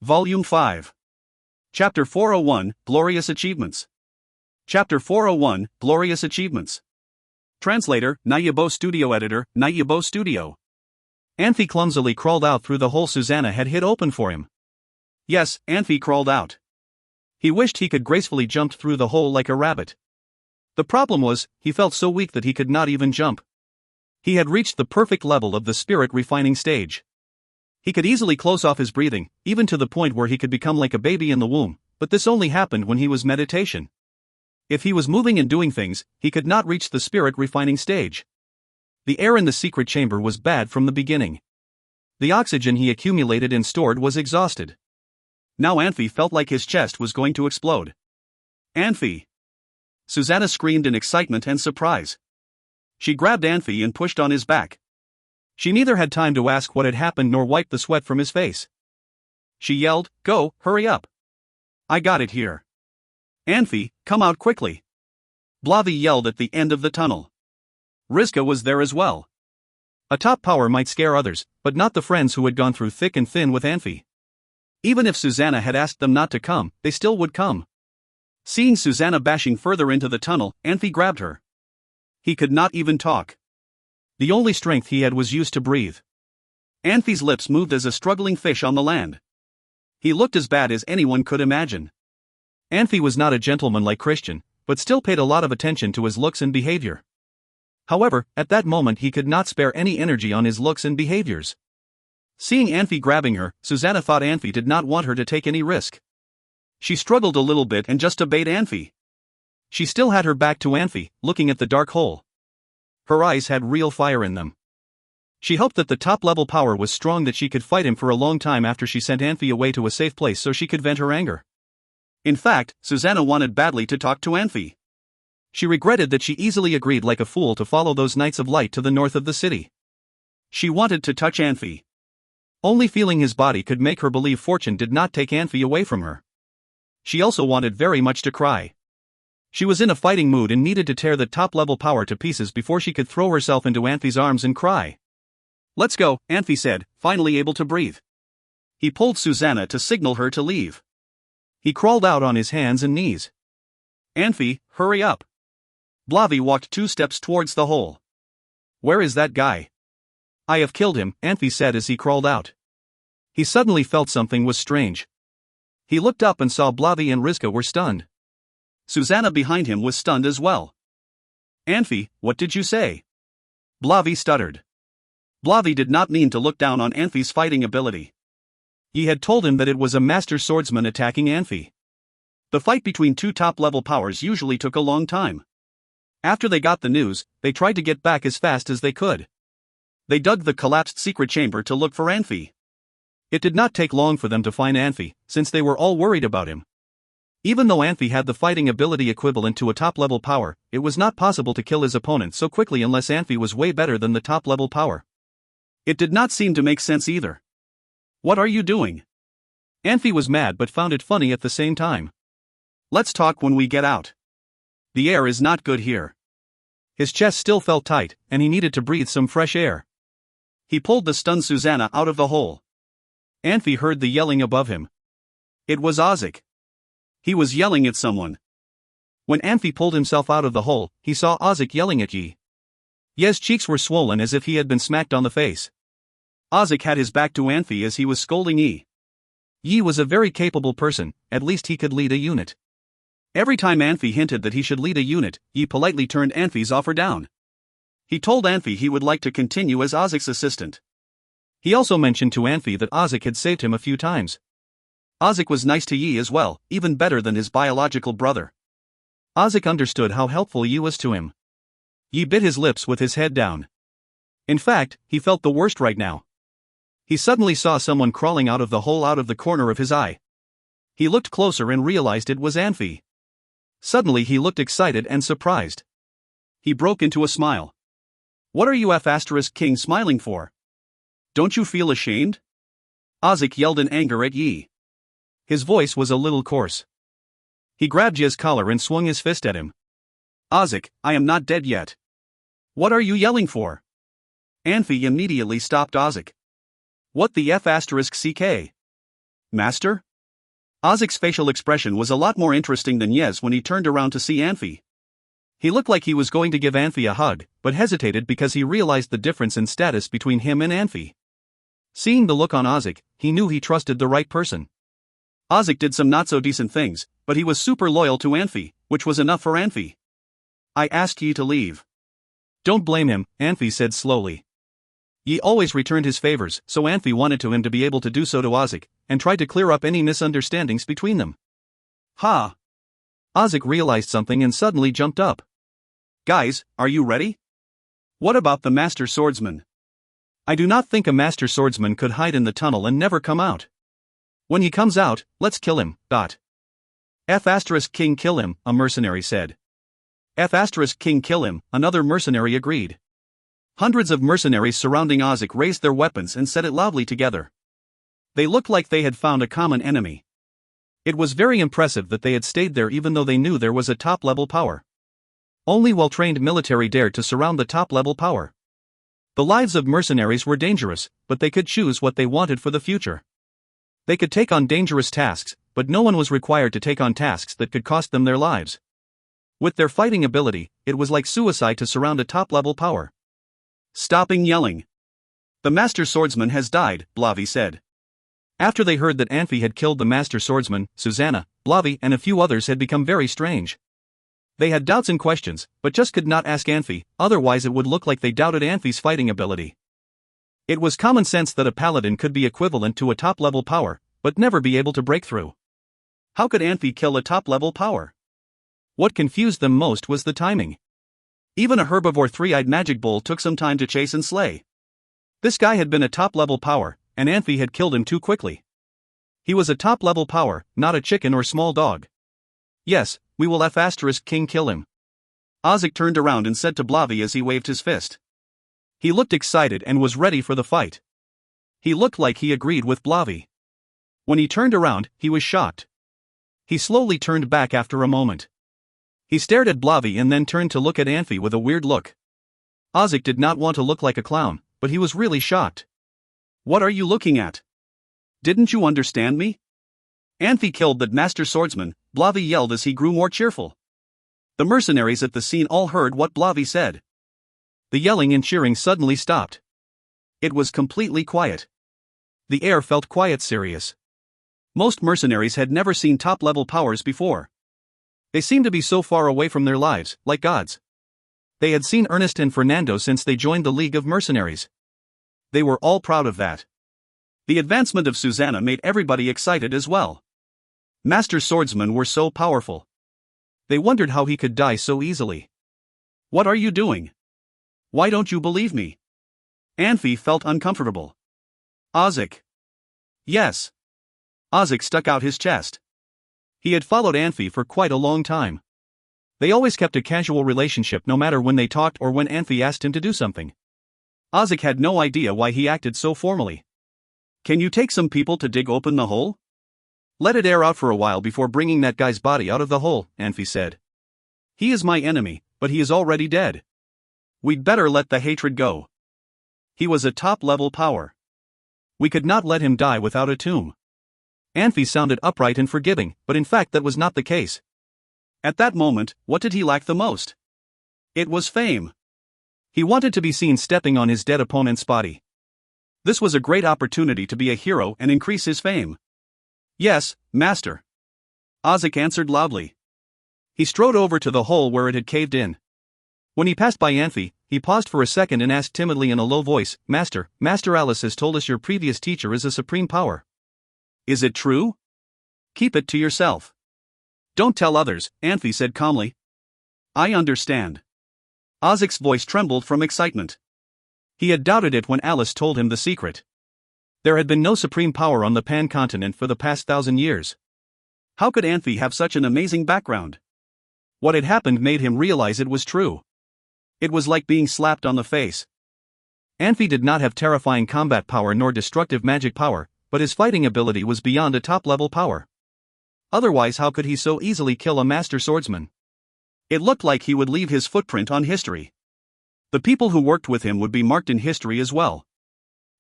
Volume 5. Chapter 401, Glorious Achievements. Chapter 401, Glorious Achievements. Translator, Nayabo Studio Editor, Nayabo Studio. Anfey clumsily crawled out through the hole Susanna had hid open for him. Yes, Anfey crawled out. He wished he could gracefully jump through the hole like a rabbit. The problem was, he felt so weak that he could not even jump. He had reached the perfect level of the spirit refining stage. He could easily close off his breathing, even to the point where he could become like a baby in the womb, but this only happened when he was meditation. If he was moving and doing things, he could not reach the spirit refining stage. The air in the secret chamber was bad from the beginning. The oxygen he accumulated and stored was exhausted. Now Anfey felt like his chest was going to explode. Anfey! Susanna screamed in excitement and surprise. She grabbed Anfey and pushed on his back. She neither had time to ask what had happened nor wipe the sweat from his face. She yelled, "Go, hurry up! I got it here! Anfey, come out quickly!" Blavy yelled at the end of the tunnel. Rizka was there as well. A top power might scare others, but not the friends who had gone through thick and thin with Anfey. Even if Susanna had asked them not to come, they still would come. Seeing Susanna bashing further into the tunnel, Anfey grabbed her. He could not even talk. The only strength he had was used to breathe. Anfey's lips moved as a struggling fish on the land. He looked as bad as anyone could imagine. Anfey was not a gentleman like Christian, but still paid a lot of attention to his looks and behavior. However, at that moment he could not spare any energy on his looks and behaviors. Seeing Anfey grabbing her, Susanna thought Anfey did not want her to take any risk. She struggled a little bit and just obeyed Anfey. She still had her back to Anfey, looking at the dark hole. Her eyes had real fire in them. She hoped that the top-level power was strong, that she could fight him for a long time after she sent Anfey away to a safe place so she could vent her anger. In fact, Susanna wanted badly to talk to Anfey. She regretted that she easily agreed like a fool to follow those knights of light to the north of the city. She wanted to touch Anfey. Only feeling his body could make her believe fortune did not take Anfey away from her. She also wanted very much to cry. She was in a fighting mood and needed to tear the top-level power to pieces before she could throw herself into Anfey's arms and cry. "Let's go," Anfey said, finally able to breathe. He pulled Susanna to signal her to leave. He crawled out on his hands and knees. "Anfey, hurry up." Blavy walked 2 steps towards the hole. "Where is that guy?" "I have killed him," Anfey said as he crawled out. He suddenly felt something was strange. He looked up and saw Blavy and Rizka were stunned. Susanna behind him was stunned as well. "Anfey, what did you say?" Blavy stuttered. Blavy did not mean to look down on Anfey's fighting ability. He had told him that it was a master swordsman attacking Anfey. The fight between 2 top-level powers usually took a long time. After they got the news, they tried to get back as fast as they could. They dug the collapsed secret chamber to look for Anfey. It did not take long for them to find Anfey, since they were all worried about him. Even though Anfey had the fighting ability equivalent to a top-level power, it was not possible to kill his opponent so quickly unless Anfey was way better than the top-level power. It did not seem to make sense either. "What are you doing?" Anfey was mad but found it funny at the same time. "Let's talk when we get out. The air is not good here." His chest still felt tight, and he needed to breathe some fresh air. He pulled the stunned Susanna out of the hole. Anfey heard the yelling above him. It was Audiobooks. He was yelling at someone. When Anfey pulled himself out of the hole, he saw Audiobooks yelling at Yi. Ye's cheeks were swollen as if he had been smacked on the face. Audiobooks had his back to Anfey as he was scolding Yi. Yi was a very capable person, at least he could lead a unit. Every time Anfey hinted that he should lead a unit, Yi politely turned Anfey's offer down. He told Anfey he would like to continue as Audiobooks' assistant. He also mentioned to Anfey that Audiobooks had saved him a few times. Audiobooks was nice to Yi as well, even better than his biological brother. Audiobooks understood how helpful Yi was to him. Yi bit his lips with his head down. In fact, he felt the worst right now. He suddenly saw someone crawling out of the hole out of the corner of his eye. He looked closer and realized it was Anfey. Suddenly he looked excited and surprised. He broke into a smile. "What are you King smiling for? Don't you feel ashamed?" Audiobooks yelled in anger at Yi. His voice was a little coarse. He grabbed Yi's collar and swung his fist at him. "Audiobooks, I am not dead yet. What are you yelling for?" Anfey immediately stopped Audiobooks. "What the F***? Master? Ozik's facial expression was a lot more interesting than Yez when he turned around to see Anfey. He looked like he was going to give Anfey a hug, but hesitated because he realized the difference in status between him and Anfey. Seeing the look on Ozik, he knew he trusted the right person. Ozik did some not-so-decent things, but he was super loyal to Anfey, which was enough for Anfey. I asked ye to leave. Don't blame him, Anfey said slowly. Ye always returned his favors, so Anfey wanted him to be able to do so to Ozik, and tried to clear up any misunderstandings between them. Ha! Ozik realized something and suddenly jumped up. Guys, are you ready? What about the Master Swordsman? I do not think a Master Swordsman could hide in the tunnel and never come out. When he comes out, let's kill him. King kill him, a mercenary said. King kill him, another mercenary agreed. Hundreds of mercenaries surrounding Ozik raised their weapons and said it loudly together. They looked like they had found a common enemy. It was very impressive that they had stayed there even though they knew there was a top-level power. Only well-trained military dared to surround the top-level power. The lives of mercenaries were dangerous, but they could choose what they wanted for the future. They could take on dangerous tasks, but no one was required to take on tasks that could cost them their lives. With their fighting ability, it was like suicide to surround a top-level power. Stopping yelling. The Master Swordsman has died, Blavi said. After they heard that Anfey had killed the Master Swordsman, Susanna, Blavi and a few others had become very strange. They had doubts and questions, but just could not ask Anfey, otherwise it would look like they doubted Anfey's fighting ability. It was common sense that a paladin could be equivalent to a top-level power, but never be able to break through. How could Anfey kill a top-level power? What confused them most was the timing. Even a herbivore three-eyed magic bull took some time to chase and slay. This guy had been a top-level power, and Anfey had killed him too quickly. He was a top-level power, not a chicken or small dog. Yes, we will King kill him. Ozik turned around and said to Blavi as he waved his fist. He looked excited and was ready for the fight. He looked like he agreed with Blavi. When he turned around, he was shocked. He slowly turned back after a moment. He stared at Blavi and then turned to look at Anfey with a weird look. Ozik did not want to look like a clown, but he was really shocked. What are you looking at? Didn't you understand me? Anfey killed that Master Swordsman, Blavi yelled as he grew more cheerful. The mercenaries at the scene all heard what Blavi said. The yelling and cheering suddenly stopped. It was completely quiet. The air felt quiet serious. Most mercenaries had never seen top-level powers before. They seemed to be so far away from their lives, like gods. They had seen Ernest and Fernando since they joined the League of Mercenaries. They were all proud of that. The advancement of Susanna made everybody excited as well. Master Swordsmen were so powerful. They wondered how he could die so easily. What are you doing? Why don't you believe me? Anfey felt uncomfortable. Ozik. Yes. Ozik stuck out his chest. He had followed Anfey for quite a long time. They always kept a casual relationship no matter when they talked or when Anfey asked him to do something. Ozik had no idea why he acted so formally. Can you take some people to dig open the hole? Let it air out for a while before bringing that guy's body out of the hole, Anfey said. He is my enemy, but he is already dead. We'd better let the hatred go. He was a top-level power. We could not let him die without a tomb. Anfey sounded upright and forgiving, but in fact that was not the case. At that moment, what did he lack the most? It was fame. He wanted to be seen stepping on his dead opponent's body. This was a great opportunity to be a hero and increase his fame. Yes, Master. Ozik answered loudly. He strode over to the hole where it had caved in. When he passed by Anfey, he paused for a second and asked timidly in a low voice, Master Alice has told us your previous teacher is a supreme power. Is it true? Keep it to yourself. Don't tell others, Anfey said calmly. I understand. Ozik's voice trembled from excitement. He had doubted it when Alice told him the secret. There had been no supreme power on the Pan-continent for the past 1,000 years. How could Anfey have such an amazing background? What had happened made him realize it was true. It was like being slapped on the face. Anfey did not have terrifying combat power nor destructive magic power, but his fighting ability was beyond a top-level power. Otherwise, how could he so easily kill a master swordsman? It looked like he would leave his footprint on history. The people who worked with him would be marked in history as well.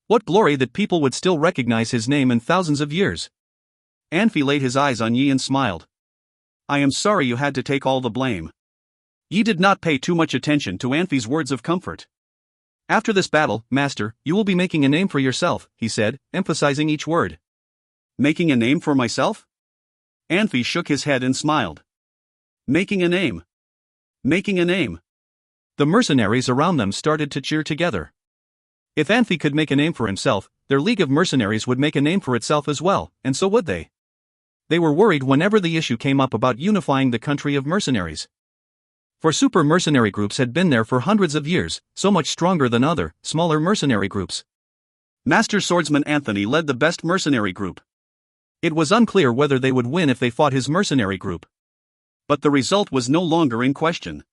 What glory that people would still recognize his name in thousands of years. Anfey laid his eyes on Yi and smiled. I am sorry you had to take all the blame. Yi did not pay too much attention to Anfey's words of comfort. After this battle, Master, you will be making a name for yourself, he said, emphasizing each word. Making a name for myself? Anfey shook his head and smiled. Making a name. Making a name. The mercenaries around them started to cheer together. If Anfey could make a name for himself, their league of mercenaries would make a name for itself as well, and so would they. They were worried whenever the issue came up about unifying the country of mercenaries. For super mercenary groups had been there for hundreds of years, so much stronger than other, smaller mercenary groups. Master Swordsman Anthony led the best mercenary group. It was unclear whether they would win if they fought his mercenary group. But the result was no longer in question.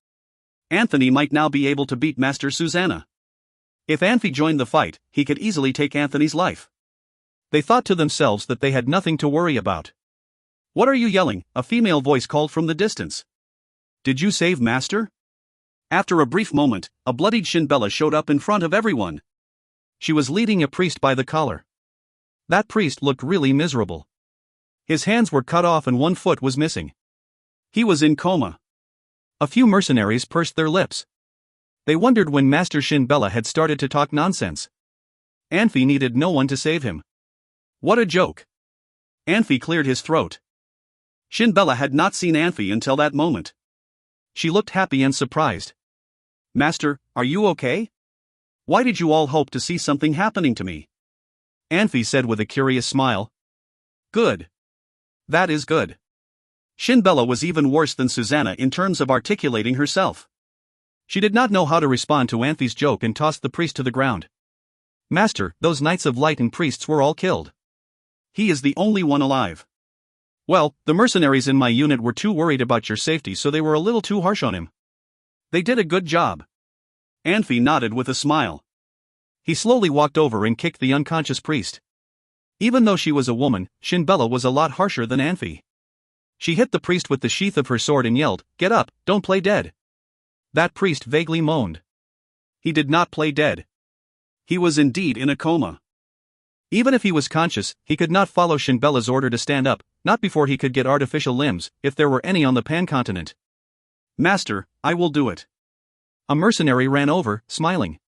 Anthony might now be able to beat Master Susanna. If Anfey joined the fight, he could easily take Anthony's life. They thought to themselves that they had nothing to worry about. What are you yelling? A female voice called from the distance. Did you save Master? After a brief moment, a bloodied Shinbella showed up in front of everyone. She was leading a priest by the collar. That priest looked really miserable. His hands were cut off and one foot was missing. He was in coma. A few mercenaries pursed their lips. They wondered when Master Shinbella had started to talk nonsense. Anfey needed no one to save him. What a joke. Anfey cleared his throat. Shinbella had not seen Anfey until that moment. She looked happy and surprised. Master, are you okay? Why did you all hope to see something happening to me? Anfey said with a curious smile. Good. That is good. Shinbella was even worse than Susanna in terms of articulating herself. She did not know how to respond to Anfey's joke and tossed the priest to the ground. Master, those Knights of Light and priests were all killed. He is the only one alive. Well, the mercenaries in my unit were too worried about your safety, so they were a little too harsh on him. They did a good job. Anfey nodded with a smile. He slowly walked over and kicked the unconscious priest. Even though she was a woman, Shinbella was a lot harsher than Anfey. She hit the priest with the sheath of her sword and yelled, "Get up, don't play dead." That priest vaguely moaned. He did not play dead. He was indeed in a coma. Even if he was conscious, he could not follow Shinbella's order to stand up, not before he could get artificial limbs, if there were any on the Pan-continent. Master, I will do it. A mercenary ran over, smiling.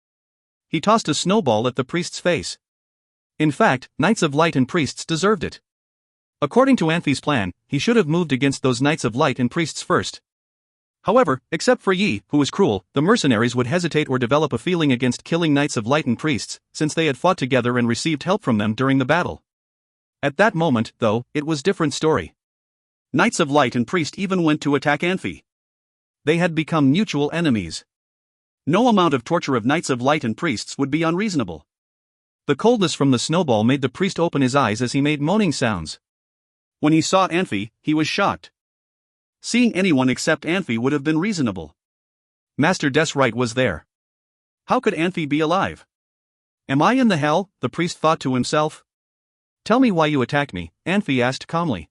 He tossed a snowball at the priest's face. In fact, Knights of Light and priests deserved it. According to Anfey's plan, he should have moved against those Knights of Light and priests first. However, except for Yi, who was cruel, the mercenaries would hesitate or develop a feeling against killing Knights of Light and priests, since they had fought together and received help from them during the battle. At that moment, though, it was a different story. Knights of Light and priest even went to attack Anfey. They had become mutual enemies. No amount of torture of Knights of Light and priests would be unreasonable. The coldness from the snowball made the priest open his eyes as he made moaning sounds. When he saw Anfey, he was shocked. Seeing anyone except Anfey would have been reasonable. Master Desright was there. How could Anfey be alive? Am I in the hell? The priest thought to himself. Tell me why you attacked me, Anfey asked calmly.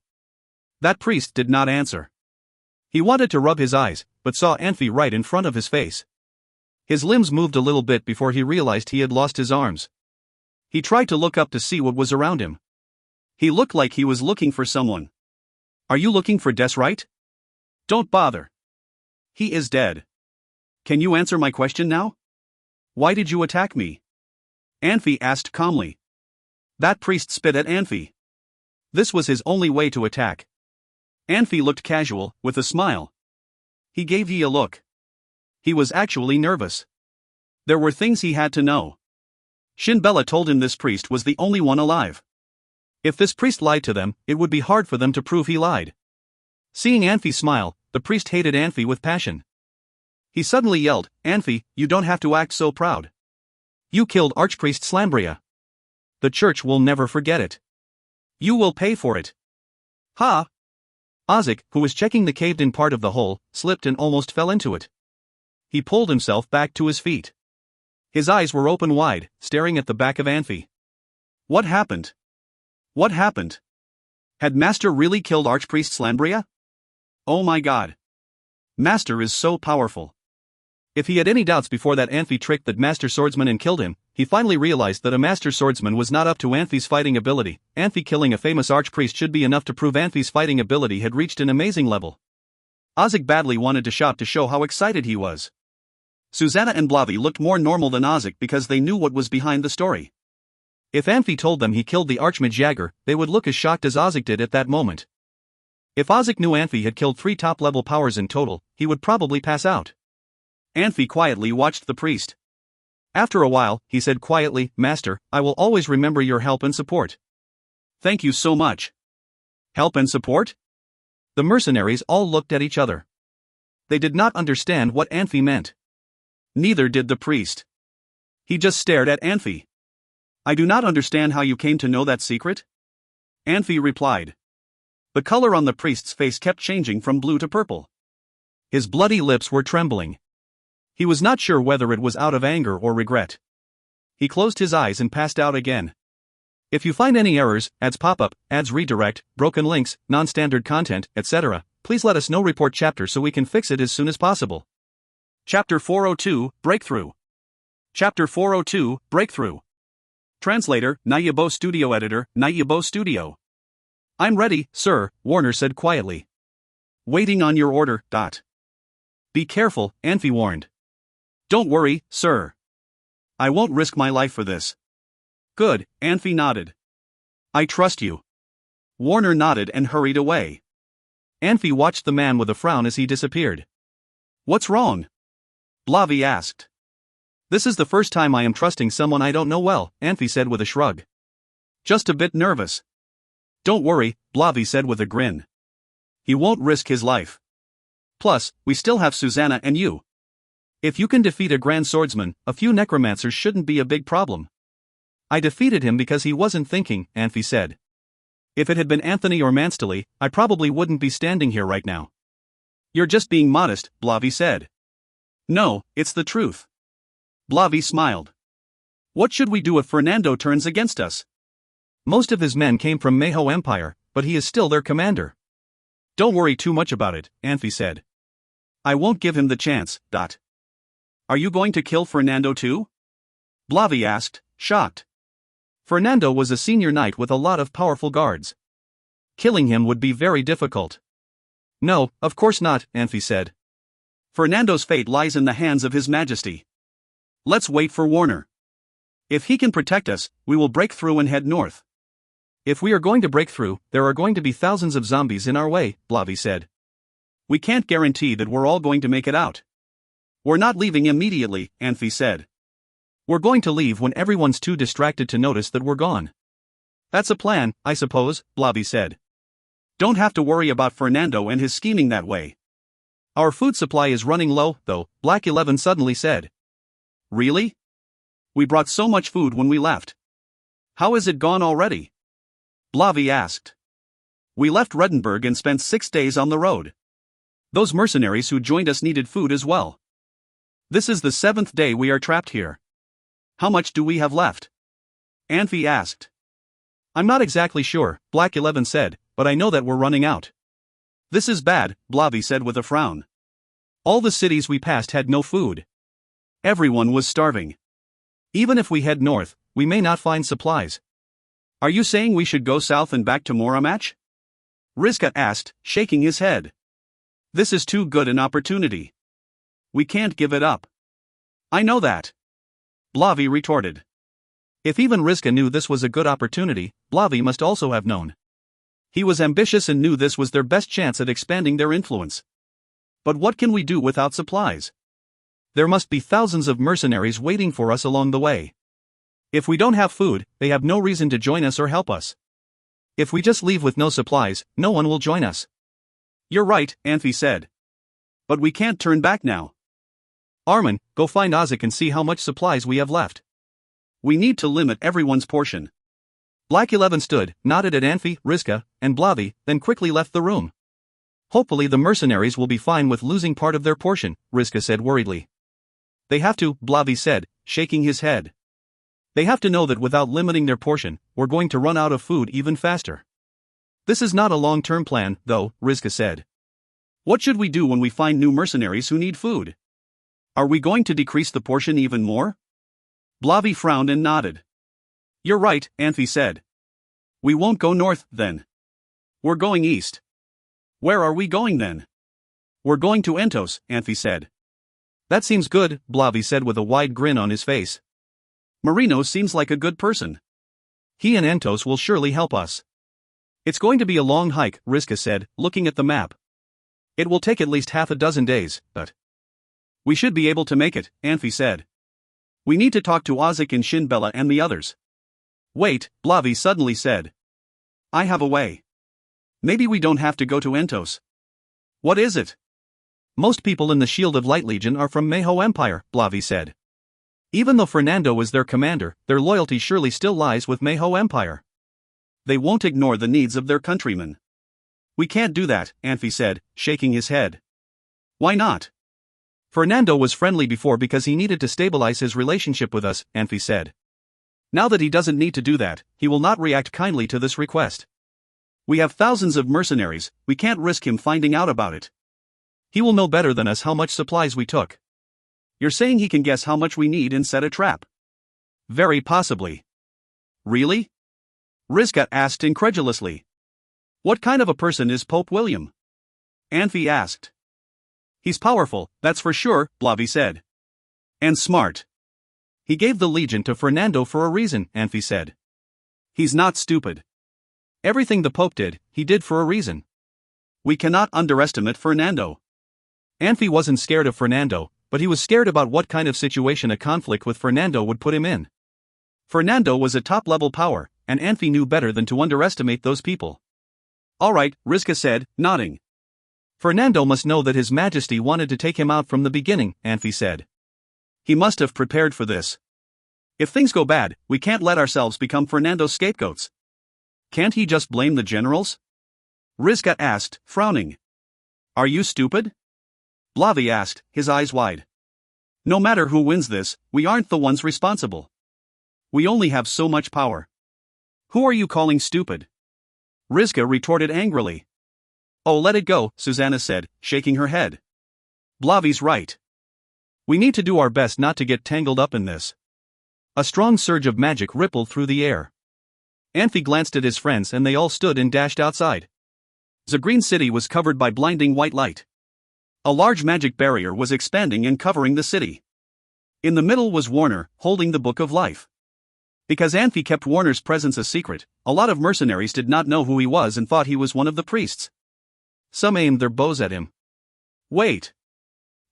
That priest did not answer. He wanted to rub his eyes, but saw Anfey right in front of his face. His limbs moved a little bit before he realized he had lost his arms. He tried to look up to see what was around him. He looked like he was looking for someone. Are you looking for Desright? Don't bother. He is dead. Can you answer my question now? Why did you attack me? Anfey asked calmly. That priest spit at Anfey. This was his only way to attack. Anfey looked casual, with a smile. He gave Yi a look. He was actually nervous. There were things he had to know. Shinbella told him this priest was the only one alive. If this priest lied to them, it would be hard for them to prove he lied. Seeing Anfey smile, the priest hated Anfey with passion. He suddenly yelled, "Anfey, you don't have to act so proud. You killed Archpriest Slambria. The church will never forget it. You will pay for it." Ha! Ozik, who was checking the caved-in part of the hole, slipped and almost fell into it. He pulled himself back to his feet. His eyes were open wide, staring at the back of Anfey. What happened? What happened? Had Master really killed Archpriest Slambria? Oh my god. Master is so powerful. If he had any doubts before that Anfey tricked the master swordsman and killed him, he finally realized that a master swordsman was not up to Anfey's fighting ability. Anfey killing a famous archpriest should be enough to prove Anfey's fighting ability had reached an amazing level. Ozzy badly wanted to shout to show how excited he was. Susanna and Blavi looked more normal than Ozzy because they knew what was behind the story. If Anfey told them he killed the Archmage Jagger, they would look as shocked as Ozzy did at that moment. If Ozzy knew Anfey had killed 3 top-level powers in total, he would probably pass out. Anfey quietly watched the priest. After a while, he said quietly, "Master, I will always remember your help and support." "Thank you so much." "Help and support?" The mercenaries all looked at each other. They did not understand what Anfey meant. Neither did the priest. He just stared at Anfey. "I do not understand how you came to know that secret?" Anfey replied. The color on the priest's face kept changing from blue to purple. His bloody lips were trembling. He was not sure whether it was out of anger or regret. He closed his eyes and passed out again. If you find any errors, ads pop up, ads redirect, broken links, non-standard content, etc., please let us know. Report chapter so we can fix it as soon as possible. Chapter 402, Breakthrough. Chapter 402, Breakthrough. Translator, Nayabo Studio Editor, Nayabo Studio. "I'm ready, sir," Warner said quietly. "Waiting on your order. Be careful," Anfey warned. "Don't worry, sir. I won't risk my life for this." "Good," Anfey nodded. "I trust you." Warner nodded and hurried away. Anfey watched the man with a frown as he disappeared. "What's wrong?" Blavi asked. "This is the first time I am trusting someone I don't know well," Anfey said with a shrug. "Just a bit nervous." "Don't worry," Blavi said with a grin. "He won't risk his life. Plus, we still have Susanna and you. If you can defeat a grand swordsman, a few necromancers shouldn't be a big problem." "I defeated him because he wasn't thinking," Anfey said. "If it had been Anthony or Manstally, I probably wouldn't be standing here right now." "You're just being modest," Blavi said. "No, it's the truth." Blavi smiled. "What should we do if Fernando turns against us?" "Most of his men came from Manhwa Empire, but he is still their commander." "Don't worry too much about it," Anfey said. "I won't give him the chance. Are you going to kill Fernando too?" Blavi asked, shocked. Fernando was a senior knight with a lot of powerful guards. Killing him would be very difficult. "No, of course not," Anfey said. "Fernando's fate lies in the hands of His Majesty. Let's wait for Warner. If he can protect us, we will break through and head north." "If we are going to break through, there are going to be thousands of zombies in our way," Blavi said. "We can't guarantee that we're all going to make it out." "We're not leaving immediately," Anfey said. "We're going to leave when everyone's too distracted to notice that we're gone." "That's a plan, I suppose," Blavi said. "Don't have to worry about Fernando and his scheming that way." "Our food supply is running low, though," Black 11 suddenly said. "Really? We brought so much food when we left. How is it gone already?" Blavi asked. "We left Redenburg and spent 6 days on the road. Those mercenaries who joined us needed food as well. This is the 7th day we are trapped here. How much do we have left?" Anfey asked. "I'm not exactly sure," Black 11 said, "but I know that we're running out." "This is bad," Blavi said with a frown. "All the cities we passed had no food. Everyone was starving. Even if we head north, we may not find supplies." "Are you saying we should go south and back to Moramach?" Rizka asked, shaking his head. "This is too good an opportunity. We can't give it up." "I know that," Blavi retorted. If even Rizka knew this was a good opportunity, Blavi must also have known. He was ambitious and knew this was their best chance at expanding their influence. "But what can we do without supplies? There must be thousands of mercenaries waiting for us along the way. If we don't have food, they have no reason to join us or help us. If we just leave with no supplies, no one will join us." "You're right," Anfey said. "But we can't turn back now. Armin, go find Ozzy and see how much supplies we have left. We need to limit everyone's portion." Black 11 stood, nodded at Anfey, Rizka, and Blavi, then quickly left the room. "Hopefully the mercenaries will be fine with losing part of their portion," Rizka said worriedly. "They have to," Blavi said, shaking his head. "They have to know that without limiting their portion, we're going to run out of food even faster." "This is not a long-term plan, though," Rizka said. "What should we do when we find new mercenaries who need food?" Are we going to decrease the portion even more? Blavi frowned and nodded. You're right, Anfey said. We won't go north, then. We're going east. Where are we going then? We're going to Entos, Anfey said. That seems good, Blavi said with a wide grin on his face. Marino seems like a good person. He and Entos will surely help us. It's going to be a long hike, Riska said, looking at the map. It will take at least half a dozen days, but we should be able to make it, Anfey said. We need to talk to Ozik and Shinbella and the others. Wait, Blavi suddenly said. I have a way. Maybe we don't have to go to Entos. What is it? Most people in the Shield of Light Legion are from Meho Empire, Blavi said. Even though Fernando is their commander, their loyalty surely still lies with Meho Empire. They won't ignore the needs of their countrymen. We can't do that, Anfey said, shaking his head. Why not? Fernando was friendly before because he needed to stabilize his relationship with us, Anfey said. Now that he doesn't need to do that, he will not react kindly to this request. We have thousands of mercenaries, we can't risk him finding out about it. He will know better than us how much supplies we took. You're saying he can guess how much we need and set a trap? Very possibly. Really? Riska asked incredulously. What kind of a person is Pope William? Anfey asked. He's powerful, that's for sure, Blavi said. And smart. He gave the Legion to Fernando for a reason, Anfey said. He's not stupid. Everything the Pope did, he did for a reason. We cannot underestimate Fernando. Anfey wasn't scared of Fernando, but he was scared about what kind of situation a conflict with Fernando would put him in. Fernando was a top-level power, and Anfey knew better than to underestimate those people. All right, Riska said, nodding. Fernando must know that His Majesty wanted to take him out from the beginning, Anfey said. He must have prepared for this. If things go bad, we can't let ourselves become Fernando's scapegoats. Can't he just blame the generals? Riska asked, frowning. Are you stupid? Blavi asked, his eyes wide. No matter who wins this, we aren't the ones responsible. We only have so much power. Who are you calling stupid? Riska retorted angrily. Oh, let it go, Susanna said, shaking her head. Blavi's right. We need to do our best not to get tangled up in this. A strong surge of magic rippled through the air. Anfey glanced at his friends and they all stood and dashed outside. The green city was covered by blinding white light. A large magic barrier was expanding and covering the city. In the middle was Warner, holding the Book of Life. Because Anfey kept Warner's presence a secret, a lot of mercenaries did not know who he was and thought he was one of the priests. Some aimed their bows at him. Wait!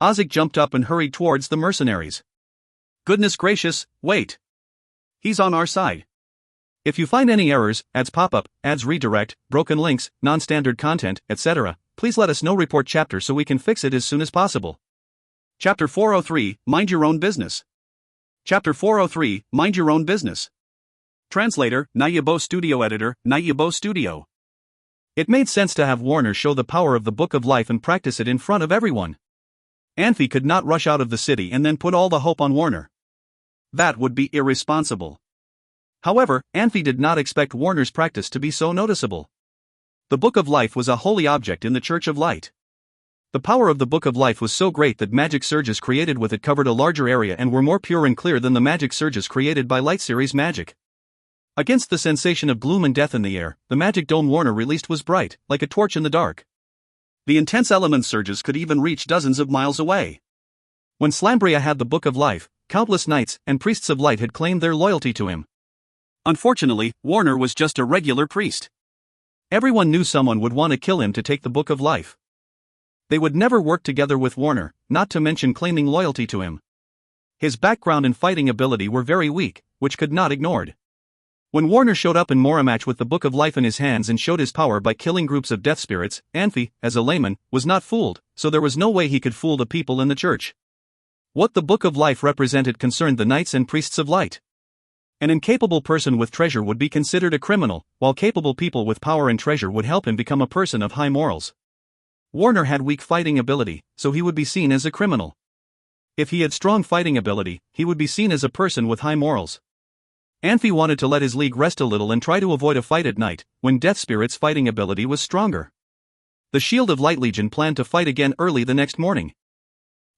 Ozik jumped up and hurried towards the mercenaries. Goodness gracious, wait! He's on our side. If you find any errors, ads pop-up, ads redirect, broken links, non-standard content, etc., please let us know. Report chapter so we can fix it as soon as possible. Chapter 403, Mind Your Own Business. Chapter 403, Mind Your Own Business. Translator, Nayabo Studio Editor, Nayabo Studio. It made sense to have Warner show the power of the Book of Life and practice it in front of everyone. Anfey could not rush out of the city and then put all the hope on Warner. That would be irresponsible. However, Anfey did not expect Warner's practice to be so noticeable. The Book of Life was a holy object in the Church of Light. The power of the Book of Life was so great that magic surges created with it covered a larger area and were more pure and clear than the magic surges created by Light Series magic. Against the sensation of gloom and death in the air, the magic dome Warner released was bright, like a torch in the dark. The intense element surges could even reach dozens of miles away. When Slambria had the Book of Life, countless knights and priests of light had claimed their loyalty to him. Unfortunately, Warner was just a regular priest. Everyone knew someone would want to kill him to take the Book of Life. They would never work together with Warner, not to mention claiming loyalty to him. His background and fighting ability were very weak, which could not ignored. When Warner showed up in Moramatch with the Book of Life in his hands and showed his power by killing groups of death spirits, Anfey, as a layman, was not fooled, so there was no way he could fool the people in the church. What the Book of Life represented concerned the knights and priests of light. An incapable person with treasure would be considered a criminal, while capable people with power and treasure would help him become a person of high morals. Warner had weak fighting ability, so he would be seen as a criminal. If he had strong fighting ability, he would be seen as a person with high morals. Anfey wanted to let his league rest a little and try to avoid a fight at night, when Death Spirit's fighting ability was stronger. The Shield of Light Legion planned to fight again early the next morning.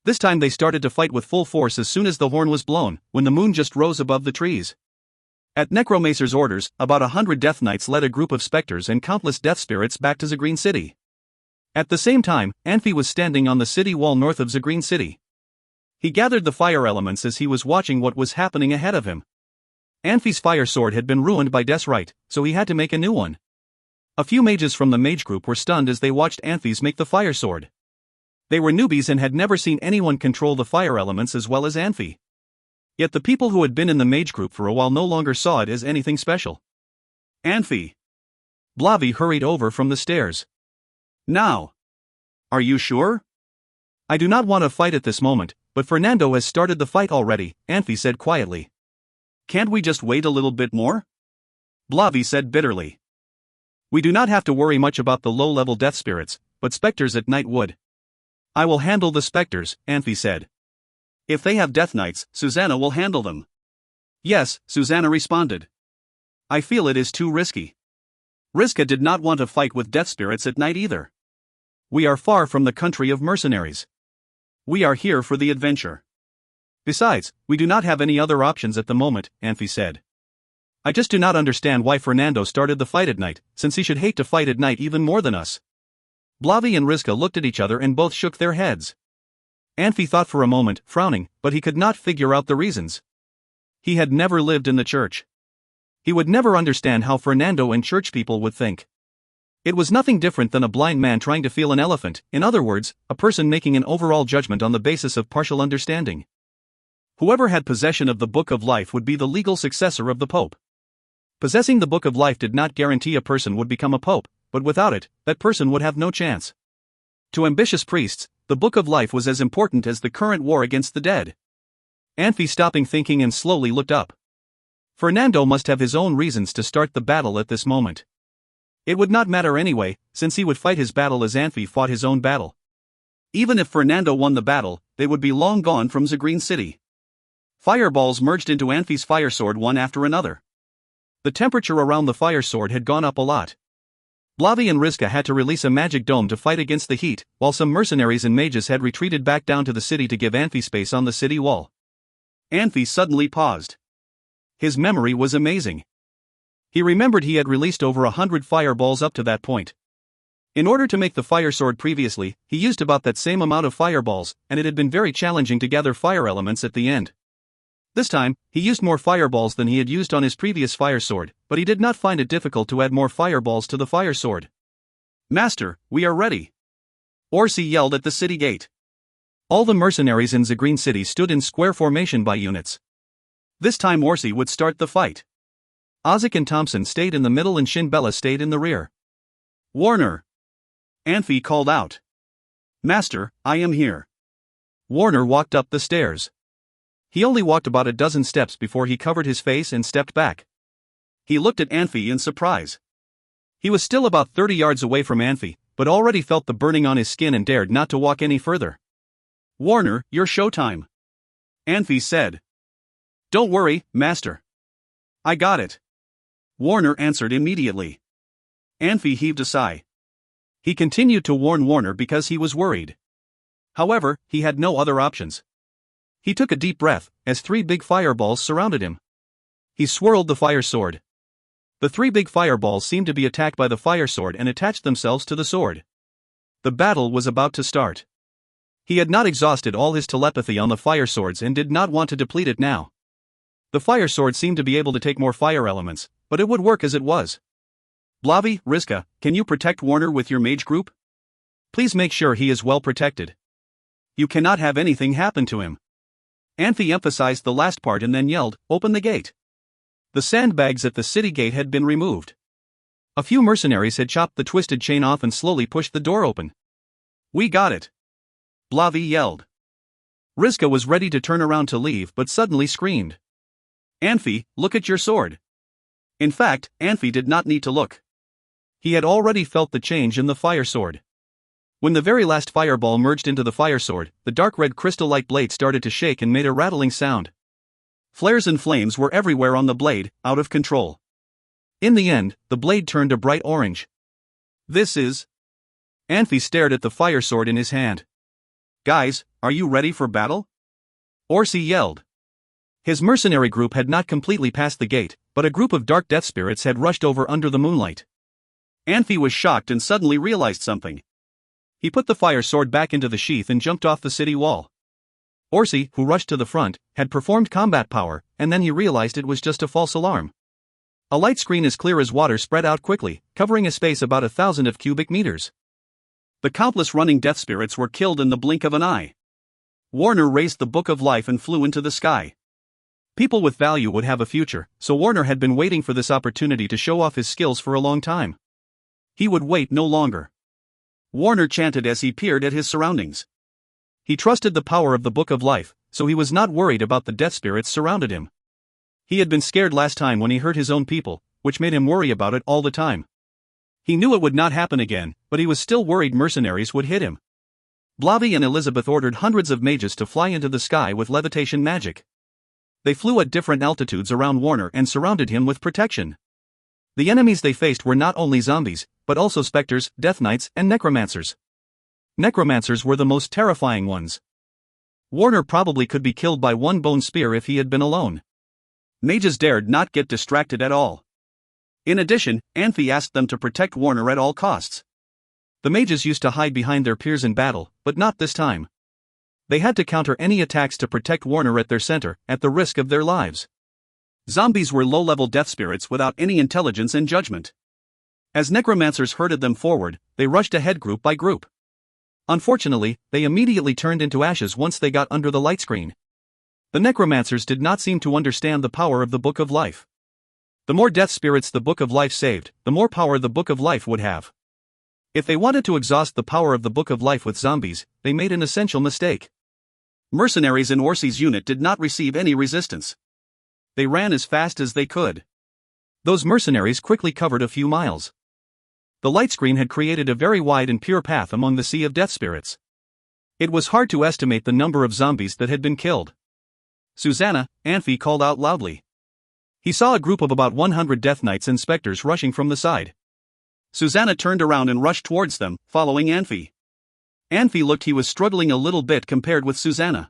This time they started to fight with full force as soon as the horn was blown, when the moon just rose above the trees. At Necromancer's orders, about 100 Death Knights led a group of specters and countless death spirits back to Zagreen City. At the same time, Anfey was standing on the city wall north of Zagreen City. He gathered the fire elements as he was watching what was happening ahead of him. Anfey's fire sword had been ruined by Death's Right, so he had to make a new one. A few mages from the mage group were stunned as they watched Anfey's make the fire sword. They were newbies and had never seen anyone control the fire elements as well as Anfey. Yet the people who had been in the mage group for a while no longer saw it as anything special. Anfey. Blavi hurried over from the stairs. Now. Are you sure? I do not want to fight at this moment, but Fernando has started the fight already, Anfey said quietly. Can't we just wait a little bit more? Blavi said bitterly. We do not have to worry much about the low-level death spirits, but specters at night would. I will handle the specters, Anfey said. If they have death knights, Susanna will handle them. Yes, Susanna responded. I feel it is too risky. Riska did not want to fight with death spirits at night either. We are far from the country of mercenaries. We are here for the adventure. Besides, we do not have any other options at the moment, Anfey said. I just do not understand why Fernando started the fight at night, since he should hate to fight at night even more than us. Blavi and Riska looked at each other and both shook their heads. Anfey thought for a moment, frowning, but he could not figure out the reasons. He had never lived in the church. He would never understand how Fernando and church people would think. It was nothing different than a blind man trying to feel an elephant, in other words, a person making an overall judgment on the basis of partial understanding. Whoever had possession of the Book of Life would be the legal successor of the Pope. Possessing the Book of Life did not guarantee a person would become a pope, but without it, that person would have no chance. To ambitious priests, the Book of Life was as important as the current war against the dead. Anfey stopping thinking and slowly looked up. Fernando must have his own reasons to start the battle at this moment. It would not matter anyway, since he would fight his battle as Anfey fought his own battle. Even if Fernando won the battle, they would be long gone from Zagreen City. Fireballs merged into Anfey's fire sword one after another. The temperature around the fire sword had gone up a lot. Blavi and Riska had to release a magic dome to fight against the heat, while some mercenaries and mages had retreated back down to the city to give Anfey space on the city wall. Anfey suddenly paused. His memory was amazing. He remembered he had released over 100 fireballs up to that point. In order to make the fire sword previously, he used about that same amount of fireballs, and it had been very challenging to gather fire elements at the end. This time, he used more fireballs than he had used on his previous fire sword, but he did not find it difficult to add more fireballs to the fire sword. Master, we are ready. Orsi yelled at the city gate. All the mercenaries in Zagreen City stood in square formation by units. This time Orsi would start the fight. Ozick and Thompson stayed in the middle and Shinbella stayed in the rear. Warner! Anfey called out. Master, I am here. Warner walked up the stairs. He only walked about a dozen steps before he covered his face and stepped back. He looked at Anfey in surprise. He was still about 30 yards away from Anfey, but already felt the burning on his skin and dared not to walk any further. Warner, your showtime. Anfey said. Don't worry, Master. I got it. Warner answered immediately. Anfey heaved a sigh. He continued to warn Warner because he was worried. However, he had no other options. He took a deep breath, as 3 big fireballs surrounded him. He swirled the fire sword. The 3 big fireballs seemed to be attacked by the fire sword and attached themselves to the sword. The battle was about to start. He had not exhausted all his telepathy on the fire swords and did not want to deplete it now. The fire sword seemed to be able to take more fire elements, but it would work as it was. Blavi, Riska, can you protect Warner with your mage group? Please make sure he is well protected. You cannot have anything happen to him. Anfey emphasized the last part and then yelled, open the gate. The sandbags at the city gate had been removed. A few mercenaries had chopped the twisted chain off and slowly pushed the door open. We got it. Blavi yelled. Riska was ready to turn around to leave but suddenly screamed. Anfey, look at your sword. In fact, Anfey did not need to look. He had already felt the change in the fire sword. When the very last fireball merged into the fire sword, the dark red crystal-like blade started to shake and made a rattling sound. Flares and flames were everywhere on the blade, out of control. In the end, the blade turned a bright orange. This is... Anfey stared at the fire sword in his hand. "Guys, are you ready for battle?" Orsi yelled. His mercenary group had not completely passed the gate, but a group of dark death spirits had rushed over under the moonlight. Anfey was shocked and suddenly realized something. He put the fire sword back into the sheath and jumped off the city wall. Orsi, who rushed to the front, had performed combat power, and then he realized it was just a false alarm. A light screen as clear as water spread out quickly, covering a space about 1,000 of cubic meters. The countless running death spirits were killed in the blink of an eye. Warner raised the Book of Life and flew into the sky. People with value would have a future, so Warner had been waiting for this opportunity to show off his skills for a long time. He would wait no longer. Warner chanted as he peered at his surroundings. He trusted the power of the Book of Life, so he was not worried about the death spirits surrounded him. He had been scared last time when he hurt his own people, which made him worry about it all the time. He knew it would not happen again, but he was still worried mercenaries would hit him. Blavi and Elizabeth ordered hundreds of mages to fly into the sky with levitation magic. They flew at different altitudes around Warner and surrounded him with protection. The enemies they faced were not only zombies, but also specters, death knights, and necromancers. Necromancers were the most terrifying ones. Warner probably could be killed by one bone spear if he had been alone. Mages dared not get distracted at all. In addition, Anfey asked them to protect Warner at all costs. The mages used to hide behind their peers in battle, but not this time. They had to counter any attacks to protect Warner at their center, at the risk of their lives. Zombies were low-level death spirits without any intelligence and judgment. As necromancers herded them forward, they rushed ahead group by group. Unfortunately, they immediately turned into ashes once they got under the light screen. The necromancers did not seem to understand the power of the Book of Life. The more death spirits the Book of Life saved, the more power the Book of Life would have. If they wanted to exhaust the power of the Book of Life with zombies, they made an essential mistake. Mercenaries in Orsi's unit did not receive any resistance. They ran as fast as they could. Those mercenaries quickly covered a few miles. The light screen had created a very wide and pure path among the sea of death spirits. It was hard to estimate the number of zombies that had been killed. "Susanna," Anfey called out loudly. He saw a group of about 100 death knights and specters rushing from the side. Susanna turned around and rushed towards them, following Anfey. Anfey looked he was struggling a little bit compared with Susanna.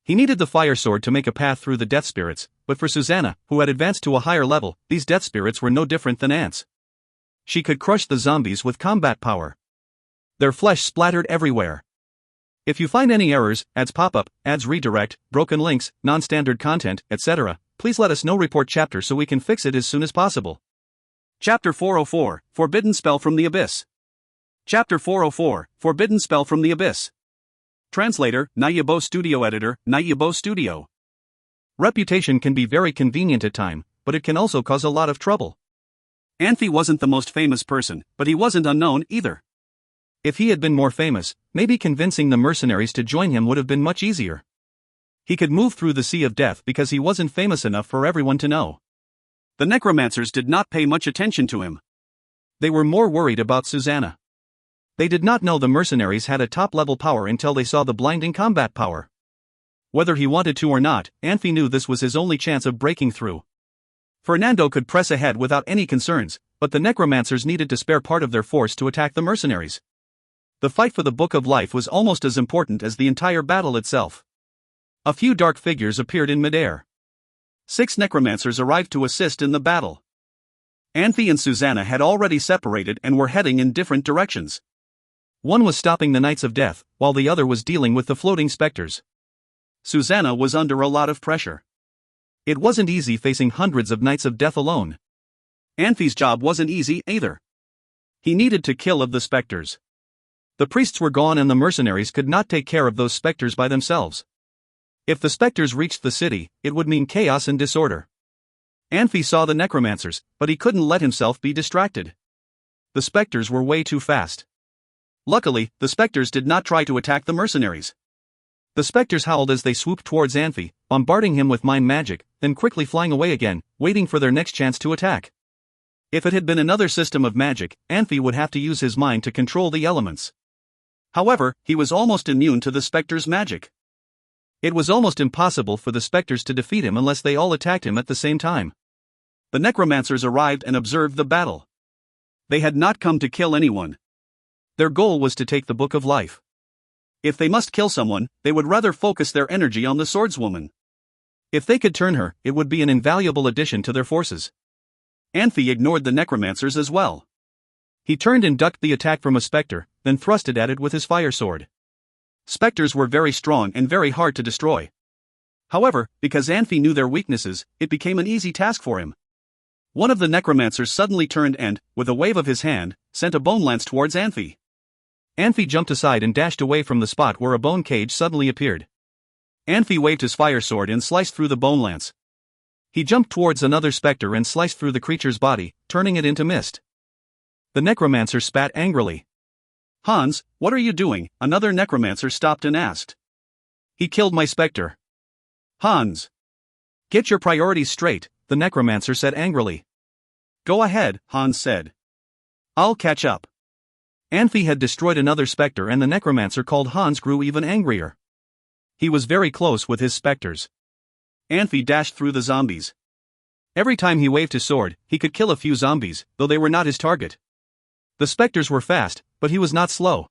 He needed the fire sword to make a path through the death spirits, but for Susanna, who had advanced to a higher level, these death spirits were no different than ants. She could crush the zombies with combat power. Their flesh splattered everywhere. If you find any errors, ads pop up, ads redirect, broken links, non-standard content, etc., please let us know. Report chapter so we can fix it as soon as possible. Chapter 404, Forbidden Spell from the Abyss. Chapter 404, Forbidden Spell from the Abyss. Translator, Nayabo Studio Editor, Nayabo Studio. Reputation can be very convenient at time, but it can also cause a lot of trouble. Anfey wasn't the most famous person, but he wasn't unknown either. If he had been more famous, maybe convincing the mercenaries to join him would have been much easier. He could move through the sea of death because he wasn't famous enough for everyone to know. The necromancers did not pay much attention to him. They were more worried about Susanna. They did not know the mercenaries had a top-level power until they saw the blinding combat power. Whether he wanted to or not, Anfey knew this was his only chance of breaking through. Fernando could press ahead without any concerns, but the necromancers needed to spare part of their force to attack the mercenaries. The fight for the Book of Life was almost as important as the entire battle itself. A few dark figures appeared in midair. 6 necromancers arrived to assist in the battle. Anfey and Susanna had already separated and were heading in different directions. One was stopping the Knights of Death, while the other was dealing with the floating specters. Susanna was under a lot of pressure. It wasn't easy facing hundreds of Knights of Death alone. Anfey's job wasn't easy either. He needed to kill of the specters. The priests were gone and the mercenaries could not take care of those specters by themselves. If the specters reached the city, it would mean chaos and disorder. Anfey saw the necromancers, but he couldn't let himself be distracted. The specters were way too fast. Luckily, the specters did not try to attack the mercenaries. The specters howled as they swooped towards Anfey, bombarding him with mind magic, then quickly flying away again, waiting for their next chance to attack. If it had been another system of magic, Anfey would have to use his mind to control the elements. However, he was almost immune to the specters' magic. It was almost impossible for the specters to defeat him unless they all attacked him at the same time. The necromancers arrived and observed the battle. They had not come to kill anyone. Their goal was to take the Book of Life. If they must kill someone, they would rather focus their energy on the swordswoman. If they could turn her, it would be an invaluable addition to their forces. Anfey ignored the necromancers as well. He turned and ducked the attack from a spectre, then thrusted at it with his fire sword. Spectres were very strong and very hard to destroy. However, because Anfey knew their weaknesses, it became an easy task for him. One of the necromancers suddenly turned and, with a wave of his hand, sent a bone lance towards Anfey. Anfey jumped aside and dashed away from the spot where a bone cage suddenly appeared. Anfey waved his fire sword and sliced through the bone lance. He jumped towards another spectre and sliced through the creature's body, turning it into mist. The necromancer spat angrily. "Hans, what are you doing?" another necromancer stopped and asked. "He killed my spectre." "Hans, get your priorities straight," the necromancer said angrily. "Go ahead," Hans said. "I'll catch up." Anfey had destroyed another spectre and the necromancer called Hans grew even angrier. He was very close with his spectres. Anfey dashed through the zombies. Every time he waved his sword, he could kill a few zombies, though they were not his target. The spectres were fast, but he was not slow.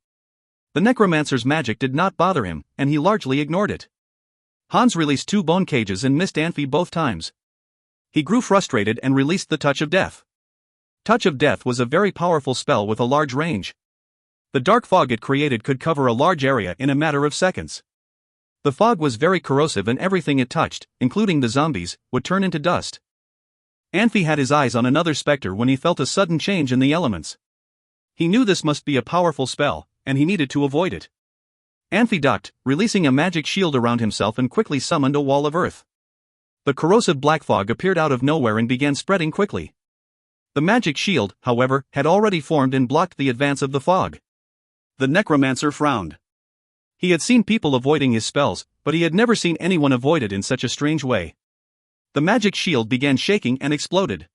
The necromancer's magic did not bother him, and he largely ignored it. Hans released 2 bone cages and missed Anfey both times. He grew frustrated and released the Touch of Death. Touch of Death was a very powerful spell with a large range. The dark fog it created could cover a large area in a matter of seconds. The fog was very corrosive and everything it touched, including the zombies, would turn into dust. Anfey had his eyes on another spectre when he felt a sudden change in the elements. He knew this must be a powerful spell, and he needed to avoid it. Anfey ducked, releasing a magic shield around himself and quickly summoned a wall of earth. The corrosive black fog appeared out of nowhere and began spreading quickly. The magic shield, however, had already formed and blocked the advance of the fog. The necromancer frowned. He had seen people avoiding his spells, but he had never seen anyone avoid it in such a strange way. The magic shield began shaking and exploded.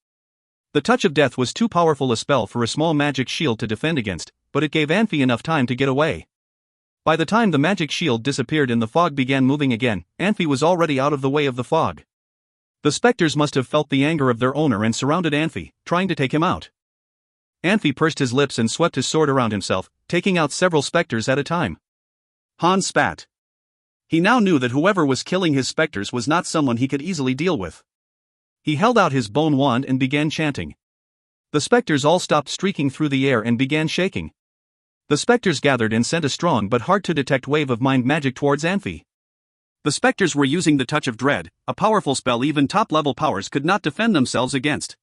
The Touch of Death was too powerful a spell for a small magic shield to defend against, but it gave Anfey enough time to get away. By the time the magic shield disappeared and the fog began moving again, Anfey was already out of the way of the fog. The spectres must have felt the anger of their owner and surrounded Anfey, trying to take him out. Anfey pursed his lips and swept his sword around himself, taking out several spectres at a time. Hans spat. He now knew that whoever was killing his spectres was not someone he could easily deal with. He held out his bone wand and began chanting. The spectres all stopped streaking through the air and began shaking. The spectres gathered and sent a strong but hard-to-detect wave of mind magic towards Anfey. The spectres were using the Touch of Dread, a powerful spell even top-level powers could not defend themselves against.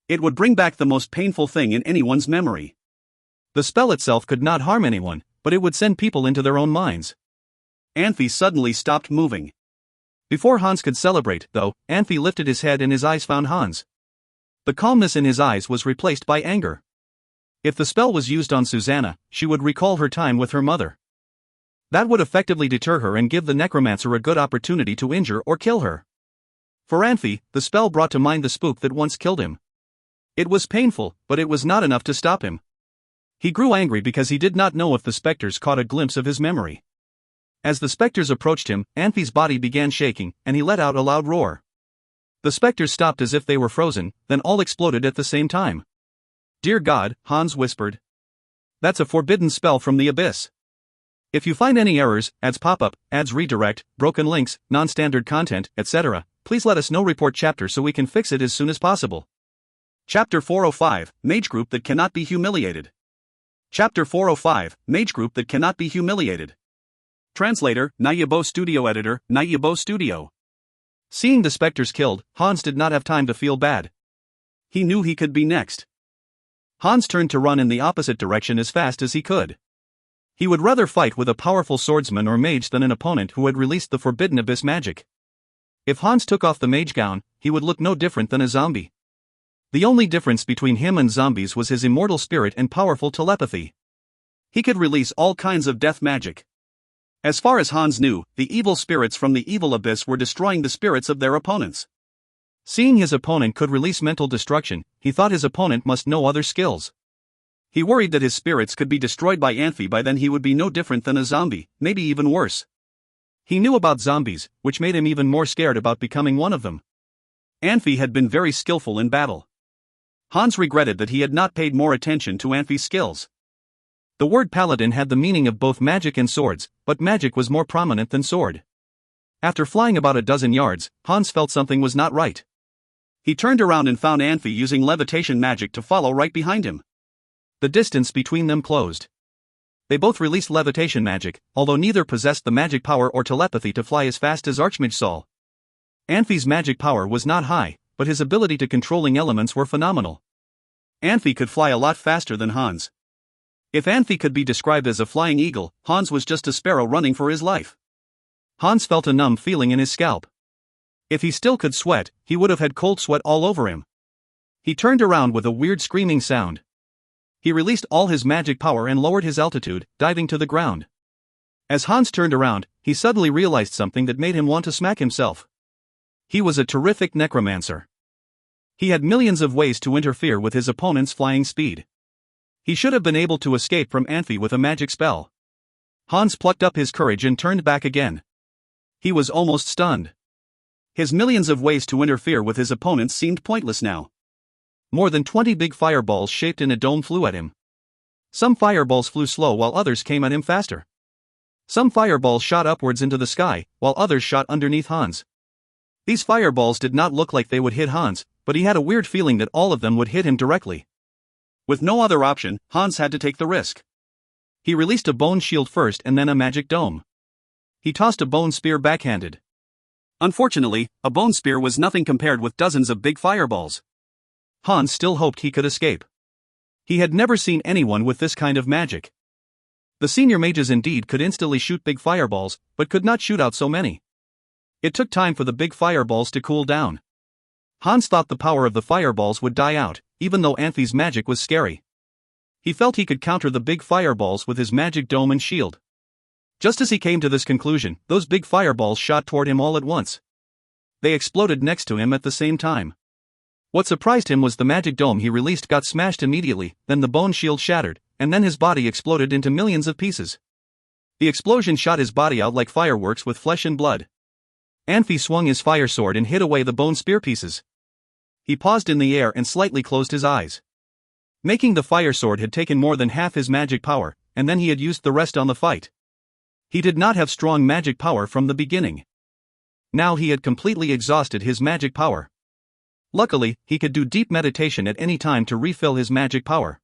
It would bring back the most painful thing in anyone's memory. The spell itself could not harm anyone, but it would send people into their own minds. Anfey suddenly stopped moving. Before Hans could celebrate, though, Anfey lifted his head and his eyes found Hans. The calmness in his eyes was replaced by anger. If the spell was used on Susanna, she would recall her time with her mother. That would effectively deter her and give the necromancer a good opportunity to injure or kill her. For Anfey, the spell brought to mind the spook that once killed him. It was painful, but it was not enough to stop him. He grew angry because he did not know if the spectres caught a glimpse of his memory. As the spectres approached him, Anfey's body began shaking, and he let out a loud roar. The spectres stopped as if they were frozen, then all exploded at the same time. "Dear God," Hans whispered. "That's a forbidden spell from the abyss. If you find any errors, ads pop up, ads redirect, broken links, non-standard content, etc., please let us know. Report chapter so we can fix it as soon as possible." Chapter 405, Mage Group That Cannot Be Humiliated. Chapter 405, Mage Group That Cannot Be Humiliated. Translator, Nayabo Studio. Editor, Nayabo Studio. Seeing the spectres killed, Hans did not have time to feel bad. He knew he could be next. Hans turned to run in the opposite direction as fast as he could. He would rather fight with a powerful swordsman or mage than an opponent who had released the forbidden abyss magic. If Hans took off the mage gown, he would look no different than a zombie. The only difference between him and zombies was his immortal spirit and powerful telepathy. He could release all kinds of death magic. As far as Hans knew, the evil spirits from the evil abyss were destroying the spirits of their opponents. Seeing his opponent could release mental destruction, he thought his opponent must know other skills. He worried that his spirits could be destroyed by Anfey. By then he would be no different than a zombie, maybe even worse. He knew about zombies, which made him even more scared about becoming one of them. Anfey had been very skillful in battle. Hans regretted that he had not paid more attention to Anfey's skills. The word paladin had the meaning of both magic and swords, but magic was more prominent than sword. After flying about a dozen yards, Hans felt something was not right. He turned around and found Anfey using levitation magic to follow right behind him. The distance between them closed. They both released levitation magic, although neither possessed the magic power or telepathy to fly as fast as Archmage Saul. Anfey's magic power was not high, but his ability to controlling elements were phenomenal. Anfey could fly a lot faster than Hans. If Anfey could be described as a flying eagle, Hans was just a sparrow running for his life. Hans felt a numb feeling in his scalp. If he still could sweat, he would have had cold sweat all over him. He turned around with a weird screaming sound. He released all his magic power and lowered his altitude, diving to the ground. As Hans turned around, he suddenly realized something that made him want to smack himself. He was a terrific necromancer. He had millions of ways to interfere with his opponent's flying speed. He should have been able to escape from Anfey with a magic spell. Hans plucked up his courage and turned back again. He was almost stunned. His millions of ways to interfere with his opponents seemed pointless now. More than 20 big fireballs shaped in a dome flew at him. Some fireballs flew slow while others came at him faster. Some fireballs shot upwards into the sky, while others shot underneath Hans. These fireballs did not look like they would hit Hans, but he had a weird feeling that all of them would hit him directly. With no other option, Hans had to take the risk. He released a bone shield first and then a magic dome. He tossed a bone spear backhanded. Unfortunately, a bone spear was nothing compared with dozens of big fireballs. Hans still hoped he could escape. He had never seen anyone with this kind of magic. The senior mages indeed could instantly shoot big fireballs, but could not shoot out so many. It took time for the big fireballs to cool down. Hans thought the power of the fireballs would die out, even though Anfey's magic was scary. He felt he could counter the big fireballs with his magic dome and shield. Just as he came to this conclusion, those big fireballs shot toward him all at once. They exploded next to him at the same time. What surprised him was the magic dome he released got smashed immediately, then the bone shield shattered, and then his body exploded into millions of pieces. The explosion shot his body out like fireworks with flesh and blood. Anfey swung his fire sword and hit away the bone spear pieces. He paused in the air and slightly closed his eyes. Making the fire sword had taken more than half his magic power, and then he had used the rest on the fight. He did not have strong magic power from the beginning. Now he had completely exhausted his magic power. Luckily, he could do deep meditation at any time to refill his magic power.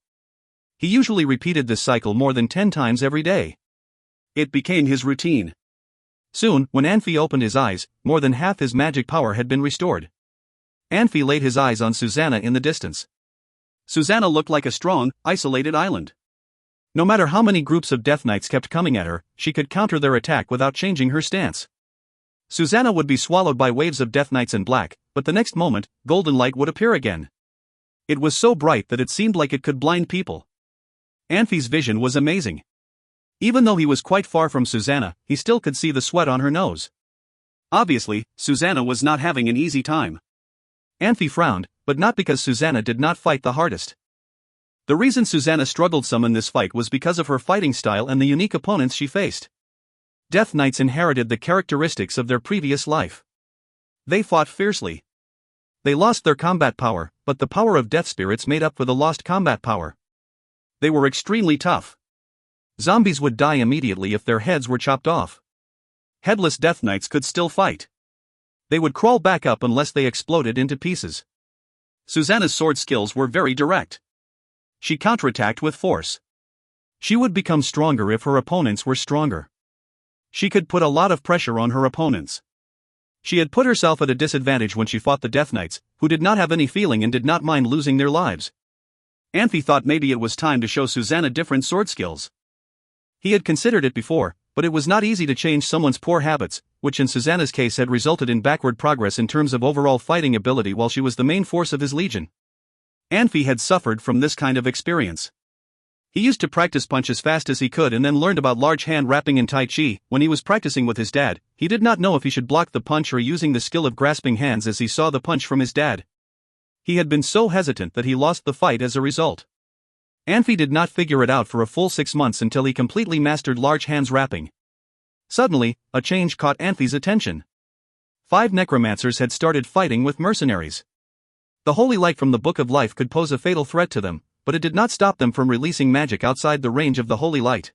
He usually repeated this cycle more than 10 times every day. It became his routine. Soon, when Anfey opened his eyes, more than half his magic power had been restored. Anfey laid his eyes on Susanna in the distance. Susanna looked like a strong, isolated island. No matter how many groups of Death Knights kept coming at her, she could counter their attack without changing her stance. Susanna would be swallowed by waves of Death Knights in black, but the next moment, golden light would appear again. It was so bright that it seemed like it could blind people. Anfey's vision was amazing. Even though he was quite far from Susanna, he still could see the sweat on her nose. Obviously, Susanna was not having an easy time. Anfey frowned, but not because Susanna did not fight the hardest. The reason Susanna struggled some in this fight was because of her fighting style and the unique opponents she faced. Death Knights inherited the characteristics of their previous life. They fought fiercely. They lost their combat power, but the power of death spirits made up for the lost combat power. They were extremely tough. Zombies would die immediately if their heads were chopped off. Headless Death Knights could still fight. They would crawl back up unless they exploded into pieces. Susanna's sword skills were very direct. She counterattacked with force. She would become stronger if her opponents were stronger. She could put a lot of pressure on her opponents. She had put herself at a disadvantage when she fought the Death Knights, who did not have any feeling and did not mind losing their lives. Anfey thought maybe it was time to show Susanna different sword skills. He had considered it before, but it was not easy to change someone's poor habits, which in Susanna's case had resulted in backward progress in terms of overall fighting ability while she was the main force of his legion. Anfey had suffered from this kind of experience. He used to practice punch as fast as he could and then learned about large hand wrapping in Tai Chi. When he was practicing with his dad, he did not know if he should block the punch or using the skill of grasping hands as he saw the punch from his dad. He had been so hesitant that he lost the fight as a result. Anfey did not figure it out for a full 6 months until he completely mastered large hands wrapping. Suddenly, a change caught Anfey's attention. 5 necromancers had started fighting with mercenaries. The holy light from the Book of Life could pose a fatal threat to them, but it did not stop them from releasing magic outside the range of the holy light.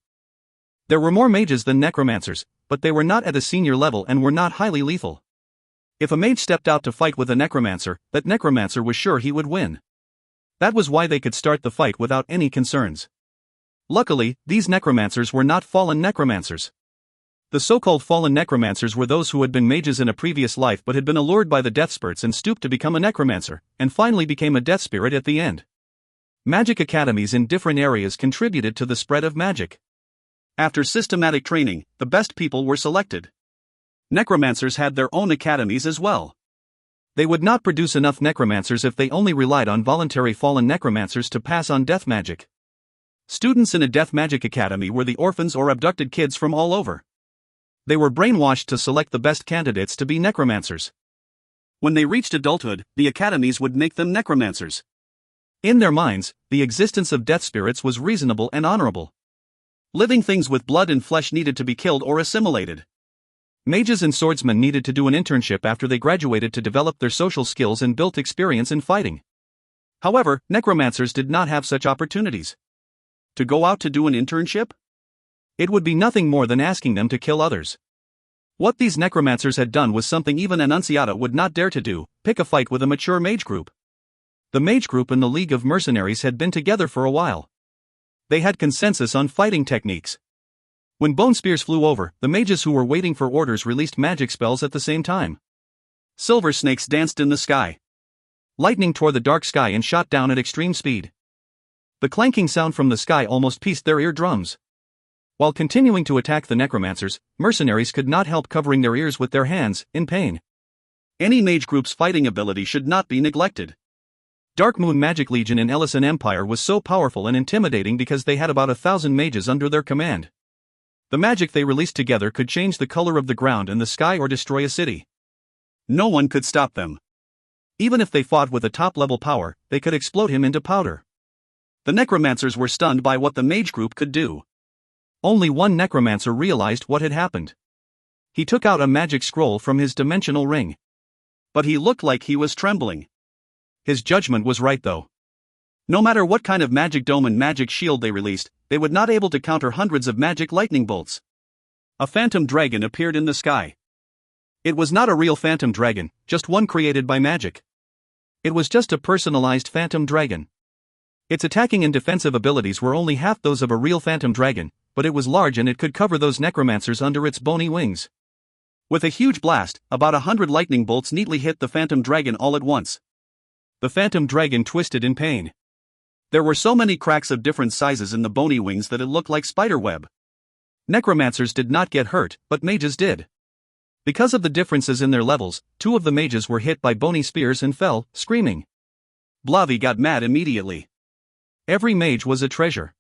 There were more mages than necromancers, but they were not at a senior level and were not highly lethal. If a mage stepped out to fight with a necromancer, that necromancer was sure he would win. That was why they could start the fight without any concerns. Luckily, these necromancers were not fallen necromancers. The so-called fallen necromancers were those who had been mages in a previous life but had been allured by the death spirits and stooped to become a necromancer, and finally became a death spirit at the end. Magic academies in different areas contributed to the spread of magic. After systematic training, the best people were selected. Necromancers had their own academies as well. They would not produce enough necromancers if they only relied on voluntary fallen necromancers to pass on death magic. Students in a death magic academy were the orphans or abducted kids from all over. They were brainwashed to select the best candidates to be necromancers. When they reached adulthood, the academies would make them necromancers. In their minds, the existence of death spirits was reasonable and honorable. Living things with blood and flesh needed to be killed or assimilated. Mages and swordsmen needed to do an internship after they graduated to develop their social skills and built experience in fighting. However, necromancers did not have such opportunities. To go out to do an internship? It would be nothing more than asking them to kill others. What these necromancers had done was something even Annunciata would not dare to do: pick a fight with a mature mage group. The mage group and the League of Mercenaries had been together for a while. They had consensus on fighting techniques. When bone spears flew over, the mages who were waiting for orders released magic spells at the same time. Silver snakes danced in the sky. Lightning tore the dark sky and shot down at extreme speed. The clanking sound from the sky almost pierced their eardrums. While continuing to attack the necromancers, mercenaries could not help covering their ears with their hands, in pain. Any mage group's fighting ability should not be neglected. Dark Moon Magic Legion in Ellison Empire was so powerful and intimidating because they had about 1,000 mages under their command. The magic they released together could change the color of the ground and the sky or destroy a city. No one could stop them. Even if they fought with a top-level power, they could explode him into powder. The necromancers were stunned by what the mage group could do. Only one necromancer realized what had happened. He took out a magic scroll from his dimensional ring. But he looked like he was trembling. His judgment was right though. No matter what kind of magic dome and magic shield they released, they would not able to counter hundreds of magic lightning bolts. A phantom dragon appeared in the sky. It was not a real phantom dragon, just one created by magic. It was just a personalized phantom dragon. Its attacking and defensive abilities were only half those of a real phantom dragon, but it was large and it could cover those necromancers under its bony wings. With a huge blast, about 100 lightning bolts neatly hit the phantom dragon all at once. The phantom dragon twisted in pain. There were so many cracks of different sizes in the bony wings that it looked like spiderweb. Necromancers did not get hurt, but mages did. Because of the differences in their levels, 2 of the mages were hit by bony spears and fell, screaming. Blavi got mad immediately. Every mage was a treasure.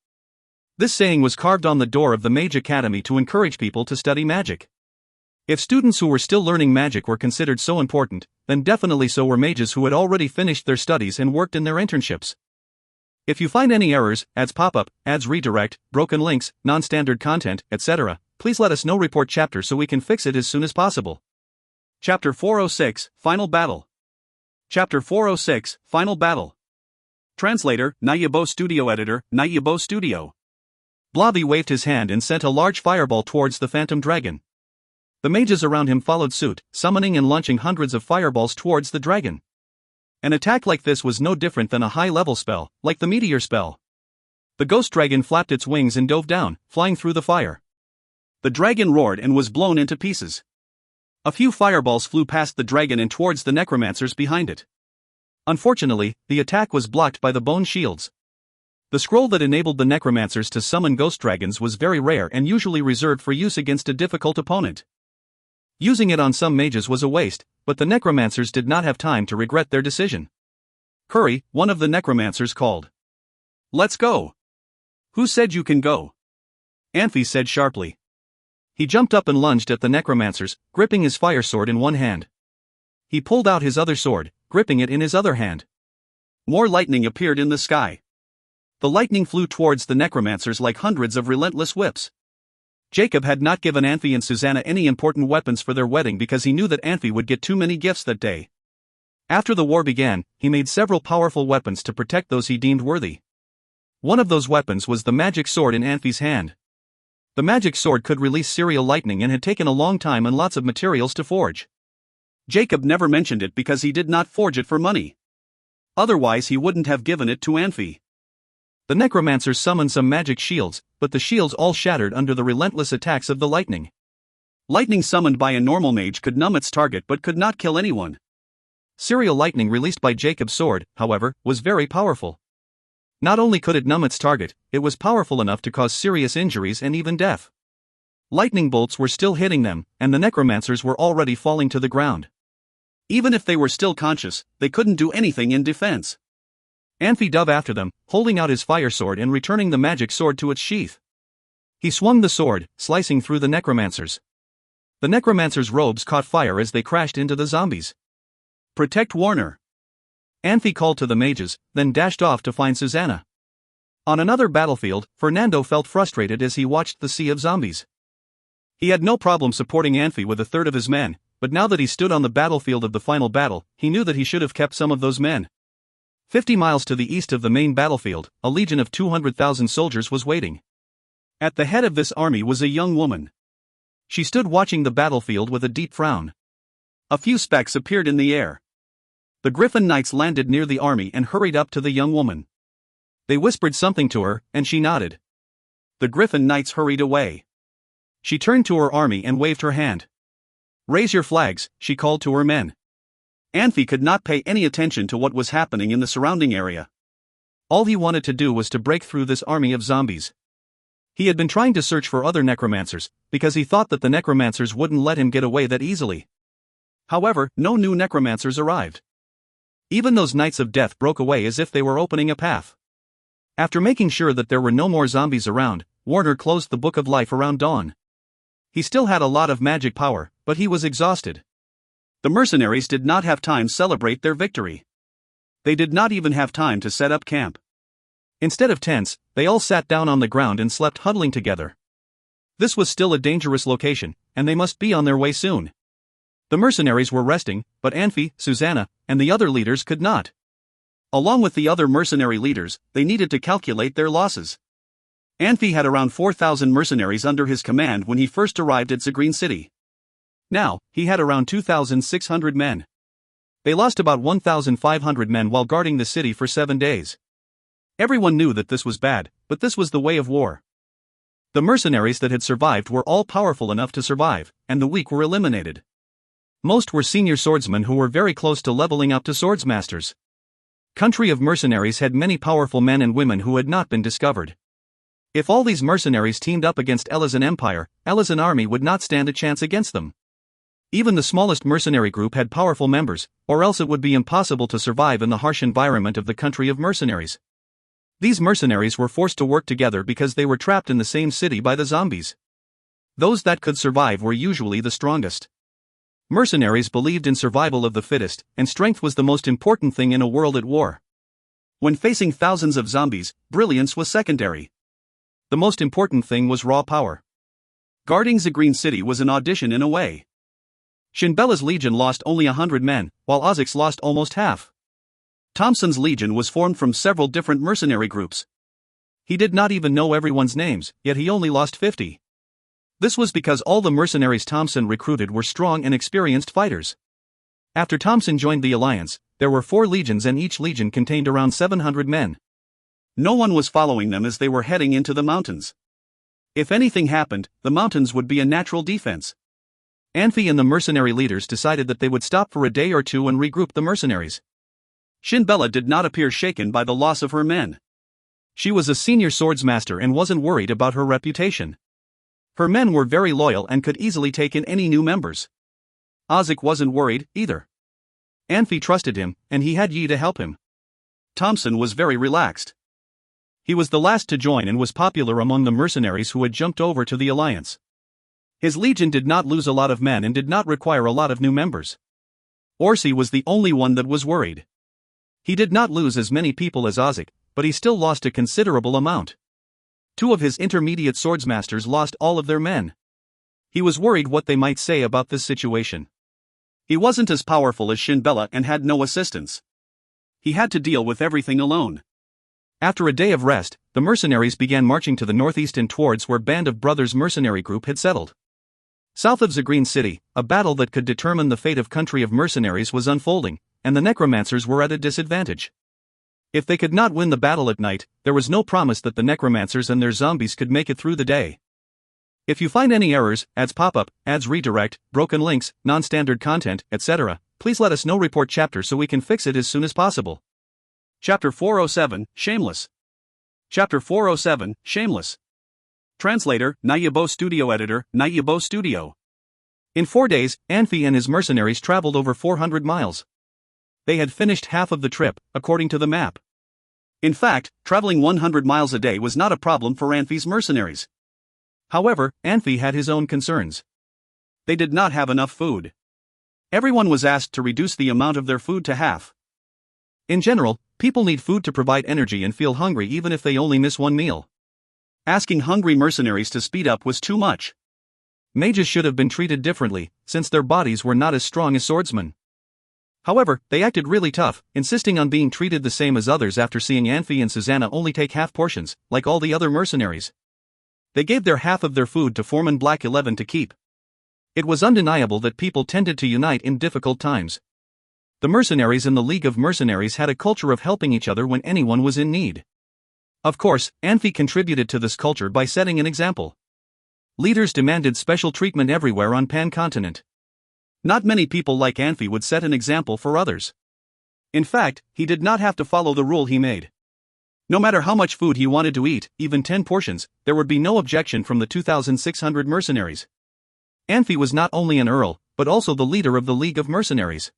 This saying was carved on the door of the Mage Academy to encourage people to study magic. If students who were still learning magic were considered so important, then definitely so were mages who had already finished their studies and worked in their internships. If you find any errors, ads pop-up, ads redirect, broken links, non-standard content, etc., please let us know. Report chapter so we can fix it as soon as possible. Chapter 406, Final Battle. Chapter 406, Final Battle. Translator, Nayabo Studio Editor, Nayabo Studio. Blavi waved his hand and sent a large fireball towards the phantom dragon. The mages around him followed suit, summoning and launching hundreds of fireballs towards the dragon. An attack like this was no different than a high-level spell, like the meteor spell. The ghost dragon flapped its wings and dove down, flying through the fire. The dragon roared and was blown into pieces. A few fireballs flew past the dragon and towards the necromancers behind it. Unfortunately, the attack was blocked by the bone shields. The scroll that enabled the necromancers to summon ghost dragons was very rare and usually reserved for use against a difficult opponent. Using it on some mages was a waste, but the necromancers did not have time to regret their decision. Curry, one of the necromancers, called. "Let's go." "Who said you can go?" Anfey said sharply. He jumped up and lunged at the necromancers, gripping his fire sword in one hand. He pulled out his other sword, gripping it in his other hand. More lightning appeared in the sky. The lightning flew towards the necromancers like hundreds of relentless whips. Jacob had not given Anfey and Susanna any important weapons for their wedding because he knew that Anfey would get too many gifts that day. After the war began, he made several powerful weapons to protect those he deemed worthy. One of those weapons was the magic sword in Anfey's hand. The magic sword could release serial lightning and had taken a long time and lots of materials to forge. Jacob never mentioned it because he did not forge it for money. Otherwise he wouldn't have given it to Anfey. The necromancers summoned some magic shields, but the shields all shattered under the relentless attacks of the lightning. Lightning summoned by a normal mage could numb its target but could not kill anyone. Serial lightning released by Jacob's sword, however, was very powerful. Not only could it numb its target, it was powerful enough to cause serious injuries and even death. Lightning bolts were still hitting them, and the necromancers were already falling to the ground. Even if they were still conscious, they couldn't do anything in defense. Anfey dove after them, holding out his fire sword and returning the magic sword to its sheath. He swung the sword, slicing through the necromancers. The necromancers' robes caught fire as they crashed into the zombies. "Protect Warner!" Anfey called to the mages, then dashed off to find Susanna. On another battlefield, Fernando felt frustrated as he watched the sea of zombies. He had no problem supporting Anfey with a third of his men, but now that he stood on the battlefield of the final battle, he knew that he should have kept some of those men. 50 miles to the east of the main battlefield, a legion of 200,000 soldiers was waiting. At the head of this army was a young woman. She stood watching the battlefield with a deep frown. A few specks appeared in the air. The Griffin Knights landed near the army and hurried up to the young woman. They whispered something to her, and she nodded. The Griffin Knights hurried away. She turned to her army and waved her hand. "Raise your flags," she called to her men. Anfey could not pay any attention to what was happening in the surrounding area. All he wanted to do was to break through this army of zombies. He had been trying to search for other necromancers, because he thought that the necromancers wouldn't let him get away that easily. However, no new necromancers arrived. Even those Knights of Death broke away as if they were opening a path. After making sure that there were no more zombies around, Warner closed the Book of Life around dawn. He still had a lot of magic power, but he was exhausted. The mercenaries did not have time to celebrate their victory. They did not even have time to set up camp. Instead of tents, they all sat down on the ground and slept huddling together. This was still a dangerous location, and they must be on their way soon. The mercenaries were resting, but Anfey, Susanna, and the other leaders could not. Along with the other mercenary leaders, they needed to calculate their losses. Anfey had around 4,000 mercenaries under his command when he first arrived at Zagreen City. Now, he had around 2,600 men. They lost about 1,500 men while guarding the city for 7 days. Everyone knew that this was bad, but this was the way of war. The mercenaries that had survived were all powerful enough to survive, and the weak were eliminated. Most were senior swordsmen who were very close to leveling up to swordsmasters. Country of mercenaries had many powerful men and women who had not been discovered. If all these mercenaries teamed up against Elazan Empire, Elazan army would not stand a chance against them. Even the smallest mercenary group had powerful members, or else it would be impossible to survive in the harsh environment of the country of mercenaries. These mercenaries were forced to work together because they were trapped in the same city by the zombies. Those that could survive were usually the strongest. Mercenaries believed in survival of the fittest, and strength was the most important thing in a world at war. When facing thousands of zombies, brilliance was secondary. The most important thing was raw power. Guarding Zagreen City was an audition in a way. Shinbella's legion lost only 100 men, while Ozik's lost almost half. Thompson's legion was formed from several different mercenary groups. He did not even know everyone's names, yet he only lost 50. This was because all the mercenaries Thompson recruited were strong and experienced fighters. After Thompson joined the alliance, there were 4 legions and each legion contained around 700 men. No one was following them as they were heading into the mountains. If anything happened, the mountains would be a natural defense. Anfey and the mercenary leaders decided that they would stop for a day or two and regroup the mercenaries. Shinbella did not appear shaken by the loss of her men. She was a senior swordsmaster and wasn't worried about her reputation. Her men were very loyal and could easily take in any new members. Ozik wasn't worried, either. Anfey trusted him, and he had Yi to help him. Thompson was very relaxed. He was the last to join and was popular among the mercenaries who had jumped over to the alliance. His legion did not lose a lot of men and did not require a lot of new members. Orsi was the only one that was worried. He did not lose as many people as Ozik, but he still lost a considerable amount. 2 of his intermediate swordsmasters lost all of their men. He was worried what they might say about this situation. He wasn't as powerful as Shinbella and had no assistance. He had to deal with everything alone. After a day of rest, the mercenaries began marching to the northeast and towards where Band of Brothers mercenary group had settled. South of Zagreen City, a battle that could determine the fate of country of mercenaries was unfolding, and the necromancers were at a disadvantage. If they could not win the battle at night, there was no promise that the necromancers and their zombies could make it through the day. If you find any errors, ads pop-up, ads redirect, broken links, non-standard content, etc., please let us know. Report chapter so we can fix it as soon as possible. Chapter 407, Shameless. Chapter 407, Shameless. Translator, Nayabo Studio Editor, Nayabo Studio. In 4 days, Anfey and his mercenaries traveled over 400 miles. They had finished half of the trip, according to the map. In fact, traveling 100 miles a day was not a problem for Anfey's mercenaries. However, Anfey had his own concerns. They did not have enough food. Everyone was asked to reduce the amount of their food to half. In general, people need food to provide energy and feel hungry even if they only miss one meal. Asking hungry mercenaries to speed up was too much. Mages should have been treated differently, since their bodies were not as strong as swordsmen. However, they acted really tough, insisting on being treated the same as others after seeing Anfey and Susanna only take half portions, like all the other mercenaries. They gave their half of their food to Foreman Black 11 to keep. It was undeniable that people tended to unite in difficult times. The mercenaries in the League of Mercenaries had a culture of helping each other when anyone was in need. Of course, Anfey contributed to this culture by setting an example. Leaders demanded special treatment everywhere on Pan-continent. Not many people like Anfey would set an example for others. In fact, he did not have to follow the rule he made. No matter how much food he wanted to eat, even 10 portions, there would be no objection from the 2,600 mercenaries. Anfey was not only an earl, but also the leader of the League of Mercenaries.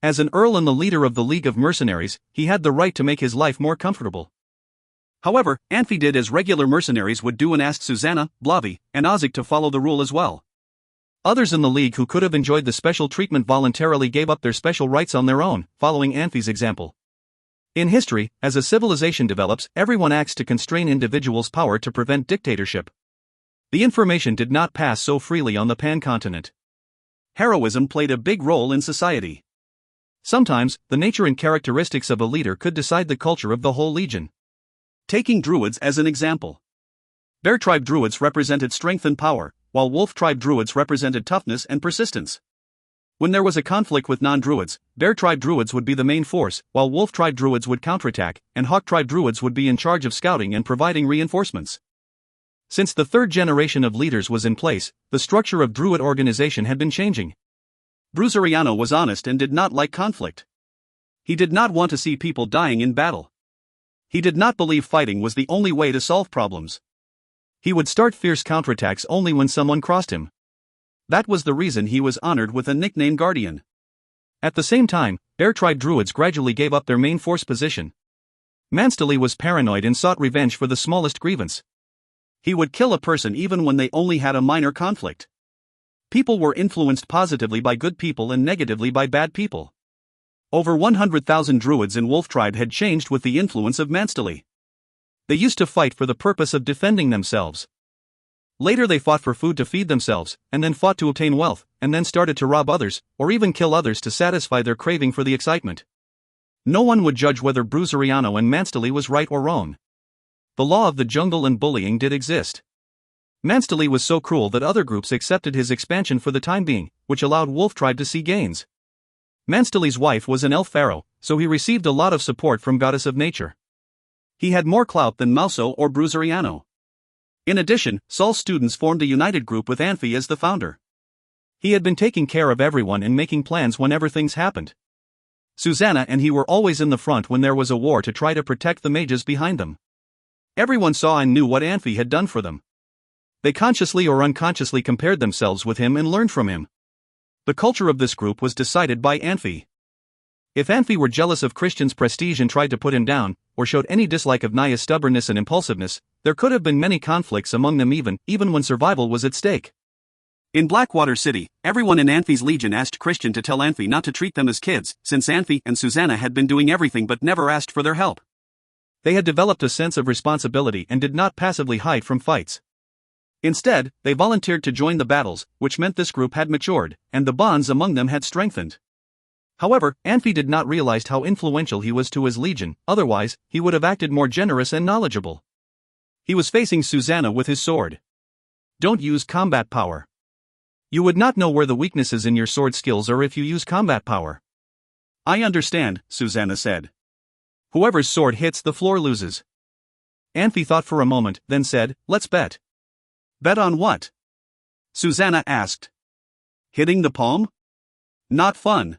As an earl and the leader of the League of Mercenaries, he had the right to make his life more comfortable. However, Anfey did as regular mercenaries would do and asked Susanna, Blavi, and Ozik to follow the rule as well. Others in the League who could have enjoyed the special treatment voluntarily gave up their special rights on their own, following Anfey's example. In history, as a civilization develops, everyone acts to constrain individuals' power to prevent dictatorship. The information did not pass so freely on the Pan-continent. Heroism played a big role in society. Sometimes, the nature and characteristics of a leader could decide the culture of the whole legion. Taking Druids as an example. Bear tribe Druids represented strength and power, while Wolf tribe Druids represented toughness and persistence. When there was a conflict with non-Druids, Bear tribe Druids would be the main force, while Wolf tribe Druids would counterattack, and Hawk tribe Druids would be in charge of scouting and providing reinforcements. Since the third generation of leaders was in place, the structure of Druid organization had been changing. Bruzeriano was honest and did not like conflict. He did not want to see people dying in battle. He did not believe fighting was the only way to solve problems. He would start fierce counterattacks only when someone crossed him. That was the reason he was honored with a nickname Guardian. At the same time, Bear tribe Druids gradually gave up their main force position. Manstali was paranoid and sought revenge for the smallest grievance. He would kill a person even when they only had a minor conflict. People were influenced positively by good people and negatively by bad people. Over 100,000 Druids in Wolf tribe had changed with the influence of Manstali. They used to fight for the purpose of defending themselves. Later they fought for food to feed themselves, and then fought to obtain wealth, and then started to rob others, or even kill others to satisfy their craving for the excitement. No one would judge whether Bruzeriano and Manstali was right or wrong. The law of the jungle and bullying did exist. Manstali was so cruel that other groups accepted his expansion for the time being, which allowed Wolf tribe to see gains. Manstali's wife was an elf pharaoh, so he received a lot of support from Goddess of Nature. He had more clout than Mauso or Bruzeriano. In addition, Saul's students formed a united group with Anfey as the founder. He had been taking care of everyone and making plans whenever things happened. Susanna and he were always in the front when there was a war to try to protect the mages behind them. Everyone saw and knew what Anfey had done for them. They consciously or unconsciously compared themselves with him and learned from him. The culture of this group was decided by Anfey. If Anfey were jealous of Christian's prestige and tried to put him down, or showed any dislike of Naya's stubbornness and impulsiveness, there could have been many conflicts among them even when survival was at stake. In Blackwater City, everyone in Anfey's legion asked Christian to tell Anfey not to treat them as kids, since Anfey and Susanna had been doing everything but never asked for their help. They had developed a sense of responsibility and did not passively hide from fights. Instead, they volunteered to join the battles, which meant this group had matured, and the bonds among them had strengthened. However, Anfey did not realize how influential he was to his legion, otherwise, he would have acted more generous and knowledgeable. He was facing Susanna with his sword. Don't use combat power. You would not know where the weaknesses in your sword skills are if you use combat power. I understand, Susanna said. Whoever's sword hits the floor loses. Anfey thought for a moment, then said, let's bet. Bet on what? Susanna asked. Hitting the palm? Not fun.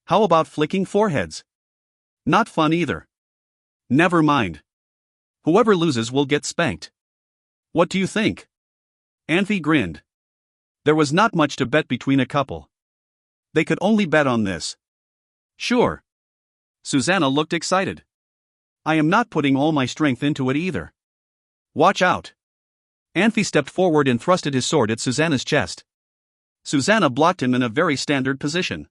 How about flicking foreheads? Not fun either. Never mind. Whoever loses will get spanked. What do you think? Anfey grinned. There was not much to bet between a couple. They could only bet on this. Sure. Susanna looked excited. I am not putting all my strength into it either. Watch out. Anfey stepped forward and thrusted his sword at Susanna's chest. Susanna blocked him in a very standard position.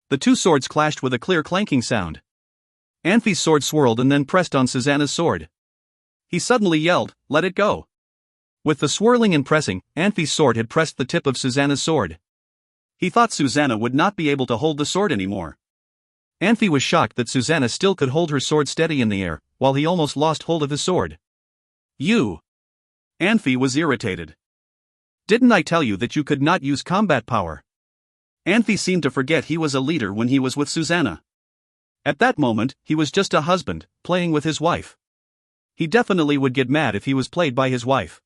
The two swords clashed with a clear clanking sound. Anfey's sword swirled and then pressed on Susanna's sword. He suddenly yelled, let it go. With the swirling and pressing, Anfey's sword had pressed the tip of Susanna's sword. He thought Susanna would not be able to hold the sword anymore. Anfey was shocked that Susanna still could hold her sword steady in the air, while he almost lost hold of his sword. You! Anfey was irritated. Didn't I tell you that you could not use combat power? Anfey seemed to forget he was a leader when he was with Susanna. At that moment, he was just a husband, playing with his wife. He definitely would get mad if he was played by his wife.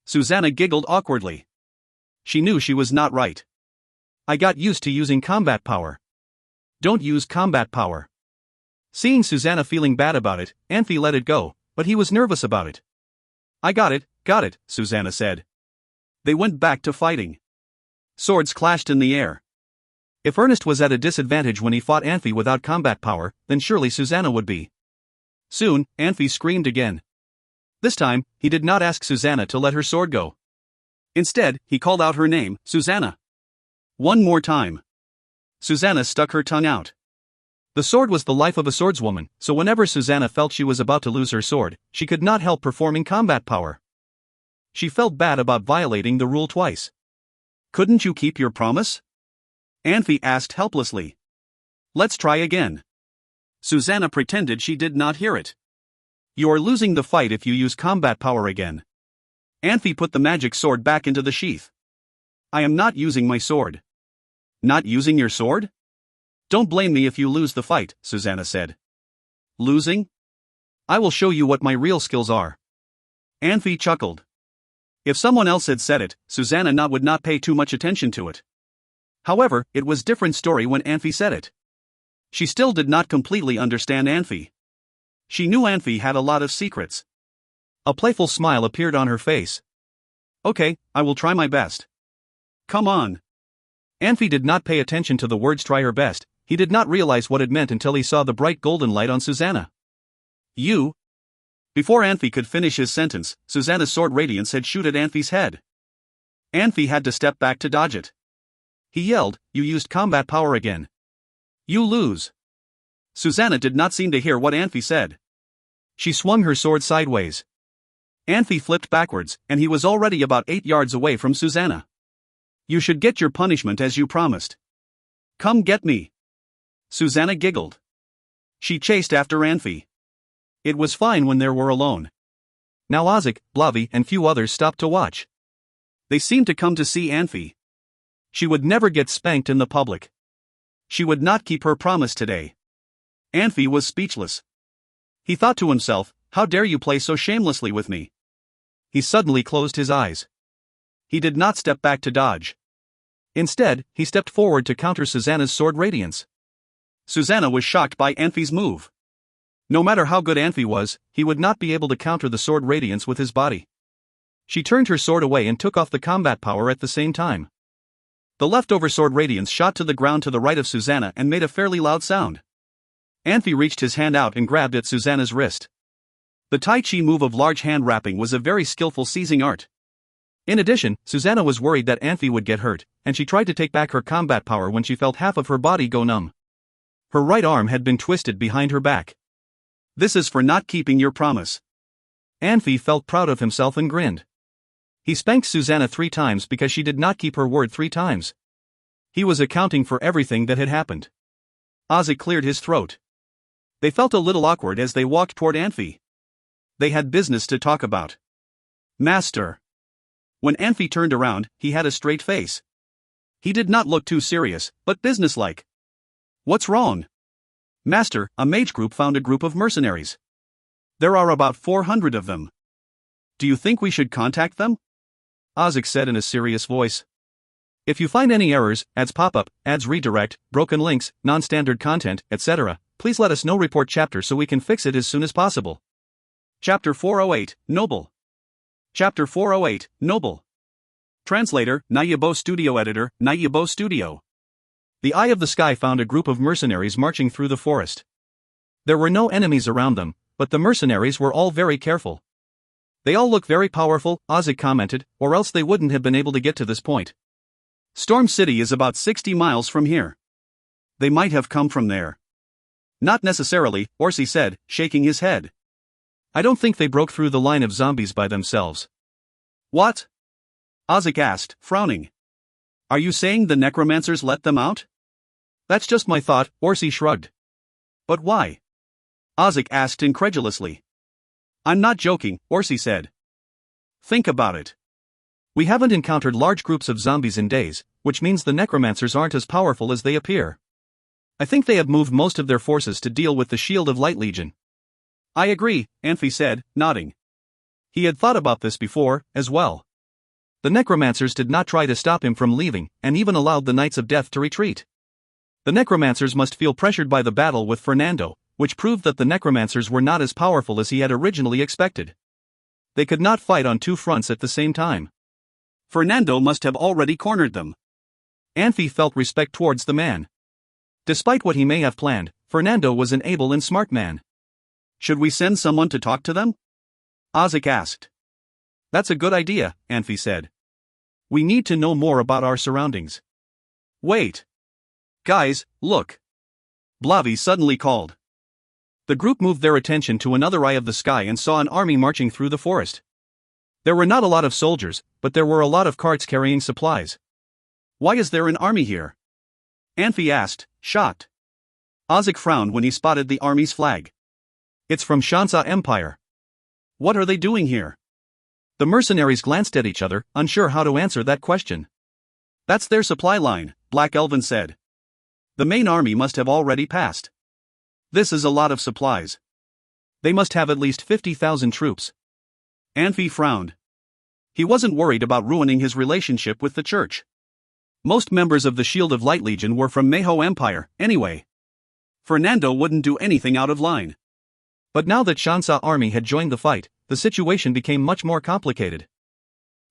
Susanna giggled awkwardly. She knew she was not right. I got used to using combat power. Don't use combat power. Seeing Susanna feeling bad about it, Anfey let it go, but he was nervous about it. I got it, Susanna said. They went back to fighting. Swords clashed in the air. If Ernest was at a disadvantage when he fought Anfey without combat power, then surely Susanna would be. Soon, Anfey screamed again. This time, he did not ask Susanna to let her sword go. Instead, he called out her name, Susanna. One more time. Susanna stuck her tongue out. The sword was the life of a swordswoman, so whenever Susanna felt she was about to lose her sword, she could not help performing combat power. She felt bad about violating the rule twice. Couldn't you keep your promise? Anfey asked helplessly. Let's try again. Susanna pretended she did not hear it. You are losing the fight if you use combat power again. Anfey put the magic sword back into the sheath. I am not using my sword. Not using your sword? Don't blame me if you lose the fight, Susanna said. Losing? I will show you what my real skills are. Anfey chuckled. If someone else had said it, Susanna would not pay too much attention to it. However, it was a different story when Anfey said it. She still did not completely understand Anfey. She knew Anfey had a lot of secrets. A playful smile appeared on her face. Okay, I will try my best. Come on. Anfey did not pay attention to the words try her best. He did not realize what it meant until he saw the bright golden light on Susanna. You? Before Anfey could finish his sentence, Susanna's sword radiance had shot at Anfey's head. Anfey had to step back to dodge it. He yelled, you used combat power again. You lose. Susanna did not seem to hear what Anfey said. She swung her sword sideways. Anfey flipped backwards, and he was already about 8 yards away from Susanna. You should get your punishment as you promised. Come get me. Susanna giggled. She chased after Anfey. It was fine when they were alone. Now Ozik, Blavi, and few others stopped to watch. They seemed to come to see Anfey. She would never get spanked in the public. She would not keep her promise today. Anfey was speechless. He thought to himself, how dare you play so shamelessly with me? He suddenly closed his eyes. He did not step back to dodge. Instead, he stepped forward to counter Susanna's sword radiance. Susanna was shocked by Anfey's move. No matter how good Anfey was, he would not be able to counter the sword radiance with his body. She turned her sword away and took off the combat power at the same time. The leftover sword radiance shot to the ground to the right of Susanna and made a fairly loud sound. Anfey reached his hand out and grabbed at Susanna's wrist. The Tai Chi move of large hand wrapping was a very skillful seizing art. In addition, Susanna was worried that Anfey would get hurt, and she tried to take back her combat power when she felt half of her body go numb. Her right arm had been twisted behind her back. This is for not keeping your promise. Anfey felt proud of himself and grinned. He spanked Susanna 3 times because she did not keep her word 3 times. He was accounting for everything that had happened. Ozzy cleared his throat. They felt a little awkward as they walked toward Anfey. They had business to talk about. Master. When Anfey turned around, he had a straight face. He did not look too serious, but businesslike. What's wrong? Master, a mage group found a group of mercenaries. There are about 400 of them. Do you think we should contact them? Ozzy said in a serious voice. If you find any errors, ads pop up, ads redirect, broken links, non-standard content, etc., please let us know. Report chapter so we can fix it as soon as possible. Chapter 408, Noble. Chapter 408, Noble. Translator, Nayabo Studio. Editor, Nayabo Studio. The Eye of the Sky found a group of mercenaries marching through the forest. There were no enemies around them, but the mercenaries were all very careful. They all look very powerful, Ozzy commented, or else they wouldn't have been able to get to this point. Storm City is about 60 miles from here. They might have come from there. Not necessarily, Orsi said, shaking his head. I don't think they broke through the line of zombies by themselves. What? Ozzy asked, frowning. Are you saying the necromancers let them out? That's just my thought, Orsi shrugged. But why? Ozzy asked incredulously. I'm not joking, Orsi said. Think about it. We haven't encountered large groups of zombies in days, which means the necromancers aren't as powerful as they appear. I think they have moved most of their forces to deal with the Shield of Light Legion. I agree, Anfey said, nodding. He had thought about this before, as well. The necromancers did not try to stop him from leaving, and even allowed the Knights of Death to retreat. The necromancers must feel pressured by the battle with Fernando, which proved that the necromancers were not as powerful as he had originally expected. They could not fight on two fronts at the same time. Fernando must have already cornered them. Anfey felt respect towards the man. Despite what he may have planned, Fernando was an able and smart man. Should we send someone to talk to them? Ozzy asked. That's a good idea, Anfey said. We need to know more about our surroundings. Wait. Guys, look. Blavi suddenly called. The group moved their attention to another eye of the sky and saw an army marching through the forest. There were not a lot of soldiers, but there were a lot of carts carrying supplies. Why is there an army here? Anfey asked, shocked. Ozzy frowned when he spotted the army's flag. It's from Shansa Empire. What are they doing here? The mercenaries glanced at each other, unsure how to answer that question. That's their supply line, Black Elven said. The main army must have already passed. This is a lot of supplies. They must have at least 50,000 troops. Anfey frowned. He wasn't worried about ruining his relationship with the church. Most members of the Shield of Light Legion were from Manhwa Empire, anyway. Fernando wouldn't do anything out of line. But now that Shansa army had joined the fight, the situation became much more complicated.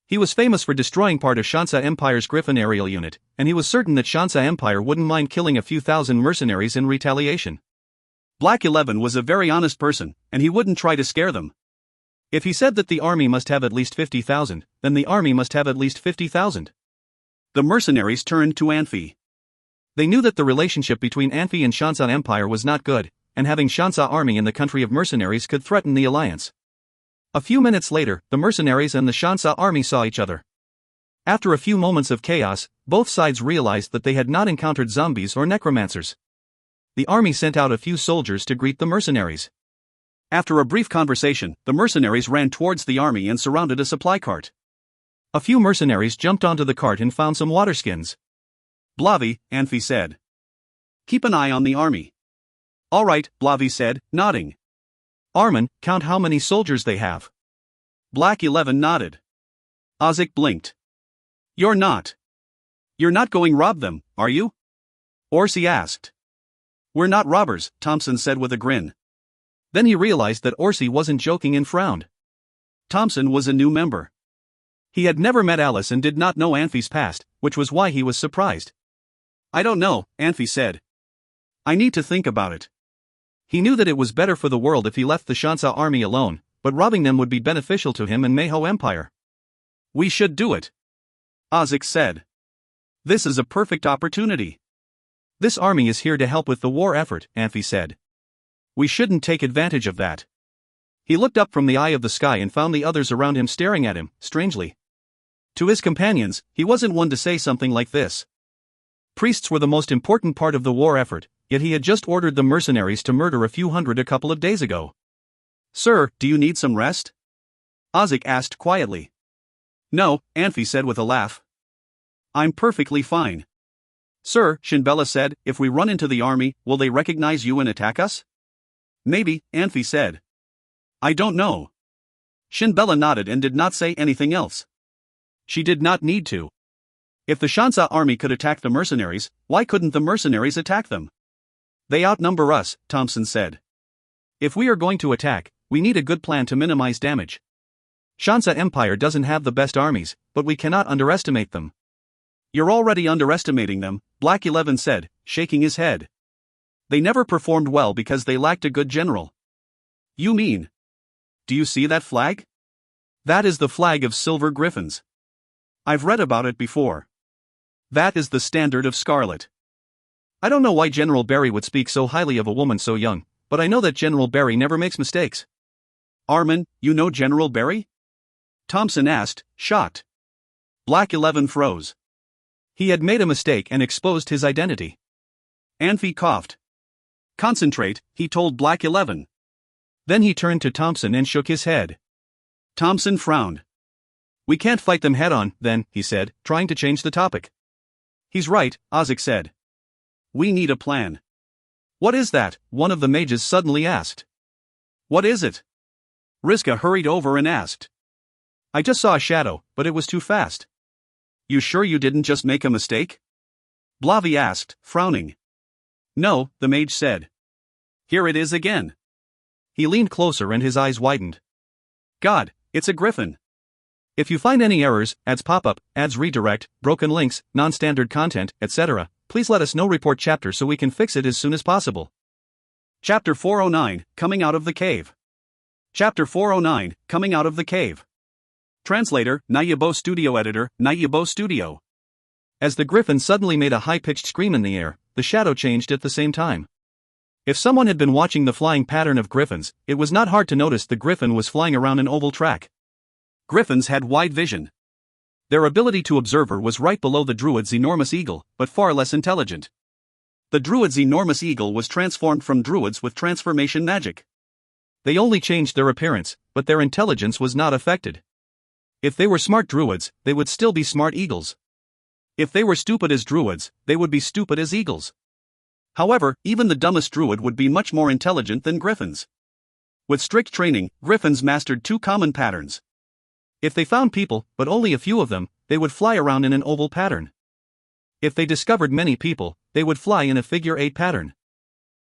He was famous for destroying part of Shansa Empire's Griffin aerial unit, and he was certain that Shansa Empire wouldn't mind killing a few thousand mercenaries in retaliation. Black 11 was a very honest person, and he wouldn't try to scare them. If he said that the army must have at least 50,000, then the army must have at least 50,000. The mercenaries turned to Anfey. They knew that the relationship between Anfey and Shansa Empire was not good, and having Shansa army in the country of mercenaries could threaten the alliance. A few minutes later, the mercenaries and the Shansa army saw each other. After a few moments of chaos, both sides realized that they had not encountered zombies or necromancers. The army sent out a few soldiers to greet the mercenaries. After a brief conversation, the mercenaries ran towards the army and surrounded a supply cart. A few mercenaries jumped onto the cart and found some water skins. Blavi, Anfey said. Keep an eye on the army. All right, Blavi said, nodding. Armin, count how many soldiers they have. Black 11 nodded. Ozzy blinked. You're not going rob them, are you? Orsi asked. We're not robbers, Thompson said with a grin. Then he realized that Orsi wasn't joking and frowned. Thompson was a new member. He had never met Alice and did not know Anfey's past, which was why he was surprised. I don't know, Anfey said. I need to think about it. He knew that it was better for the world if he left the Shansa army alone, but robbing them would be beneficial to him and Manhwa Empire. We should do it. Ozzy said. This is a perfect opportunity. This army is here to help with the war effort, Anfey said. We shouldn't take advantage of that. He looked up from the eye of the sky and found the others around him staring at him, strangely. To his companions, he wasn't one to say something like this. Priests were the most important part of the war effort, yet he had just ordered the mercenaries to murder a few hundred a couple of days ago. "Sir, do you need some rest?" Audiobooks asked quietly. "No," Anfey said with a laugh. "I'm perfectly fine." "Sir," Shinbella said, "if we run into the army, will they recognize you and attack us?" "Maybe," Anfey said. "I don't know." Shinbella nodded and did not say anything else. She did not need to. If the Shansa army could attack the mercenaries, why couldn't the mercenaries attack them? "They outnumber us," Thompson said. "If we are going to attack, we need a good plan to minimize damage. Shansa Empire doesn't have the best armies, but we cannot underestimate them." "You're already underestimating them," Black 11 said, shaking his head. "They never performed well because they lacked a good general." "You mean? Do you see that flag? That is the flag of Silver Griffins. I've read about it before. That is the standard of Scarlet. I don't know why General Barry would speak so highly of a woman so young, but I know that General Barry never makes mistakes." "Armin, you know General Barry?" Thompson asked, shocked. Black 11 froze. He had made a mistake and exposed his identity. Anfey coughed. "Concentrate," he told Black 11. Then he turned to Thompson and shook his head. Thompson frowned. "We can't fight them head-on, then," he said, trying to change the topic. "He's right," Audiobooks said. "We need a plan." "What is that?" one of the mages suddenly asked. "What is it?" Rizka hurried over and asked. "I just saw a shadow, but it was too fast." "You sure you didn't just make a mistake?" Blavi asked, frowning. "No," the mage said. "Here it is again." He leaned closer and his eyes widened. "God, it's a griffin." If you find any errors, ads pop up, ads redirect, broken links, non-standard content, etc., please let us know. Report chapter so we can fix it as soon as possible. Chapter 409, Coming Out of the Cave. Chapter 409, Coming Out of the Cave. Translator, Nayabo Studio Editor, Nayabo Studio. As the griffin suddenly made a high-pitched scream in the air, the shadow changed at the same time. If someone had been watching the flying pattern of griffins, it was not hard to notice the griffin was flying around an oval track. Griffins had wide vision. Their ability to observe was right below the druid's enormous eagle, but far less intelligent. The druid's enormous eagle was transformed from druids with transformation magic. They only changed their appearance, but their intelligence was not affected. If they were smart druids, they would still be smart eagles. If they were stupid as druids, they would be stupid as eagles. However, even the dumbest druid would be much more intelligent than griffins. With strict training, griffins mastered two common patterns. If they found people, but only a few of them, they would fly around in an oval pattern. If they discovered many people, they would fly in a figure 8 pattern.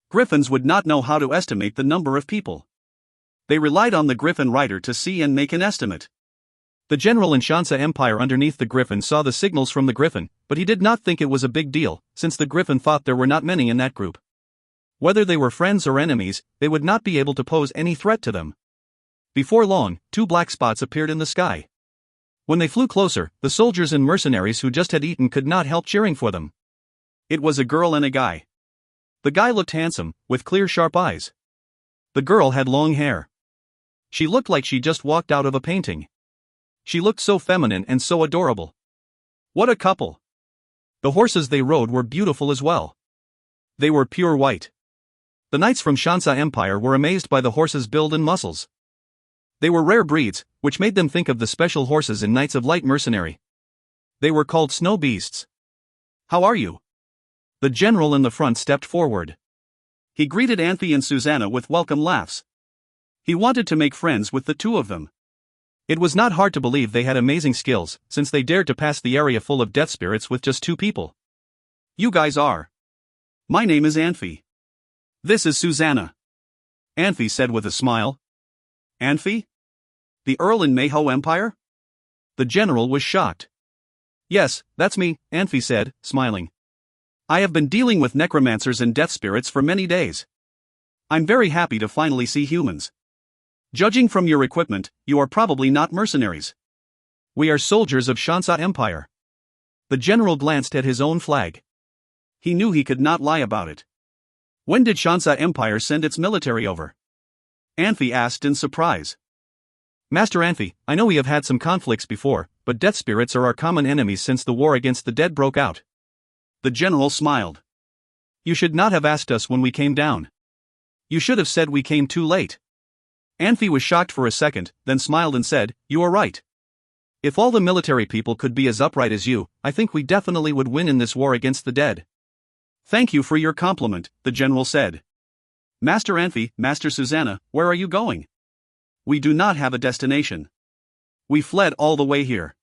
Griffins would not know how to estimate the number of people. They relied on the griffin rider to see and make an estimate. The general in Shansa Empire underneath the griffin saw the signals from the griffin, but he did not think it was a big deal, since the griffin thought there were not many in that group. Whether they were friends or enemies, they would not be able to pose any threat to them. Before long, 2 black spots appeared in the sky. When they flew closer, the soldiers and mercenaries who just had eaten could not help cheering for them. It was a girl and a guy. The guy looked handsome, with clear sharp eyes. The girl had long hair. She looked like she just walked out of a painting. She looked so feminine and so adorable. What a couple! The horses they rode were beautiful as well. They were pure white. The knights from Shansa Empire were amazed by the horses' build and muscles. They were rare breeds, which made them think of the special horses in Knights of Light Mercenary. They were called snow beasts. "How are you?" The general in the front stepped forward. He greeted Anfey and Susanna with welcome laughs. He wanted to make friends with the two of them. It was not hard to believe they had amazing skills, since they dared to pass the area full of death spirits with just 2 people. "You guys are." "My name is Anfey. This is Susanna," Anfey said with a smile. "Anfey? The Earl in Mayho Empire?" The general was shocked. "Yes, that's me," Anfey said, smiling. "I have been dealing with necromancers and death spirits for many days. I'm very happy to finally see humans. Judging from your equipment, you are probably not mercenaries." "We are soldiers of Shansa Empire." The general glanced at his own flag. He knew he could not lie about it. "When did Shansa Empire send its military over?" Anfey asked in surprise. "Master Anfey, I know we have had some conflicts before, but death spirits are our common enemies since the war against the dead broke out." The general smiled. You should not have asked us when we came down. You should have said we came too late. Anfey was shocked for a second, then smiled and said, "You are right. If all the military people could be as upright as you, I think we definitely would win in this war against the dead." "Thank you for your compliment," the general said. "Master Anfey, Master Susanna, where are you going?" "We do not have a destination. We fled all the way here.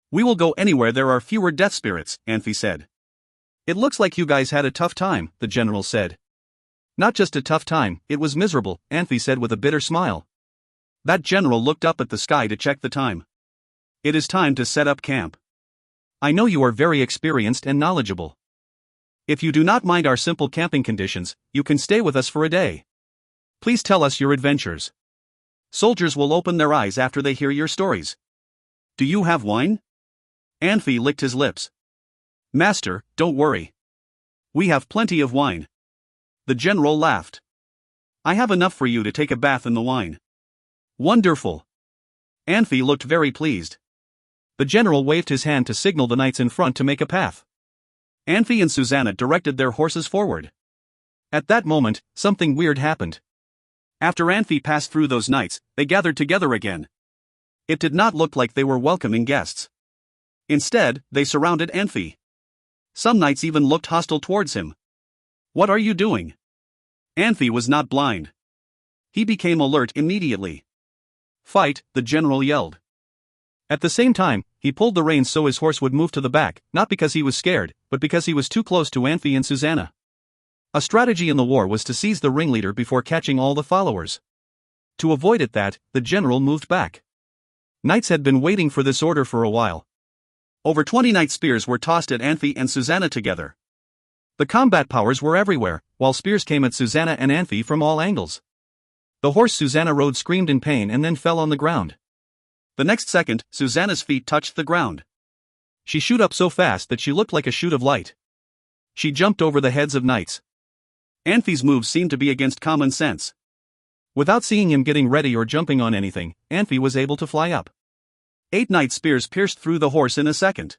We will go anywhere there are fewer death spirits," Anfey said. "It looks like you guys had a tough time," the general said. "Not just a tough time, it was miserable," Anfey said with a bitter smile. That general looked up at the sky to check the time. "It is time to set up camp. I know you are very experienced and knowledgeable. If you do not mind our simple camping conditions, you can stay with us for a day. Please tell us your adventures. Soldiers will open their eyes after they hear your stories. Do you have wine?" Anfey licked his lips. "Master, don't worry. We have plenty of wine." The general laughed. "I have enough for you to take a bath in the wine." "Wonderful." Anfey looked very pleased. The general waved his hand to signal the knights in front to make a path. Anfey and Susanna directed their horses forward. At that moment, something weird happened. After Anfey passed through those knights, they gathered together again. It did not look like they were welcoming guests. Instead, they surrounded Anfey. Some knights even looked hostile towards him. "What are you doing?" Anfey was not blind. He became alert immediately. "Fight," the general yelled. At the same time, he pulled the reins so his horse would move to the back, not because he was scared, but because he was too close to Anfey and Susanna. A strategy in the war was to seize the ringleader before catching all the followers. To avoid it the general moved back. Knights had been waiting for this order for a while. Over 20 knight spears were tossed at Anfey and Susanna together. The combat powers were everywhere, while spears came at Susanna and Anfey from all angles. The horse Susanna rode screamed in pain and then fell on the ground. The next second, Susanna's feet touched the ground. She shot up so fast that she looked like a shoot of light. She jumped over the heads of knights. Anfey's moves seemed to be against common sense. Without seeing him getting ready or jumping on anything, Anfey was able to fly up. 8 knight spears pierced through the horse in a second.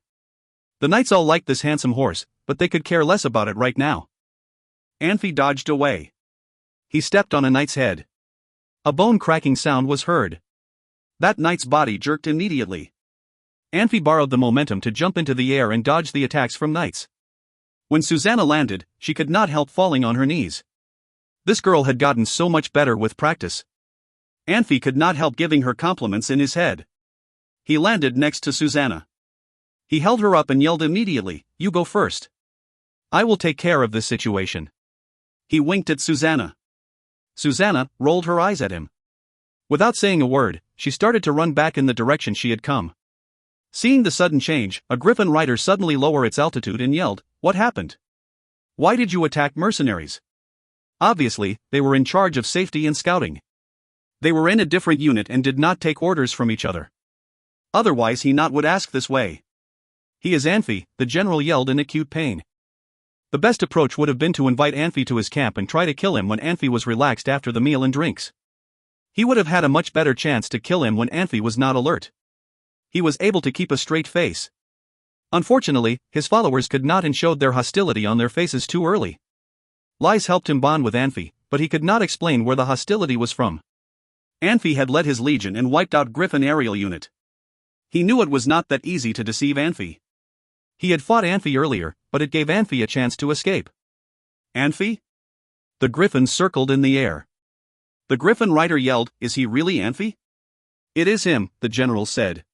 The knights all liked this handsome horse, but they could care less about it right now. Anfey dodged away. He stepped on a knight's head. A bone-cracking sound was heard. That knight's body jerked immediately. Anfey borrowed the momentum to jump into the air and dodge the attacks from knights. When Susanna landed, she could not help falling on her knees. This girl had gotten so much better with practice. Anfey could not help giving her compliments in his head. He landed next to Susanna. He held her up and yelled immediately, "You go first. I will take care of this situation." He winked at Susanna. Susanna rolled her eyes at him. Without saying a word, she started to run back in the direction she had come. Seeing the sudden change, a griffin rider suddenly lowered its altitude and yelled, "What happened? Why did you attack mercenaries?" Obviously, they were in charge of safety and scouting. They were in a different unit and did not take orders from each other. Otherwise he not would ask this way. "He is Anfey," the general yelled in acute pain. The best approach would have been to invite Anfey to his camp and try to kill him when Anfey was relaxed after the meal and drinks. He would have had a much better chance to kill him when Anfey was not alert. He was able to keep a straight face. Unfortunately, his followers could not and showed their hostility on their faces too early. Lies helped him bond with Anfey, but he could not explain where the hostility was from. Anfey had led his legion and wiped out Griffin aerial unit. He knew it was not that easy to deceive Anfey. He had fought Anfey earlier, but it gave Anfey a chance to escape. "Anfey?" The Griffin circled in the air. The Griffin rider yelled, "Is he really Anfey?" "It is him," the general said.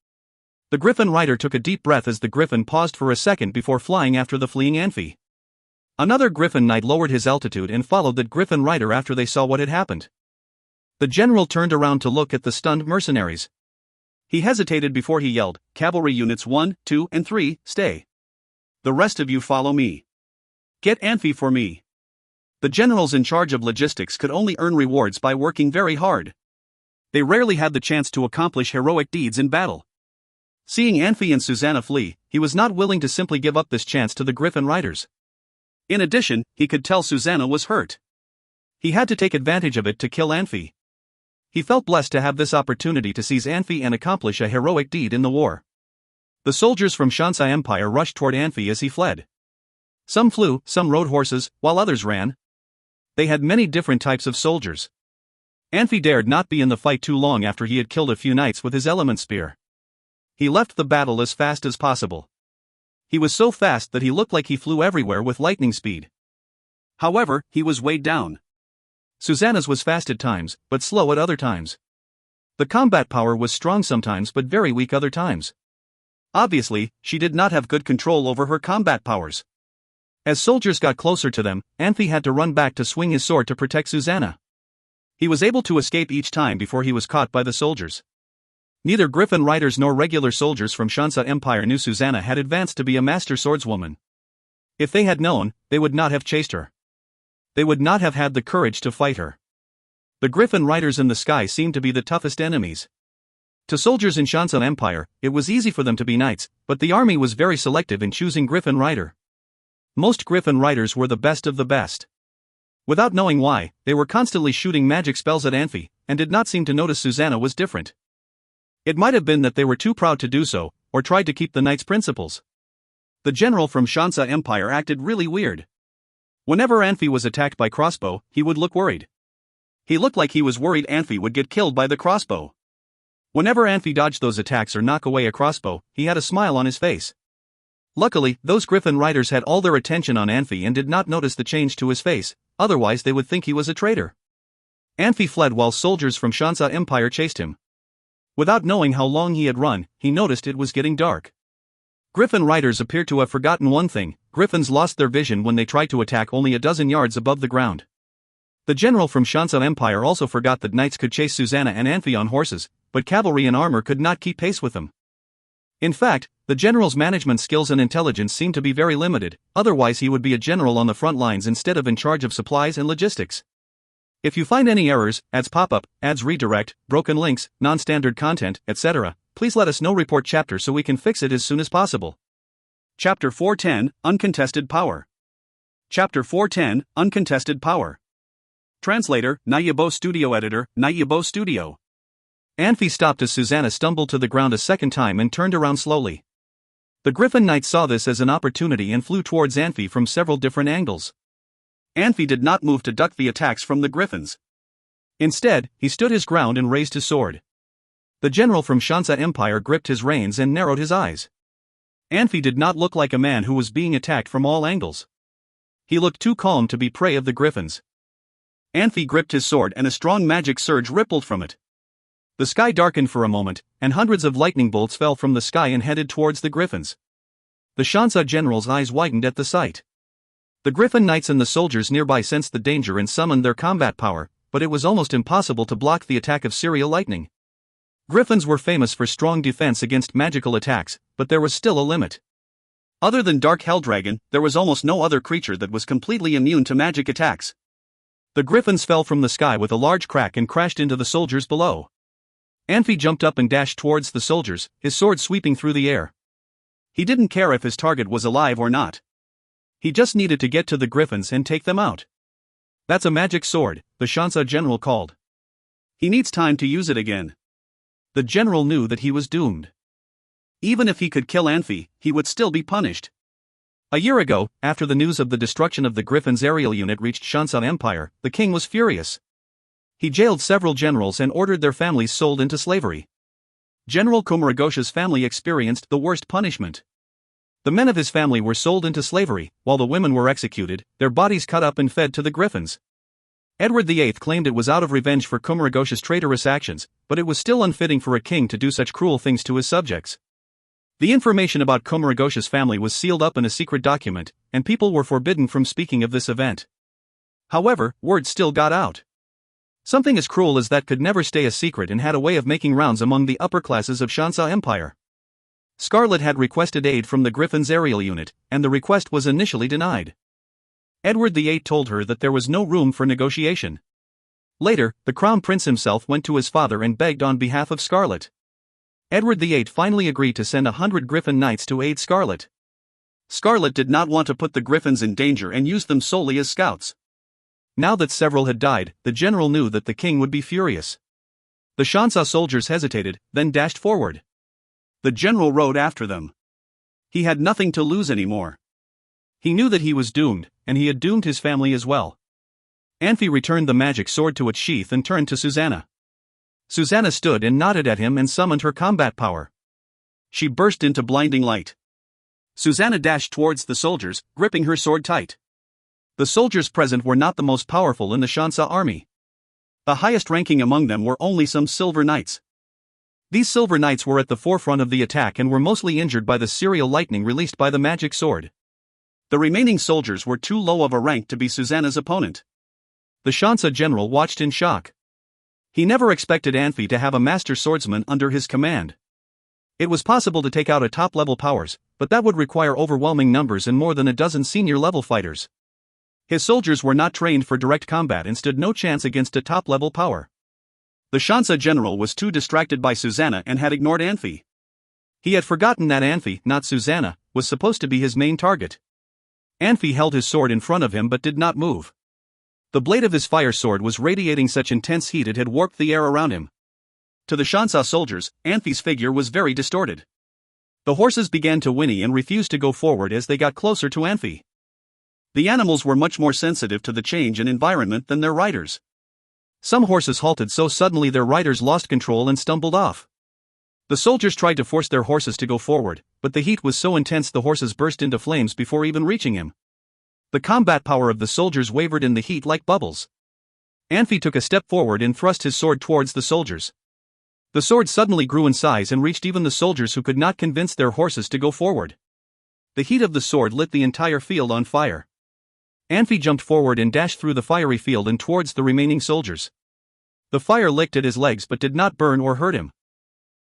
The Griffin rider took a deep breath as the Griffin paused for a second before flying after the fleeing Anfey. Another Griffin knight lowered his altitude and followed the Griffin rider after they saw what had happened. The general turned around to look at the stunned mercenaries. He hesitated before he yelled, "Cavalry units 1, 2, and 3, stay. The rest of you follow me. Get Anfey for me." The generals in charge of logistics could only earn rewards by working very hard. They rarely had the chance to accomplish heroic deeds in battle. Seeing Anfey and Susanna flee, he was not willing to simply give up this chance to the Griffin riders. In addition, he could tell Susanna was hurt. He had to take advantage of it to kill Anfey. He felt blessed to have this opportunity to seize Anfey and accomplish a heroic deed in the war. The soldiers from Shansai Empire rushed toward Anfey as he fled. Some flew, some rode horses, while others ran. They had many different types of soldiers. Anfey dared not be in the fight too long after he had killed a few knights with his element spear. He left the battle as fast as possible. He was so fast that he looked like he flew everywhere with lightning speed. However, he was weighed down. Susanna's was fast at times, but slow at other times. The combat power was strong sometimes but very weak other times. Obviously, she did not have good control over her combat powers. As soldiers got closer to them, Anfey had to run back to swing his sword to protect Susanna. He was able to escape each time before he was caught by the soldiers. Neither Griffin riders nor regular soldiers from Shansa Empire knew Susanna had advanced to be a master swordswoman. If they had known, they would not have chased her. They would not have had the courage to fight her. The Griffin riders in the sky seemed to be the toughest enemies. To soldiers in Shansa Empire, it was easy for them to be knights, but the army was very selective in choosing Griffin rider. Most Griffin riders were the best of the best. Without knowing why, they were constantly shooting magic spells at Anfey, and did not seem to notice Susanna was different. It might have been that they were too proud to do so, or tried to keep the knight's principles. The general from Shansa Empire acted really weird. Whenever Anfey was attacked by crossbow, he would look worried. He looked like he was worried Anfey would get killed by the crossbow. Whenever Anfey dodged those attacks or knocked away a crossbow, he had a smile on his face. Luckily, those Griffin riders had all their attention on Anfey and did not notice the change to his face, otherwise they would think he was a traitor. Anfey fled while soldiers from Shansa Empire chased him. Without knowing how long he had run, he noticed it was getting dark. Griffin riders appeared to have forgotten one thing: Griffins lost their vision when they tried to attack only a dozen yards above the ground. The general from Shansa Empire also forgot that knights could chase Susanna and Anfey on horses, but cavalry and armor could not keep pace with them. In fact, the general's management skills and intelligence seemed to be very limited, otherwise he would be a general on the front lines instead of in charge of supplies and logistics. If you find any errors, ads pop up, ads redirect, broken links, non-standard content, etc., please let us know. Report chapter so we can fix it as soon as possible. Chapter 410, Uncontested Power. Chapter 410, Uncontested Power. Translator, Nayabo Studio Editor, Nayabo Studio. Anfey stopped as Susanna stumbled to the ground a second time and turned around slowly. The Griffin Knights saw this as an opportunity and flew towards Anfey from several different angles. Anfey did not move to duck the attacks from the Griffins. Instead, he stood his ground and raised his sword. The general from Shansa Empire gripped his reins and narrowed his eyes. Anfey did not look like a man who was being attacked from all angles. He looked too calm to be prey of the Griffins. Anfey gripped his sword and a strong magic surge rippled from it. The sky darkened for a moment, and hundreds of lightning bolts fell from the sky and headed towards the Griffins. The Shansa general's eyes widened at the sight. The Griffin Knights and the soldiers nearby sensed the danger and summoned their combat power, but it was almost impossible to block the attack of serial lightning. Griffins were famous for strong defense against magical attacks, but there was still a limit. Other than Dark Helldragon, there was almost no other creature that was completely immune to magic attacks. The Griffins fell from the sky with a large crack and crashed into the soldiers below. Anfey jumped up and dashed towards the soldiers, his sword sweeping through the air. He didn't care if his target was alive or not. He just needed to get to the Griffins and take them out. That's a magic sword, the Shansa general called. He needs time to use it again. The general knew that he was doomed. Even if he could kill Anfey, he would still be punished. A year ago, after the news of the destruction of the Griffins' aerial unit reached Shansa Empire, the king was furious. He jailed several generals and ordered their families sold into slavery. General Kumaragosha's family experienced the worst punishment. The men of his family were sold into slavery, while the women were executed, their bodies cut up and fed to the Griffins. Edward VIII claimed it was out of revenge for Kumaragosha's traitorous actions, but it was still unfitting for a king to do such cruel things to his subjects. The information about Kumaragosha's family was sealed up in a secret document, and people were forbidden from speaking of this event. However, word still got out. Something as cruel as that could never stay a secret and had a way of making rounds among the upper classes of Shansa Empire. Scarlet had requested aid from the Griffins' aerial unit, and the request was initially denied. Edward VIII told her that there was no room for negotiation. Later, the Crown Prince himself went to his father and begged on behalf of Scarlet. Edward VIII finally agreed to send 100 Griffin Knights to aid Scarlet. Scarlet did not want to put the Griffins in danger and used them solely as scouts. Now that several had died, the general knew that the king would be furious. The Shansa soldiers hesitated, then dashed forward. The general rode after them. He had nothing to lose anymore. He knew that he was doomed, and he had doomed his family as well. Anfey returned the magic sword to its sheath and turned to Susanna. Susanna stood and nodded at him and summoned her combat power. She burst into blinding light. Susanna dashed towards the soldiers, gripping her sword tight. The soldiers present were not the most powerful in the Shansa army. The highest ranking among them were only some silver knights. These silver knights were at the forefront of the attack and were mostly injured by the serial lightning released by the magic sword. The remaining soldiers were too low of a rank to be Susanna's opponent. The Shansa general watched in shock. He never expected Anfey to have a master swordsman under his command. It was possible to take out a top-level powers, but that would require overwhelming numbers and more than a dozen senior-level fighters. His soldiers were not trained for direct combat and stood no chance against a top-level power. The Shansa general was too distracted by Susanna and had ignored Anfey. He had forgotten that Anfey, not Susanna, was supposed to be his main target. Anfey held his sword in front of him but did not move. The blade of his fire sword was radiating such intense heat it had warped the air around him. To the Shansa soldiers, Anfey's figure was very distorted. The horses began to whinny and refused to go forward as they got closer to Anfey. The animals were much more sensitive to the change in environment than their riders. Some horses halted so suddenly their riders lost control and stumbled off. The soldiers tried to force their horses to go forward, but the heat was so intense the horses burst into flames before even reaching him. The combat power of the soldiers wavered in the heat like bubbles. Anfey took a step forward and thrust his sword towards the soldiers. The sword suddenly grew in size and reached even the soldiers who could not convince their horses to go forward. The heat of the sword lit the entire field on fire. Anfey jumped forward and dashed through the fiery field and towards the remaining soldiers. The fire licked at his legs but did not burn or hurt him.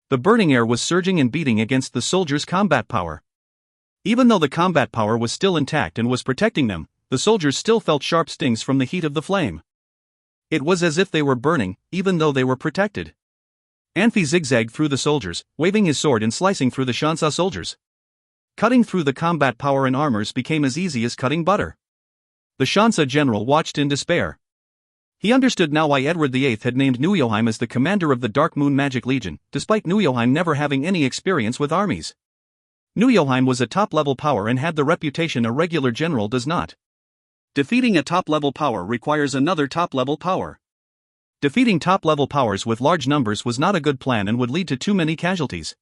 The burning air was surging and beating against the soldiers' combat power. Even though the combat power was still intact and was protecting them, the soldiers still felt sharp stings from the heat of the flame. It was as if they were burning, even though they were protected. Anfey zigzagged through the soldiers, waving his sword and slicing through the Shansa soldiers. Cutting through the combat power and armors became as easy as cutting butter. The Shansa general watched in despair. He understood now why Edward VIII had named Nuyoheim as the commander of the Dark Moon Magic Legion, despite Nuyoheim never having any experience with armies. Nuyoheim was a top-level power and had the reputation a regular general does not. Defeating a top-level power requires another top-level power. Defeating top-level powers with large numbers was not a good plan and would lead to too many casualties.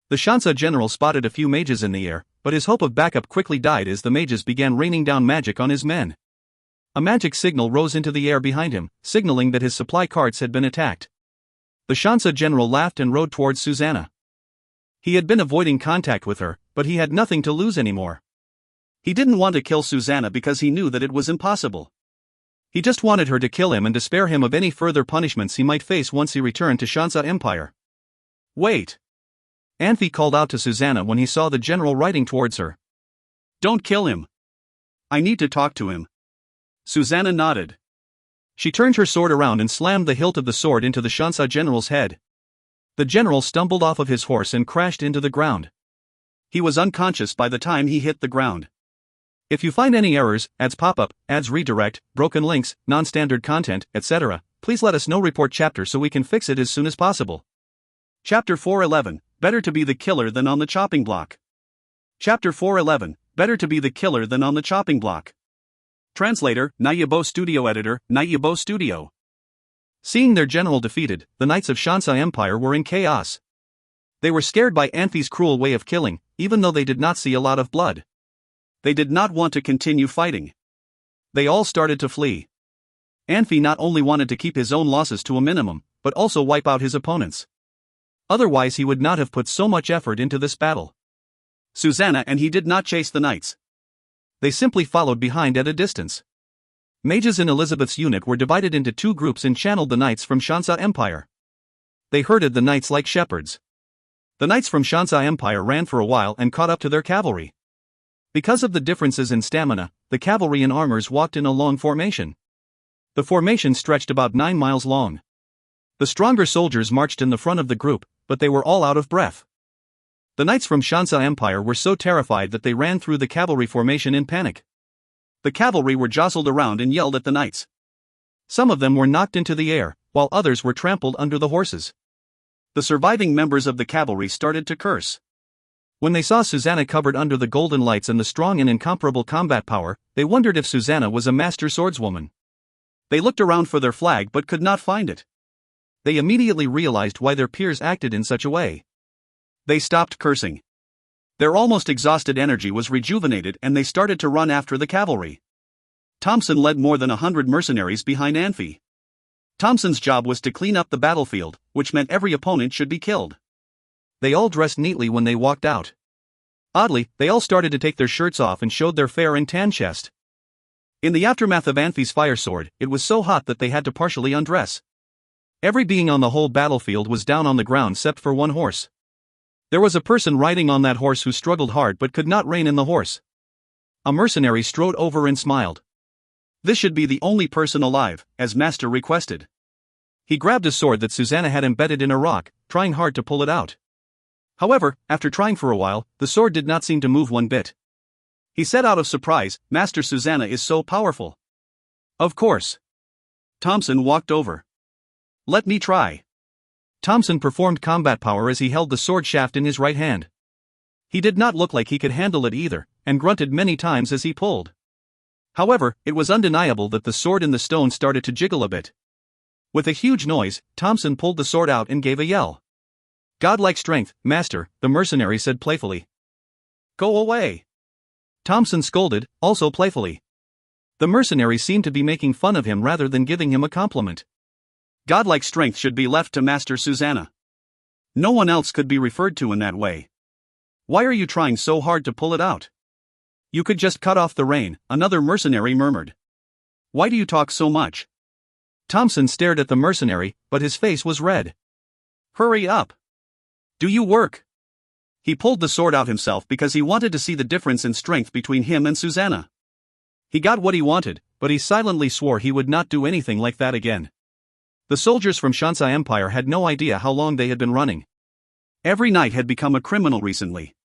The Shansa general spotted a few mages in the air, but his hope of backup quickly died as the mages began raining down magic on his men. A magic signal rose into the air behind him, signaling that his supply carts had been attacked. The Shansa general laughed and rode towards Susanna. He had been avoiding contact with her, but he had nothing to lose anymore. He didn't want to kill Susanna because he knew that it was impossible. He just wanted her to kill him and to spare him of any further punishments he might face once he returned to Shansa Empire. Wait! Anfey called out to Susanna when he saw the general riding towards her. Don't kill him. I need to talk to him. Susanna nodded. She turned her sword around and slammed the hilt of the sword into the Shansa general's head. The general stumbled off of his horse and crashed into the ground. He was unconscious by the time he hit the ground. If you find any errors, ads pop-up, ads redirect, broken links, non-standard content, etc., please let us know. Report chapter so we can fix it as soon as possible. Chapter 411, Better to be the killer than on the chopping block. Chapter 411, Better to be the killer than on the chopping block. Translator, Nayabo Studio Editor, Nayabo Studio. Seeing their general defeated, the knights of Shansa Empire were in chaos. They were scared by Anfey's cruel way of killing, even though they did not see a lot of blood. They did not want to continue fighting. They all started to flee. Anfey not only wanted to keep his own losses to a minimum, but also wipe out his opponents. Otherwise he would not have put so much effort into this battle. Susanna and he did not chase the knights. They simply followed behind at a distance. Mages in Elizabeth's unit were divided into two groups and channeled the knights from Shansa Empire. They herded the knights like shepherds. The knights from Shansa Empire ran for a while and caught up to their cavalry. Because of the differences in stamina, the cavalry and armors walked in a long formation. The formation stretched about 9 miles long. The stronger soldiers marched in the front of the group, but they were all out of breath. The knights from Shansa Empire were so terrified that they ran through the cavalry formation in panic. The cavalry were jostled around and yelled at the knights. Some of them were knocked into the air, while others were trampled under the horses. The surviving members of the cavalry started to curse. When they saw Susanna covered under the golden lights and the strong and incomparable combat power, they wondered if Susanna was a master swordswoman. They looked around for their flag but could not find it. They immediately realized why their peers acted in such a way. They stopped cursing. Their almost exhausted energy was rejuvenated and they started to run after the cavalry. Thompson led more than 100 mercenaries behind Anfey. Thompson's job was to clean up the battlefield, which meant every opponent should be killed. They all dressed neatly when they walked out. Oddly, they all started to take their shirts off and showed their fair and tan chest. In the aftermath of Anfey's fire sword, it was so hot that they had to partially undress. Every being on the whole battlefield was down on the ground except for one horse. There was a person riding on that horse who struggled hard but could not rein in the horse. A mercenary strode over and smiled. This should be the only person alive, as Master requested. He grabbed a sword that Susanna had embedded in a rock, trying hard to pull it out. However, after trying for a while, the sword did not seem to move one bit. He said out of surprise, "Master, Susanna is so powerful." "Of course." Thompson walked over. "Let me try." Thompson performed combat power as he held the sword shaft in his right hand. He did not look like he could handle it either, and grunted many times as he pulled. However, it was undeniable that the sword in the stone started to jiggle a bit. With a huge noise, Thompson pulled the sword out and gave a yell. "Godlike strength, Master," the mercenary said playfully. "Go away." Thompson scolded, also playfully. The mercenary seemed to be making fun of him rather than giving him a compliment. Godlike strength should be left to Master Susanna. No one else could be referred to in that way. Why are you trying so hard to pull it out? You could just cut off the rein, another mercenary murmured. Why do you talk so much? Thompson stared at the mercenary, but his face was red. Hurry up. Do you work? He pulled the sword out himself because he wanted to see the difference in strength between him and Susanna. He got what he wanted, but he silently swore he would not do anything like that again. The soldiers from Shansai Empire had no idea how long they had been running. Every knight had become a criminal recently.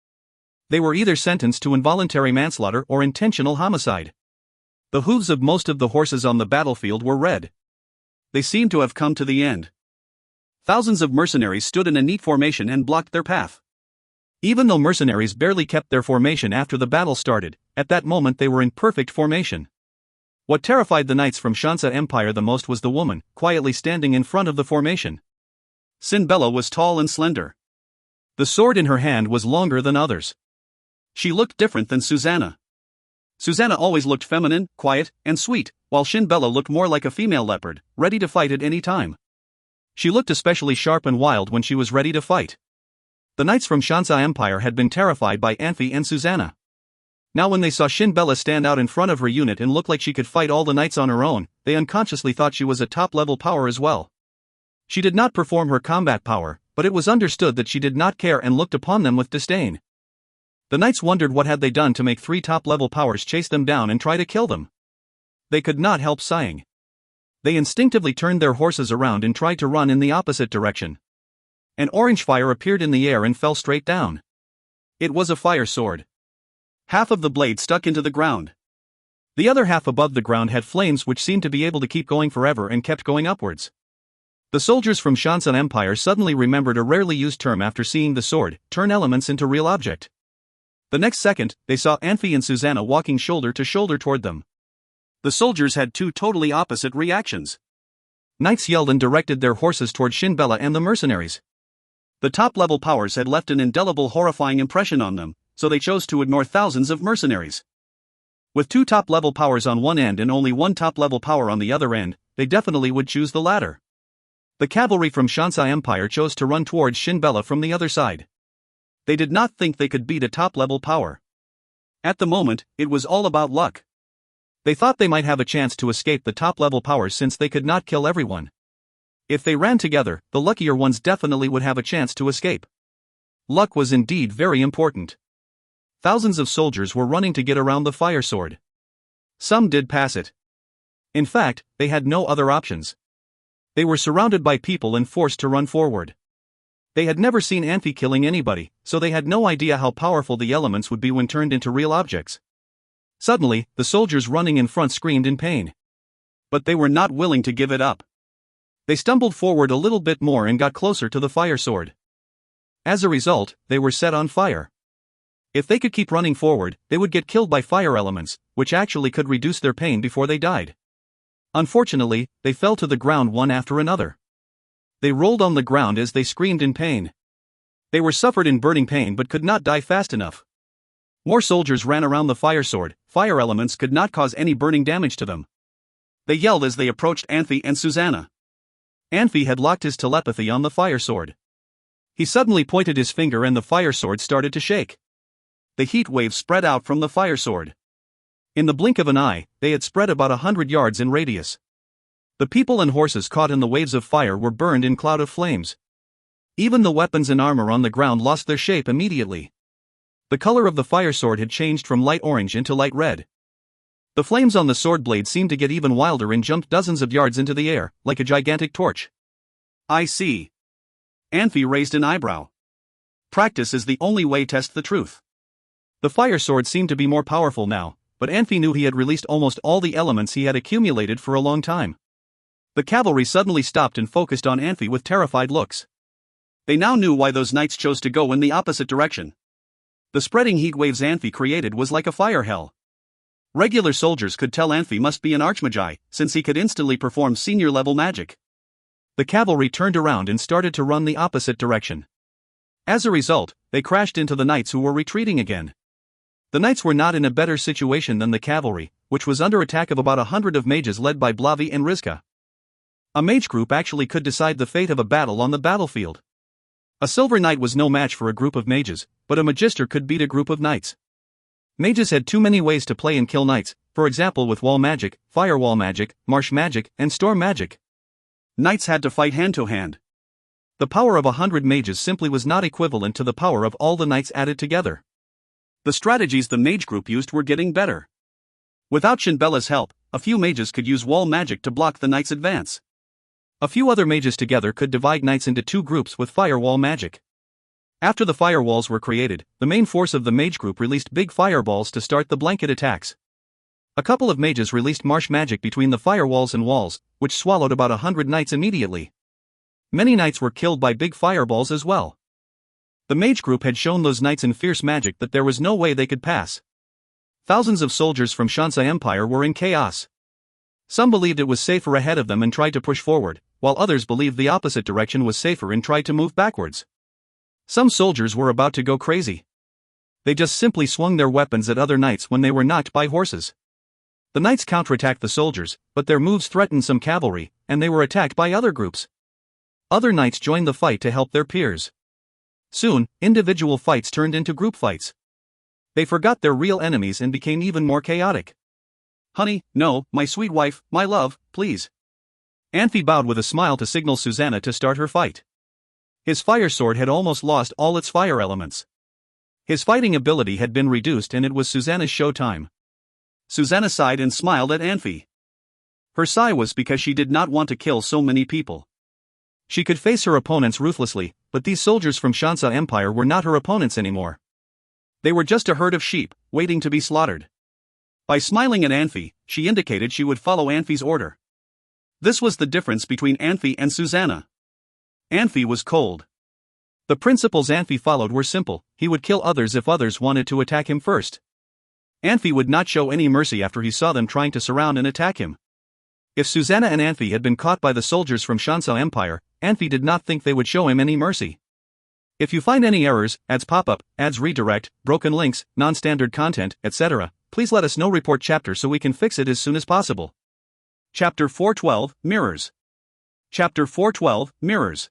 They were either sentenced to involuntary manslaughter or intentional homicide. The hooves of most of the horses on the battlefield were red. They seemed to have come to the end. Thousands of mercenaries stood in a neat formation and blocked their path. Even though mercenaries barely kept their formation after the battle started, at that moment they were in perfect formation. What terrified the knights from Shansai Empire the most was the woman, quietly standing in front of the formation. Sinbella was tall and slender. The sword in her hand was longer than others. She looked different than Susanna. Susanna always looked feminine, quiet, and sweet, while Sinbella looked more like a female leopard, ready to fight at any time. She looked especially sharp and wild when she was ready to fight. The knights from Shansai Empire had been terrified by Anfey and Susanna. Now when they saw Sinbella stand out in front of her unit and look like she could fight all the knights on her own, they unconsciously thought she was a top-level power as well. She did not perform her combat power, but it was understood that she did not care and looked upon them with disdain. The knights wondered what had they done to make three top-level powers chase them down and try to kill them. They could not help sighing. They instinctively turned their horses around and tried to run in the opposite direction. An orange fire appeared in the air and fell straight down. It was a fire sword. Half of the blade stuck into the ground. The other half above the ground had flames which seemed to be able to keep going forever and kept going upwards. The soldiers from Shansai Empire suddenly remembered a rarely used term after seeing the sword, turn elements into real object. The next second, they saw Anfey and Susanna walking shoulder to shoulder toward them. The soldiers had two totally opposite reactions. Knights yelled and directed their horses toward Sinbella and the mercenaries. The top-level powers had left an indelible horrifying impression on them, so they chose to ignore thousands of mercenaries. With two top-level powers on one end and only one top-level power on the other end, they definitely would choose the latter. The cavalry from Shansai Empire chose to run towards Sinbella from the other side. They did not think they could beat a top-level power. At the moment, it was all about luck. They thought they might have a chance to escape the top-level powers since they could not kill everyone. If they ran together, the luckier ones definitely would have a chance to escape. Luck was indeed very important. Thousands of soldiers were running to get around the fire sword. Some did pass it. In fact, they had no other options. They were surrounded by people and forced to run forward. They had never seen Anfey killing anybody, so they had no idea how powerful the elements would be when turned into real objects. Suddenly, the soldiers running in front screamed in pain. But they were not willing to give it up. They stumbled forward a little bit more and got closer to the fire sword. As a result, they were set on fire. If they could keep running forward, they would get killed by fire elements, which actually could reduce their pain before they died. Unfortunately, they fell to the ground one after another. They rolled on the ground as they screamed in pain. They were suffered in burning pain but could not die fast enough. More soldiers ran around the fire sword. Fire elements could not cause any burning damage to them. They yelled as they approached Anfey and Susanna. Anfey had locked his telepathy on the fire sword. He suddenly pointed his finger and the fire sword started to shake. The heat waves spread out from the fire sword. In the blink of an eye, they had spread about 100 yards in radius. The people and horses caught in the waves of fire were burned in cloud of flames. Even the weapons and armor on the ground lost their shape immediately. The color of the fire sword had changed from light orange into light red. The flames on the sword blade seemed to get even wilder and jumped dozens of yards into the air, like a gigantic torch. I see. Anfey raised an eyebrow. Practice is the only way to test the truth. The fire sword seemed to be more powerful now, but Anfey knew he had released almost all the elements he had accumulated for a long time. The cavalry suddenly stopped and focused on Anfey with terrified looks. They now knew why those knights chose to go in the opposite direction. The spreading heat waves Anfey created was like a fire hell. Regular soldiers could tell Anfey must be an archmagi, since he could instantly perform senior-level magic. The cavalry turned around and started to run the opposite direction. As a result, they crashed into the knights who were retreating again. The knights were not in a better situation than the cavalry, which was under attack of about 100 of mages led by Blavi and Rizka. A mage group actually could decide the fate of a battle on the battlefield. A silver knight was no match for a group of mages, but a magister could beat a group of knights. Mages had too many ways to play and kill knights, for example with wall magic, firewall magic, marsh magic, and storm magic. Knights had to fight hand-to-hand. The power of 100 mages simply was not equivalent to the power of all the knights added together. The strategies the mage group used were getting better. Without Shinbella's help, a few mages could use wall magic to block the knights' advance. A few other mages together could divide knights into two groups with firewall magic. After the firewalls were created, the main force of the mage group released big fireballs to start the blanket attacks. A couple of mages released marsh magic between the firewalls and walls, which swallowed about 100 knights immediately. Many knights were killed by big fireballs as well. The mage group had shown those knights in fierce magic that there was no way they could pass. Thousands of soldiers from Shansa Empire were in chaos. Some believed it was safer ahead of them and tried to push forward, while others believed the opposite direction was safer and tried to move backwards. Some soldiers were about to go crazy. They just simply swung their weapons at other knights when they were knocked by horses. The knights counterattacked the soldiers, but their moves threatened some cavalry, and they were attacked by other groups. Other knights joined the fight to help their peers. Soon, individual fights turned into group fights. They forgot their real enemies and became even more chaotic. Honey, no, my sweet wife, my love, please. Anfey bowed with a smile to signal Susanna to start her fight. His fire sword had almost lost all its fire elements. His fighting ability had been reduced and it was Susanna's show time. Susanna sighed and smiled at Anfey. Her sigh was because she did not want to kill so many people. She could face her opponents ruthlessly, but these soldiers from Shansa Empire were not her opponents anymore. They were just a herd of sheep, waiting to be slaughtered. By smiling at Anfey, she indicated she would follow Anfey's order. This was the difference between Anfey and Susanna. Anfey was cold. The principles Anfey followed were simple: he would kill others if others wanted to attack him first. Anfey would not show any mercy after he saw them trying to surround and attack him. If Susanna and Anfey had been caught by the soldiers from Shansa Empire, Anfey did not think they would show him any mercy. If you find any errors, ads pop-up, ads redirect, broken links, non-standard content, etc., please let us know. Report chapter so we can fix it as soon as possible. Chapter 412, Mirrors. Chapter 412, Mirrors.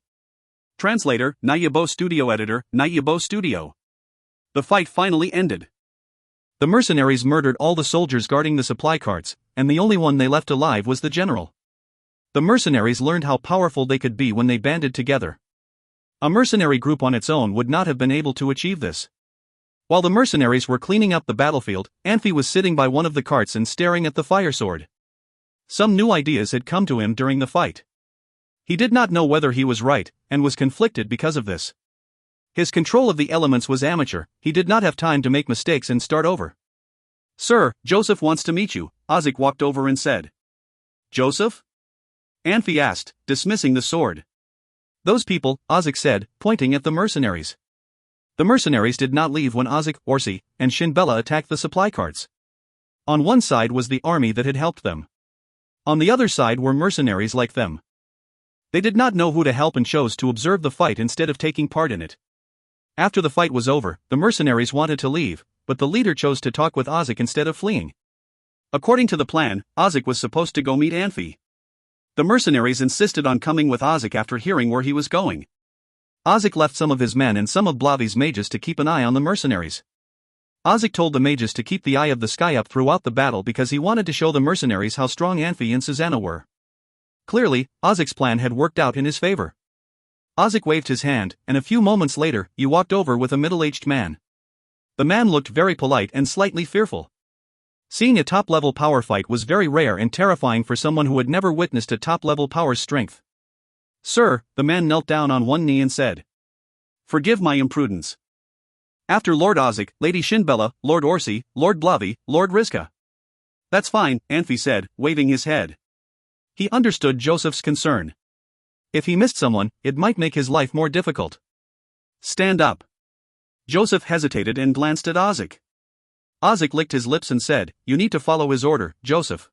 Translator, Nayabo Studio Editor, Nayabo Studio. The fight finally ended. The mercenaries murdered all the soldiers guarding the supply carts, and the only one they left alive was the general. The mercenaries learned how powerful they could be when they banded together. A mercenary group on its own would not have been able to achieve this. While the mercenaries were cleaning up the battlefield, Anfey was sitting by one of the carts and staring at the fire sword. Some new ideas had come to him during the fight. He did not know whether he was right, and was conflicted because of this. His control of the elements was amateur, he did not have time to make mistakes and start over. Sir, Joseph wants to meet you, Ozik walked over and said. Joseph? Anfey asked, dismissing the sword. Those people, Ozik said, pointing at the mercenaries. The mercenaries did not leave when Ozek, Orsi, and Shinbella attacked the supply carts. On one side was the army that had helped them. On the other side were mercenaries like them. They did not know who to help and chose to observe the fight instead of taking part in it. After the fight was over, the mercenaries wanted to leave, but the leader chose to talk with Ozek instead of fleeing. According to the plan, Ozek was supposed to go meet Anfey. The mercenaries insisted on coming with Ozek after hearing where he was going. Ozek left some of his men and some of Blavi's mages to keep an eye on the mercenaries. Ozek told the mages to keep the eye of the sky up throughout the battle because he wanted to show the mercenaries how strong Anfey and Susanna were. Clearly, Ozek's plan had worked out in his favor. Ozek waved his hand, and a few moments later, he walked over with a middle-aged man. The man looked very polite and slightly fearful. Seeing a top-level power fight was very rare and terrifying for someone who had never witnessed a top-level power's strength. "Sir," the man knelt down on one knee and said. "Forgive my imprudence. After Lord Ozek, Lady Shinbella, Lord Orsi, Lord Blavi, Lord Rizka." "That's fine," Anfey said, waving his head. He understood Joseph's concern. If he missed someone, it might make his life more difficult. "Stand up." Joseph hesitated and glanced at Ozek. Ozek licked his lips and said, "You need to follow his order, Joseph.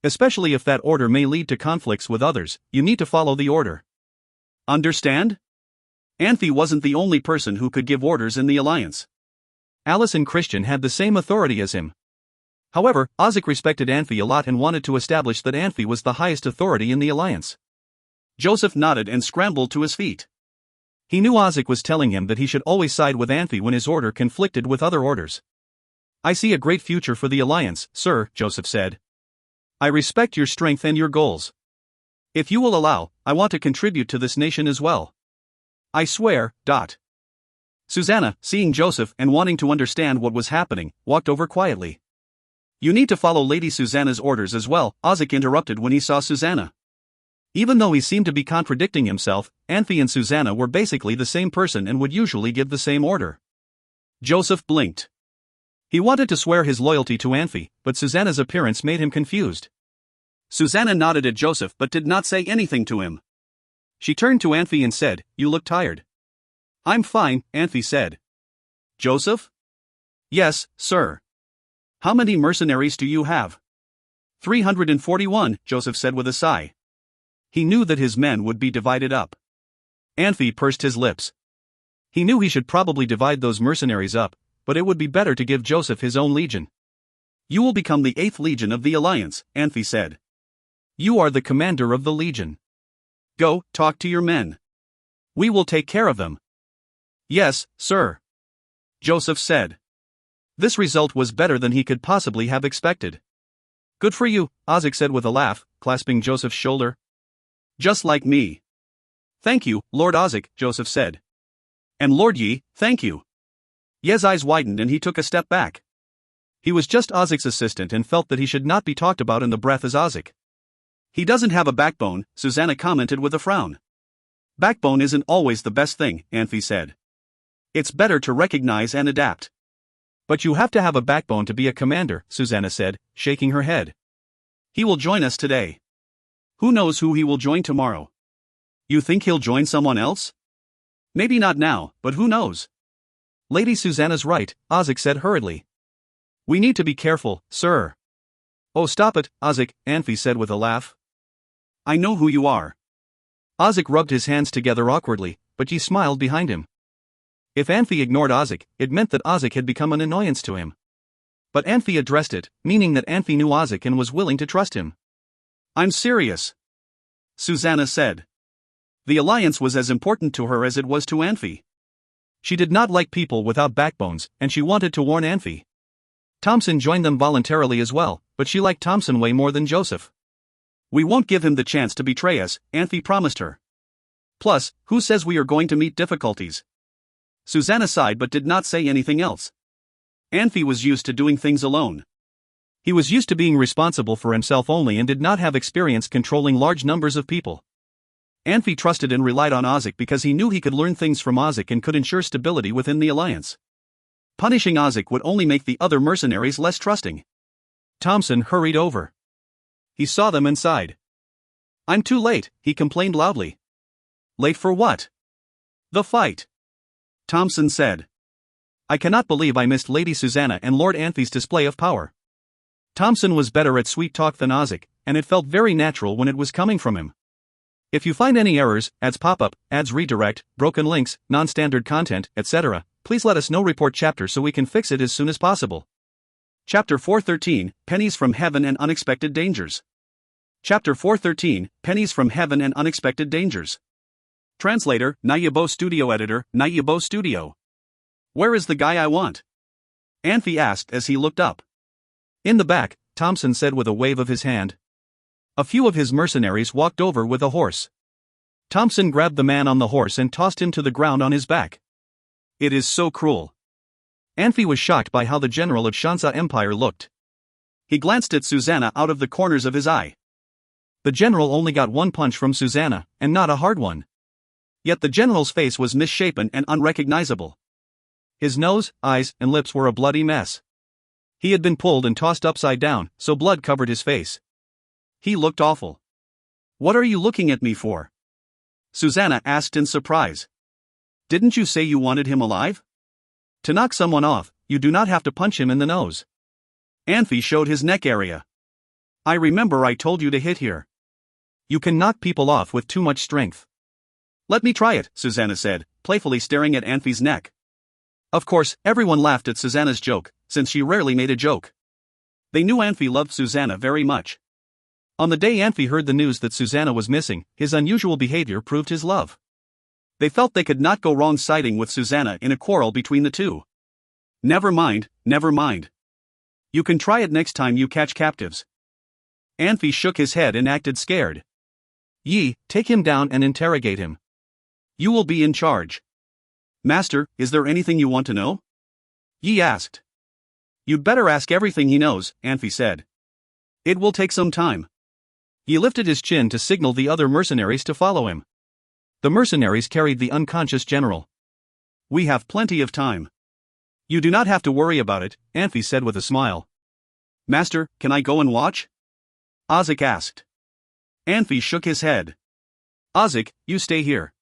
Especially if that order may lead to conflicts with others, you need to follow the order. Understand?" Anfey wasn't the only person who could give orders in the alliance. Alice and Christian had the same authority as him. However, Ozek respected Anfey a lot and wanted to establish that Anfey was the highest authority in the alliance. Joseph nodded and scrambled to his feet. He knew Ozek was telling him that he should always side with Anfey when his order conflicted with other orders. "I see a great future for the alliance, sir," Joseph said. "I respect your strength and your goals. If you will allow, I want to contribute to this nation as well. I swear. Susanna, seeing Joseph and wanting to understand what was happening, walked over quietly. "You need to follow Lady Susanna's orders as well," Ozek interrupted when he saw Susanna. Even though he seemed to be contradicting himself, Anfey and Susanna were basically the same person and would usually give the same order. Joseph blinked. He wanted to swear his loyalty to Anfey, but Susanna's appearance made him confused. Susanna nodded at Joseph but did not say anything to him. She turned to Anfey and said, "You look tired." "I'm fine," Anfey said. "Joseph?" "Yes, sir." "How many mercenaries do you have?" 341, Joseph said with a sigh. He knew that his men would be divided up. Anfey pursed his lips. He knew he should probably divide those mercenaries up, but it would be better to give Joseph his own legion. "You will become the 8th legion of the alliance," Anfey said. "You are the commander of the legion. Go, talk to your men. We will take care of them." "Yes, sir," Joseph said. This result was better than he could possibly have expected. "Good for you," Ozek said with a laugh, clasping Joseph's shoulder. "Just like me." "Thank you, Lord Ozek," Joseph said. "And Lord Yi, thank you." Ye's eyes widened and he took a step back. He was just Ozek's assistant and felt that he should not be talked about in the breath as Ozek. "He doesn't have a backbone," Susanna commented with a frown. "Backbone isn't always the best thing," Anfey said. "It's better to recognize and adapt." "But you have to have a backbone to be a commander," Susanna said, shaking her head. "He will join us today. Who knows who he will join tomorrow? You think he'll join someone else? Maybe not now, but who knows?" "Lady Susanna's right," Ozek said hurriedly. "We need to be careful, sir." "Oh, stop it, Ozek," Anfey said with a laugh. "I know who you are." Ozek rubbed his hands together awkwardly, but Yi smiled behind him. If Anfey ignored Ozek, it meant that Ozek had become an annoyance to him. But Anfey addressed it, meaning that Anfey knew Ozek and was willing to trust him. "I'm serious," Susanna said. The alliance was as important to her as it was to Anfey. She did not like people without backbones, and she wanted to warn Anfey. Thompson joined them voluntarily as well, but she liked Thompson way more than Joseph. "We won't give him the chance to betray us," Anfey promised her. "Plus, who says we are going to meet difficulties?" Susanna sighed but did not say anything else. Anfey was used to doing things alone. He was used to being responsible for himself only and did not have experience controlling large numbers of people. Anfey trusted and relied on Ozek because he knew he could learn things from Ozek and could ensure stability within the alliance. Punishing Ozek would only make the other mercenaries less trusting. Thompson hurried over. He saw them and sighed. "I'm too late," he complained loudly. "Late for what?" "The fight." Thompson said. I cannot believe I missed Lady Susanna and Lord Anfey's display of power. Thompson was better at sweet talk than Ozzy, and it felt very natural when it was coming from him. If you find any errors, ads pop up, ads redirect, broken links, non-standard content, etc., please let us know. Report chapter so we can fix it as soon as possible. Chapter 413, Pennies from Heaven and Unexpected Dangers. Chapter 413, Pennies from Heaven and Unexpected Dangers. Translator, Nayabo Studio Editor, Nayabo Studio. Where is the guy I want? Anfey asked as he looked up. In the back, Thompson said with a wave of his hand. A few of his mercenaries walked over with a horse. Thompson grabbed the man on the horse and tossed him to the ground on his back. It is so cruel. Anfey was shocked by how the general of Shansa Empire looked. He glanced at Susanna out of the corners of his eye. The general only got one punch from Susanna, and not a hard one. Yet the general's face was misshapen and unrecognizable. His nose, eyes, and lips were a bloody mess. He had been pulled and tossed upside down, so blood covered his face. He looked awful. What are you looking at me for? Susanna asked in surprise. Didn't you say you wanted him alive? To knock someone off, you do not have to punch him in the nose. Anfey showed his neck area. I remember I told you to hit here. You can knock people off with too much strength. Let me try it, Susanna said, playfully staring at Anfey's neck. Of course, everyone laughed at Susanna's joke, since she rarely made a joke. They knew Anfey loved Susanna very much. On the day Anfey heard the news that Susanna was missing, his unusual behavior proved his love. They felt they could not go wrong siding with Susanna in a quarrel between the two. Never mind, never mind. You can try it next time you catch captives. Anfey shook his head and acted scared. Yi, take him down and interrogate him. You will be in charge. Master, is there anything you want to know? Yi asked. You'd better ask everything he knows, Anfey said. It will take some time. Yi lifted his chin to signal the other mercenaries to follow him. The mercenaries carried the unconscious general. We have plenty of time. You do not have to worry about it, Anfey said with a smile. Master, can I go and watch? Ozzy asked. Anfey shook his head. Ozzy, you stay here.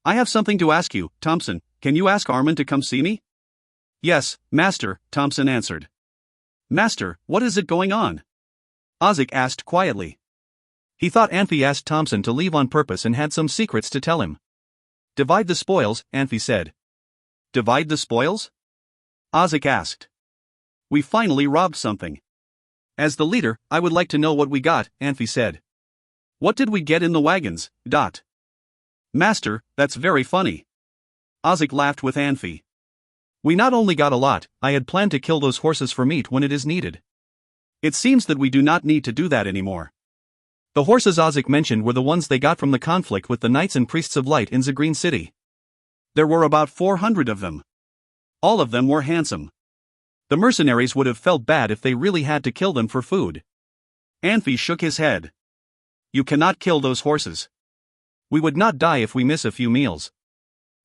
I have something to ask you, Thompson. Can you ask Armin to come see me? Yes, Master, Thompson answered. Master, what is it going on? Ozzy asked quietly. He thought Anfey asked Thompson to leave on purpose and had some secrets to tell him. Divide the spoils, Anfey said. Divide the spoils? Ozzy asked. We finally robbed something. As the leader, I would like to know what we got, Anfey said. What did we get in the wagons? Master, that's very funny. Ozzy laughed with Anfey. We not only got a lot, I had planned to kill those horses for meat when it is needed. It seems that we do not need to do that anymore. The horses Ozzy mentioned were the ones they got from the conflict with the Knights and Priests of Light in Zagreen City. There were about 400 of them. All of them were handsome. The mercenaries would have felt bad if they really had to kill them for food. Anfey shook his head. You cannot kill those horses. We would not die if we miss a few meals.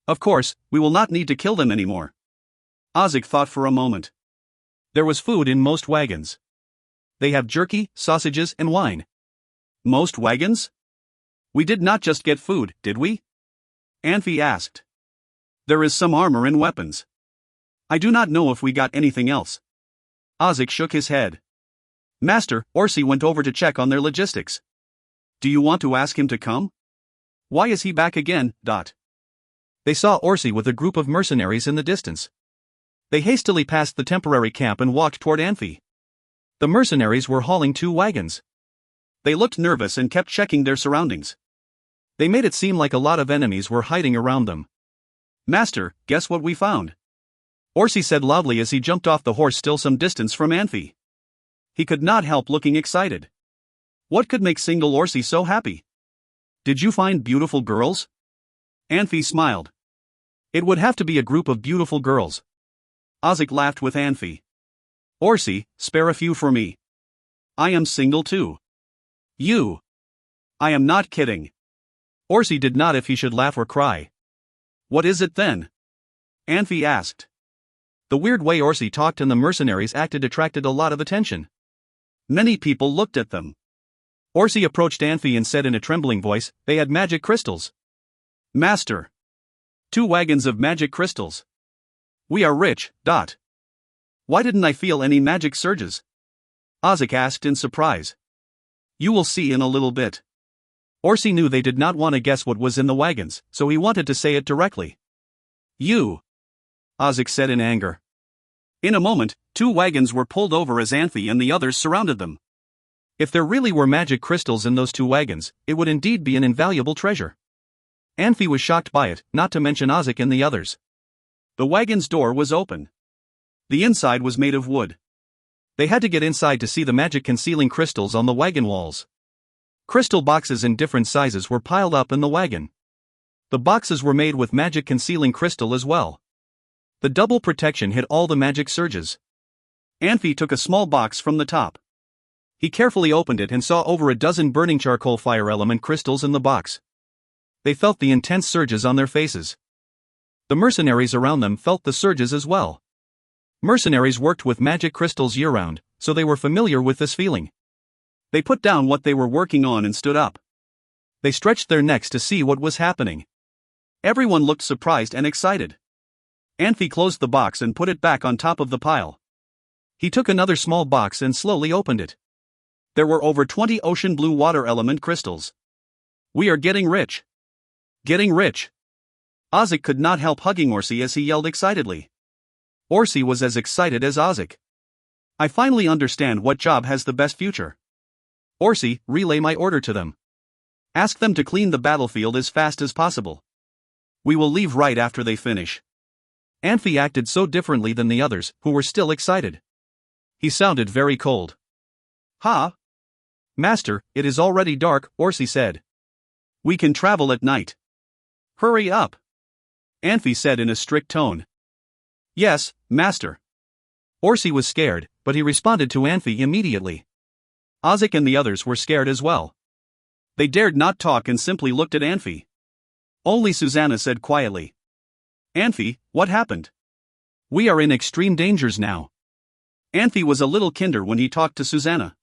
Of course, we will not need to kill them anymore. Ozzy thought for a moment. There was food in most wagons. They have jerky, sausages, and wine. Most wagons? We did not just get food, did we? Anfey asked. There is some armor and weapons. I do not know if we got anything else. Ozzy shook his head. Master, Orsi went over to check on their logistics. Do you want to ask him to come? Why is he back again? They saw Orsi with a group of mercenaries in the distance. They hastily passed the temporary camp and walked toward Anfey. The mercenaries were hauling 2 wagons. They looked nervous and kept checking their surroundings. They made it seem like a lot of enemies were hiding around them. Master, guess what we found? Orsi said loudly as he jumped off the horse still some distance from Anfey. He could not help looking excited. What could make single Orsi so happy? Did you find beautiful girls? Anfey smiled. It would have to be a group of beautiful girls. Ozzy laughed with Anfey. Orsi, spare a few for me. I am single too. You. I am not kidding. Orsi did not if he should laugh or cry. What is it then? Anfey asked. The weird way Orsi talked and the mercenaries acted attracted a lot of attention. Many people looked at them. Orsi approached Anfey and said in a trembling voice, they had magic crystals. Master. 2 wagons of magic crystals. We are rich. Why didn't I feel any magic surges? Audiobooks asked in surprise. You will see in a little bit. Orsi knew they did not want to guess what was in the wagons, so he wanted to say it directly. You! Audiobooks said in anger. In a moment, 2 wagons were pulled over as Anfey and the others surrounded them. If there really were magic crystals in those 2 wagons, it would indeed be an invaluable treasure. Anfey was shocked by it, not to mention Audiobooks and the others. The wagon's door was open. The inside was made of wood. They had to get inside to see the magic concealing crystals on the wagon walls. Crystal boxes in different sizes were piled up in the wagon. The boxes were made with magic concealing crystal as well. The double protection hid all the magic surges. Anfey took a small box from the top. He carefully opened it and saw over a dozen burning charcoal fire element crystals in the box. They felt the intense surges on their faces. The mercenaries around them felt the surges as well. Mercenaries worked with magic crystals year-round, so they were familiar with this feeling. They put down what they were working on and stood up. They stretched their necks to see what was happening. Everyone looked surprised and excited. Anfey closed the box and put it back on top of the pile. He took another small box and slowly opened it. There were over 20 ocean blue water element crystals. We are getting rich. Getting rich. Audiobooks could not help hugging Orsi as he yelled excitedly. Orsi was as excited as Audiobooks. I finally understand what job has the best future. Orsi, relay my order to them. Ask them to clean the battlefield as fast as possible. We will leave right after they finish. Anfey acted so differently than the others, who were still excited. He sounded very cold. Ha! Master, it is already dark, Orsi said. We can travel at night. Hurry up! Anfey said in a strict tone. Yes, master. Orsi was scared, but he responded to Anfey immediately. Audiobooks and the others were scared as well. They dared not talk and simply looked at Anfey. Only Susanna said quietly. Anfey, what happened? We are in extreme dangers now. Anfey was a little kinder when he talked to Susanna.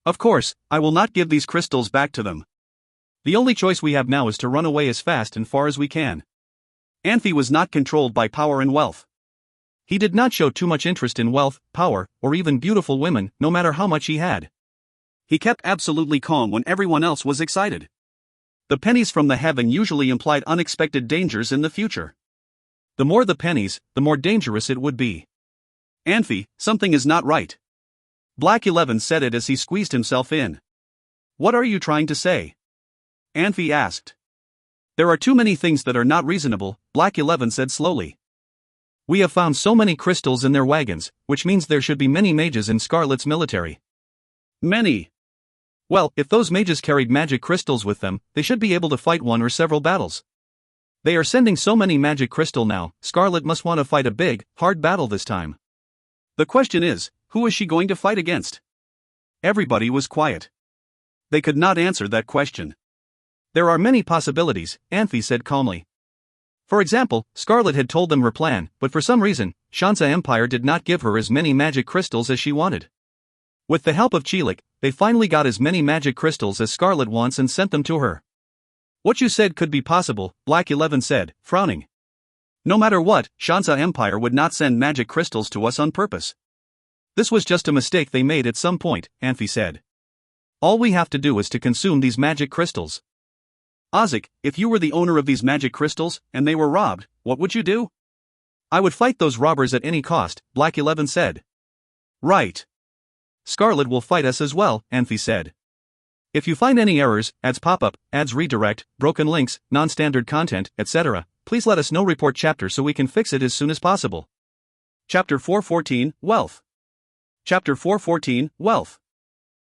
Of course, I will not give these crystals back to them. The only choice we have now is to run away as fast and far as we can. Anfey was not controlled by power and wealth. He did not show too much interest in wealth, power, or even beautiful women, no matter how much he had. He kept absolutely calm when everyone else was excited. The pennies from the heaven usually implied unexpected dangers in the future. The more the pennies, the more dangerous it would be. Anfey, something is not right. Black 11 said it as he squeezed himself in. What are you trying to say? Anfey asked. There are too many things that are not reasonable, Black 11 said slowly. We have found so many crystals in their wagons, which means there should be many mages in Scarlet's military. Many. Well, if those mages carried magic crystals with them, they should be able to fight one or several battles. They are sending so many magic crystal now, Scarlet must want to fight a big, hard battle this time. The question is, who is she going to fight against? Everybody was quiet. They could not answer that question. There are many possibilities, Anfey said calmly. For example, Scarlet had told them her plan, but for some reason, Shansa Empire did not give her as many magic crystals as she wanted. With the help of Chilik, they finally got as many magic crystals as Scarlet wants and sent them to her. What you said could be possible, Black 11 said, frowning. No matter what, Shansa Empire would not send magic crystals to us on purpose. This was just a mistake they made at some point, Anfey said. All we have to do is to consume these magic crystals. Audiobooks, if you were the owner of these magic crystals, and they were robbed, what would you do? I would fight those robbers at any cost, Black 11 said. Right. Scarlet will fight us as well, Anfey said. If you find any errors, ads pop-up, ads redirect, broken links, non-standard content, etc., please let us know. Report chapter so we can fix it as soon as possible. Chapter 414, Wealth. Chapter 414, Wealth.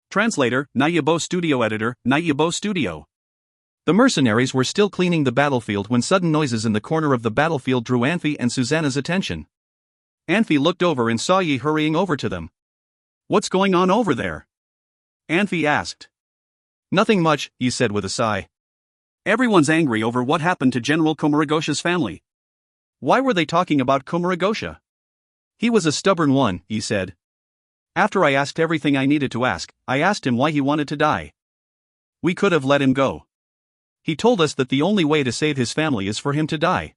Translator, Nayabo Studio Editor, Nayabo Studio. The mercenaries were still cleaning the battlefield when sudden noises in the corner of the battlefield drew Anfey and Susanna's attention. Anfey looked over and saw Yi hurrying over to them. What's going on over there? Anfey asked. Nothing much, Yi said with a sigh. Everyone's angry over what happened to General Komuragosha's family. Why were they talking about Komuragosha? He was a stubborn one, Yi said. After I asked everything I needed to ask, I asked him why he wanted to die. We could have let him go. He told us that the only way to save his family is for him to die.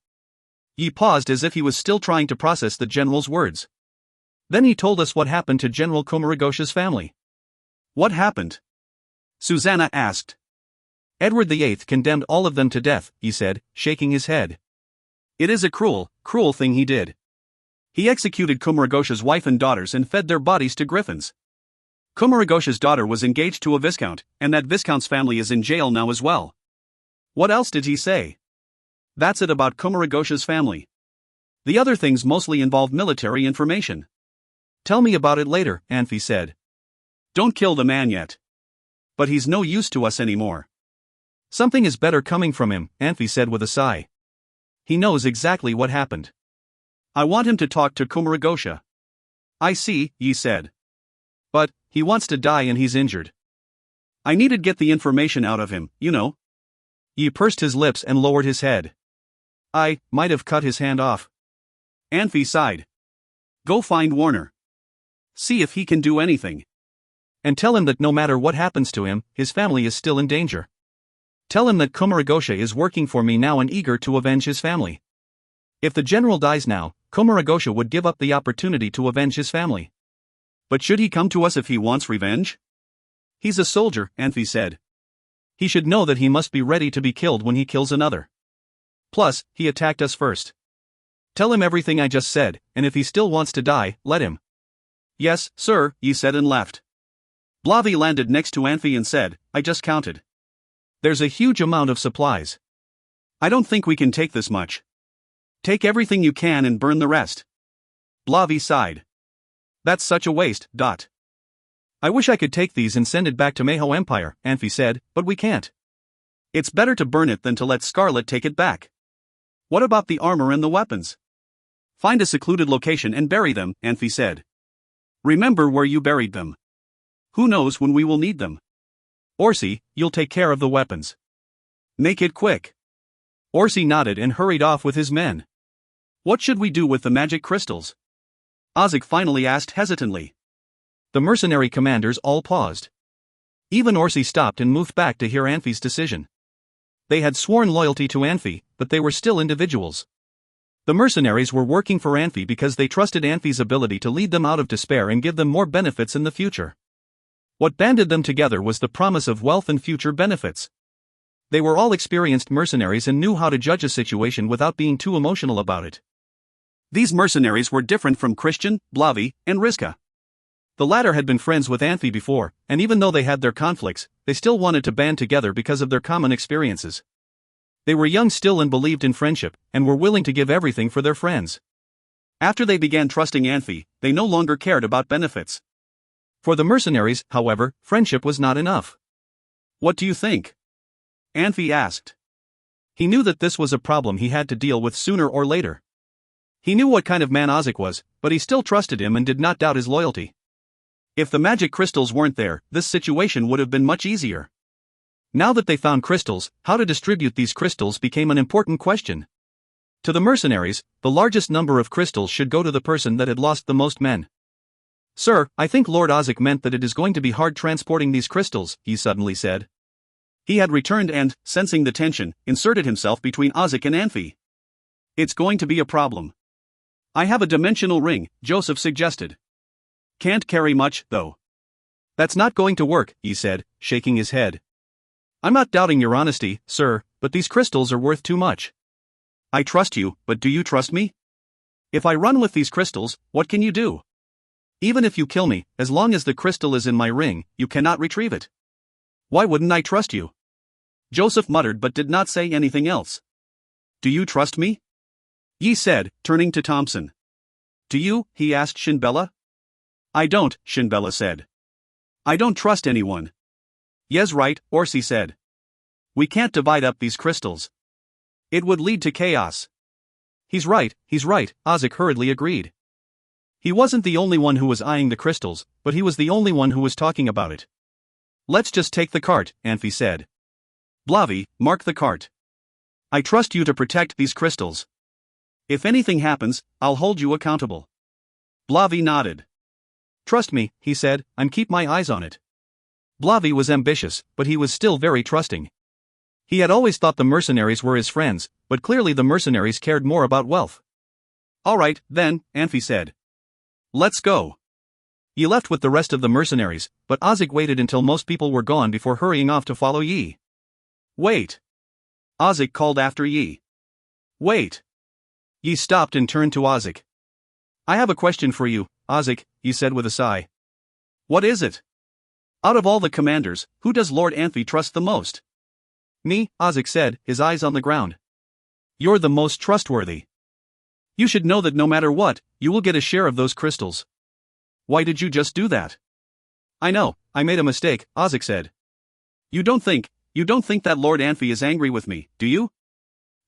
Yi paused as if he was still trying to process the general's words. Then he told us what happened to General Komuragosha's family. What happened? Susanna asked. Edward VIII condemned all of them to death, he said, shaking his head. It is a cruel, cruel thing he did. He executed Komuragosha's wife and daughters and fed their bodies to griffins. Komuragosha's daughter was engaged to a viscount, and that viscount's family is in jail now as well. What else did he say? That's it about Komuragosha's family. The other things mostly involve military information. Tell me about it later, Anfey said. Don't kill the man yet. But he's no use to us anymore. Something is better coming from him, Anfey said with a sigh. He knows exactly what happened. I want him to talk to Komuragosha. I see, Yi said. But, he wants to die and he's injured. I needed to get the information out of him, you know. Yi pursed his lips and lowered his head. I might have cut his hand off. Anfey sighed. Go find Warner. See if he can do anything. And tell him that no matter what happens to him, his family is still in danger. Tell him that Komuragosha is working for me now and eager to avenge his family. If the general dies now, Komuragosha would give up the opportunity to avenge his family. But should he come to us if he wants revenge? He's a soldier, Anfey said. He should know that he must be ready to be killed when he kills another. Plus, he attacked us first. Tell him everything I just said, and if he still wants to die, let him. Yes, sir, Yi said and left. Blavi landed next to Anfey and said, I just counted. There's a huge amount of supplies. I don't think we can take this much. Take everything you can and burn the rest. Blavi sighed. That's such a waste. I wish I could take these and send it back to Meho Empire, Anfey said, but we can't. It's better to burn it than to let Scarlet take it back. What about the armor and the weapons? Find a secluded location and bury them, Anfey said. Remember where you buried them. Who knows when we will need them. Orsi, you'll take care of the weapons. Make it quick. Orsi nodded and hurried off with his men. What should we do with the magic crystals? Ozik finally asked hesitantly. The mercenary commanders all paused. Even Orsi stopped and moved back to hear Anfey's decision. They had sworn loyalty to Anfey, but they were still individuals. The mercenaries were working for Anfey because they trusted Anfey's ability to lead them out of despair and give them more benefits in the future. What banded them together was the promise of wealth and future benefits. They were all experienced mercenaries and knew how to judge a situation without being too emotional about it. These mercenaries were different from Christian, Blavi, and Rizka. The latter had been friends with Anfey before, and even though they had their conflicts, they still wanted to band together because of their common experiences. They were young still and believed in friendship, and were willing to give everything for their friends. After they began trusting Anfey, they no longer cared about benefits. For the mercenaries, however, friendship was not enough. What do you think? Anfey asked. He knew that this was a problem he had to deal with sooner or later. He knew what kind of man Ozik was, but he still trusted him and did not doubt his loyalty. If the magic crystals weren't there, this situation would have been much easier. Now that they found crystals, how to distribute these crystals became an important question. To the mercenaries, the largest number of crystals should go to the person that had lost the most men. Sir, I think Lord Ozik meant that it is going to be hard transporting these crystals, he suddenly said. He had returned and, sensing the tension, inserted himself between Ozik and Anfey. It's going to be a problem. I have a dimensional ring, Joseph suggested. Can't carry much, though. That's not going to work, he said, shaking his head. I'm not doubting your honesty, sir, but these crystals are worth too much. I trust you, but do you trust me? If I run with these crystals, what can you do? Even if you kill me, as long as the crystal is in my ring, you cannot retrieve it. Why wouldn't I trust you? Joseph muttered but did not say anything else. Do you trust me? Yi said, turning to Thompson. Do you? He asked Shinbella. I don't, Shinbella said. I don't trust anyone. Yes, right, Orsi said. We can't divide up these crystals. It would lead to chaos. He's right, Ozik hurriedly agreed. He wasn't the only one who was eyeing the crystals, but he was the only one who was talking about it. Let's just take the cart, Anfey said. Blavi, mark the cart. I trust you to protect these crystals. If anything happens, I'll hold you accountable. Blavi nodded. Trust me, he said, I'm keep my eyes on it. Blavi was ambitious, but he was still very trusting. He had always thought the mercenaries were his friends, but clearly the mercenaries cared more about wealth. All right, then, Anfey said. Let's go. Yi left with the rest of the mercenaries, but Audiobooks waited until most people were gone before hurrying off to follow Yi. Wait. Audiobooks called after Yi. Wait. Yi stopped and turned to Audiobooks. I have a question for you, Audiobooks, Yi said with a sigh. What is it? Out of all the commanders, who does Lord Anfey trust the most? Me, Audiobooks said, his eyes on the ground. You're the most trustworthy. You should know that no matter what, you will get a share of those crystals. Why did you just do that? I know, I made a mistake, Audiobooks said. You don't think that Lord Anfey is angry with me, do you?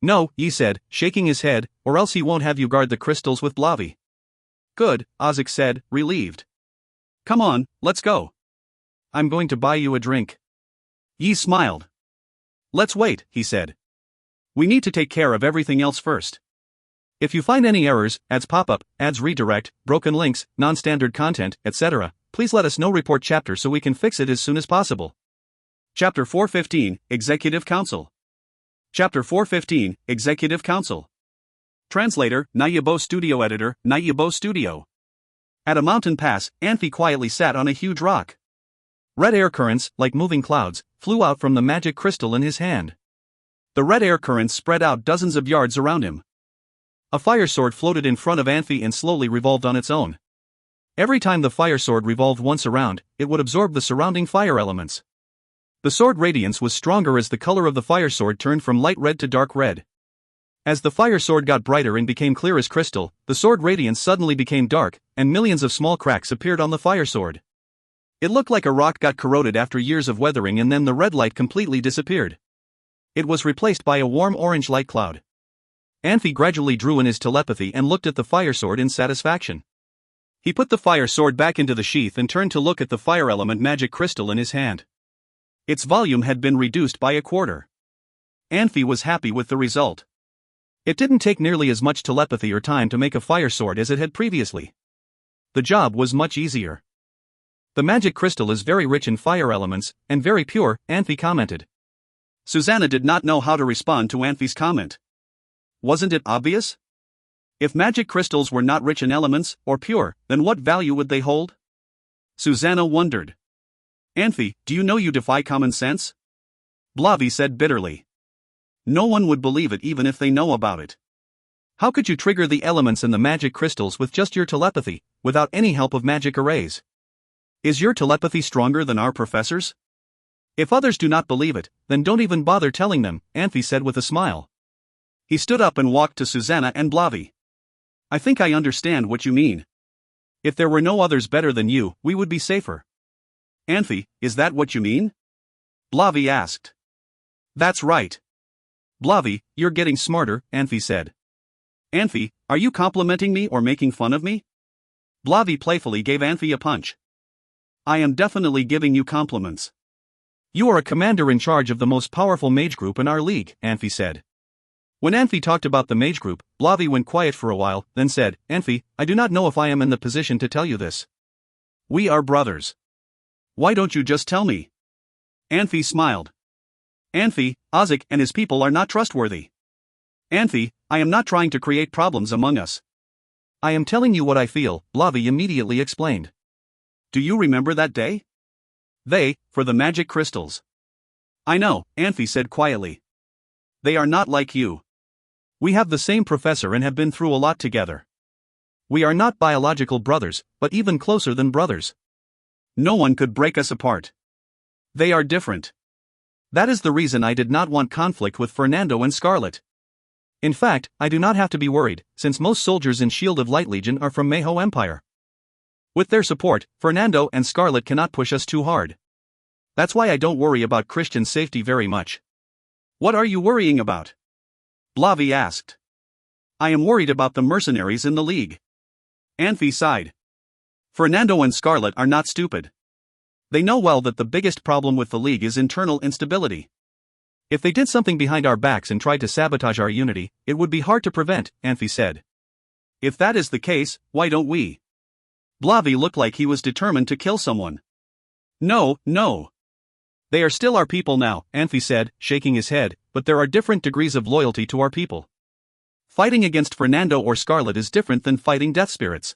No, Yi said, shaking his head, or else he won't have you guard the crystals with Blavi. Good, Audiobooks said, relieved. Come on, let's go. I'm going to buy you a drink. Yi smiled. Let's wait, he said. We need to take care of everything else first. If you find any errors, ads pop up, ads redirect, broken links, non-standard content, etc., please let us know. Report chapter so we can fix it as soon as possible. Chapter 415, Executive Council. Chapter 415, Executive Council. Translator, Nayabo Studio Editor, Nayabo Studio. At a mountain pass, Anfey quietly sat on a huge rock. Red air currents, like moving clouds, flew out from the magic crystal in his hand. The red air currents spread out dozens of yards around him. A fire sword floated in front of Anfey and slowly revolved on its own. Every time the fire sword revolved once around, it would absorb the surrounding fire elements. The sword radiance was stronger as the color of the fire sword turned from light red to dark red. As the fire sword got brighter and became clear as crystal, the sword radiance suddenly became dark, and millions of small cracks appeared on the fire sword. It looked like a rock got corroded after years of weathering, and then the red light completely disappeared. It was replaced by a warm orange light cloud. Anfey gradually drew in his telepathy and looked at the fire sword in satisfaction. He put the fire sword back into the sheath and turned to look at the fire element magic crystal in his hand. Its volume had been reduced by a quarter. Anfey was happy with the result. It didn't take nearly as much telepathy or time to make a fire sword as it had previously. The job was much easier. The magic crystal is very rich in fire elements, and very pure, Anfey commented. Susanna did not know how to respond to Anfey's comment. Wasn't it obvious? If magic crystals were not rich in elements, or pure, then what value would they hold? Susanna wondered. Anfey, do you know you defy common sense? Blavi said bitterly. No one would believe it even if they know about it. How could you trigger the elements in the magic crystals with just your telepathy, without any help of magic arrays? Is your telepathy stronger than our professor's? If others do not believe it, then don't even bother telling them, Anfey said with a smile. He stood up and walked to Susanna and Blavi. I think I understand what you mean. If there were no others better than you, we would be safer. Anfey, is that what you mean? Blavi asked. That's right. Blavi, you're getting smarter, Anfey said. Anfey, are you complimenting me or making fun of me? Blavi playfully gave Anfey a punch. I am definitely giving you compliments. You are a commander in charge of the most powerful mage group in our league, Anfey said. When Anfey talked about the mage group, Blavi went quiet for a while, then said, Anfey, I do not know if I am in the position to tell you this. We are brothers. Why don't you just tell me? Anfey smiled. Anfey, Audiobooks and his people are not trustworthy. Anfey, I am not trying to create problems among us. I am telling you what I feel, Blavi immediately explained. Do you remember that day? For the magic crystals. I know, Anfey said quietly. They are not like you. We have the same professor and have been through a lot together. We are not biological brothers, but even closer than brothers. No one could break us apart. They are different. That is the reason I did not want conflict with Fernando and Scarlet. In fact, I do not have to be worried, since most soldiers in Shield of Light Legion are from Mayho Empire. With their support, Fernando and Scarlet cannot push us too hard. That's why I don't worry about Christian's safety very much. What are you worrying about? Blavi asked. I am worried about the mercenaries in the league. Anfey sighed. Fernando and Scarlet are not stupid. They know well that the biggest problem with the league is internal instability. If they did something behind our backs and tried to sabotage our unity, it would be hard to prevent, Anfey said. If that is the case, why don't we? Blavi looked like he was determined to kill someone. No. They are still our people now, Anfey said, shaking his head, but there are different degrees of loyalty to our people. Fighting against Fernando or Scarlet is different than fighting death spirits.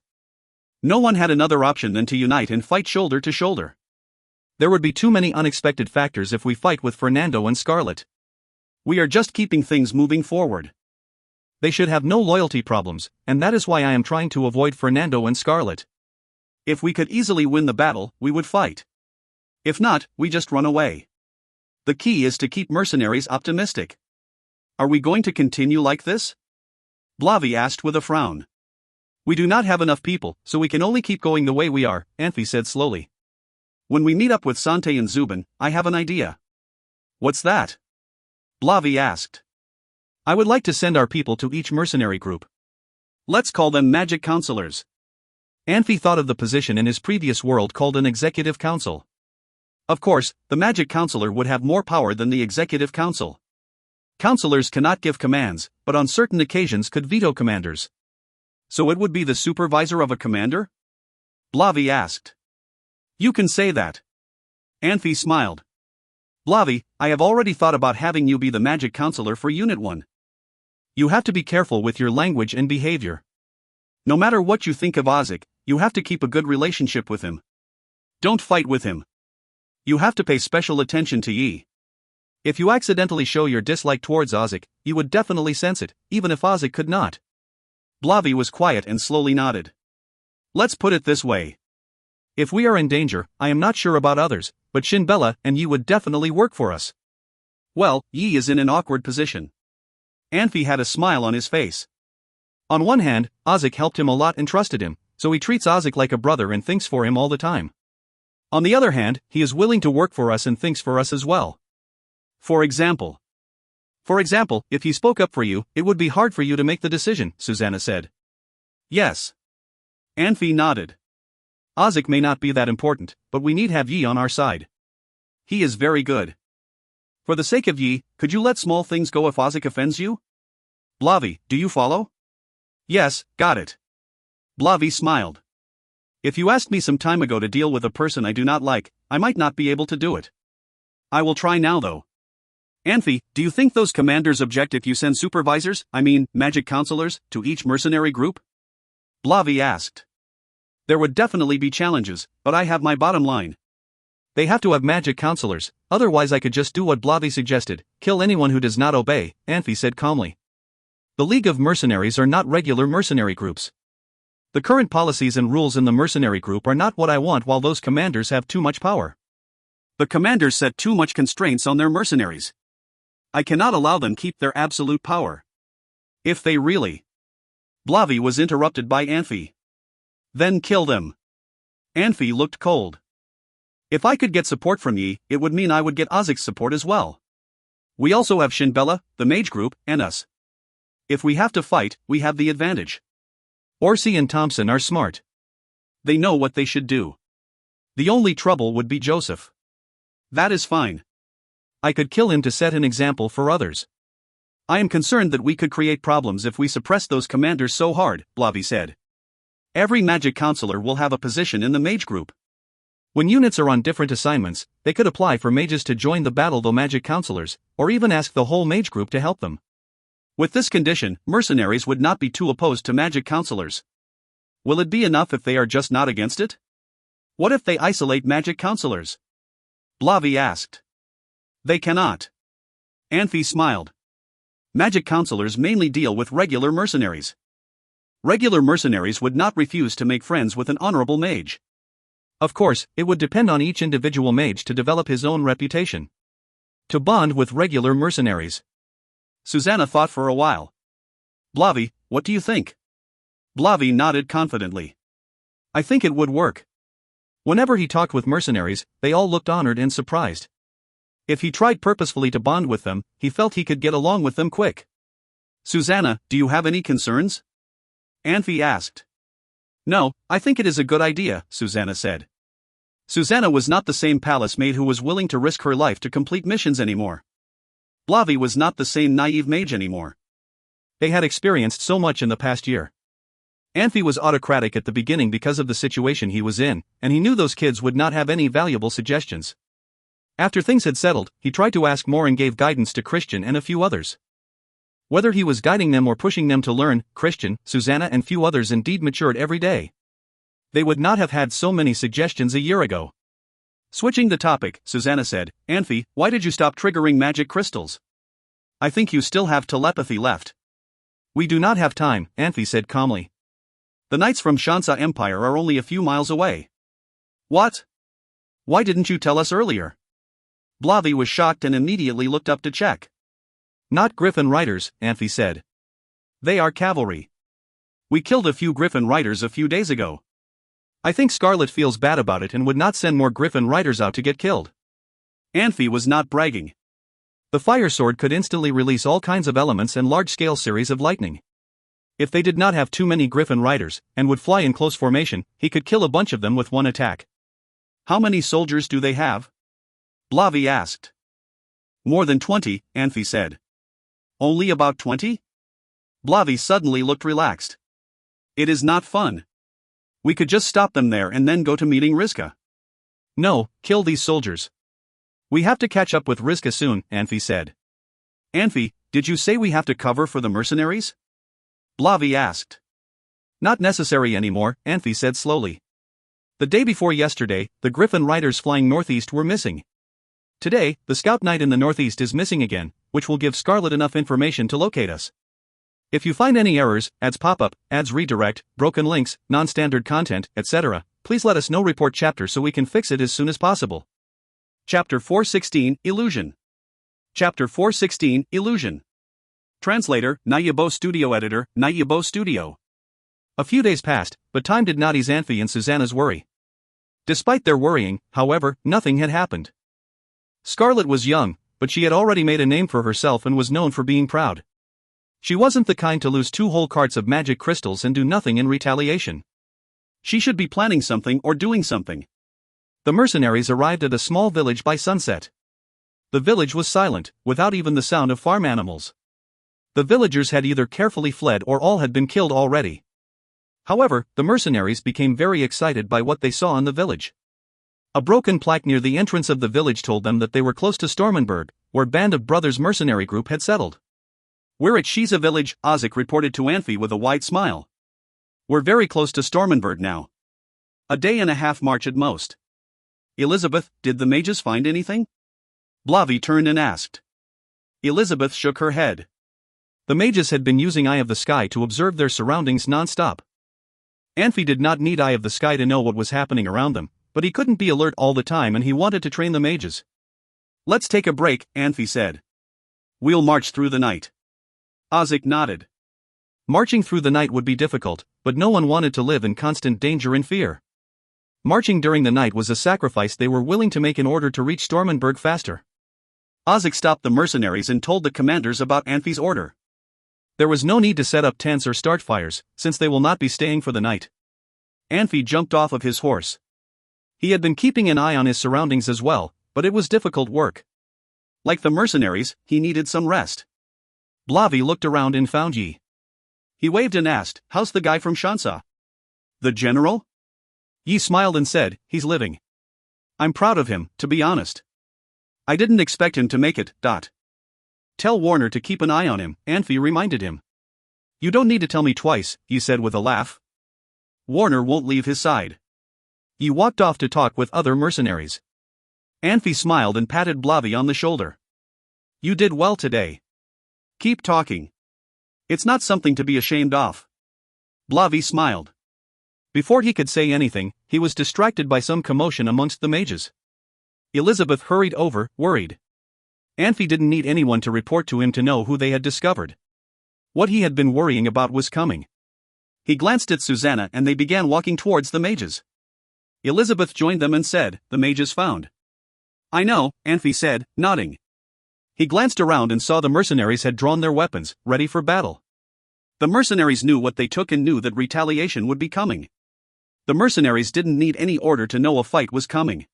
No one had another option than to unite and fight shoulder to shoulder. There would be too many unexpected factors if we fight with Fernando and Scarlet. We are just keeping things moving forward. They should have no loyalty problems, and that is why I am trying to avoid Fernando and Scarlet. If we could easily win the battle, we would fight. If not, we just run away. The key is to keep mercenaries optimistic. Are we going to continue like this? Blavi asked with a frown. We do not have enough people, so we can only keep going the way we are, Anfey said slowly. When we meet up with Sante and Zubin, I have an idea. What's that? Blavi asked. I would like to send our people to each mercenary group. Let's call them magic counselors. Anfey thought of the position in his previous world called an executive council. Of course, the magic counselor would have more power than the executive council. Counselors cannot give commands, but on certain occasions could veto commanders. So it would be the supervisor of a commander? Blavi asked. You can say that. Anfey smiled. Blavi, I have already thought about having you be the magic counselor for Unit 1. You have to be careful with your language and behavior. No matter what you think of Ozik, you have to keep a good relationship with him. Don't fight with him. You have to pay special attention to Yi. If you accidentally show your dislike towards Ozik, you would definitely sense it, even if Ozik could not. Blavi was quiet and slowly nodded. Let's put it this way. If we are in danger, I am not sure about others, but Shinbella and Yi would definitely work for us. Well, Yi is in an awkward position. Anfey had a smile on his face. On one hand, Ozik helped him a lot and trusted him, so he treats Ozik like a brother and thinks for him all the time. On the other hand, he is willing to work for us and thinks for us as well. For example, if he spoke up for you, it would be hard for you to make the decision, Susanna said. Yes. Anfey nodded. Ozik may not be that important, but we need have Yi on our side. He is very good. For the sake of Yi, could you let small things go if Ozik offends you? Blavi, do you follow? Yes, got it. Blavi smiled. If you asked me some time ago to deal with a person I do not like, I might not be able to do it. I will try now though. Anfey, do you think those commanders object if you send supervisors, magic counselors, to each mercenary group? Blavi asked. There would definitely be challenges, but I have my bottom line. They have to have magic counselors, otherwise I could just do what Blavi suggested, kill anyone who does not obey, Anfey said calmly. The League of Mercenaries are not regular mercenary groups. The current policies and rules in the mercenary group are not what I want while those commanders have too much power. The commanders set too much constraints on their mercenaries. I cannot allow them keep their absolute power. If they really... Blavi was interrupted by Anfey. Then kill them. Anfey looked cold. If I could get support from Yi, it would mean I would get Ozik's support as well. We also have Shinbella, the mage group, and us. If we have to fight, we have the advantage. Orsi and Thompson are smart. They know what they should do. The only trouble would be Joseph. That is fine. I could kill him to set an example for others. I am concerned that we could create problems if we suppress those commanders so hard, Blavi said. Every magic counselor will have a position in the mage group. When units are on different assignments, they could apply for mages to join the battle though magic counselors, or even ask the whole mage group to help them. With this condition, mercenaries would not be too opposed to magic counselors. Will it be enough if they are just not against it? What if they isolate magic counselors? Blavi asked. They cannot. Anfey smiled. Magic counselors mainly deal with regular mercenaries. Regular mercenaries would not refuse to make friends with an honorable mage. Of course, it would depend on each individual mage to develop his own reputation. To bond with regular mercenaries. Susanna thought for a while. Blavi, what do you think? Blavi nodded confidently. I think it would work. Whenever he talked with mercenaries, they all looked honored and surprised. If he tried purposefully to bond with them, he felt he could get along with them quick. Susanna, do you have any concerns? Anfey asked. No, I think it is a good idea, Susanna said. Susanna was not the same palace maid who was willing to risk her life to complete missions anymore. Blavi was not the same naive mage anymore. They had experienced so much in the past year. Anfey was autocratic at the beginning because of the situation he was in, and he knew those kids would not have any valuable suggestions. After things had settled, he tried to ask more and gave guidance to Christian and a few others. Whether he was guiding them or pushing them to learn, Christian, Susanna and few others indeed matured every day. They would not have had so many suggestions a year ago. Switching the topic, Susanna said, Anfey, why did you stop triggering magic crystals? I think you still have telepathy left. We do not have time, Anfey said calmly. The knights from Shansa Empire are only a few miles away. What? Why didn't you tell us earlier? Blavi was shocked and immediately looked up to check. Not Griffin riders, Anfey said. They are cavalry. We killed a few Griffin riders a few days ago. I think Scarlet feels bad about it and would not send more Griffin riders out to get killed. Anfey was not bragging. The fire sword could instantly release all kinds of elements and large-scale series of lightning. If they did not have too many Griffin riders, and would fly in close formation, he could kill a bunch of them with one attack. How many soldiers do they have? Blavi asked. More than 20, Anfey said. Only about 20? Blavi suddenly looked relaxed. It is not fun. We could just stop them there and then go to meeting Rizka. No, kill these soldiers. We have to catch up with Rizka soon, Anfey said. Anfey, did you say we have to cover for the mercenaries? Blavi asked. Not necessary anymore, Anfey said slowly. The day before yesterday, the Griffin riders flying northeast were missing. Today, the Scout Knight in the northeast is missing again, which will give Scarlet enough information to locate us. If you find any errors, ads pop-up, ads redirect, broken links, non-standard content, etc., please let us know. Report chapter so we can fix it as soon as possible. Chapter 416, Illusion. Chapter 416, Illusion. Translator, Nayabo Studio Editor, Nayabo Studio. A few days passed, but time did not ease Anfey and Susanna's worry. Despite their worrying, however, nothing had happened. Scarlet was young, but she had already made a name for herself and was known for being proud. She wasn't the kind to lose 2 whole carts of magic crystals and do nothing in retaliation. She should be planning something or doing something. The mercenaries arrived at a small village by sunset. The village was silent, without even the sound of farm animals. The villagers had either carefully fled or all had been killed already. However, the mercenaries became very excited by what they saw in the village. A broken plaque near the entrance of the village told them that they were close to Stormenberg, where Band of Brothers mercenary group had settled. We're at Shiza village, Ozik reported to Anfey with a wide smile. We're very close to Stormenberg now. A day and a half march at most. Elizabeth, did the mages find anything? Blavi turned and asked. Elizabeth shook her head. The mages had been using Eye of the Sky to observe their surroundings non-stop. Anfey did not need Eye of the Sky to know what was happening around them, but he couldn't be alert all the time and he wanted to train the mages. Let's take a break, Anfey said. We'll march through the night. Ozik nodded. Marching through the night would be difficult, but no one wanted to live in constant danger and fear. Marching during the night was a sacrifice they were willing to make in order to reach Stormenberg faster. Ozik stopped the mercenaries and told the commanders about Anfey's order. There was no need to set up tents or start fires, since they will not be staying for the night. Anfey jumped off of his horse. He had been keeping an eye on his surroundings as well, but it was difficult work. Like the mercenaries, he needed some rest. Blavi looked around and found Yi. He waved and asked, "How's the guy from Shansa?" "The general?" Yi smiled and said, "He's living. I'm proud of him, to be honest. I didn't expect him to make it. Tell Warner to keep an eye on him," Anfey reminded him. "You don't need to tell me twice," Yi said with a laugh. "Warner won't leave his side." Yi walked off to talk with other mercenaries. Anfey smiled and patted Blavi on the shoulder. "You did well today. Keep talking. It's not something to be ashamed of." Blavi smiled. Before he could say anything, he was distracted by some commotion amongst the mages. Elizabeth hurried over, worried. Anfey didn't need anyone to report to him to know who they had discovered. What he had been worrying about was coming. He glanced at Susanna and they began walking towards the mages. Elizabeth joined them and said, "The mages found." "I know," Anfey said, nodding. He glanced around and saw the mercenaries had drawn their weapons, ready for battle. The mercenaries knew what they took and knew that retaliation would be coming. The mercenaries didn't need any order to know a fight was coming.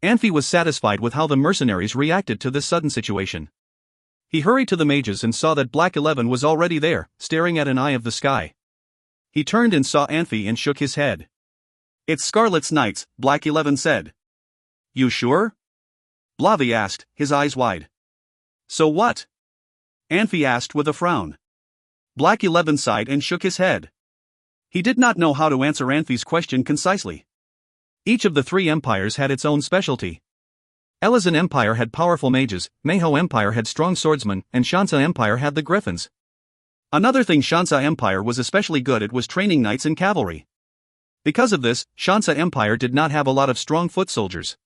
Anfey was satisfied with how the mercenaries reacted to this sudden situation. He hurried to the mages and saw that Black 11 was already there, staring at an Eye of the Sky. He turned and saw Anfey and shook his head. "It's Scarlet's Knights," Black 11 said. "You sure?" Blavi asked, his eyes wide. So what? Anfey asked with a frown. Black 11 sighed and shook his head. He did not know how to answer Anfey's question concisely. Each of the three empires had its own specialty. Elazan Empire had powerful mages, Manhwa Empire had strong swordsmen, and Shansa Empire had the griffins. Another thing Shansa Empire was especially good at was training knights and cavalry. Because of this, Shansa Empire did not have a lot of strong foot soldiers.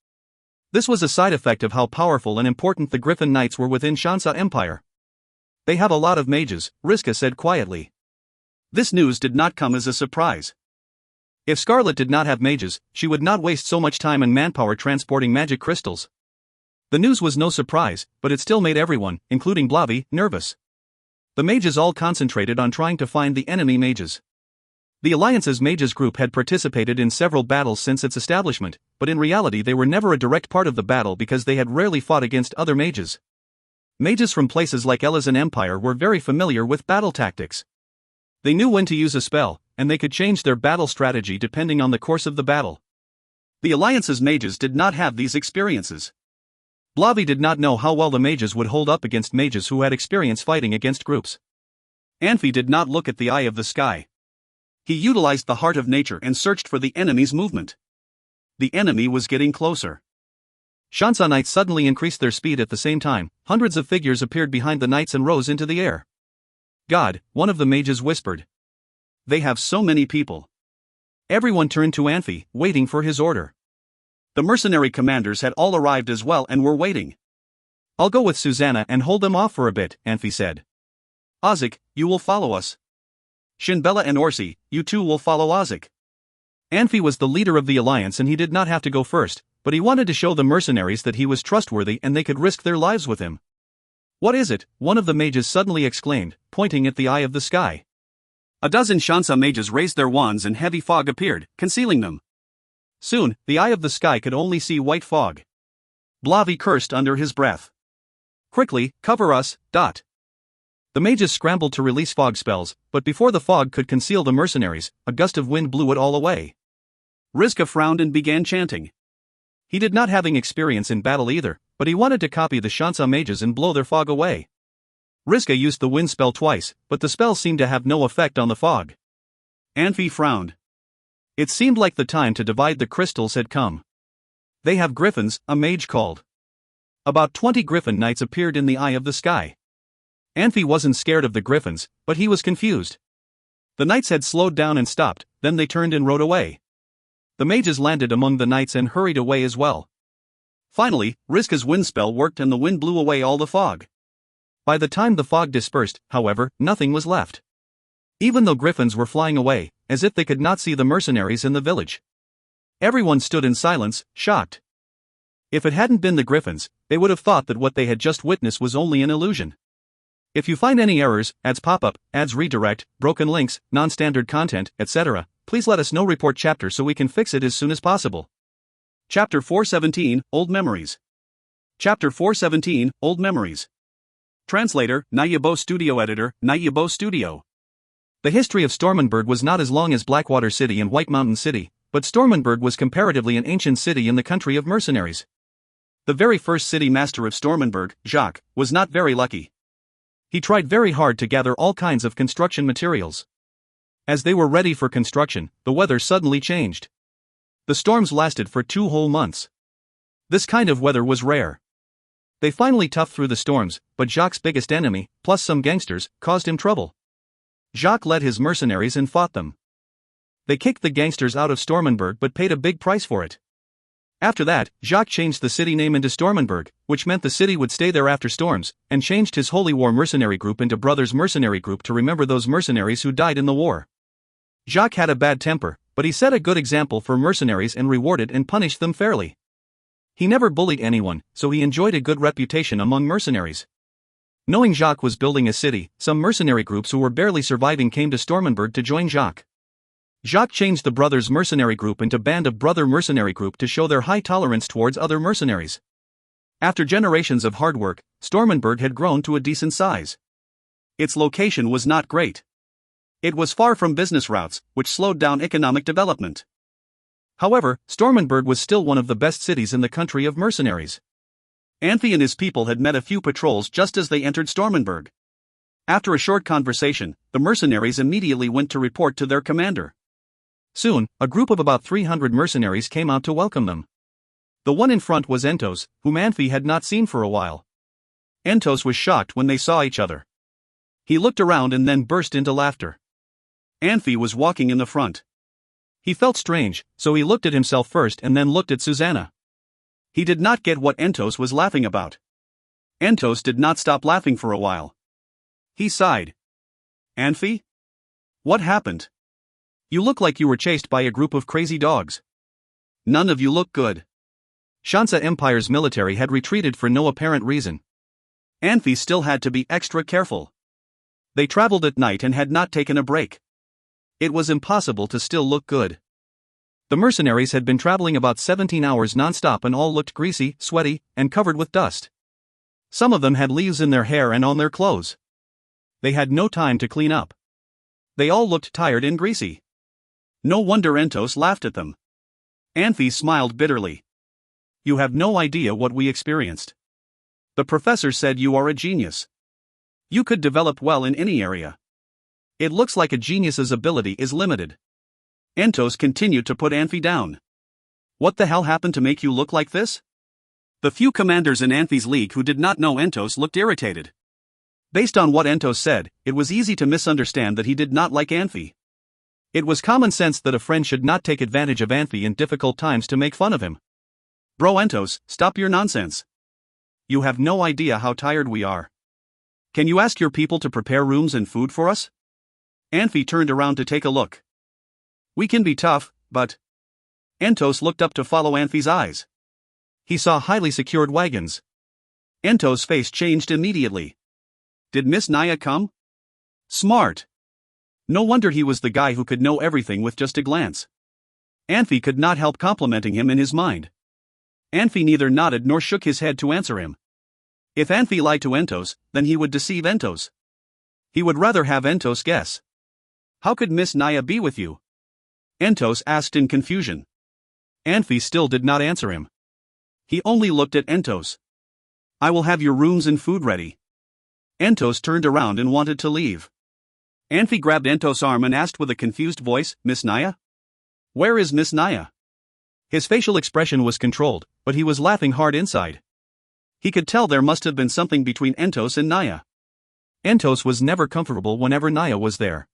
This was a side effect of how powerful and important the Griffin Knights were within Shansa Empire. They have a lot of mages, Riska said quietly. This news did not come as a surprise. If Scarlet did not have mages, she would not waste so much time and manpower transporting magic crystals. The news was no surprise, but it still made everyone, including Blavi, nervous. The mages all concentrated on trying to find the enemy mages. The Alliance's mages group had participated in several battles since its establishment, but in reality they were never a direct part of the battle because they had rarely fought against other mages. Mages from places like Elazan Empire were very familiar with battle tactics. They knew when to use a spell, and they could change their battle strategy depending on the course of the battle. The Alliance's mages did not have these experiences. Blavi did not know how well the mages would hold up against mages who had experience fighting against groups. Anfey did not look at the eye of the sky. He utilized the heart of nature and searched for the enemy's movement. The enemy was getting closer. Shansa Knights suddenly increased their speed at the same time. Hundreds of figures appeared behind the knights and rose into the air. God, one of the mages whispered. They have so many people. Everyone turned to Anfey, waiting for his order. The mercenary commanders had all arrived as well and were waiting. I'll go with Susanna and hold them off for a bit, Anfey said. Ozik, you will follow us. Shinbella and Orsi, you two will follow Ozik. Anfey was the leader of the alliance and he did not have to go first, but he wanted to show the mercenaries that he was trustworthy and they could risk their lives with him. What is it? One of the mages suddenly exclaimed, pointing at the eye of the sky. A dozen Shansa mages raised their wands and heavy fog appeared, concealing them. Soon, the eye of the sky could only see white fog. Blavi cursed under his breath. Quickly, cover us, dot. The mages scrambled to release fog spells, but before the fog could conceal the mercenaries, a gust of wind blew it all away. Riska frowned and began chanting. He did not have experience in battle either, but he wanted to copy the Shansa mages and blow their fog away. Riska used the wind spell twice, but the spell seemed to have no effect on the fog. Anfey frowned. It seemed like the time to divide the crystals had come. They have griffins, a mage called. About 20 griffin knights appeared in the eye of the sky. Anfey wasn't scared of the griffins, but he was confused. The knights had slowed down and stopped, then they turned and rode away. The mages landed among the knights and hurried away as well. Finally, Riska's wind spell worked and the wind blew away all the fog. By the time the fog dispersed, however, nothing was left. Even though griffins were flying away, as if they could not see the mercenaries in the village. Everyone stood in silence, shocked. If it hadn't been the griffins, they would have thought that what they had just witnessed was only an illusion. If you find any errors, ads pop-up, ads redirect, broken links, non-standard content, etc., please let us know. Report chapter so we can fix it as soon as possible. Chapter 417, Old Memories. Chapter 417, Old Memories. Translator, Nayabo Studio Editor, Nayabo Studio. The history of Stormenberg was not as long as Blackwater City and White Mountain City, but Stormenberg was comparatively an ancient city in the country of mercenaries. The very first city master of Stormenberg, Jacques, was not very lucky. He tried very hard to gather all kinds of construction materials. As they were ready for construction, the weather suddenly changed. The storms lasted for 2 whole months. This kind of weather was rare. They finally toughed through the storms, but Jacques' biggest enemy, plus some gangsters, caused him trouble. Jacques led his mercenaries and fought them. They kicked the gangsters out of Stormenberg but paid a big price for it. After that, Jacques changed the city name into Stormenberg, which meant the city would stay there after storms, and changed his Holy War mercenary group into Brothers Mercenary Group to remember those mercenaries who died in the war. Jacques had a bad temper, but he set a good example for mercenaries and rewarded and punished them fairly. He never bullied anyone, so he enjoyed a good reputation among mercenaries. Knowing Jacques was building a city, some mercenary groups who were barely surviving came to Stormenberg to join Jacques. Jacques changed the Brothers Mercenary Group into Band of Brother Mercenary Group to show their high tolerance towards other mercenaries. After generations of hard work, Stormenberg had grown to a decent size. Its location was not great. It was far from business routes, which slowed down economic development. However, Stormenberg was still one of the best cities in the country of mercenaries. Anfey and his people had met a few patrols just as they entered Stormenberg. After a short conversation, the mercenaries immediately went to report to their commander. Soon, a group of about 300 mercenaries came out to welcome them. The one in front was Entos, whom Anfey had not seen for a while. Entos was shocked when they saw each other. He looked around and then burst into laughter. Anfey was walking in the front. He felt strange, so he looked at himself first and then looked at Susanna. He did not get what Entos was laughing about. Entos did not stop laughing for a while. He sighed. Anfey? What happened? You look like you were chased by a group of crazy dogs. None of you look good. Shansa Empire's military had retreated for no apparent reason. Anfey still had to be extra careful. They traveled at night and had not taken a break. It was impossible to still look good. The mercenaries had been traveling about 17 hours non-stop and all looked greasy, sweaty, and covered with dust. Some of them had leaves in their hair and on their clothes. They had no time to clean up. They all looked tired and greasy. No wonder Entos laughed at them. Anfey smiled bitterly. You have no idea what we experienced. The professor said you are a genius. You could develop well in any area. It looks like a genius's ability is limited. Entos continued to put Anfey down. What the hell happened to make you look like this? The few commanders in Anfey's league who did not know Entos looked irritated. Based on what Entos said, it was easy to misunderstand that he did not like Anfey. It was common sense that a friend should not take advantage of Anfey in difficult times to make fun of him. Bro Entos, stop your nonsense. You have no idea how tired we are. Can you ask your people to prepare rooms and food for us? Anfey turned around to take a look. We can be tough, but... Entos looked up to follow Anfey's eyes. He saw highly secured wagons. Entos' face changed immediately. Did Miss Naya come? Smart. No wonder he was the guy who could know everything with just a glance. Anfey could not help complimenting him in his mind. Anfey neither nodded nor shook his head to answer him. If Anfey lied to Entos, then he would deceive Entos. He would rather have Entos guess. How could Miss Naya be with you? Entos asked in confusion. Anfey still did not answer him. He only looked at Entos. I will have your rooms and food ready. Entos turned around and wanted to leave. Anfey grabbed Entos' arm and asked with a confused voice, Miss Naya? Where is Miss Naya? His facial expression was controlled, but he was laughing hard inside. He could tell there must have been something between Entos and Naya. Entos was never comfortable whenever Naya was there.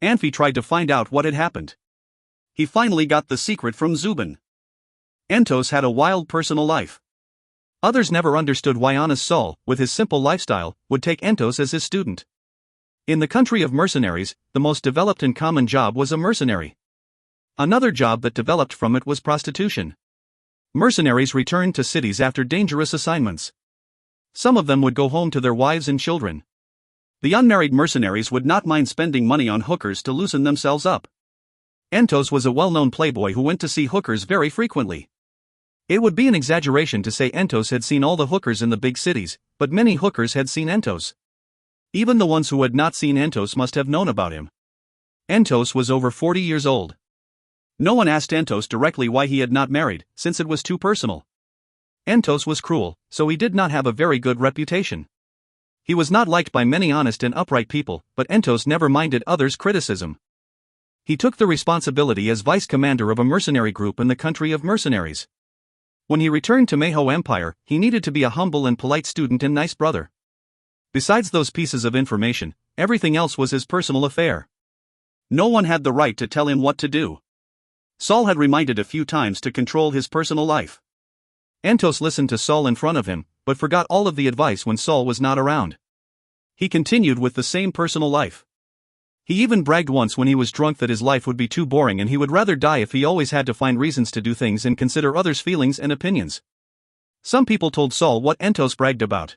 Anfey tried to find out what had happened. He finally got the secret from Zubin. Entos had a wild personal life. Others never understood why honest Saul, with his simple lifestyle, would take Entos as his student. In the country of mercenaries, the most developed and common job was a mercenary. Another job that developed from it was prostitution. Mercenaries returned to cities after dangerous assignments. Some of them would go home to their wives and children. The unmarried mercenaries would not mind spending money on hookers to loosen themselves up. Entos was a well-known playboy who went to see hookers very frequently. It would be an exaggeration to say Entos had seen all the hookers in the big cities, but many hookers had seen Entos. Even the ones who had not seen Entos must have known about him. Entos was over 40 years old. No one asked Entos directly why he had not married, since it was too personal. Entos was cruel, so he did not have a very good reputation. He was not liked by many honest and upright people, but Entos never minded others' criticism. He took the responsibility as vice commander of a mercenary group in the country of mercenaries. When he returned to Manhwa Empire, he needed to be a humble and polite student and nice brother. Besides those pieces of information, everything else was his personal affair. No one had the right to tell him what to do. Saul had reminded a few times to control his personal life. Entos listened to Saul in front of him, but forgot all of the advice when Saul was not around. He continued with the same personal life. He even bragged once when he was drunk that his life would be too boring and he would rather die if he always had to find reasons to do things and consider others' feelings and opinions. Some people told Saul what Entos bragged about.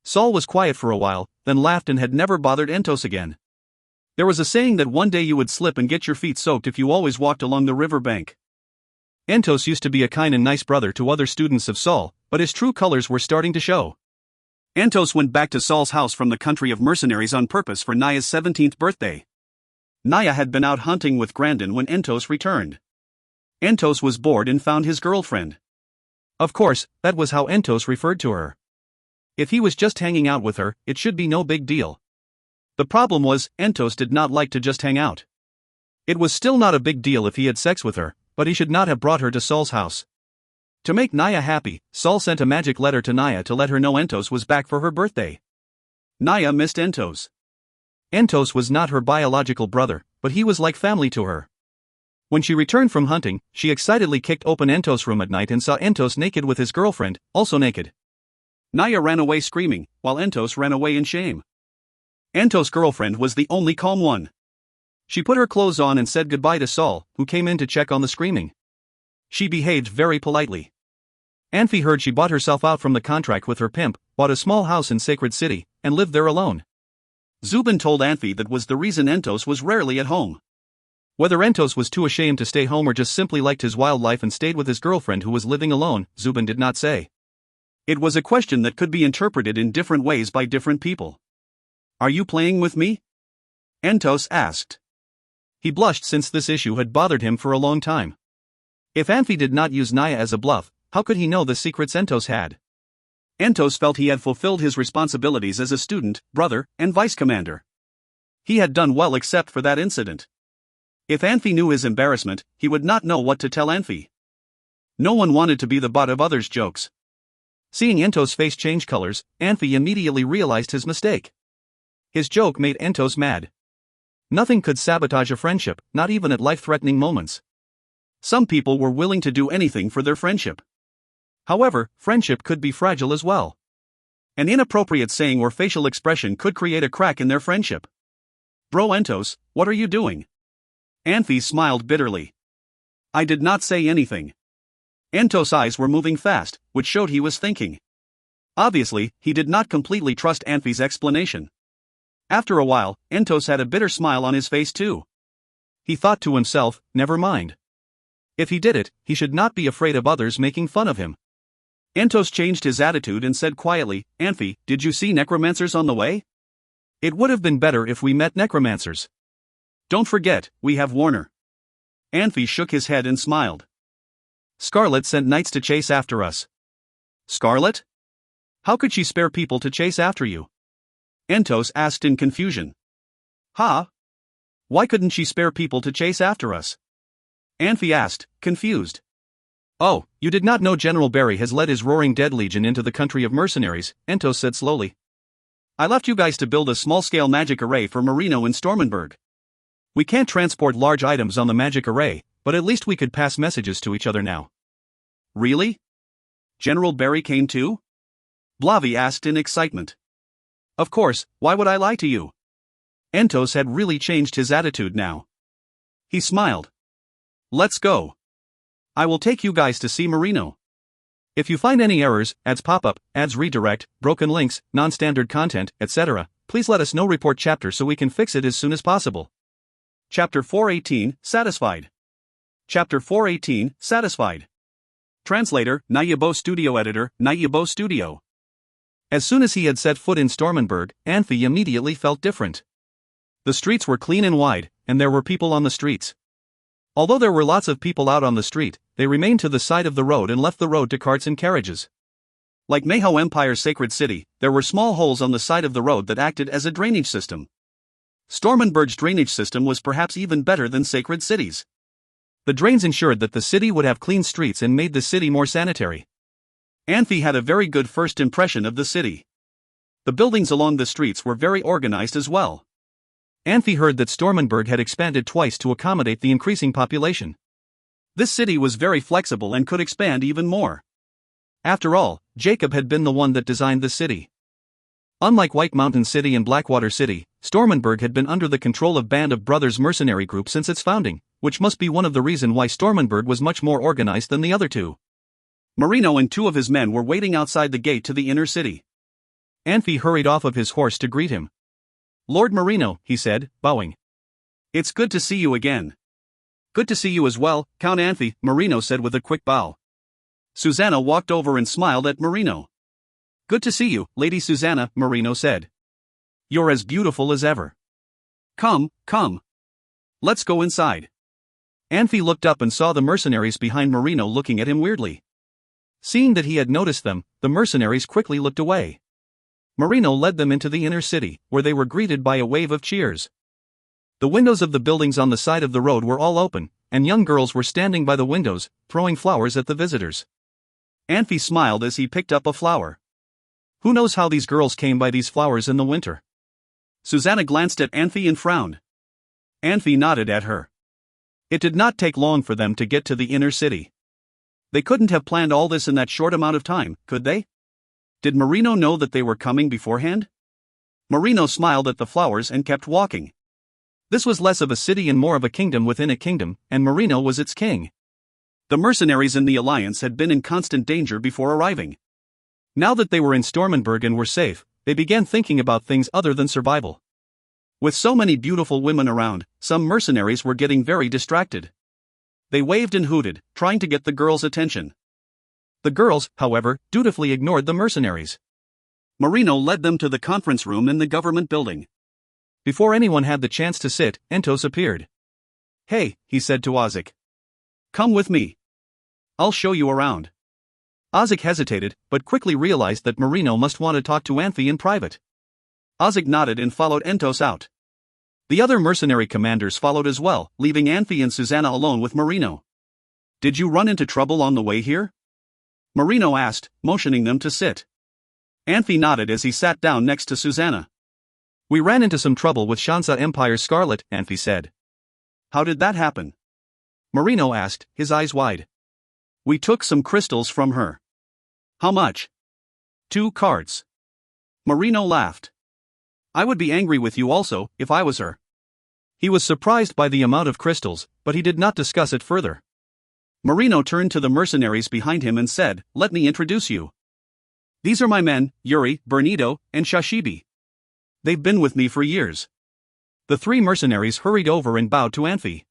Saul was quiet for a while, then laughed and had never bothered Entos again. There was a saying that one day you would slip and get your feet soaked if you always walked along the river bank. Entos used to be a kind and nice brother to other students of Saul, but his true colors were starting to show. Entos went back to Saul's house from the country of mercenaries on purpose for Naya's 17th birthday. Naya had been out hunting with Grandin when Entos returned. Entos was bored and found his girlfriend. Of course, that was how Entos referred to her. If he was just hanging out with her, it should be no big deal. The problem was, Entos did not like to just hang out. It was still not a big deal if he had sex with her, but he should not have brought her to Saul's house. To make Naya happy, Saul sent a magic letter to Naya to let her know Entos was back for her birthday. Naya missed Entos. Entos was not her biological brother, but he was like family to her. When she returned from hunting, she excitedly kicked open Entos' room at night and saw Entos naked with his girlfriend, also naked. Naya ran away screaming, while Entos ran away in shame. Entos' girlfriend was the only calm one. She put her clothes on and said goodbye to Saul, who came in to check on the screaming. She behaved very politely. Anfey heard she bought herself out from the contract with her pimp, bought a small house in Sacred City, and lived there alone. Zubin told Anfey that was the reason Entos was rarely at home. Whether Entos was too ashamed to stay home or just simply liked his wild life and stayed with his girlfriend who was living alone, Zubin did not say. It was a question that could be interpreted in different ways by different people. "Are you playing with me?" Entos asked. He blushed since this issue had bothered him for a long time. If Anfey did not use Naya as a bluff, how could he know the secrets Entos had? Entos felt he had fulfilled his responsibilities as a student, brother, and vice commander. He had done well except for that incident. If Anfey knew his embarrassment, he would not know what to tell Anfey. No one wanted to be the butt of others' jokes. Seeing Entos' face change colors, Anfey immediately realized his mistake. His joke made Entos mad. Nothing could sabotage a friendship, not even at life-threatening moments. Some people were willing to do anything for their friendship. However, friendship could be fragile as well. An inappropriate saying or facial expression could create a crack in their friendship. "Bro Entos, what are you doing?" Anfey smiled bitterly. "I did not say anything." Entos' eyes were moving fast, which showed he was thinking. Obviously, he did not completely trust Anfey's explanation. After a while, Entos had a bitter smile on his face too. He thought to himself, never mind. If he did it, he should not be afraid of others making fun of him. Entos changed his attitude and said quietly, "Anfey, did you see necromancers on the way? It would have been better if we met necromancers. Don't forget, we have Warner." Anfey shook his head and smiled. "Scarlet sent knights to chase after us." "Scarlet? How could she spare people to chase after you?" Entos asked in confusion. "Huh? Why couldn't she spare people to chase after us?" Anfey asked, confused. "Oh, you did not know General Barry has led his Roaring Dead Legion into the country of mercenaries," Entos said slowly. "I left you guys to build a small-scale magic array for Marino in Stormenberg. We can't transport large items on the magic array, but at least we could pass messages to each other now." "Really? General Barry came too?" Blavi asked in excitement. "Of course, why would I lie to you?" Entos had really changed his attitude now. He smiled. "Let's go. I will take you guys to see Marino. If you find any errors, ads pop up, ads redirect, broken links, non-standard content, etc., please let us know. Report chapter so we can fix it as soon as possible." Chapter 418, Satisfied. Chapter 418, Satisfied. Translator, Nayabo Studio Editor, Nayabo Studio. As soon as he had set foot in Stormenberg, Anfey immediately felt different. The streets were clean and wide, and there were people on the streets. Although there were lots of people out on the street, they remained to the side of the road and left the road to carts and carriages. Like Mayho Empire's Sacred City, there were small holes on the side of the road that acted as a drainage system. Stormenberg's drainage system was perhaps even better than Sacred City's. The drains ensured that the city would have clean streets and made the city more sanitary. Anfey had a very good first impression of the city. The buildings along the streets were very organized as well. Anfey heard that Stormenberg had expanded twice to accommodate the increasing population. This city was very flexible and could expand even more. After all, Jacob had been the one that designed the city. Unlike White Mountain City and Blackwater City, Stormenberg had been under the control of Band of Brothers mercenary group since its founding, which must be one of the reasons why Stormenberg was much more organized than the other two. Marino and two of his men were waiting outside the gate to the inner city. Anfey hurried off of his horse to greet him. "Lord Marino," he said, bowing. "It's good to see you again." "Good to see you as well, Count Anfey," Marino said with a quick bow. Susanna walked over and smiled at Marino. "Good to see you, Lady Susanna," Marino said. "You're as beautiful as ever. Come, come. Let's go inside." Anfey looked up and saw the mercenaries behind Marino looking at him weirdly. Seeing that he had noticed them, the mercenaries quickly looked away. Marino led them into the inner city, where they were greeted by a wave of cheers. The windows of the buildings on the side of the road were all open, and young girls were standing by the windows, throwing flowers at the visitors. Anfey smiled as he picked up a flower. Who knows how these girls came by these flowers in the winter? Susanna glanced at Anfey and frowned. Anfey nodded at her. It did not take long for them to get to the inner city. They couldn't have planned all this in that short amount of time, could they? Did Marino know that they were coming beforehand? Marino smiled at the flowers and kept walking. This was less of a city and more of a kingdom within a kingdom, and Marino was its king. The mercenaries in the alliance had been in constant danger before arriving. Now that they were in Stormenberg and were safe, they began thinking about things other than survival. With so many beautiful women around, some mercenaries were getting very distracted. They waved and hooted, trying to get the girls' attention. The girls, however, dutifully ignored the mercenaries. Marino led them to the conference room in the government building. Before anyone had the chance to sit, Entos appeared. Hey, he said to Ozik. Come with me. I'll show you around. Ozik hesitated, but quickly realized that Marino must want to talk to Anfey in private. Ozik nodded and followed Entos out. The other mercenary commanders followed as well, leaving Anfey and Susanna alone with Marino. Did you run into trouble on the way here? Marino asked, motioning them to sit. Anfey nodded as he sat down next to Susanna. We ran into some trouble with Shansa Empire's Scarlet, Anfey said. How did that happen? Marino asked, his eyes wide. We took some crystals from her. How much? 2 cards. Marino laughed. I would be angry with you also, if I was her. He was surprised by the amount of crystals, but he did not discuss it further. Marino turned to the mercenaries behind him and said, Let me introduce you. These are my men, Yuri, Bernito, and Shashibi. They've been with me for years. The 3 mercenaries hurried over and bowed to Anfey.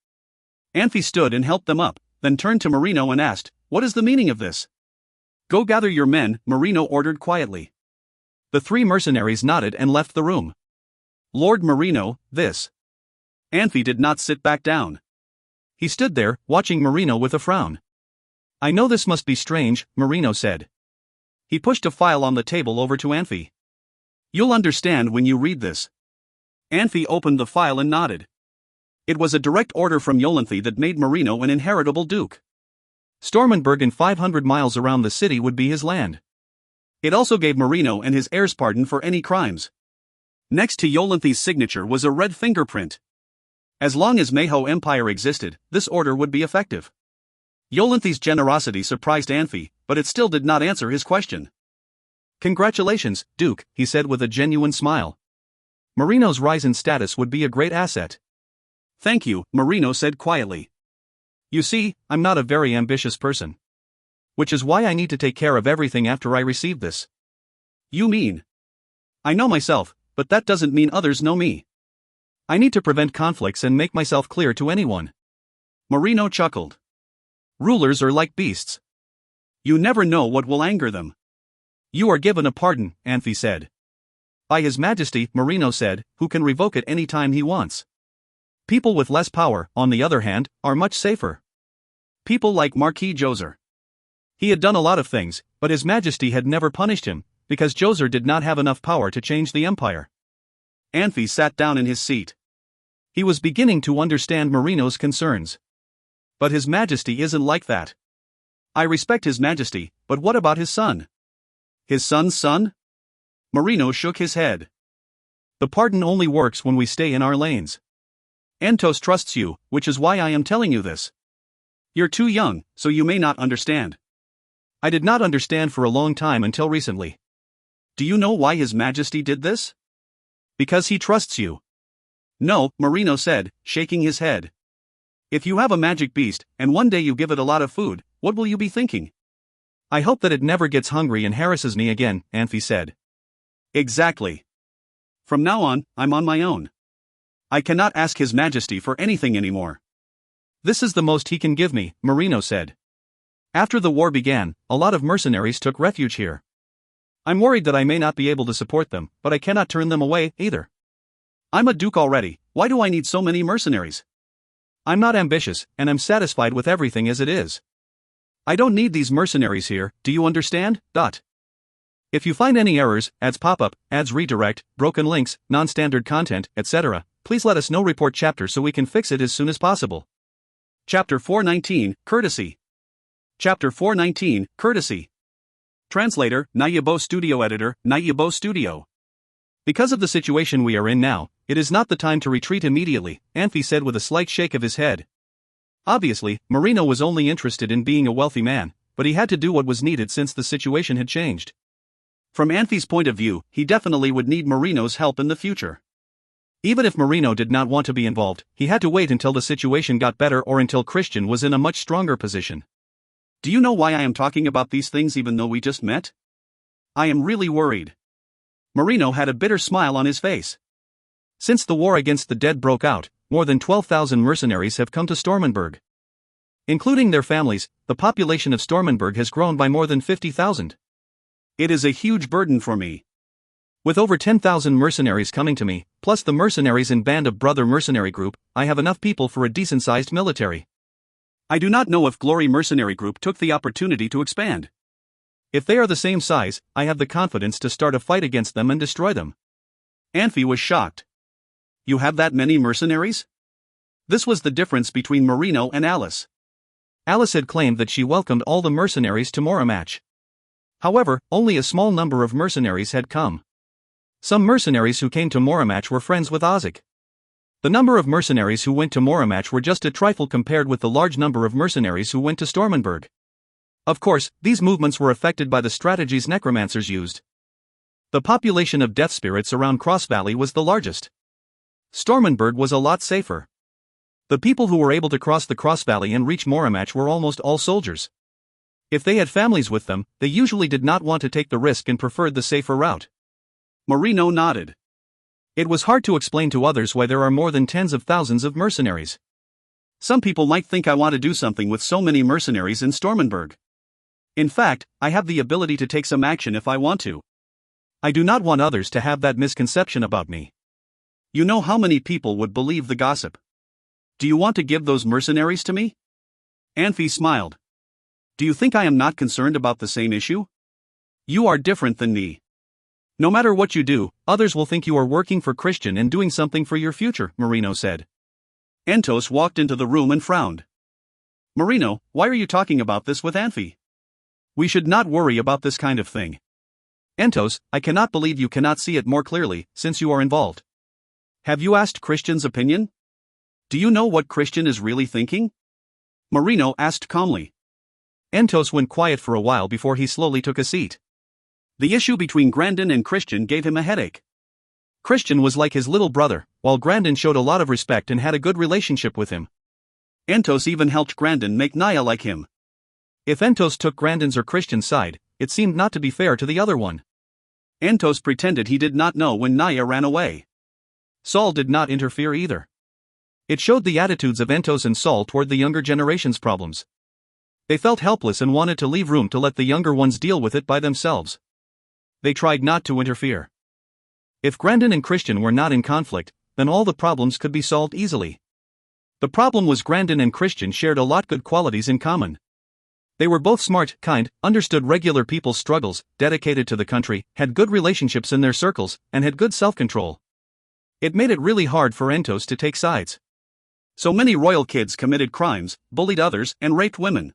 Anfey stood and helped them up, then turned to Marino and asked, What is the meaning of this? Go gather your men, Marino ordered quietly. The 3 mercenaries nodded and left the room. Lord Marino, this. Anfey did not sit back down. He stood there, watching Marino with a frown. I know this must be strange, Marino said. He pushed a file on the table over to Anfey. You'll understand when you read this. Anfey opened the file and nodded. It was a direct order from Yolanthe that made Marino an inheritable duke. Stormenberg and 500 miles around the city would be his land. It also gave Marino and his heirs pardon for any crimes. Next to Yolanthe's signature was a red fingerprint. As long as Mayho Empire existed, this order would be effective. Yolanthe's generosity surprised Anfey, but it still did not answer his question. Congratulations, Duke, he said with a genuine smile. Marino's rise in status would be a great asset. Thank you, Marino said quietly. You see, I'm not a very ambitious person. Which is why I need to take care of everything after I receive this. You mean? I know myself, but that doesn't mean others know me. I need to prevent conflicts and make myself clear to anyone. Marino chuckled. Rulers are like beasts. You never know what will anger them. You are given a pardon, Anfey said. By His Majesty, Marino said, who can revoke it any time he wants. People with less power, on the other hand, are much safer. People like Marquis Joser. He had done a lot of things, but His Majesty had never punished him, because Joser did not have enough power to change the empire. Anfey sat down in his seat. He was beginning to understand Marino's concerns. But His Majesty isn't like that. I respect His Majesty, but what about his son? His son's son? Marino shook his head. The pardon only works when we stay in our lanes. Entos trusts you, which is why I am telling you this. You're too young, so you may not understand. I did not understand for a long time until recently. Do you know why His Majesty did this? Because he trusts you. No, Marino said, shaking his head. If you have a magic beast, and one day you give it a lot of food, what will you be thinking? I hope that it never gets hungry and harasses me again, Anfey said. Exactly. From now on, I'm on my own. I cannot ask His Majesty for anything anymore. This is the most he can give me, Marino said. After the war began, a lot of mercenaries took refuge here. I'm worried that I may not be able to support them, but I cannot turn them away, either. I'm a duke already, why do I need so many mercenaries? I'm not ambitious, and I'm satisfied with everything as it is. I don't need these mercenaries here, do you understand? If you find any errors, ads pop up, ads redirect, broken links, non-standard content, etc., please let us know. Report chapter so we can fix it as soon as possible. Chapter 419, Courtesy. Chapter 419, Courtesy. Translator, Nayabo Studio. Editor, Nayabo Studio. Because of the situation we are in now, it is not the time to retreat immediately, Anfey said with a slight shake of his head. Obviously, Marino was only interested in being a wealthy man, but he had to do what was needed since the situation had changed. From Anfey's point of view, he definitely would need Marino's help in the future. Even if Marino did not want to be involved, he had to wait until the situation got better or until Christian was in a much stronger position. Do you know why I am talking about these things even though we just met? I am really worried. Marino had a bitter smile on his face. Since the war against the dead broke out, more than 12,000 mercenaries have come to Stormenberg. Including their families, the population of Stormenberg has grown by more than 50,000. It is a huge burden for me. With over 10,000 mercenaries coming to me, plus the mercenaries in Band of Brother mercenary group, I have enough people for a decent-sized military. I do not know if Glory mercenary group took the opportunity to expand. If they are the same size, I have the confidence to start a fight against them and destroy them. Anfey was shocked. You have that many mercenaries? This was the difference between Marino and Alice. Alice had claimed that she welcomed all the mercenaries to Moramatch. However, only a small number of mercenaries had come. Some mercenaries who came to Moramatch were friends with Ozek. The number of mercenaries who went to Moramatch were just a trifle compared with the large number of mercenaries who went to Stormenberg. Of course, these movements were affected by the strategies necromancers used. The population of death spirits around Cross Valley was the largest. Stormenberg was a lot safer. The people who were able to cross the Cross Valley and reach Moramatch were almost all soldiers. If they had families with them, they usually did not want to take the risk and preferred the safer route. Marino nodded. It was hard to explain to others why there are more than tens of thousands of mercenaries. Some people might think I want to do something with so many mercenaries in Stormenberg. In fact, I have the ability to take some action if I want to. I do not want others to have that misconception about me. You know how many people would believe the gossip? Do you want to give those mercenaries to me? Anfey smiled. Do you think I am not concerned about the same issue? You are different than me. No matter what you do, others will think you are working for Christian and doing something for your future, Marino said. Entos walked into the room and frowned. Marino, why are you talking about this with Anfey? We should not worry about this kind of thing. Entos, I cannot believe you cannot see it more clearly, since you are involved. Have you asked Christian's opinion? Do you know what Christian is really thinking? Marino asked calmly. Entos went quiet for a while before he slowly took a seat. The issue between Grandin and Christian gave him a headache. Christian was like his little brother, while Grandin showed a lot of respect and had a good relationship with him. Entos even helped Grandin make Naya like him. If Entos took Grandin's or Christian's side, it seemed not to be fair to the other one. Entos pretended he did not know when Naya ran away. Saul did not interfere either. It showed the attitudes of Entos and Saul toward the younger generation's problems. They felt helpless and wanted to leave room to let the younger ones deal with it by themselves. They tried not to interfere. If Grandin and Christian were not in conflict, then all the problems could be solved easily. The problem was Grandin and Christian shared a lot good qualities in common. They were both smart, kind, understood regular people's struggles, dedicated to the country, had good relationships in their circles, and had good self-control. It made it really hard for Entos to take sides. So many royal kids committed crimes, bullied others, and raped women.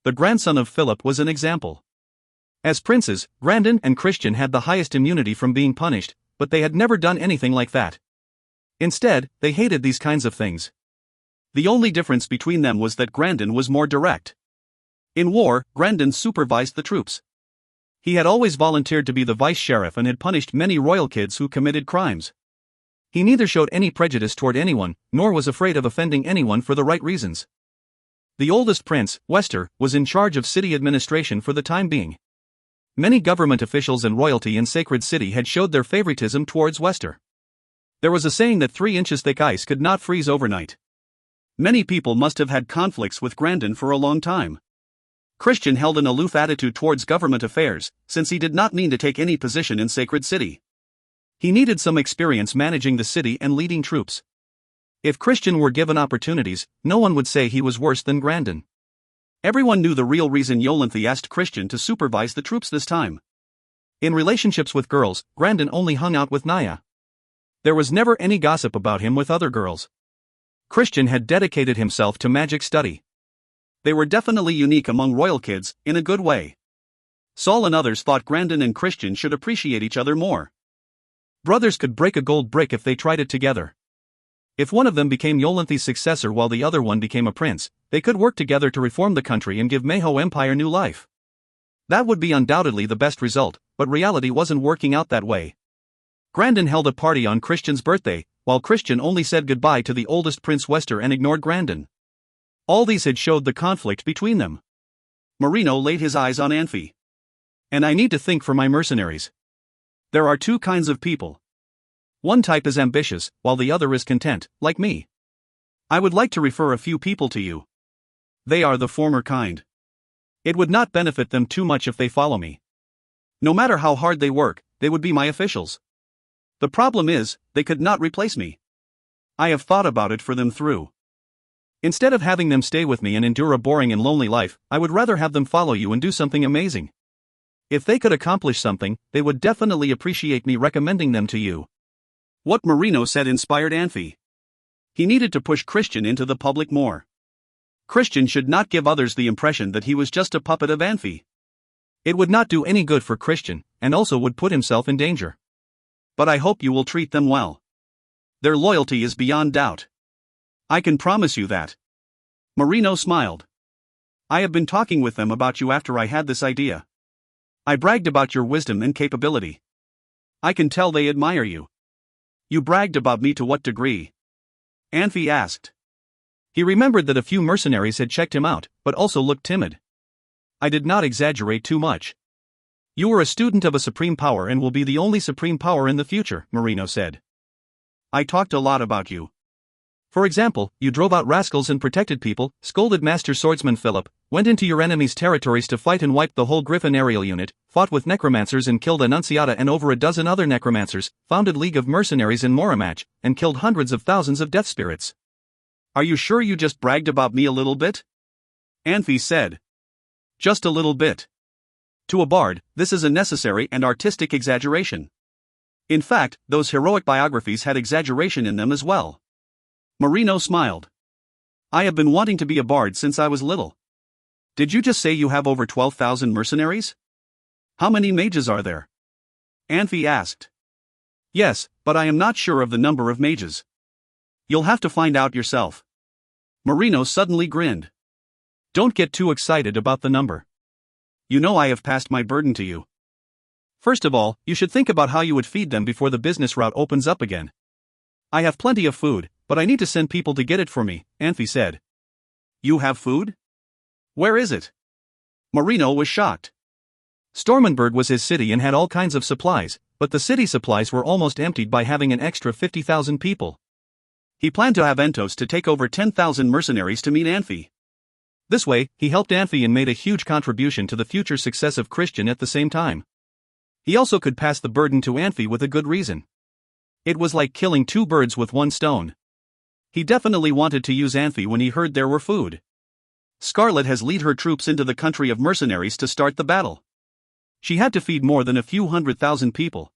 The grandson of Philip was an example. As princes, Grandin and Christian had the highest immunity from being punished, but they had never done anything like that. Instead, they hated these kinds of things. The only difference between them was that Grandin was more direct. In war, Grandin supervised the troops. He had always volunteered to be the vice sheriff and had punished many royal kids who committed crimes. He neither showed any prejudice toward anyone, nor was afraid of offending anyone for the right reasons. The oldest prince, Wester, was in charge of city administration for the time being. Many government officials and royalty in Sacred City had showed their favoritism towards Wester. There was a saying that 3 inches thick ice could not freeze overnight. Many people must have had conflicts with Grandin for a long time. Christian held an aloof attitude towards government affairs, since he did not mean to take any position in Sacred City. He needed some experience managing the city and leading troops. If Christian were given opportunities, no one would say he was worse than Grandin. Everyone knew the real reason Yolanthe asked Christian to supervise the troops this time. In relationships with girls, Grandin only hung out with Naya. There was never any gossip about him with other girls. Christian had dedicated himself to magic study. They were definitely unique among royal kids, in a good way. Saul and others thought Grandin and Christian should appreciate each other more. Brothers could break a gold brick if they tried it together. If one of them became Yolanthe's successor while the other one became a prince, they could work together to reform the country and give Manhwa Empire new life. That would be undoubtedly the best result, but reality wasn't working out that way. Grandin held a party on Christian's birthday, while Christian only said goodbye to the oldest Prince Wester and ignored Grandin. All these had showed the conflict between them. Marino laid his eyes on Anfey. And I need to think for my mercenaries. There are two kinds of people. One type is ambitious, while the other is content, like me. I would like to refer a few people to you. They are the former kind. It would not benefit them too much if they follow me. No matter how hard they work, they would be my officials. The problem is, they could not replace me. I have thought about it for them through. Instead of having them stay with me and endure a boring and lonely life, I would rather have them follow you and do something amazing. If they could accomplish something, they would definitely appreciate me recommending them to you. What Marino said inspired Anfey. He needed to push Christian into the public more. Christian should not give others the impression that he was just a puppet of Anfey. It would not do any good for Christian, and also would put himself in danger. But I hope you will treat them well. Their loyalty is beyond doubt. I can promise you that. Marino smiled. I have been talking with them about you after I had this idea. I bragged about your wisdom and capability. I can tell they admire you. You bragged about me to what degree? Anfey asked. He remembered that a few mercenaries had checked him out, but also looked timid. I did not exaggerate too much. You were a student of a supreme power and will be the only supreme power in the future, Marino said. I talked a lot about you. For example, you drove out rascals and protected people, scolded Master Swordsman Philip, went into your enemy's territories to fight and wiped the whole Griffin aerial unit, fought with necromancers and killed Annunciata and over a dozen other necromancers, founded League of Mercenaries in Moramach, and killed hundreds of thousands of death spirits. Are you sure you just bragged about me a little bit? Anfey said. Just a little bit. To a bard, this is a necessary and artistic exaggeration. In fact, those heroic biographies had exaggeration in them as well. Marino smiled. I have been wanting to be a bard since I was little. Did you just say you have over 12,000 mercenaries? How many mages are there? Anfey asked. Yes, but I am not sure of the number of mages. You'll have to find out yourself. Marino suddenly grinned. Don't get too excited about the number. You know I have passed my burden to you. First of all, you should think about how you would feed them before the business route opens up again. I have plenty of food, but I need to send people to get it for me, Anfey said. You have food? Where is it? Marino was shocked. Stormenberg was his city and had all kinds of supplies, but the city supplies were almost emptied by having an extra 50,000 people. He planned to have Entos to take over 10,000 mercenaries to meet Anfey. This way, he helped Anfey and made a huge contribution to the future success of Christian at the same time. He also could pass the burden to Anfey with a good reason. It was like killing two birds with one stone. He definitely wanted to use Anfey when he heard there were food. Scarlet has led her troops into the country of mercenaries to start the battle. She had to feed more than a few 100,000 people.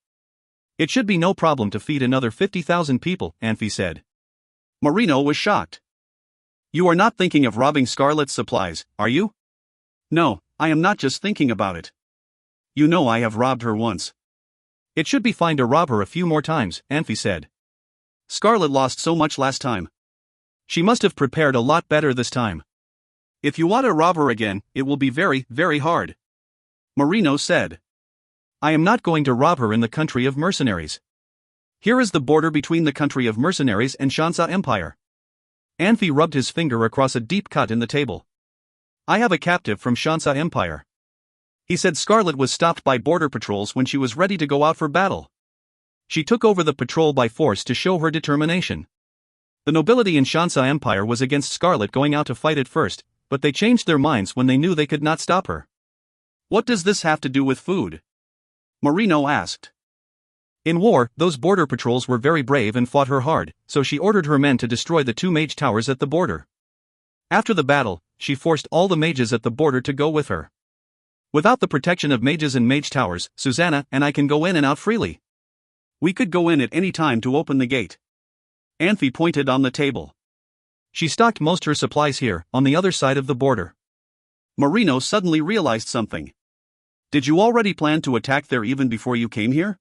It should be no problem to feed another 50,000 people, Anfey said. Marino was shocked. You are not thinking of robbing Scarlet's supplies, are you? No, I am not just thinking about it. You know I have robbed her once. It should be fine to rob her a few more times, Anfey said. Scarlet lost so much last time. She must have prepared a lot better this time. If you want to rob her again, it will be very, very hard. Marino said. I am not going to rob her in the country of mercenaries. Here is the border between the country of mercenaries and Shansa Empire. Anfey rubbed his finger across a deep cut in the table. I have a captive from Shansa Empire. He said Scarlet was stopped by border patrols when she was ready to go out for battle. She took over the patrol by force to show her determination. The nobility in Shansa Empire was against Scarlet going out to fight at first, but they changed their minds when they knew they could not stop her. What does this have to do with food? Marino asked. In war, those border patrols were very brave and fought her hard, so she ordered her men to destroy the two mage towers at the border. After the battle, she forced all the mages at the border to go with her. Without the protection of mages and mage towers, Susanna and I can go in and out freely. We could go in at any time to open the gate. Anfey pointed on the table. She stocked most her supplies here, on the other side of the border. Marino suddenly realized something. Did you already plan to attack there even before you came here?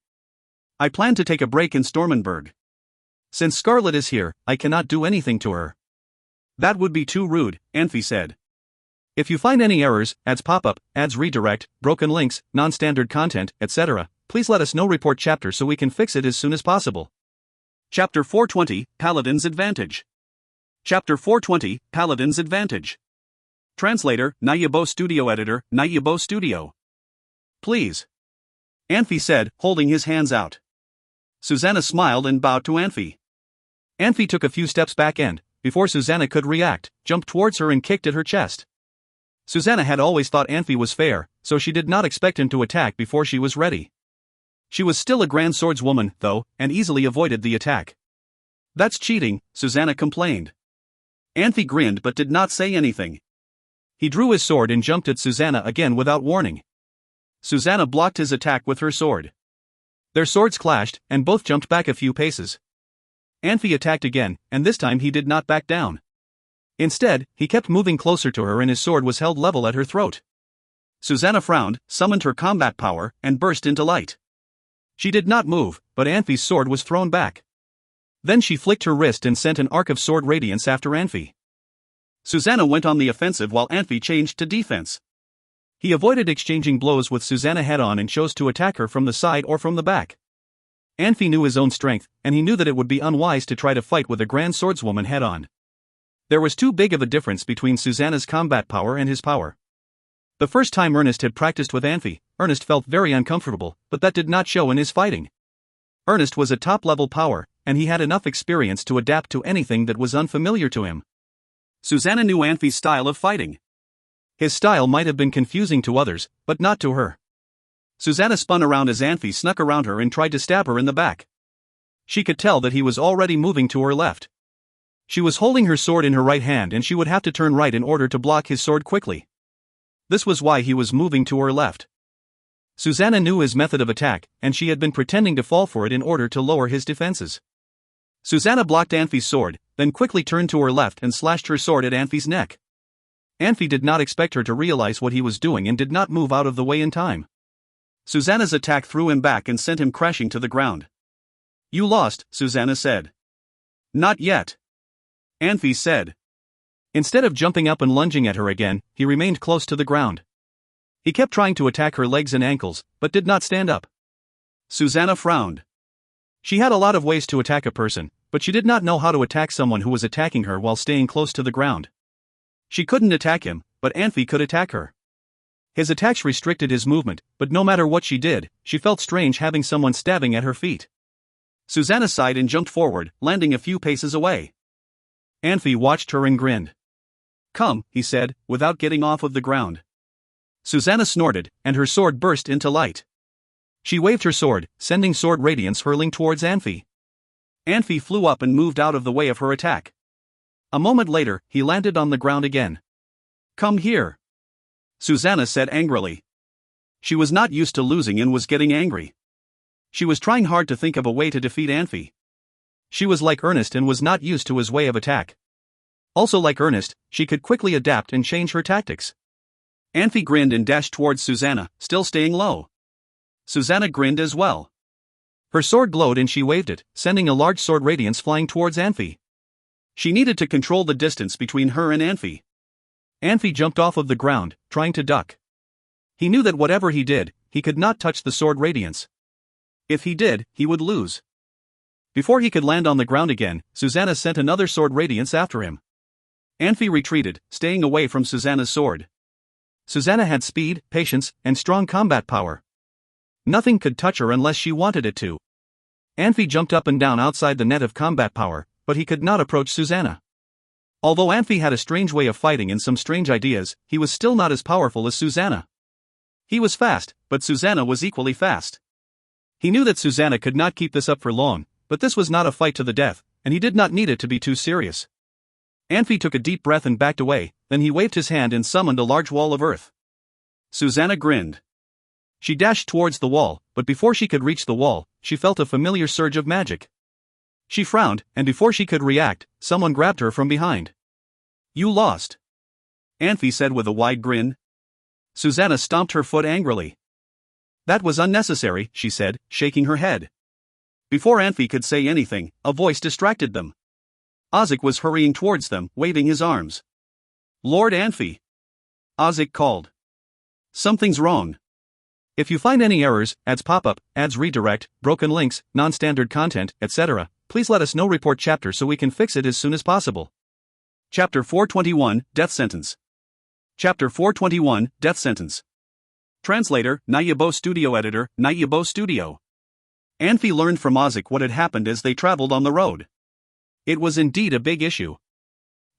I plan to take a break in Stormenberg. Since Scarlet is here, I cannot do anything to her. That would be too rude, Anfey said. If you find any errors, ads pop-up, ads redirect, broken links, non-standard content, etc., please let us know. Report chapter so we can fix it as soon as possible. Chapter 420, Paladin's Advantage. Chapter 420, Paladin's Advantage. Translator, Nayabo Studio Editor, Nayabo Studio. Please. Anfey said, holding his hands out. Susanna smiled and bowed to Anfey. Anfey took a few steps back and, before Susanna could react, jumped towards her and kicked at her chest. Susanna had always thought Anfey was fair, so she did not expect him to attack before she was ready. She was still a grand swordswoman, though, and easily avoided the attack. That's cheating, Susanna complained. Anfey grinned but did not say anything. He drew his sword and jumped at Susanna again without warning. Susanna blocked his attack with her sword. Their swords clashed, and both jumped back a few paces. Anfey attacked again, and this time he did not back down. Instead, he kept moving closer to her and his sword was held level at her throat. Susanna frowned, summoned her combat power, and burst into light. She did not move, but Anfey's sword was thrown back. Then she flicked her wrist and sent an arc of sword radiance after Anfey. Susanna went on the offensive while Anfey changed to defense. He avoided exchanging blows with Susanna head-on and chose to attack her from the side or from the back. Anfey knew his own strength, and he knew that it would be unwise to try to fight with a grand swordswoman head-on. There was too big of a difference between Susanna's combat power and his power. The first time Ernest had practiced with Anfey, Ernest felt very uncomfortable, but that did not show in his fighting. Ernest was a top-level power, and he had enough experience to adapt to anything that was unfamiliar to him. Susanna knew Anfey's style of fighting. His style might have been confusing to others, but not to her. Susanna spun around as Anfey snuck around her and tried to stab her in the back. She could tell that he was already moving to her left. She was holding her sword in her right hand and she would have to turn right in order to block his sword quickly. This was why he was moving to her left. Susanna knew his method of attack, and she had been pretending to fall for it in order to lower his defenses. Susanna blocked Anfey's sword, then quickly turned to her left and slashed her sword at Anfey's neck. Anfey did not expect her to realize what he was doing and did not move out of the way in time. Susanna's attack threw him back and sent him crashing to the ground. You lost, Susanna said. Not yet. Anfey said. Instead of jumping up and lunging at her again, he remained close to the ground. He kept trying to attack her legs and ankles, but did not stand up. Susanna frowned. She had a lot of ways to attack a person, but she did not know how to attack someone who was attacking her while staying close to the ground. She couldn't attack him, but Anfey could attack her. His attacks restricted his movement, but no matter what she did, she felt strange having someone stabbing at her feet. Susanna sighed and jumped forward, landing a few paces away. Anfey watched her and grinned. Come, he said, without getting off of the ground. Susanna snorted, and her sword burst into light. She waved her sword, sending sword radiance hurling towards Anfey. Anfey flew up and moved out of the way of her attack. A moment later, he landed on the ground again. Come here. Susanna said angrily. She was not used to losing and was getting angry. She was trying hard to think of a way to defeat Anfey. She was like Ernest and was not used to his way of attack. Also like Ernest, she could quickly adapt and change her tactics. Anfey grinned and dashed towards Susanna, still staying low. Susanna grinned as well. Her sword glowed and she waved it, sending a large sword radiance flying towards Anfey. She needed to control the distance between her and Anfey. Anfey jumped off of the ground, trying to duck. He knew that whatever he did, he could not touch the sword radiance. If he did, he would lose. Before he could land on the ground again, Susanna sent another sword radiance after him. Anfey retreated, staying away from Susanna's sword. Susanna had speed, patience, and strong combat power. Nothing could touch her unless she wanted it to. Anfey jumped up and down outside the net of combat power, but he could not approach Susanna. Although Anfey had a strange way of fighting and some strange ideas, he was still not as powerful as Susanna. He was fast, but Susanna was equally fast. He knew that Susanna could not keep this up for long, but this was not a fight to the death, and he did not need it to be too serious. Anfey took a deep breath and backed away, then he waved his hand and summoned a large wall of earth. Susanna grinned. She dashed towards the wall, but before she could reach the wall, she felt a familiar surge of magic. She frowned, and before she could react, someone grabbed her from behind. You lost, Anfey said with a wide grin. Susanna stomped her foot angrily. That was unnecessary, she said, shaking her head. Before Anfey could say anything, a voice distracted them. Ozzy was hurrying towards them, waving his arms. Lord Anfey, Ozzy called. Something's wrong. If you find any errors, ads pop up, ads redirect, broken links, non-standard content, etc., please let us know. Report chapter so we can fix it as soon as possible. Chapter 421, Death Sentence. Chapter 421, Death Sentence. Translator, Nayabo Studio Editor, Nayabo Studio. Anfey learned from Ozzy what had happened as they traveled on the road. It was indeed a big issue.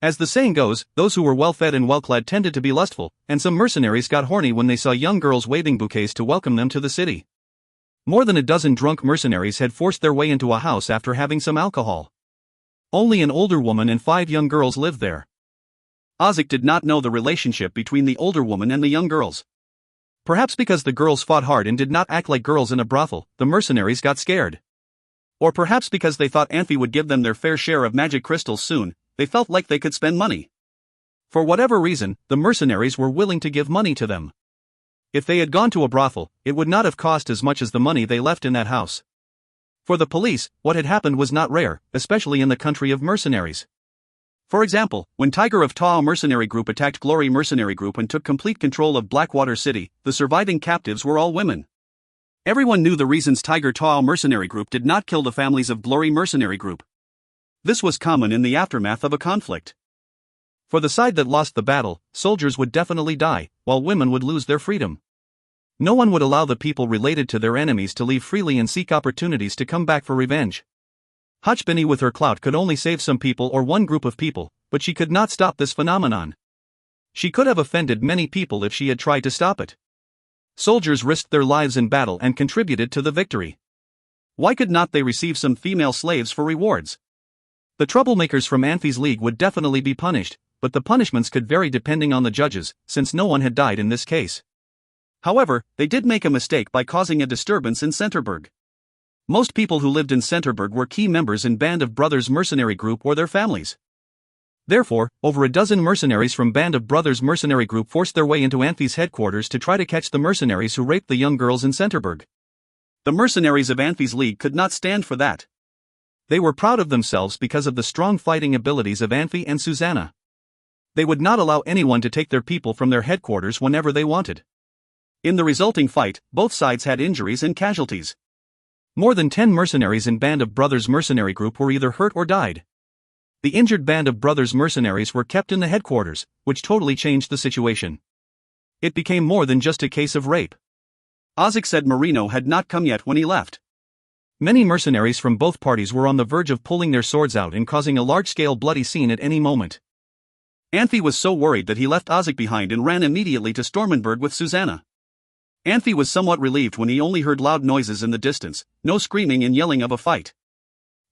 As the saying goes, those who were well-fed and well-clad tended to be lustful, and some mercenaries got horny when they saw young girls waving bouquets to welcome them to the city. More than a dozen drunk mercenaries had forced their way into a house after having some alcohol. Only an older woman and 5 young girls lived there. Ozzy did not know the relationship between the older woman and the young girls. Perhaps because the girls fought hard and did not act like girls in a brothel, the mercenaries got scared. Or perhaps because they thought Anfey would give them their fair share of magic crystals soon, they felt like they could spend money. For whatever reason, the mercenaries were willing to give money to them. If they had gone to a brothel, it would not have cost as much as the money they left in that house. For the police, what had happened was not rare, especially in the country of mercenaries. For example, when Tiger of Tao Mercenary Group attacked Glory Mercenary Group and took complete control of Blackwater City, the surviving captives were all women. Everyone knew the reasons Tiger Tao Mercenary Group did not kill the families of Glory Mercenary Group. This was common in the aftermath of a conflict. For the side that lost the battle, soldiers would definitely die, while women would lose their freedom. No one would allow the people related to their enemies to leave freely and seek opportunities to come back for revenge. Hotchpenny with her clout could only save some people or one group of people, but she could not stop this phenomenon. She could have offended many people if she had tried to stop it. Soldiers risked their lives in battle and contributed to the victory. Why could not they receive some female slaves for rewards? The troublemakers from Anfey's league would definitely be punished, but the punishments could vary depending on the judges, since no one had died in this case. However, they did make a mistake by causing a disturbance in Centerburg. Most people who lived in Centerburg were key members in Band of Brothers Mercenary Group or their families. Therefore, over a dozen mercenaries from Band of Brothers Mercenary Group forced their way into Anfey's headquarters to try to catch the mercenaries who raped the young girls in Centerburg. The mercenaries of Anfey's league could not stand for that. They were proud of themselves because of the strong fighting abilities of Anfey and Susanna. They would not allow anyone to take their people from their headquarters whenever they wanted. In the resulting fight, both sides had injuries and casualties. More than 10 mercenaries in Band of Brothers Mercenary Group were either hurt or died. The injured Band of Brothers mercenaries were kept in the headquarters, which totally changed the situation. It became more than just a case of rape. Ozzy said Marino had not come yet when he left. Many mercenaries from both parties were on the verge of pulling their swords out and causing a large-scale bloody scene at any moment. Anfey was so worried that he left Ozzy behind and ran immediately to Stormenberg with Susanna. Anfey was somewhat relieved when he only heard loud noises in the distance, no screaming and yelling of a fight.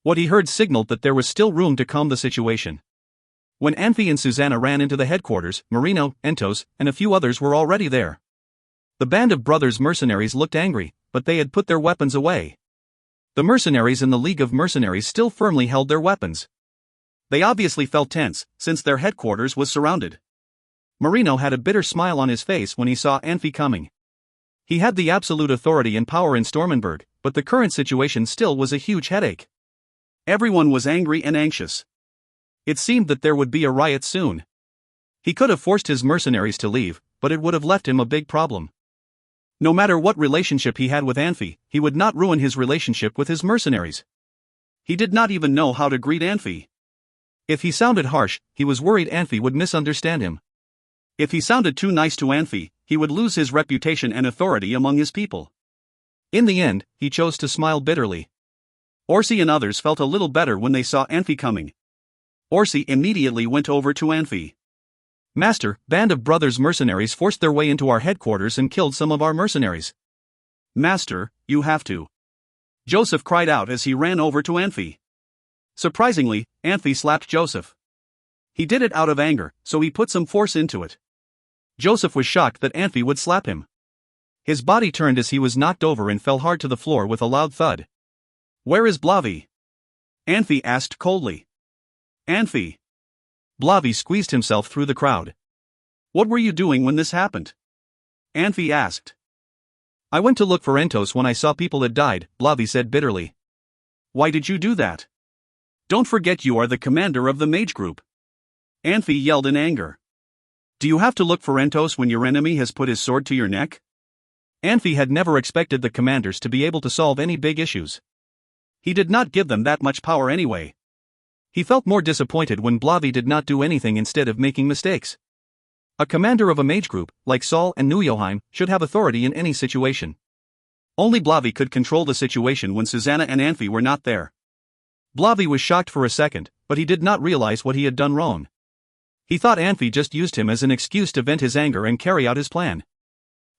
What he heard signaled that there was still room to calm the situation. When Anfey and Susanna ran into the headquarters, Marino, Entos, and a few others were already there. The Band of Brothers mercenaries looked angry, but they had put their weapons away. The mercenaries in the League of Mercenaries still firmly held their weapons. They obviously felt tense, since their headquarters was surrounded. Marino had a bitter smile on his face when he saw Anfey coming. He had the absolute authority and power in Stormenberg, but the current situation still was a huge headache. Everyone was angry and anxious. It seemed that there would be a riot soon. He could have forced his mercenaries to leave, but it would have left him a big problem. No matter what relationship he had with Anfey, he would not ruin his relationship with his mercenaries. He did not even know how to greet Anfey. If he sounded harsh, he was worried Anfey would misunderstand him. If he sounded too nice to Anfey, he would lose his reputation and authority among his people. In the end, he chose to smile bitterly. Orsi and others felt a little better when they saw Anfey coming. Orsi immediately went over to Anfey. Master, Band of Brothers mercenaries forced their way into our headquarters and killed some of our mercenaries. Master, you have to. Joseph cried out as he ran over to Anfey. Surprisingly, Anfey slapped Joseph. He did it out of anger, so he put some force into it. Joseph was shocked that Anfey would slap him. His body turned as he was knocked over and fell hard to the floor with a loud thud. "Where is Blavi?" Anfey asked coldly. "Anfey." Blavi squeezed himself through the crowd. "What were you doing when this happened?" Anfey asked. "I went to look for Entos when I saw people had died," Blavi said bitterly. "Why did you do that? Don't forget you are the commander of the mage group." Anfey yelled in anger. "Do you have to look for Entos when your enemy has put his sword to your neck?" Anfey had never expected the commanders to be able to solve any big issues. He did not give them that much power anyway. He felt more disappointed when Blavi did not do anything instead of making mistakes. A commander of a mage group, like Saul and Nuyoheim, should have authority in any situation. Only Blavi could control the situation when Susanna and Anfey were not there. Blavi was shocked for a second, but he did not realize what he had done wrong. He thought Anfey just used him as an excuse to vent his anger and carry out his plan.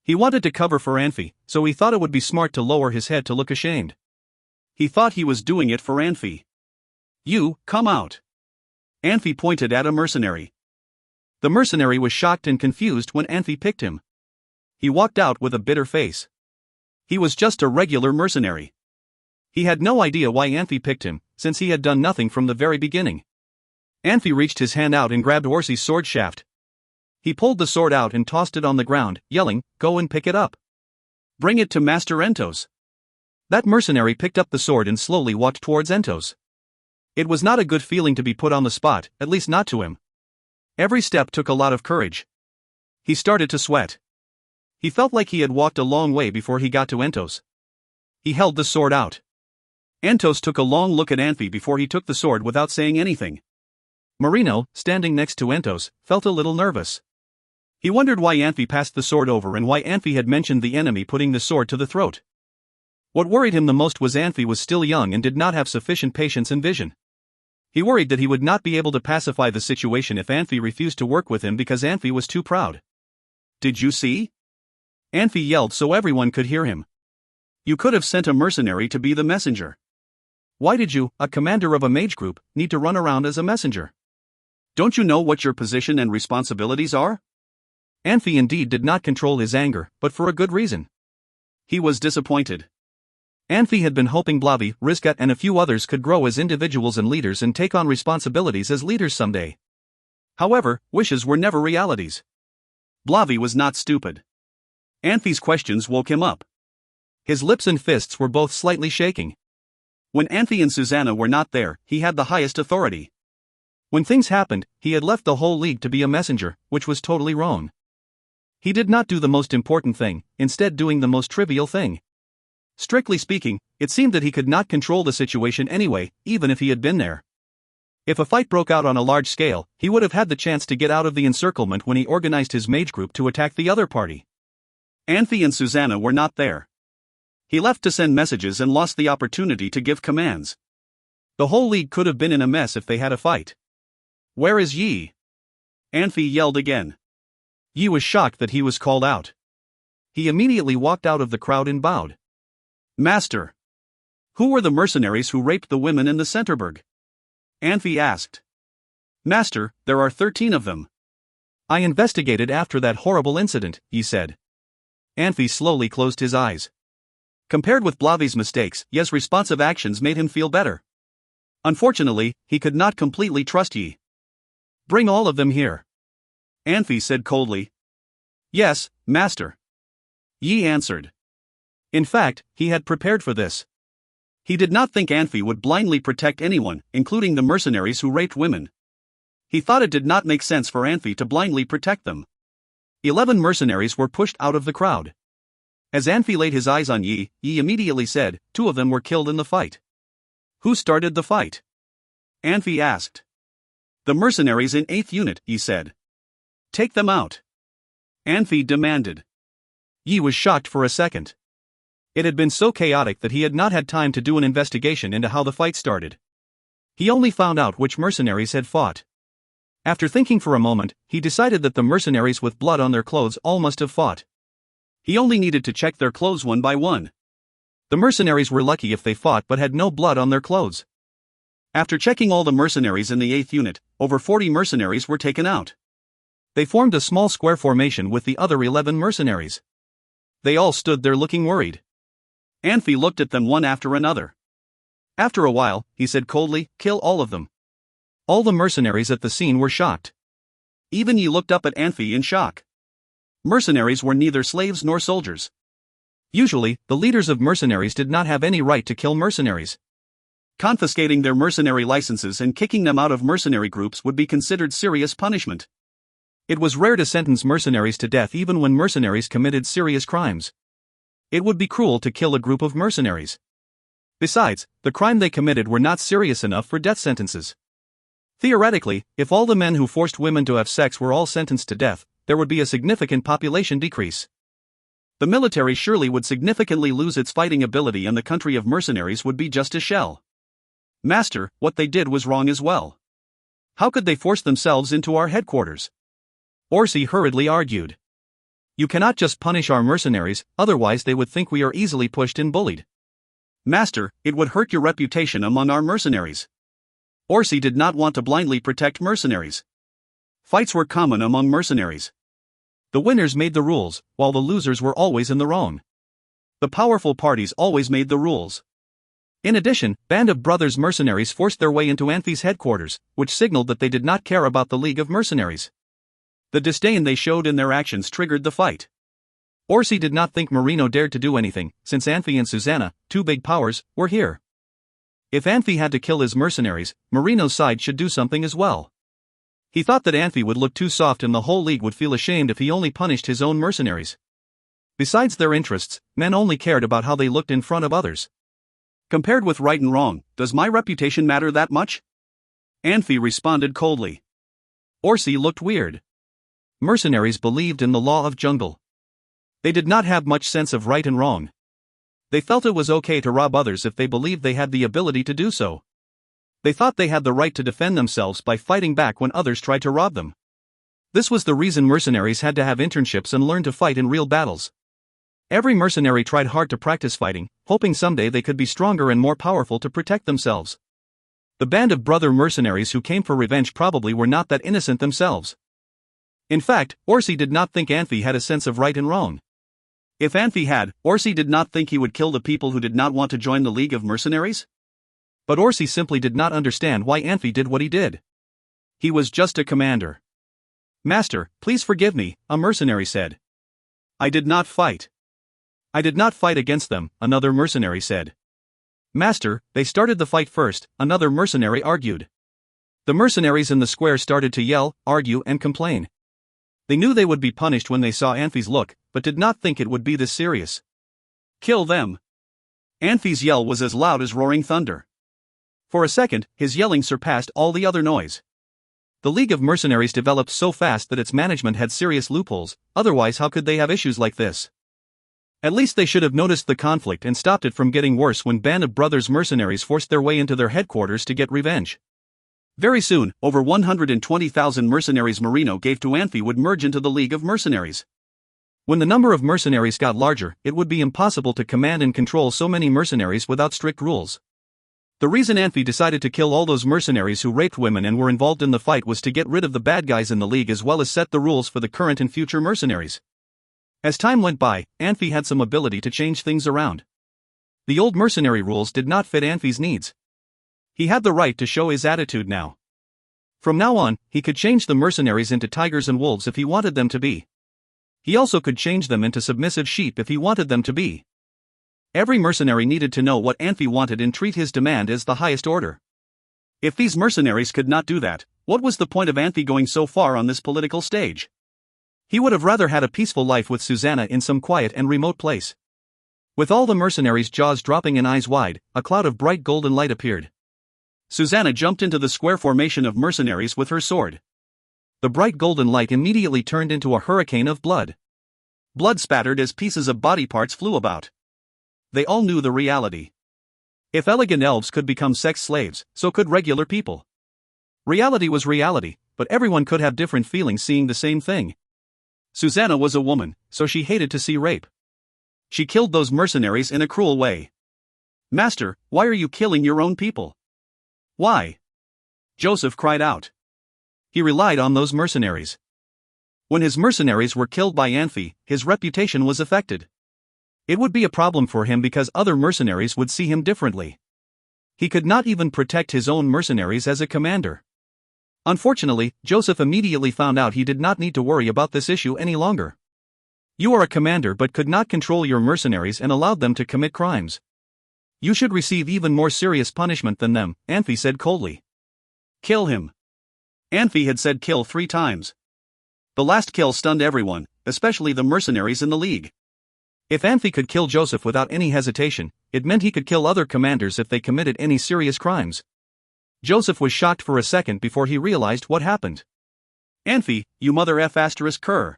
He wanted to cover for Anfey, so he thought it would be smart to lower his head to look ashamed. He thought he was doing it for Anfey. "You, come out." Anfey pointed at a mercenary. The mercenary was shocked and confused when Anfey picked him. He walked out with a bitter face. He was just a regular mercenary. He had no idea why Anfey picked him, since he had done nothing from the very beginning. Anfey reached his hand out and grabbed Orsi's sword shaft. He pulled the sword out and tossed it on the ground, yelling, "Go and pick it up. Bring it to Master Entos." That mercenary picked up the sword and slowly walked towards Entos. It was not a good feeling to be put on the spot, at least not to him. Every step took a lot of courage. He started to sweat. He felt like he had walked a long way before he got to Entos. He held the sword out. Entos took a long look at Anfey before he took the sword without saying anything. Marino, standing next to Entos, felt a little nervous. He wondered why Anfey passed the sword over and why Anfey had mentioned the enemy putting the sword to the throat. What worried him the most was Anfey was still young and did not have sufficient patience and vision. He worried that he would not be able to pacify the situation if Anfey refused to work with him because Anfey was too proud. "Did you see?" Anfey yelled so everyone could hear him. "You could have sent a mercenary to be the messenger. Why did you, a commander of a mage group, need to run around as a messenger? Don't you know what your position and responsibilities are?" Anfey indeed did not control his anger, but for a good reason. He was disappointed. Anfey had been hoping Blavi, Rizkat and a few others could grow as individuals and leaders and take on responsibilities as leaders someday. However, wishes were never realities. Blavi was not stupid. Anfey's questions woke him up. His lips and fists were both slightly shaking. When Anfey and Susanna were not there, he had the highest authority. When things happened, he had left the whole league to be a messenger, which was totally wrong. He did not do the most important thing, instead doing the most trivial thing. Strictly speaking, it seemed that he could not control the situation anyway, even if he had been there. If a fight broke out on a large scale, he would have had the chance to get out of the encirclement when he organized his mage group to attack the other party. Anfey and Susanna were not there. He left to send messages and lost the opportunity to give commands. The whole league could have been in a mess if they had a fight. "Where is Yi?" Anfey yelled again. Yi was shocked that he was called out. He immediately walked out of the crowd and bowed. "Master, who were the mercenaries who raped the women in the Centerburg?" Anfey asked. "Master, there are 13 of them. I investigated after that horrible incident," he said. Anfey slowly closed his eyes. Compared with Blavi's mistakes, Ye's responsive actions made him feel better. Unfortunately, he could not completely trust Yi. "Bring all of them here," Anfey said coldly. "Yes, master," Yi answered. In fact, he had prepared for this. He did not think Anfey would blindly protect anyone, including the mercenaries who raped women. He thought it did not make sense for Anfey to blindly protect them. 11 mercenaries were pushed out of the crowd. As Anfey laid his eyes on Yi, Yi immediately said, 2 of them were killed in the fight. "Who started the fight?" Anfey asked. "The mercenaries in 8th unit," Yi said. "Take them out," Anfey demanded. Yi was shocked for a second. It had been so chaotic that he had not had time to do an investigation into how the fight started. He only found out which mercenaries had fought. After thinking for a moment, he decided that the mercenaries with blood on their clothes all must have fought. He only needed to check their clothes one by one. The mercenaries were lucky if they fought but had no blood on their clothes. After checking all the mercenaries in the 8th unit, over 40 mercenaries were taken out. They formed a small square formation with the other 11 mercenaries. They all stood there looking worried. Anfey looked at them one after another. After a while, he said coldly, "Kill all of them." All the mercenaries at the scene were shocked. Even Yi looked up at Anfey in shock. Mercenaries were neither slaves nor soldiers. Usually, the leaders of mercenaries did not have any right to kill mercenaries. Confiscating their mercenary licenses and kicking them out of mercenary groups would be considered serious punishment. It was rare to sentence mercenaries to death even when mercenaries committed serious crimes. It would be cruel to kill a group of mercenaries. Besides, the crime they committed were not serious enough for death sentences. Theoretically, if all the men who forced women to have sex were all sentenced to death, there would be a significant population decrease. The military surely would significantly lose its fighting ability and the country of mercenaries would be just a shell. Master, what they did was wrong as well. How could they force themselves into our headquarters? Orsi hurriedly argued. You cannot just punish our mercenaries, otherwise they would think we are easily pushed and bullied. Master, it would hurt your reputation among our mercenaries. Orsi did not want to blindly protect mercenaries. Fights were common among mercenaries. The winners made the rules, while the losers were always in the wrong. The powerful parties always made the rules. In addition, band of brothers mercenaries forced their way into Anfey's headquarters, which signaled that they did not care about the League of Mercenaries. The disdain they showed in their actions triggered the fight. Orsi did not think Marino dared to do anything, since Anfey and Susanna, two big powers, were here. If Anfey had to kill his mercenaries, Marino's side should do something as well. He thought that Anfey would look too soft and the whole league would feel ashamed if he only punished his own mercenaries. Besides their interests, men only cared about how they looked in front of others. Compared with right and wrong, does my reputation matter that much? Anfey responded coldly. Orsi looked weird. Mercenaries believed in the law of jungle. They did not have much sense of right and wrong. They felt it was okay to rob others if they believed they had the ability to do so. They thought they had the right to defend themselves by fighting back when others tried to rob them. This was the reason mercenaries had to have internships and learn to fight in real battles. Every mercenary tried hard to practice fighting, hoping someday they could be stronger and more powerful to protect themselves. The band of brother mercenaries who came for revenge probably were not that innocent themselves. In fact, Orsi did not think Anfey had a sense of right and wrong. If Anfey had, Orsi did not think he would kill the people who did not want to join the League of Mercenaries? But Orsi simply did not understand why Anfey did what he did. He was just a commander. Master, please forgive me, a mercenary said. I did not fight. I did not fight against them, another mercenary said. Master, they started the fight first, another mercenary argued. The mercenaries in the square started to yell, argue and complain. They knew they would be punished when they saw Anfey's look, but did not think it would be this serious. Kill them. Anfey's yell was as loud as roaring thunder. For a second, his yelling surpassed all the other noise. The League of Mercenaries developed so fast that its management had serious loopholes, otherwise how could they have issues like this? At least they should have noticed the conflict and stopped it from getting worse when Band of Brothers mercenaries forced their way into their headquarters to get revenge. Very soon, over 120,000 mercenaries Marino gave to Anfey would merge into the League of Mercenaries. When the number of mercenaries got larger, it would be impossible to command and control so many mercenaries without strict rules. The reason Anfey decided to kill all those mercenaries who raped women and were involved in the fight was to get rid of the bad guys in the league as well as set the rules for the current and future mercenaries. As time went by, Anfey had some ability to change things around. The old mercenary rules did not fit Anfey's needs. He had the right to show his attitude now. From now on, he could change the mercenaries into tigers and wolves if he wanted them to be. He also could change them into submissive sheep if he wanted them to be. Every mercenary needed to know what Anfey wanted and treat his demand as the highest order. If these mercenaries could not do that, what was the point of Anfey going so far on this political stage? He would have rather had a peaceful life with Susanna in some quiet and remote place. With all the mercenaries' jaws dropping and eyes wide, a cloud of bright golden light appeared. Susanna jumped into the square formation of mercenaries with her sword. The bright golden light immediately turned into a hurricane of blood. Blood spattered as pieces of body parts flew about. They all knew the reality. If elegant elves could become sex slaves, so could regular people. Reality was reality, but everyone could have different feelings seeing the same thing. Susanna was a woman, so she hated to see rape. She killed those mercenaries in a cruel way. Master, why are you killing your own people? Why? Joseph cried out. He relied on those mercenaries. When his mercenaries were killed by Anfey, his reputation was affected. It would be a problem for him because other mercenaries would see him differently. He could not even protect his own mercenaries as a commander. Unfortunately, Joseph immediately found out he did not need to worry about this issue any longer. You are a commander but could not control your mercenaries and allowed them to commit crimes. You should receive even more serious punishment than them, Anfey said coldly. Kill him. Anfey had said kill 3 times. The last kill stunned everyone, especially the mercenaries in the League. If Anfey could kill Joseph without any hesitation, it meant he could kill other commanders if they committed any serious crimes. Joseph was shocked for a second before he realized what happened. Anfey, you mother F***er.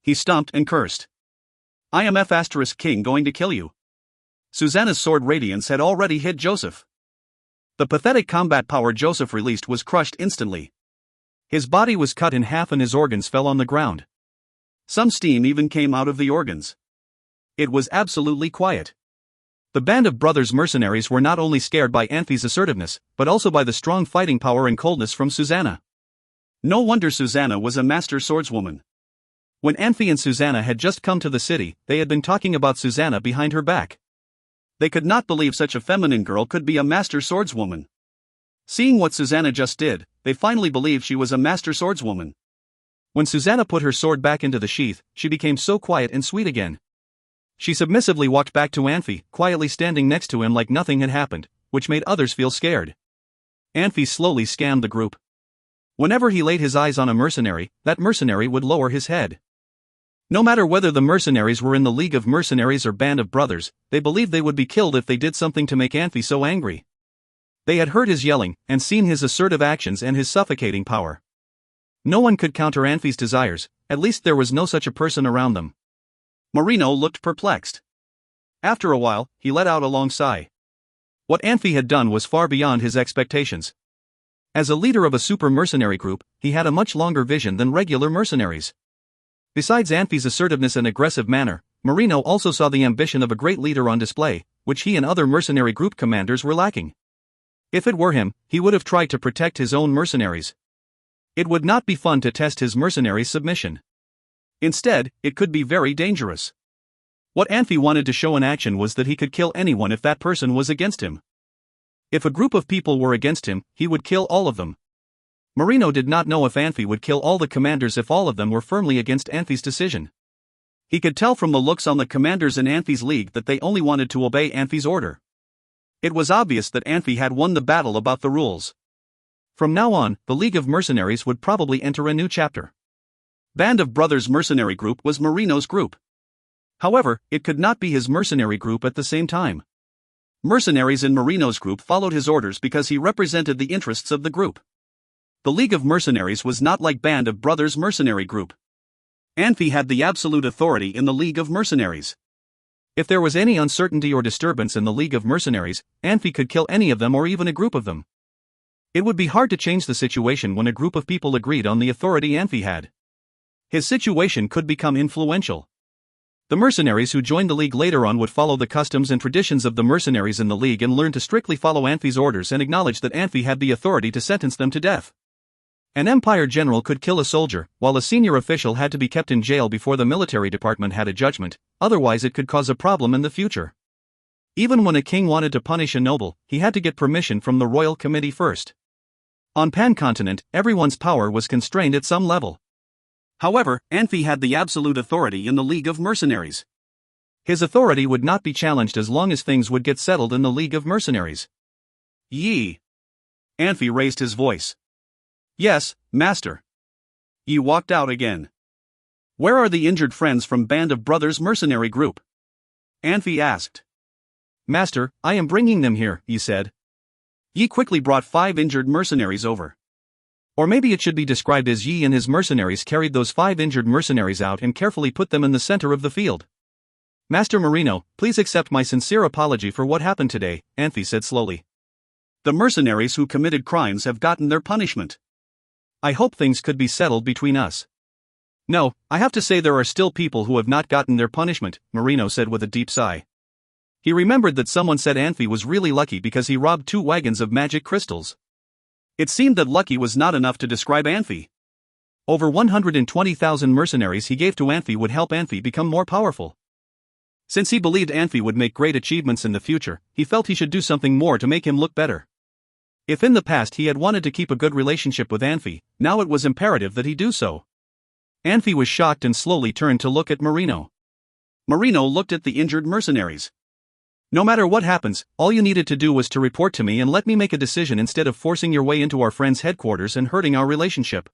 He stomped and cursed. I am F***king going to kill you. Susanna's sword radiance had already hit Joseph. The pathetic combat power Joseph released was crushed instantly. His body was cut in half and his organs fell on the ground. Some steam even came out of the organs. It was absolutely quiet. The band of brothers mercenaries were not only scared by Anfey's assertiveness, but also by the strong fighting power and coldness from Susanna. No wonder Susanna was a master swordswoman. When Anfey and Susanna had just come to the city, they had been talking about Susanna behind her back. They could not believe such a feminine girl could be a master swordswoman. Seeing what Susanna just did, they finally believed she was a master swordswoman. When Susanna put her sword back into the sheath, she became so quiet and sweet again. She submissively walked back to Anfey, quietly standing next to him like nothing had happened, which made others feel scared. Anfey slowly scanned the group. Whenever he laid his eyes on a mercenary, that mercenary would lower his head. No matter whether the mercenaries were in the League of Mercenaries or Band of Brothers, they believed they would be killed if they did something to make Anfey so angry. They had heard his yelling, and seen his assertive actions and his suffocating power. No one could counter Anfey's desires, at least there was no such a person around them. Marino looked perplexed. After a while, he let out a long sigh. What Anfey had done was far beyond his expectations. As a leader of a super mercenary group, he had a much longer vision than regular mercenaries. Besides Anfey's assertiveness and aggressive manner, Marino also saw the ambition of a great leader on display, which he and other mercenary group commanders were lacking. If it were him, he would have tried to protect his own mercenaries. It would not be fun to test his mercenaries' submission. Instead, it could be very dangerous. What Anfey wanted to show in action was that he could kill anyone if that person was against him. If a group of people were against him, he would kill all of them. Marino did not know if Anfey would kill all the commanders if all of them were firmly against Anfey's decision. He could tell from the looks on the commanders in Anfey's league that they only wanted to obey Anfey's order. It was obvious that Anfey had won the battle about the rules. From now on, the League of Mercenaries would probably enter a new chapter. Band of Brothers mercenary group was Marino's group. However, it could not be his mercenary group at the same time. Mercenaries in Marino's group followed his orders because he represented the interests of the group. The League of Mercenaries was not like Band of Brothers mercenary group. Anfey had the absolute authority in the League of Mercenaries. If there was any uncertainty or disturbance in the League of Mercenaries, Anfey could kill any of them or even a group of them. It would be hard to change the situation when a group of people agreed on the authority Anfey had. His situation could become influential. The mercenaries who joined the League later on would follow the customs and traditions of the mercenaries in the League and learn to strictly follow Anfey's orders and acknowledge that Anfey had the authority to sentence them to death. An Empire general could kill a soldier, while a senior official had to be kept in jail before the military department had a judgment, otherwise it could cause a problem in the future. Even when a king wanted to punish a noble, he had to get permission from the royal committee first. On Pan-continent, everyone's power was constrained at some level. However, Anfey had the absolute authority in the League of Mercenaries. His authority would not be challenged as long as things would get settled in the League of Mercenaries. Yi. Anfey raised his voice. Yes, master. Yi walked out again. Where are the injured friends from Band of Brothers mercenary group? Anfey asked. Master, I am bringing them here, Yi said. Yi quickly brought 5 injured mercenaries over. Or maybe it should be described as Yi and his mercenaries carried those 5 injured mercenaries out and carefully put them in the center of the field. Master Marino, please accept my sincere apology for what happened today, Anfey said slowly. The mercenaries who committed crimes have gotten their punishment. I hope things could be settled between us. No, I have to say there are still people who have not gotten their punishment, Marino said with a deep sigh. He remembered that someone said Anfey was really lucky because he robbed 2 wagons of magic crystals. It seemed that lucky was not enough to describe Anfey. Over 120,000 mercenaries he gave to Anfey would help Anfey become more powerful. Since he believed Anfey would make great achievements in the future, he felt he should do something more to make him look better. If in the past he had wanted to keep a good relationship with Anfey, now it was imperative that he do so. Anfey was shocked and slowly turned to look at Marino. Marino looked at the injured mercenaries. No matter what happens, all you needed to do was to report to me and let me make a decision instead of forcing your way into our friend's headquarters and hurting our relationship.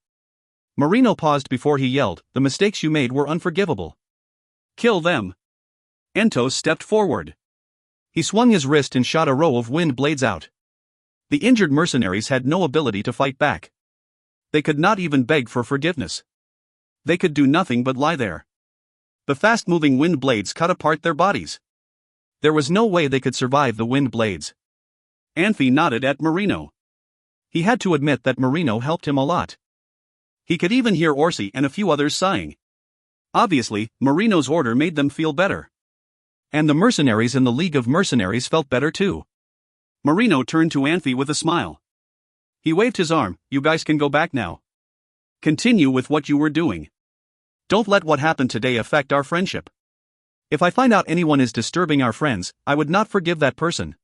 Marino paused before he yelled, "The mistakes you made were unforgivable. Kill them." Entos stepped forward. He swung his wrist and shot a row of wind blades out. The injured mercenaries had no ability to fight back. They could not even beg for forgiveness. They could do nothing but lie there. The fast-moving wind blades cut apart their bodies. There was no way they could survive the wind blades. Anfey nodded at Marino. He had to admit that Marino helped him a lot. He could even hear Orsi and a few others sighing. Obviously, Marino's order made them feel better. And the mercenaries in the League of Mercenaries felt better too. Marino turned to Anfey with a smile. He waved his arm, "You guys can go back now. Continue with what you were doing. Don't let what happened today affect our friendship. If I find out anyone is disturbing our friends, I would not forgive that person."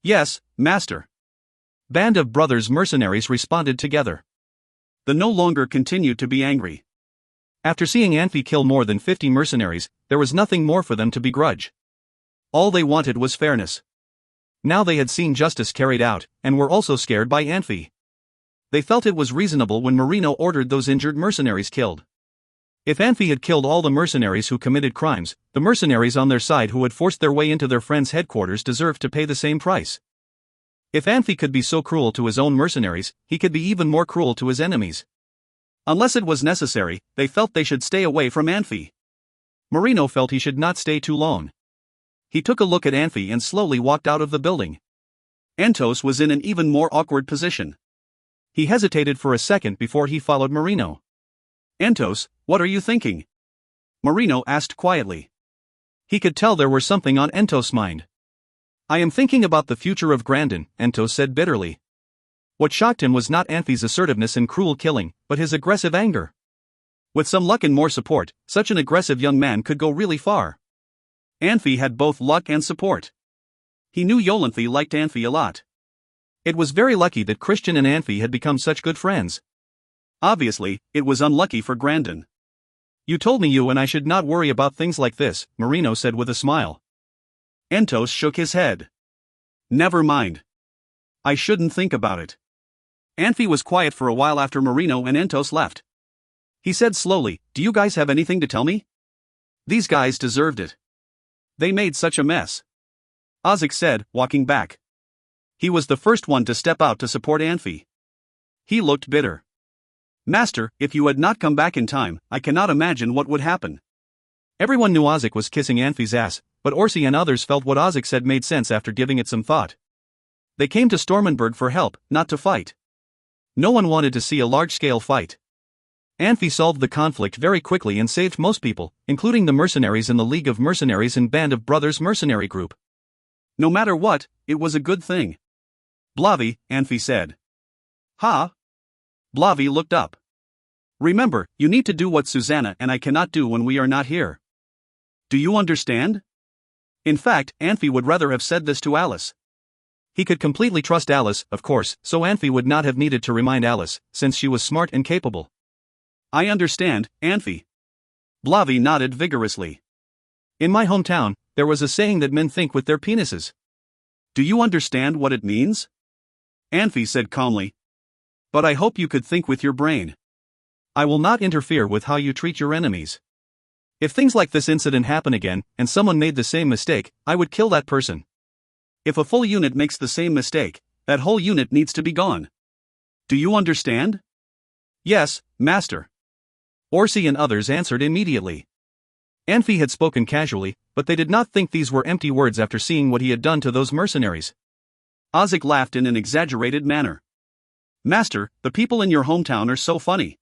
"Yes, master." Band of brothers mercenaries responded together. They no longer continued to be angry. After seeing Anfey kill more than 50 mercenaries, there was nothing more for them to begrudge. All they wanted was fairness. Now they had seen justice carried out, and were also scared by Anfey. They felt it was reasonable when Marino ordered those injured mercenaries killed. If Anfey had killed all the mercenaries who committed crimes, the mercenaries on their side who had forced their way into their friend's headquarters deserved to pay the same price. If Anfey could be so cruel to his own mercenaries, he could be even more cruel to his enemies. Unless it was necessary, they felt they should stay away from Anfey. Marino felt he should not stay too long. He took a look at Anfey and slowly walked out of the building. Entos was in an even more awkward position. He hesitated for a second before he followed Marino. "Entos, what are you thinking?" Marino asked quietly. He could tell there was something on Entos' mind. "I am thinking about the future of Grandin," Entos said bitterly. What shocked him was not Anfey's assertiveness and cruel killing, but his aggressive anger. With some luck and more support, such an aggressive young man could go really far. Anfey had both luck and support. He knew Yolanthi liked Anfey a lot. It was very lucky that Christian and Anfey had become such good friends. Obviously, it was unlucky for Grandin. "You told me you and I should not worry about things like this," Marino said with a smile. Entos shook his head. "Never mind. I shouldn't think about it." Anfey was quiet for a while after Marino and Entos left. He said slowly, "Do you guys have anything to tell me? These guys deserved it. They made such a mess." Ozik said, walking back. He was the first one to step out to support Anfey. He looked bitter. "Master, if you had not come back in time, I cannot imagine what would happen." Everyone knew Ozik was kissing Anfey's ass, but Orsi and others felt what Ozik said made sense after giving it some thought. They came to Stormenberg for help, not to fight. No one wanted to see a large-scale fight. Anfey solved the conflict very quickly and saved most people, including the mercenaries in the League of Mercenaries and Band of Brothers mercenary group. No matter what, it was a good thing. "Blavi," Anfey said. "Ha?" Blavi looked up. "Remember, you need to do what Susanna and I cannot do when we are not here. Do you understand?" In fact, Anfey would rather have said this to Alice. He could completely trust Alice, of course, so Anfey would not have needed to remind Alice, since she was smart and capable. "I understand, Anfey." Blavi nodded vigorously. "In my hometown, there was a saying that men think with their penises. Do you understand what it means?" Anfey said calmly. "But I hope you could think with your brain. I will not interfere with how you treat your enemies. If things like this incident happen again, and someone made the same mistake, I would kill that person. If a full unit makes the same mistake, that whole unit needs to be gone. Do you understand?" "Yes, master." Orsi and others answered immediately. Anfey had spoken casually, but they did not think these were empty words after seeing what he had done to those mercenaries. Ozik laughed in an exaggerated manner. "Master, the people in your hometown are so funny."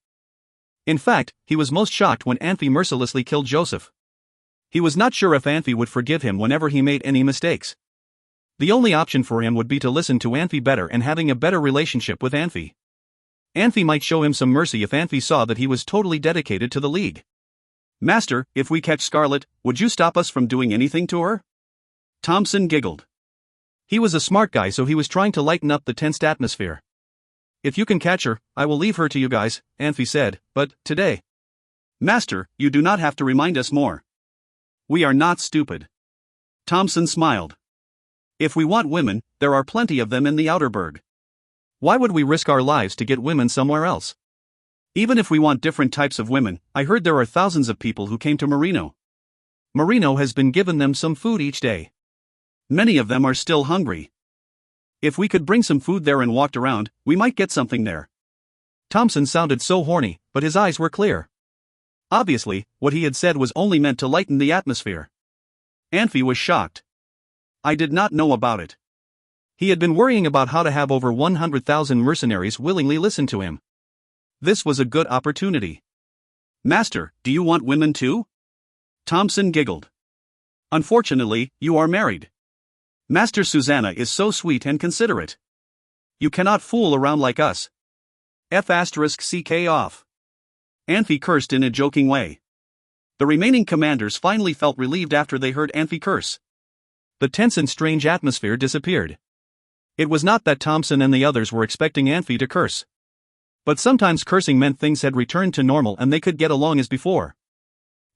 In fact, he was most shocked when Anfey mercilessly killed Joseph. He was not sure if Anfey would forgive him whenever he made any mistakes. The only option for him would be to listen to Anfey better and having a better relationship with Anfey. Anfey might show him some mercy if Anfey saw that he was totally dedicated to the League. Master, if we catch Scarlet, would you stop us from doing anything to her? Thompson giggled. He was a smart guy, so he was trying to lighten up the tensed atmosphere. If you can catch her, I will leave her to you guys, Anfey said, but today. Master, you do not have to remind us more. We are not stupid. Thompson smiled. If we want women, there are plenty of them in the Outerberg. Why would we risk our lives to get women somewhere else? Even if we want different types of women, I heard there are thousands of people who came to Marino. Marino has been given them some food each day. Many of them are still hungry. If we could bring some food there and walked around, we might get something there. Thompson sounded so horny, but his eyes were clear. Obviously, what he had said was only meant to lighten the atmosphere. Anfey was shocked. I did not know about it. He had been worrying about how to have over 100,000 mercenaries willingly listen to him. This was a good opportunity. Master, do you want women too? Thompson giggled. Unfortunately, you are married. Master Susanna is so sweet and considerate. You cannot fool around like us. F***ck off. Anfey cursed in a joking way. The remaining commanders finally felt relieved after they heard Anfey curse. The tense and strange atmosphere disappeared. It was not that Thompson and the others were expecting Anfey to curse. But sometimes cursing meant things had returned to normal and they could get along as before.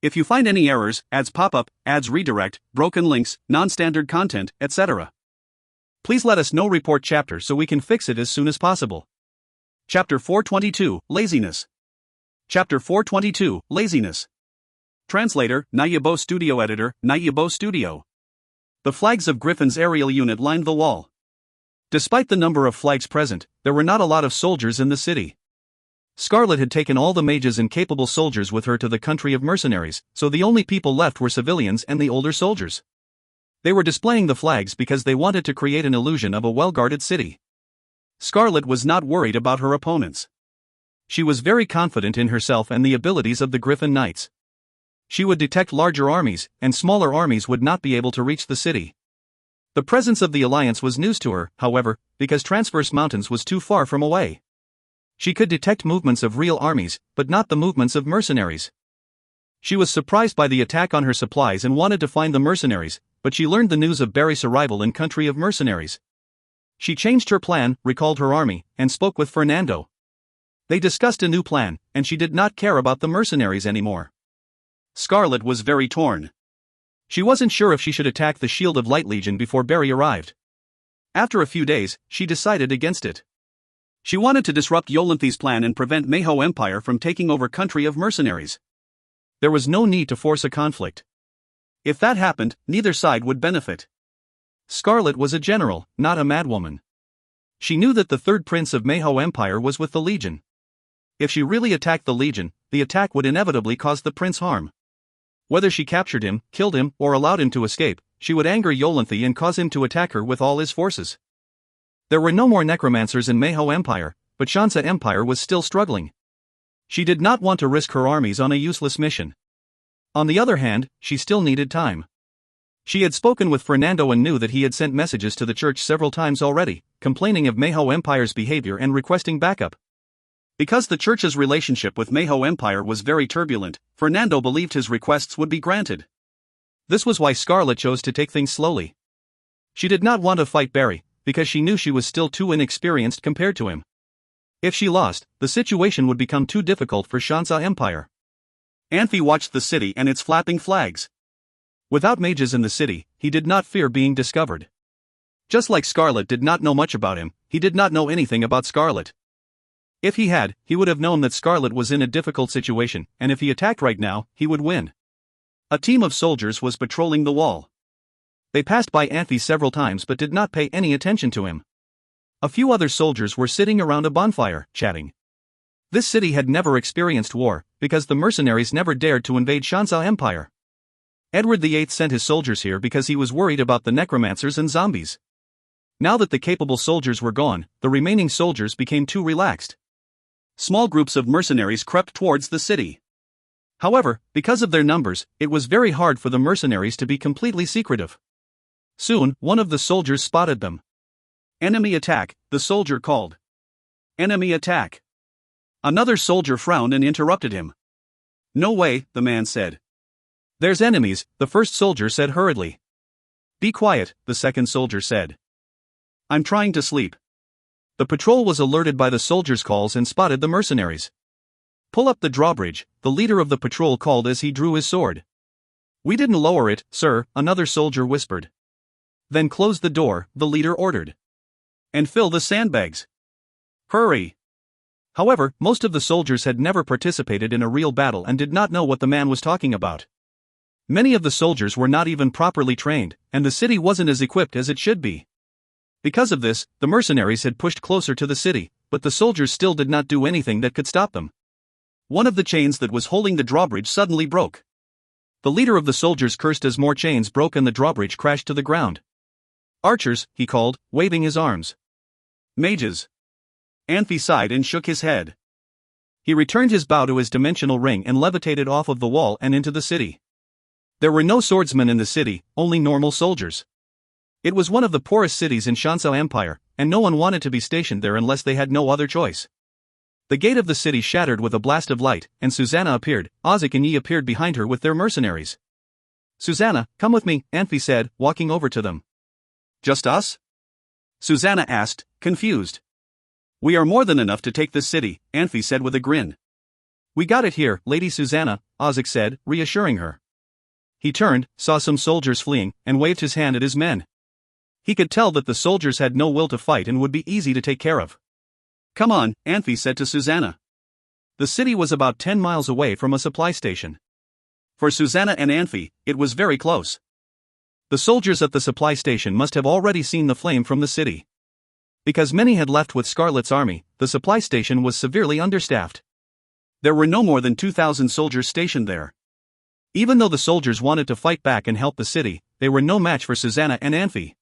If you find any errors, ads pop up, ads redirect, broken links, non-standard content, etc., please let us know. Report chapter so we can fix it as soon as possible. Chapter 422, Laziness. Chapter 422, Laziness. Translator, Nayabo Studio. Editor, Nayabo Studio. The flags of Griffin's aerial unit lined the wall. Despite the number of flags present, there were not a lot of soldiers in the city. Scarlet had taken all the mages and capable soldiers with her to the country of mercenaries, so the only people left were civilians and the older soldiers. They were displaying the flags because they wanted to create an illusion of a well-guarded city. Scarlet was not worried about her opponents. She was very confident in herself and the abilities of the Griffin Knights. She would detect larger armies, and smaller armies would not be able to reach the city. The presence of the Alliance was news to her, however, because Transverse Mountains was too far from away. She could detect movements of real armies, but not the movements of mercenaries. She was surprised by the attack on her supplies and wanted to find the mercenaries, but she learned the news of Barry's arrival in country of mercenaries. She changed her plan, recalled her army, and spoke with Fernando. They discussed a new plan, and she did not care about the mercenaries anymore. Scarlet was very torn. She wasn't sure if she should attack the Shield of Light Legion before Barry arrived. After a few days, she decided against it. She wanted to disrupt Yolanthi's plan and prevent Mayho Empire from taking over country of mercenaries. There was no need to force a conflict. If that happened, neither side would benefit. Scarlet was a general, not a madwoman. She knew that the third prince of Mayho Empire was with the Legion. If she really attacked the Legion, the attack would inevitably cause the prince harm. Whether she captured him, killed him, or allowed him to escape, she would anger Yolanthi and cause him to attack her with all his forces. There were no more necromancers in Mayho Empire, but Shansa Empire was still struggling. She did not want to risk her armies on a useless mission. On the other hand, she still needed time. She had spoken with Fernando and knew that he had sent messages to the church several times already, complaining of Mayho Empire's behavior and requesting backup. Because the church's relationship with Mayho Empire was very turbulent, Fernando believed his requests would be granted. This was why Scarlet chose to take things slowly. She did not want to fight Barry, because she knew she was still too inexperienced compared to him. If she lost, the situation would become too difficult for Shansa Empire. Anfey watched the city and its flapping flags. Without mages in the city, he did not fear being discovered. Just like Scarlet did not know much about him, he did not know anything about Scarlet. If he had, he would have known that Scarlet was in a difficult situation, and if he attacked right now, he would win. A team of soldiers was patrolling the wall. They passed by Anfey several times but did not pay any attention to him. A few other soldiers were sitting around a bonfire, chatting. This city had never experienced war, because the mercenaries never dared to invade Shansa Empire. Edward VIII sent his soldiers here because he was worried about the necromancers and zombies. Now that the capable soldiers were gone, the remaining soldiers became too relaxed. Small groups of mercenaries crept towards the city. However, because of their numbers, it was very hard for the mercenaries to be completely secretive. Soon, one of the soldiers spotted them. Enemy attack, the soldier called. Enemy attack. Another soldier frowned and interrupted him. No way, the man said. There's enemies, the first soldier said hurriedly. Be quiet, the second soldier said. I'm trying to sleep. The patrol was alerted by the soldiers' calls and spotted the mercenaries. Pull up the drawbridge, the leader of the patrol called as he drew his sword. We didn't lower it, sir, another soldier whispered. Then close the door, the leader ordered. And fill the sandbags. Hurry. However, most of the soldiers had never participated in a real battle and did not know what the man was talking about. Many of the soldiers were not even properly trained, and the city wasn't as equipped as it should be. Because of this, the mercenaries had pushed closer to the city, but the soldiers still did not do anything that could stop them. One of the chains that was holding the drawbridge suddenly broke. The leader of the soldiers cursed as more chains broke and the drawbridge crashed to the ground. Archers, he called, waving his arms. Mages. Anfey sighed and shook his head. He returned his bow to his dimensional ring and levitated off of the wall and into the city. There were no swordsmen in the city, only normal soldiers. It was one of the poorest cities in Shansao Empire, and no one wanted to be stationed there unless they had no other choice. The gate of the city shattered with a blast of light, and Susanna appeared. Ozik and Yi appeared behind her with their mercenaries. Susanna, come with me, Anfey said, walking over to them. Just us? Susanna asked, confused. We are more than enough to take this city, Anfey said with a grin. We got it here, Lady Susanna, Ozik said, reassuring her. He turned, saw some soldiers fleeing, and waved his hand at his men. He could tell that the soldiers had no will to fight and would be easy to take care of. Come on, Anfey said to Susanna. The city was about 10 miles away from a supply station. For Susanna and Anfey, it was very close. The soldiers at the supply station must have already seen the flame from the city. Because many had left with Scarlet's army, the supply station was severely understaffed. There were no more than 2,000 soldiers stationed there. Even though the soldiers wanted to fight back and help the city, they were no match for Susanna and Anfey.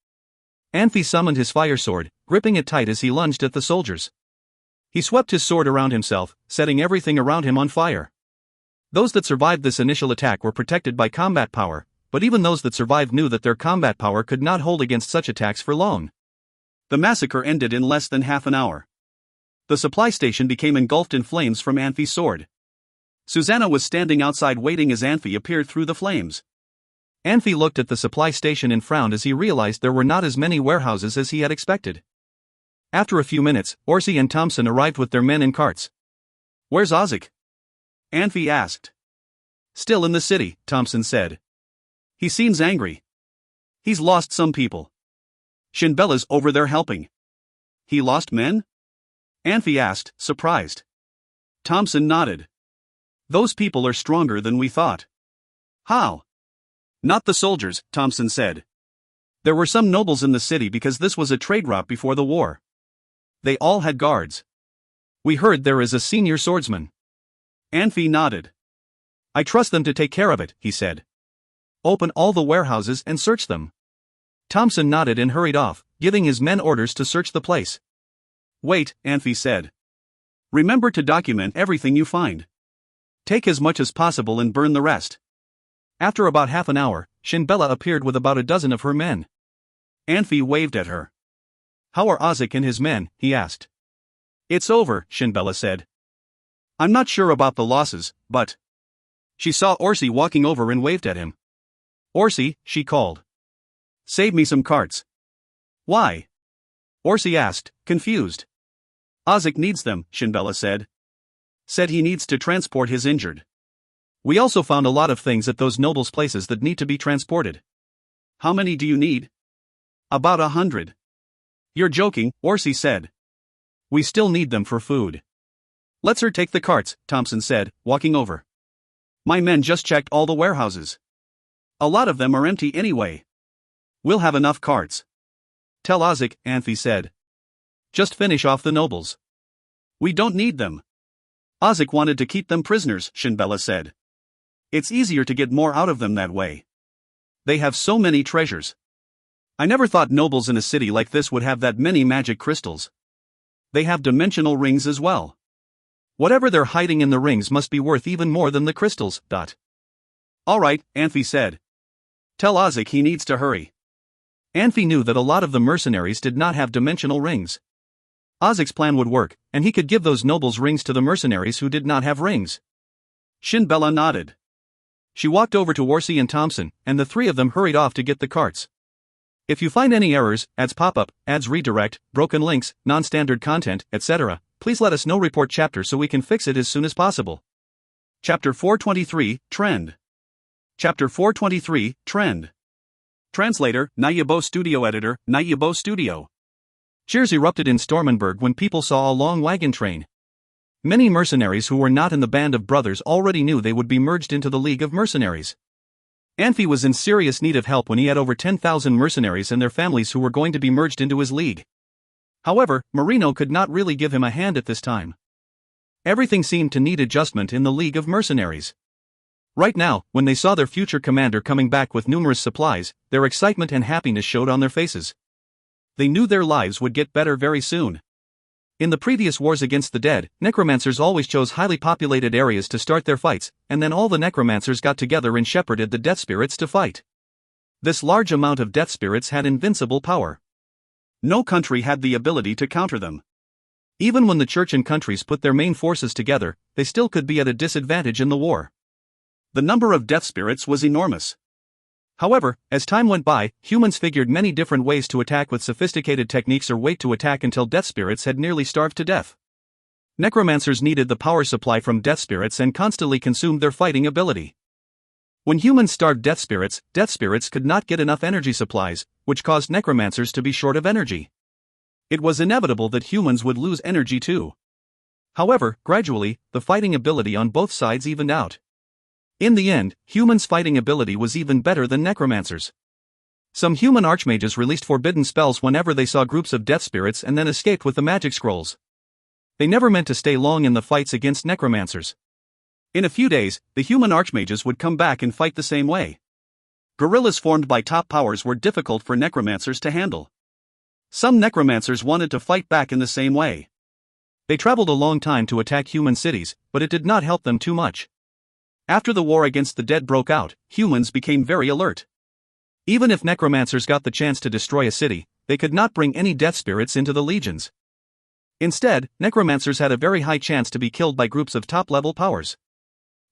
Anfey summoned his fire sword, gripping it tight as he lunged at the soldiers. He swept his sword around himself, setting everything around him on fire. Those that survived this initial attack were protected by combat power, but even those that survived knew that their combat power could not hold against such attacks for long. The massacre ended in less than half an hour. The supply station became engulfed in flames from Anfey's sword. Susanna was standing outside waiting as Anfey appeared through the flames. Anfey looked at the supply station and frowned as he realized there were not as many warehouses as he had expected. After a few minutes, Orsi and Thompson arrived with their men in carts. Where's Ozik? Anfey asked. Still in the city, Thompson said. He seems angry. He's lost some people. Shinbella's over there helping. He lost men? Anfey asked, surprised. Thompson nodded. Those people are stronger than we thought. How? Not the soldiers, Thompson said. There were some nobles in the city because this was a trade route before the war. They all had guards. We heard there is a senior swordsman. Anfey nodded. I trust them to take care of it, he said. Open all the warehouses and search them. Thompson nodded and hurried off, giving his men orders to search the place. Wait, Anfey said. Remember to document everything you find. Take as much as possible and burn the rest. After about half an hour, Shinbella appeared with about a dozen of her men. Anfey waved at her. How are Ozik and his men? He asked. It's over, Shinbella said. I'm not sure about the losses, but... She saw Orsi walking over and waved at him. Orsi, she called. Save me some carts. Why? Orsi asked, confused. Ozik needs them, Shinbella said. Said he needs to transport his injured. We also found a lot of things at those nobles' places that need to be transported. How many do you need? About 100. You're joking, Orsi said. We still need them for food. Let's her take the carts, Thompson said, walking over. My men just checked all the warehouses. A lot of them are empty anyway. We'll have enough carts. Tell Ozik, Anfey said. Just finish off the nobles. We don't need them. Ozik wanted to keep them prisoners, Shinbella said. It's easier to get more out of them that way. They have so many treasures. I never thought nobles in a city like this would have that many magic crystals. They have dimensional rings as well. Whatever they're hiding in the rings must be worth even more than the crystals. All right, Anfey said. Tell Ozik he needs to hurry. Anfey knew that a lot of the mercenaries did not have dimensional rings. Ozik's plan would work, and he could give those nobles rings to the mercenaries who did not have rings. Shinbella nodded. She walked over to Warsey and Thompson, and the three of them hurried off to get the carts. If you find any errors, ads pop up, ads redirect, broken links, non-standard content, etc., please let us know. Report chapter so we can fix it as soon as possible. Chapter 423, Trend. Chapter 423, Trend. Translator, Nayabo Studio. Editor, Nayabo Studio. Cheers erupted in Stormenberg when people saw a long wagon train. Many mercenaries who were not in the band of brothers already knew they would be merged into the League of Mercenaries. Anfey was in serious need of help when he had over 10,000 mercenaries and their families who were going to be merged into his league. However, Marino could not really give him a hand at this time. Everything seemed to need adjustment in the League of Mercenaries. Right now, when they saw their future commander coming back with numerous supplies, their excitement and happiness showed on their faces. They knew their lives would get better very soon. In the previous wars against the dead, necromancers always chose highly populated areas to start their fights, and then all the necromancers got together and shepherded the death spirits to fight. This large amount of death spirits had invincible power. No country had the ability to counter them. Even when the church and countries put their main forces together, they still could be at a disadvantage in the war. The number of death spirits was enormous. However, as time went by, humans figured many different ways to attack with sophisticated techniques or wait to attack until death spirits had nearly starved to death. Necromancers needed the power supply from death spirits and constantly consumed their fighting ability. When humans starved death spirits could not get enough energy supplies, which caused necromancers to be short of energy. It was inevitable that humans would lose energy too. However, gradually, the fighting ability on both sides evened out. In the end, humans' fighting ability was even better than necromancers. Some human archmages released forbidden spells whenever they saw groups of death spirits and then escaped with the magic scrolls. They never meant to stay long in the fights against necromancers. In a few days, the human archmages would come back and fight the same way. Guerrillas formed by top powers were difficult for necromancers to handle. Some necromancers wanted to fight back in the same way. They traveled a long time to attack human cities, but it did not help them too much. After the war against the dead broke out, humans became very alert. Even if necromancers got the chance to destroy a city, they could not bring any death spirits into the legions. Instead, necromancers had a very high chance to be killed by groups of top-level powers.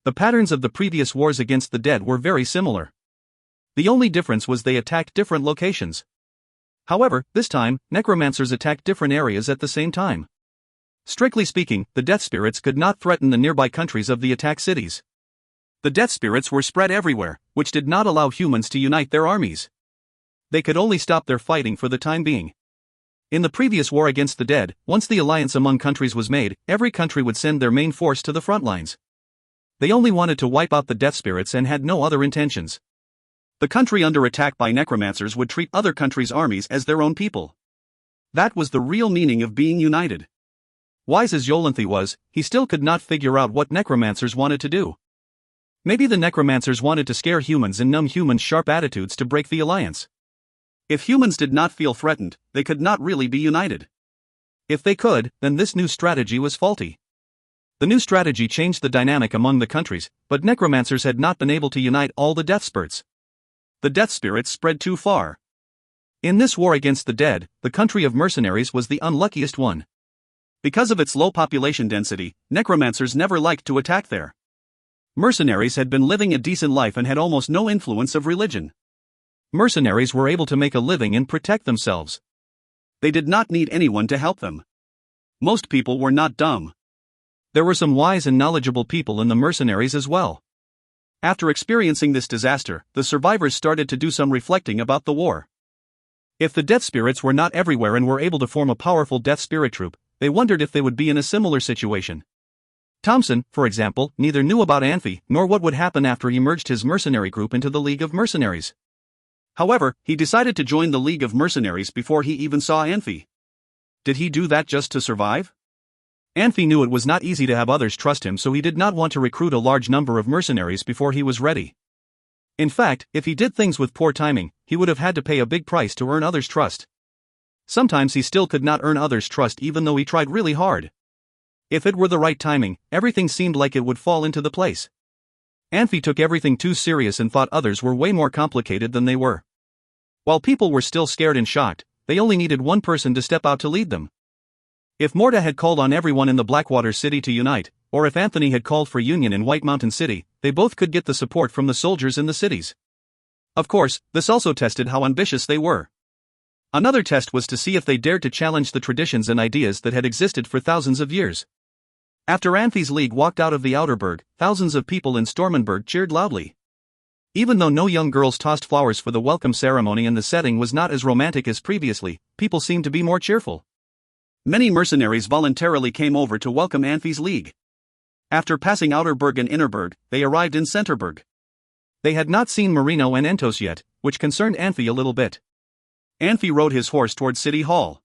The patterns of the previous wars against the dead were very similar. The only difference was they attacked different locations. However, this time, necromancers attacked different areas at the same time. Strictly speaking, the death spirits could not threaten the nearby countries of the attacked cities. The death spirits were spread everywhere, which did not allow humans to unite their armies. They could only stop their fighting for the time being. In the previous war against the dead, once the alliance among countries was made, every country would send their main force to the front lines. They only wanted to wipe out the death spirits and had no other intentions. The country under attack by necromancers would treat other countries' armies as their own people. That was the real meaning of being united. Wise as Yolanthe was, he still could not figure out what necromancers wanted to do. Maybe the necromancers wanted to scare humans and numb humans' sharp attitudes to break the alliance. If humans did not feel threatened, they could not really be united. If they could, then this new strategy was faulty. The new strategy changed the dynamic among the countries, but necromancers had not been able to unite all the death spirits. The death spirits spread too far. In this war against the dead, the country of mercenaries was the unluckiest one. Because of its low population density, necromancers never liked to attack there. Mercenaries had been living a decent life and had almost no influence of religion. Mercenaries were able to make a living and protect themselves. They did not need anyone to help them. Most people were not dumb. There were some wise and knowledgeable people in the mercenaries as well. After experiencing this disaster, the survivors started to do some reflecting about the war. If the death spirits were not everywhere and were able to form a powerful death spirit troop, they wondered if they would be in a similar situation. Thompson, for example, neither knew about Anfey nor what would happen after he merged his mercenary group into the League of Mercenaries. However, he decided to join the League of Mercenaries before he even saw Anfey. Did he do that just to survive? Anfey knew it was not easy to have others trust him, so he did not want to recruit a large number of mercenaries before he was ready. In fact, if he did things with poor timing, he would have had to pay a big price to earn others' trust. Sometimes he still could not earn others' trust even though he tried really hard. If it were the right timing, everything seemed like it would fall into the place. Anfey took everything too serious and thought others were way more complicated than they were. While people were still scared and shocked, they only needed one person to step out to lead them. If Morta had called on everyone in the Blackwater City to unite, or if Anthony had called for union in White Mountain City, they both could get the support from the soldiers in the cities. Of course, this also tested how ambitious they were. Another test was to see if they dared to challenge the traditions and ideas that had existed for thousands of years. After Anfey's league walked out of the Outer Burg, thousands of people in Stormenburg cheered loudly. Even though no young girls tossed flowers for the welcome ceremony and the setting was not as romantic as previously, people seemed to be more cheerful. Many mercenaries voluntarily came over to welcome Anfey's league. After passing Outerburg and Innerburg, they arrived in Centerburg. They had not seen Marino and Entos yet, which concerned Anfey a little bit. Anfey rode his horse toward City Hall.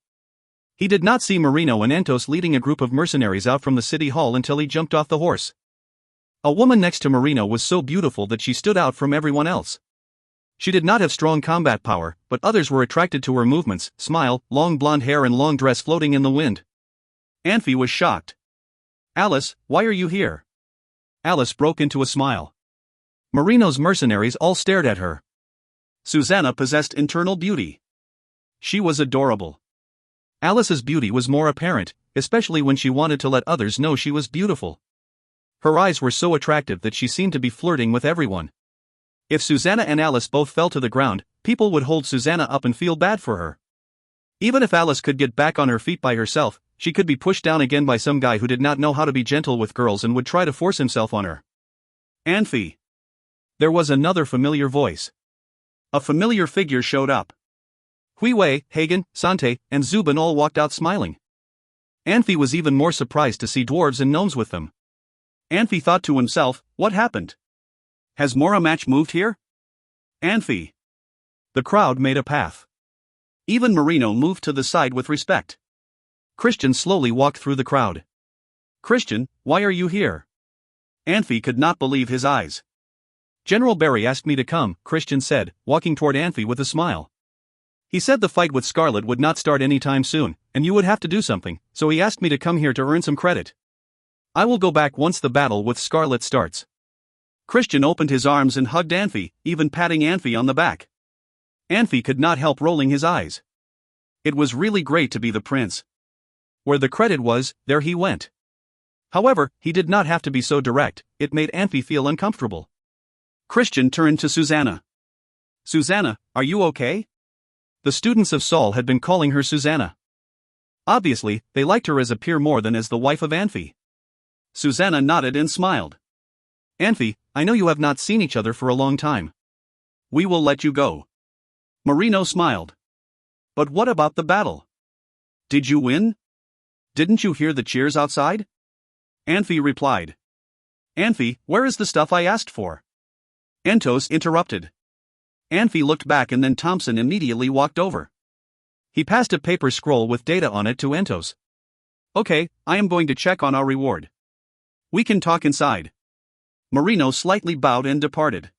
He did not see Marino and Entos leading a group of mercenaries out from the City Hall until he jumped off the horse. A woman next to Marino was so beautiful that she stood out from everyone else. She did not have strong combat power, but others were attracted to her movements, smile, long blonde hair and long dress floating in the wind. Anfey was shocked. "Alice, why are you here?" Alice broke into a smile. Marino's mercenaries all stared at her. Susanna possessed internal beauty. She was adorable. Alice's beauty was more apparent, especially when she wanted to let others know she was beautiful. Her eyes were so attractive that she seemed to be flirting with everyone. If Susanna and Alice both fell to the ground, people would hold Susanna up and feel bad for her. Even if Alice could get back on her feet by herself, she could be pushed down again by some guy who did not know how to be gentle with girls and would try to force himself on her. "Anfey." There was another familiar voice. A familiar figure showed up. Hui Wei, Hagen, Sante, and Zubin all walked out smiling. Anfey was even more surprised to see dwarves and gnomes with them. Anfey thought to himself, what happened? Has Moramach moved here? Anfey. The crowd made a path. Even Marino moved to the side with respect. Christian slowly walked through the crowd. "Christian, why are you here?" Anfey could not believe his eyes. "General Barry asked me to come," Christian said, walking toward Anfey with a smile. "He said the fight with Scarlet would not start anytime soon, and you would have to do something, so he asked me to come here to earn some credit. I will go back once the battle with Scarlet starts." Christian opened his arms and hugged Anfey, even patting Anfey on the back. Anfey could not help rolling his eyes. It was really great to be the prince. Where the credit was, there he went. However, he did not have to be so direct, it made Anfey feel uncomfortable. Christian turned to Susanna. "Susanna, are you okay?" The students of Saul had been calling her Susanna. Obviously, they liked her as a peer more than as the wife of Anfey. Susanna nodded and smiled. "Anfey, I know you have not seen each other for a long time. We will let you go." Marino smiled. "But what about the battle? Did you win? Didn't you hear the cheers outside?" Anfey replied. "Anfey, where is the stuff I asked for?" Entos interrupted. Anfey looked back and then Thompson immediately walked over. He passed a paper scroll with data on it to Entos. "Okay, I am going to check on our reward. We can talk inside." Marino slightly bowed and departed.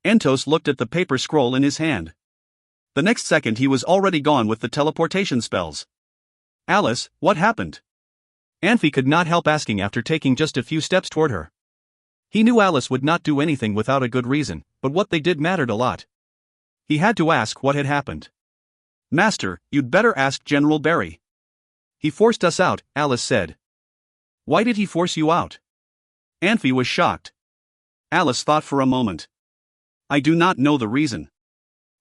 Entos looked at the paper scroll in his hand. The next second he was already gone with the teleportation spells. "Alice, what happened?" Anfey could not help asking after taking just a few steps toward her. He knew Alice would not do anything without a good reason, but what they did mattered a lot. He had to ask what had happened. "Master, you'd better ask General Barry." "He forced us out," Alice said. "Why did he force you out?" Anfey was shocked. Alice thought for a moment. "I do not know the reason.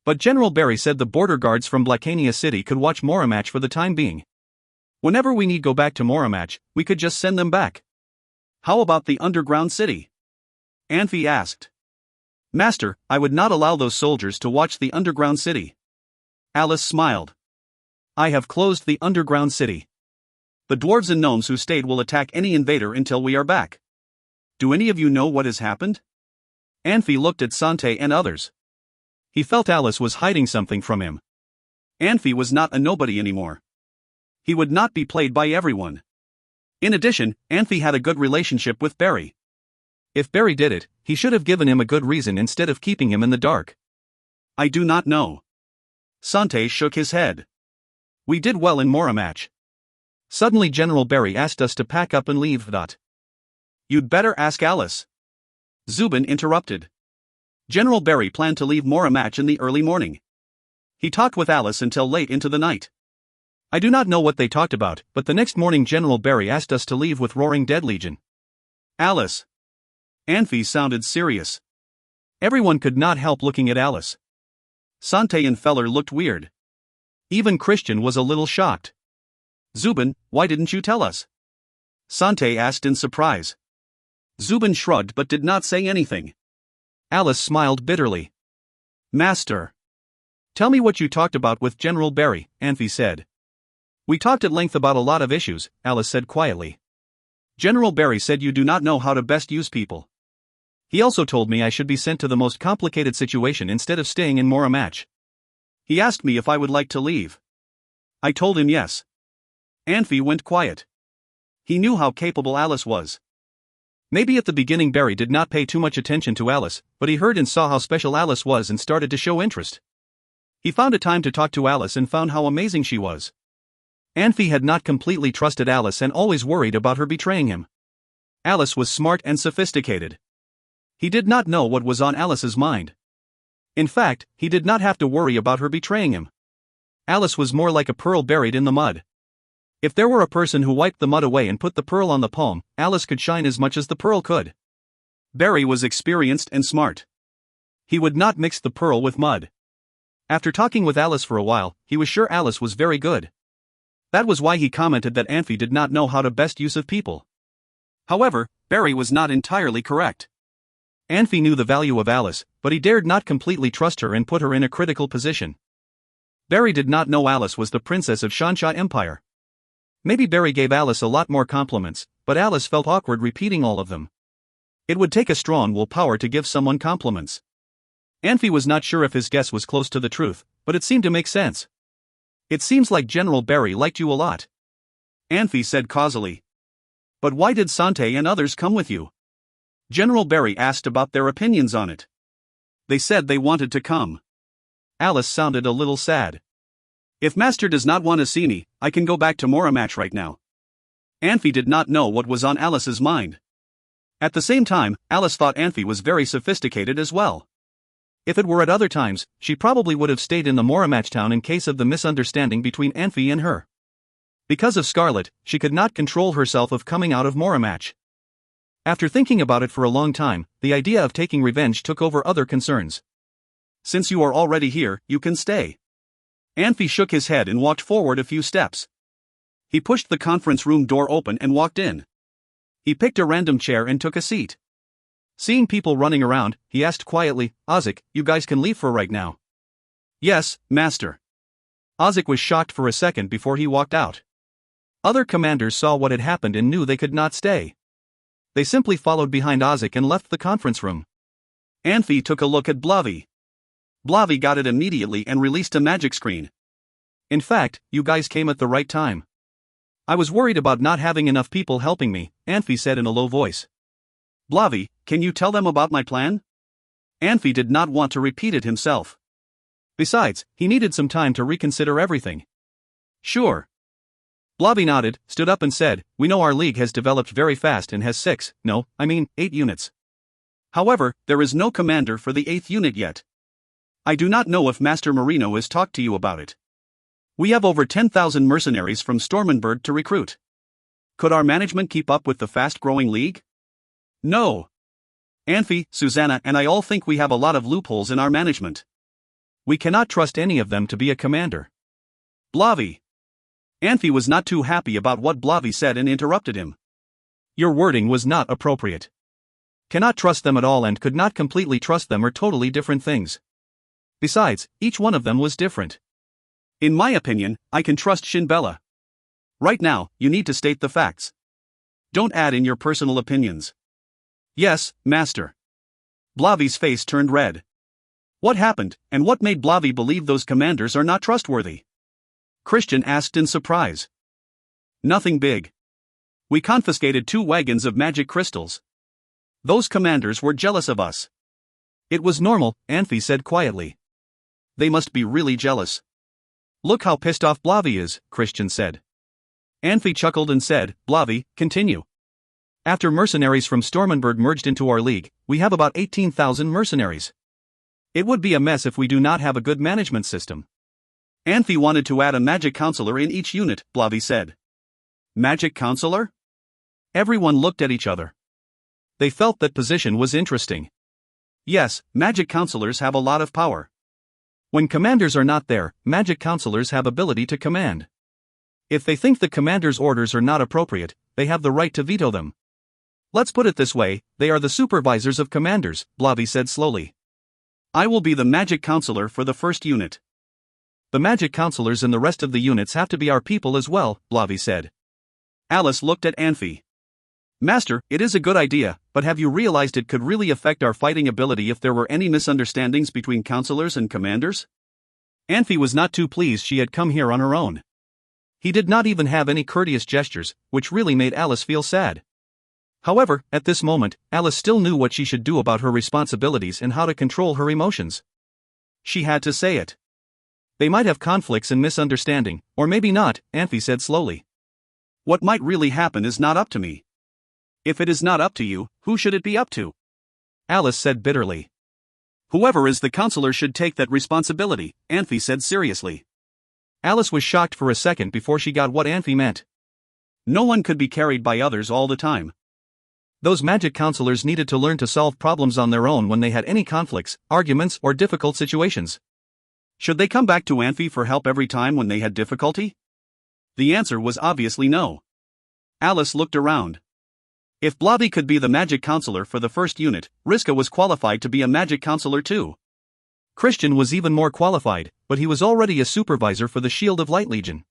But General Barry said the border guards from Blackania City could watch Moramach for the time being. Whenever we need go back to Moramach, we could just send them back." "How about the underground city?" Anfey asked. "Master, I would not allow those soldiers to watch the underground city." Alice smiled. "I have closed the underground city. The dwarves and gnomes who stayed will attack any invader until we are back. Do any of you know what has happened?" Anfey looked at Sante and others. He felt Alice was hiding something from him. Anfey was not a nobody anymore. He would not be played by everyone. In addition, Anfey had a good relationship with Barry. If Barry did it, he should have given him a good reason instead of keeping him in the dark. "I do not know." Sante shook his head. "We did well in Moramach. Suddenly General Barry asked us to pack up and leave. You'd better ask Alice." Zubin interrupted. General Barry planned to leave Moramach in the early morning. He talked with Alice until late into the night. I do not know what they talked about, but the next morning General Barry asked us to leave with Roaring Dead Legion. Alice. Anfey sounded serious. Everyone could not help looking at Alice. Sante and Feller looked weird. Even Christian was a little shocked. Zubin, why didn't you tell us? Sante asked in surprise. Zubin shrugged but did not say anything. Alice smiled bitterly. Master. Tell me what you talked about with General Barry, Anfey said. We talked at length about a lot of issues, Alice said quietly. General Barry said you do not know how to best use people. He also told me I should be sent to the most complicated situation instead of staying in Moramatch. He asked me if I would like to leave. I told him yes. Anfey went quiet. He knew how capable Alice was. Maybe at the beginning Barry did not pay too much attention to Alice, but he heard and saw how special Alice was and started to show interest. He found a time to talk to Alice and found how amazing she was. Anfey had not completely trusted Alice and always worried about her betraying him. Alice was smart and sophisticated. He did not know what was on Alice's mind. In fact, he did not have to worry about her betraying him. Alice was more like a pearl buried in the mud. If there were a person who wiped the mud away and put the pearl on the palm, Alice could shine as much as the pearl could. Barry was experienced and smart. He would not mix the pearl with mud. After talking with Alice for a while, he was sure Alice was very good. That was why he commented that Anfey did not know how to best use of people. However, Barry was not entirely correct. Anfey knew the value of Alice, but he dared not completely trust her and put her in a critical position. Barry did not know Alice was the princess of Shansha Empire. Maybe Barry gave Alice a lot more compliments, but Alice felt awkward repeating all of them. It would take a strong willpower to give someone compliments. Anfey was not sure if his guess was close to the truth, but it seemed to make sense. It seems like General Barry liked you a lot. Anfey said causally. But why did Sante and others come with you? General Barry asked about their opinions on it. They said they wanted to come. Alice sounded a little sad. If Master does not want to see me, I can go back to Moramatch right now. Anfey did not know what was on Alice's mind. At the same time, Alice thought Anfey was very sophisticated as well. If it were at other times, she probably would have stayed in the Moramatch town in case of the misunderstanding between Anfey and her. Because of Scarlet, she could not control herself of coming out of Moramatch. After thinking about it for a long time, the idea of taking revenge took over other concerns. Since you are already here, you can stay. Anfey shook his head and walked forward a few steps. He pushed the conference room door open and walked in. He picked a random chair and took a seat. Seeing people running around, he asked quietly, Ozik, you guys can leave for right now. Yes, Master. Ozik was shocked for a second before he walked out. Other commanders saw what had happened and knew they could not stay. They simply followed behind Ozik and left the conference room. Anfey took a look at Blavi. Blavi got it immediately and released a magic screen. In fact, you guys came at the right time. I was worried about not having enough people helping me, Anfey said in a low voice. Blavi, can you tell them about my plan? Anfey did not want to repeat it himself. Besides, he needed some time to reconsider everything. Sure. Blavi nodded, stood up and said, we know our league has developed very fast and has 8 units. However, there is no commander for the 8th unit yet. I do not know if Master Marino has talked to you about it. We have over 10,000 mercenaries from Stormenberg to recruit. Could our management keep up with the fast-growing league? No. Anfey, Susanna and I all think we have a lot of loopholes in our management. We cannot trust any of them to be a commander. Blavi. Anfey was not too happy about what Blavi said and interrupted him. Your wording was not appropriate. Cannot trust them at all and could not completely trust them are totally different things. Besides, each one of them was different. In my opinion, I can trust Shinbella. Right now, you need to state the facts. Don't add in your personal opinions. Yes, Master. Blavi's face turned red. What happened, and what made Blavi believe those commanders are not trustworthy? Christian asked in surprise. Nothing big. We confiscated 2 wagons of magic crystals. Those commanders were jealous of us. It was normal, Anfey said quietly. They must be really jealous. Look how pissed off Blavi is, Christian said. Anfey chuckled and said, Blavi, continue. After mercenaries from Stormenberg merged into our league, we have about 18,000 mercenaries. It would be a mess if we do not have a good management system. Anfey wanted to add a magic counselor in each unit, Blavi said. Magic counselor? Everyone looked at each other. They felt that position was interesting. Yes, magic counselors have a lot of power. When commanders are not there, magic counselors have ability to command. If they think the commander's orders are not appropriate, they have the right to veto them. Let's put it this way, they are the supervisors of commanders, Blavi said slowly. I will be the magic counselor for the first unit. The magic counselors in the rest of the units have to be our people as well, Blavi said. Alice looked at Anfey. Master, it is a good idea, but have you realized it could really affect our fighting ability if there were any misunderstandings between counselors and commanders? Anfey was not too pleased she had come here on her own. He did not even have any courteous gestures, which really made Alice feel sad. However, at this moment, Alice still knew what she should do about her responsibilities and how to control her emotions. She had to say it. They might have conflicts and misunderstanding, or maybe not, Anfey said slowly. What might really happen is not up to me. If it is not up to you, who should it be up to? Alice said bitterly. Whoever is the counselor should take that responsibility, Anfey said seriously. Alice was shocked for a second before she got what Anfey meant. No one could be carried by others all the time. Those magic counselors needed to learn to solve problems on their own when they had any conflicts, arguments, or difficult situations. Should they come back to Anfey for help every time when they had difficulty? The answer was obviously no. Alice looked around. If Blavi could be the magic counselor for the first unit, Riska was qualified to be a magic counselor too. Christian was even more qualified, but he was already a supervisor for the Shield of Light Legion.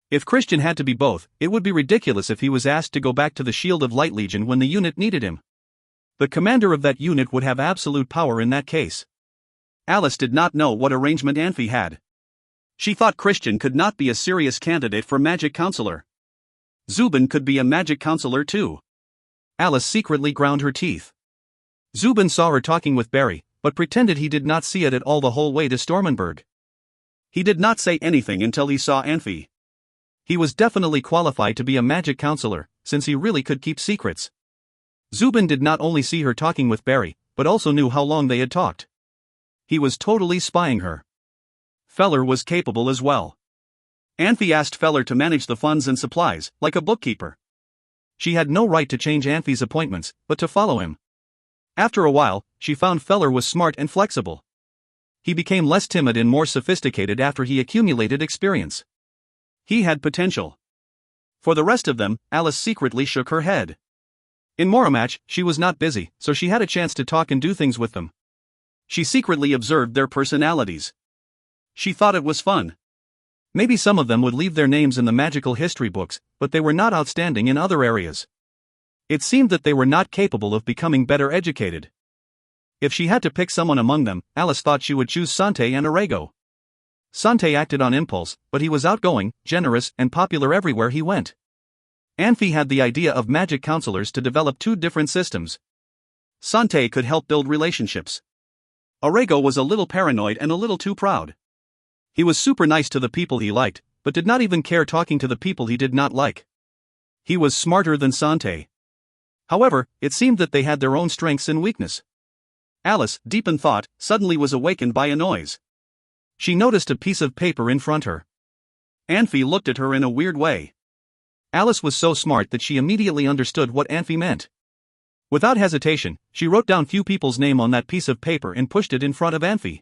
If Christian had to be both, it would be ridiculous if he was asked to go back to the Shield of Light Legion when the unit needed him. The commander of that unit would have absolute power in that case. Alice did not know what arrangement Anfey had. She thought Christian could not be a serious candidate for magic counselor. Zubin could be a magic counselor too. Alice secretly ground her teeth. Zubin saw her talking with Barry, but pretended he did not see it at all the whole way to Stormenberg. He did not say anything until he saw Anfey. He was definitely qualified to be a magic counselor, since he really could keep secrets. Zubin did not only see her talking with Barry, but also knew how long they had talked. He was totally spying her. Feller was capable as well. Anfey asked Feller to manage the funds and supplies, like a bookkeeper. She had no right to change Anfey's appointments, but to follow him. After a while, she found Feller was smart and flexible. He became less timid and more sophisticated after he accumulated experience. He had potential. For the rest of them, Alice secretly shook her head. In Moramatch, she was not busy, so she had a chance to talk and do things with them. She secretly observed their personalities. She thought it was fun. Maybe some of them would leave their names in the magical history books, but they were not outstanding in other areas. It seemed that they were not capable of becoming better educated. If she had to pick someone among them, Alice thought she would choose Sante and Arago. Sante acted on impulse, but he was outgoing, generous, and popular everywhere he went. Anfey had the idea of magic counselors to develop two different systems. Sante could help build relationships. Arago was a little paranoid and a little too proud. He was super nice to the people he liked, but did not even care talking to the people he did not like. He was smarter than Sante. However, it seemed that they had their own strengths and weakness. Alice, deep in thought, suddenly was awakened by a noise. She noticed a piece of paper in front her. Anfey looked at her in a weird way. Alice was so smart that she immediately understood what Anfey meant. Without hesitation, she wrote down few people's name on that piece of paper and pushed it in front of Anfey.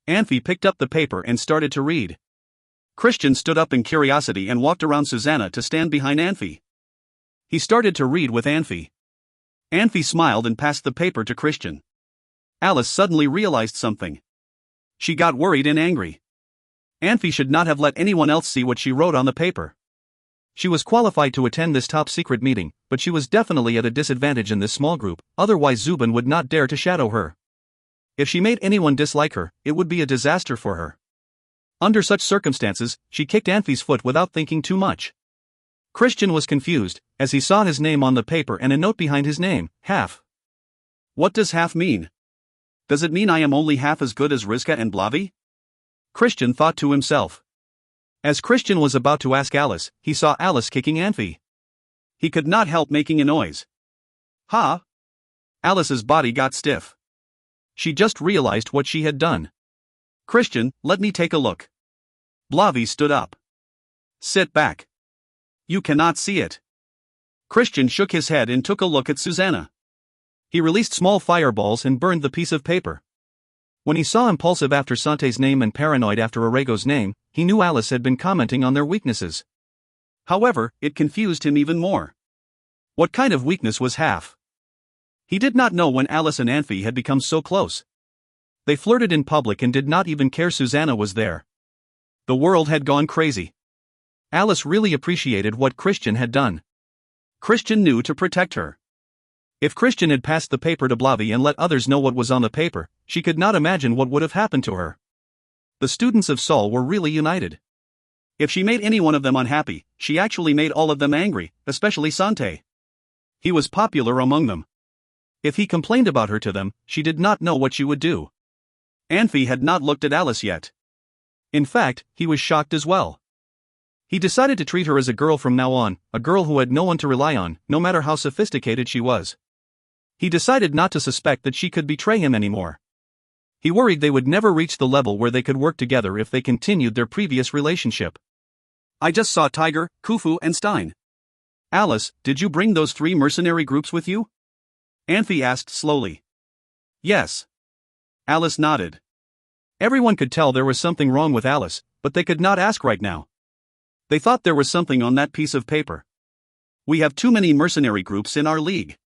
Anfey picked up the paper and started to read. Christian stood up in curiosity and walked around Susanna to stand behind Anfey. He started to read with Anfey. Anfey smiled and passed the paper to Christian. Alice suddenly realized something. She got worried and angry. Anfey should not have let anyone else see what she wrote on the paper. She was qualified to attend this top-secret meeting, but she was definitely at a disadvantage in this small group, otherwise Zubin would not dare to shadow her. If she made anyone dislike her, it would be a disaster for her. Under such circumstances, she kicked Anfey's foot without thinking too much. Christian was confused, as he saw his name on the paper and a note behind his name, half. What does half mean? Does it mean I am only half as good as Rizka and Blavi? Christian thought to himself. As Christian was about to ask Alice, he saw Alice kicking Anfey. He could not help making a noise. Ha! Alice's body got stiff. She just realized what she had done. Christian, let me take a look. Blavi stood up. Sit back. You cannot see it. Christian shook his head and took a look at Susanna. He released small fireballs and burned the piece of paper. When he saw impulsive after Sante's name and paranoid after Arago's name, he knew Alice had been commenting on their weaknesses. However, it confused him even more. What kind of weakness was half? He did not know when Alice and Anfey had become so close. They flirted in public and did not even care Susanna was there. The world had gone crazy. Alice really appreciated what Christian had done. Christian knew to protect her. If Christian had passed the paper to Blavi and let others know what was on the paper, she could not imagine what would have happened to her. The students of Seoul were really united. If she made any one of them unhappy, she actually made all of them angry, especially Sante. He was popular among them. If he complained about her to them, she did not know what she would do. Anfey had not looked at Alice yet. In fact, he was shocked as well. He decided to treat her as a girl from now on, a girl who had no one to rely on, no matter how sophisticated she was. He decided not to suspect that she could betray him anymore. He worried they would never reach the level where they could work together if they continued their previous relationship. I just saw Tiger, Khufu and Stein. Alice, did you bring those 3 mercenary groups with you? Anfey asked slowly. Yes. Alice nodded. Everyone could tell there was something wrong with Alice, but they could not ask right now. They thought there was something on that piece of paper. We have too many mercenary groups in our league.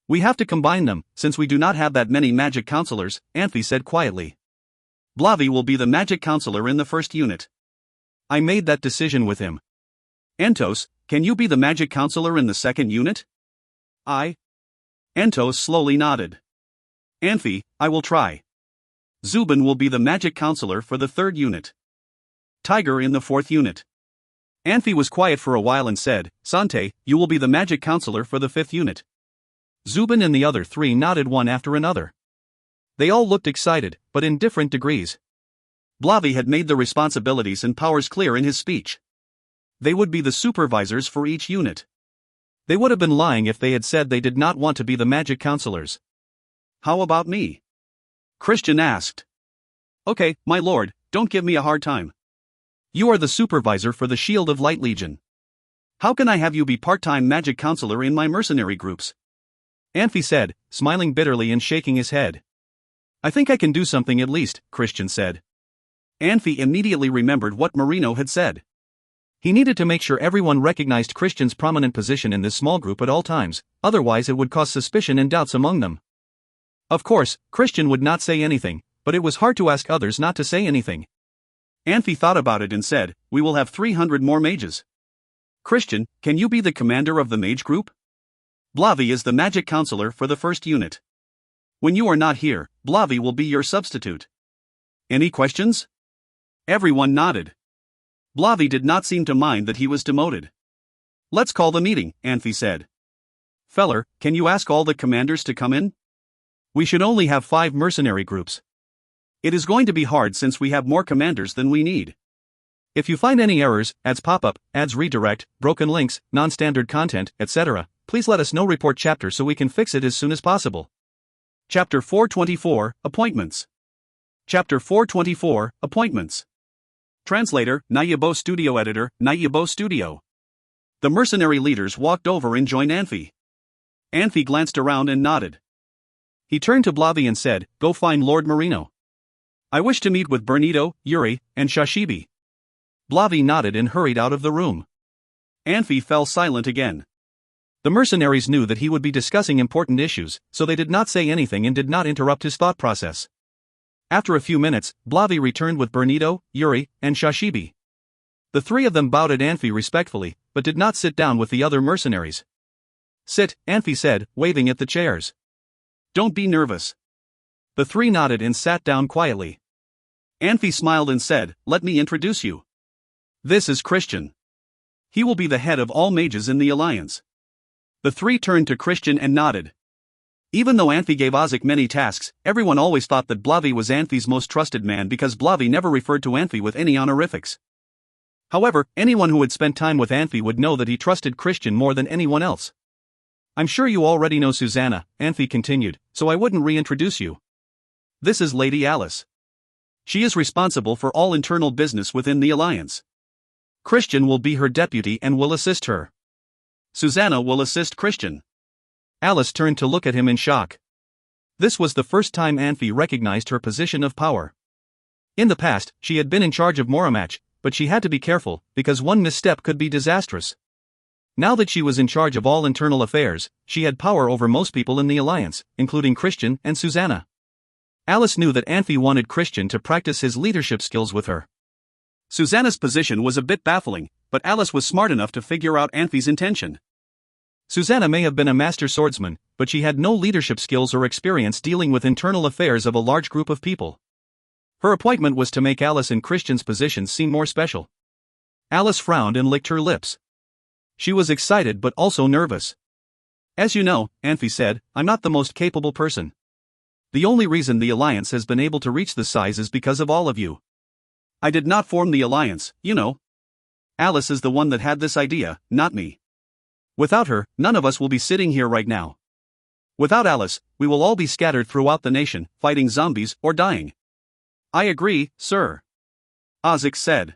We have to combine them, since we do not have that many magic counselors, Anfey said quietly. Blavi will be the magic counselor in the first unit. I made that decision with him. Antos, can you be the magic counselor in the second unit? Antos slowly nodded. Anfey, I will try. Zubin will be the magic counselor for the third unit. Tiger in the fourth unit. Anfey was quiet for a while and said, Sante, you will be the magic counselor for the fifth unit. Zubin and the other 3 nodded one after another. They all looked excited, but in different degrees. Blavi had made the responsibilities and powers clear in his speech. They would be the supervisors for each unit. They would have been lying if they had said they did not want to be the magic counselors. How about me? Christian asked. Okay, my lord, don't give me a hard time. You are the supervisor for the Shield of Light Legion. How can I have you be part-time magic counselor in my mercenary groups? Anfey said, smiling bitterly and shaking his head. I think I can do something at least, Christian said. Anfey immediately remembered what Marino had said. He needed to make sure everyone recognized Christian's prominent position in this small group at all times, otherwise it would cause suspicion and doubts among them. Of course, Christian would not say anything, but it was hard to ask others not to say anything. Anfey thought about it and said, we will have 300 more mages. Christian, can you be the commander of the mage group? Blavi is the magic counselor for the first unit. When you are not here, Blavi will be your substitute. Any questions? Everyone nodded. Blavi did not seem to mind that he was demoted. Let's call the meeting, Anfey said. Feller, can you ask all the commanders to come in? We should only have 5 mercenary groups. It is going to be hard since we have more commanders than we need. If you find any errors, ads pop up, ads redirect, broken links, non-standard content, etc., please let us know. Report chapter so we can fix it as soon as possible. Chapter 424, Appointments. Chapter 424, Appointments. Translator, Nayabo Studio Editor, Nayabo Studio. The mercenary leaders walked over and joined Anfey. Anfey glanced around and nodded. He turned to Blavi and said, go find Lord Marino. I wish to meet with Bernito, Yuri, and Shashibi. Blavi nodded and hurried out of the room. Anfey fell silent again. The mercenaries knew that he would be discussing important issues, so they did not say anything and did not interrupt his thought process. After a few minutes, Blavi returned with Bernito, Yuri, and Shashibi. The 3 of them bowed at Anfey respectfully, but did not sit down with the other mercenaries. Sit, Anfey said, waving at the chairs. Don't be nervous. The 3 nodded and sat down quietly. Anfey smiled and said, let me introduce you. This is Christian. He will be the head of all mages in the Alliance. The 3 turned to Christian and nodded. Even though Anfey gave Ozik many tasks, everyone always thought that Blavi was Anfey's most trusted man because Blavi never referred to Anfey with any honorifics. However, anyone who had spent time with Anfey would know that he trusted Christian more than anyone else. I'm sure you already know Susanna, Anfey continued, so I wouldn't reintroduce you. This is Lady Alice. She is responsible for all internal business within the alliance. Christian will be her deputy and will assist her. Susanna will assist Christian. Alice turned to look at him in shock. This was the first time Anfey recognized her position of power. In the past, she had been in charge of Moramach, but she had to be careful, because one misstep could be disastrous. Now that she was in charge of all internal affairs, she had power over most people in the alliance, including Christian and Susanna. Alice knew that Anfey wanted Christian to practice his leadership skills with her. Susanna's position was a bit baffling, but Alice was smart enough to figure out Anfey's intention. Susanna may have been a master swordsman, but she had no leadership skills or experience dealing with internal affairs of a large group of people. Her appointment was to make Alice and Christian's positions seem more special. Alice frowned and licked her lips. She was excited but also nervous. As you know, Anfey said, I'm not the most capable person. The only reason the alliance has been able to reach this size is because of all of you. I did not form the alliance, you know. Alice is the one that had this idea, not me. Without her, none of us will be sitting here right now. Without Alice, we will all be scattered throughout the nation, fighting zombies or dying. I agree, sir. Audiobooks said.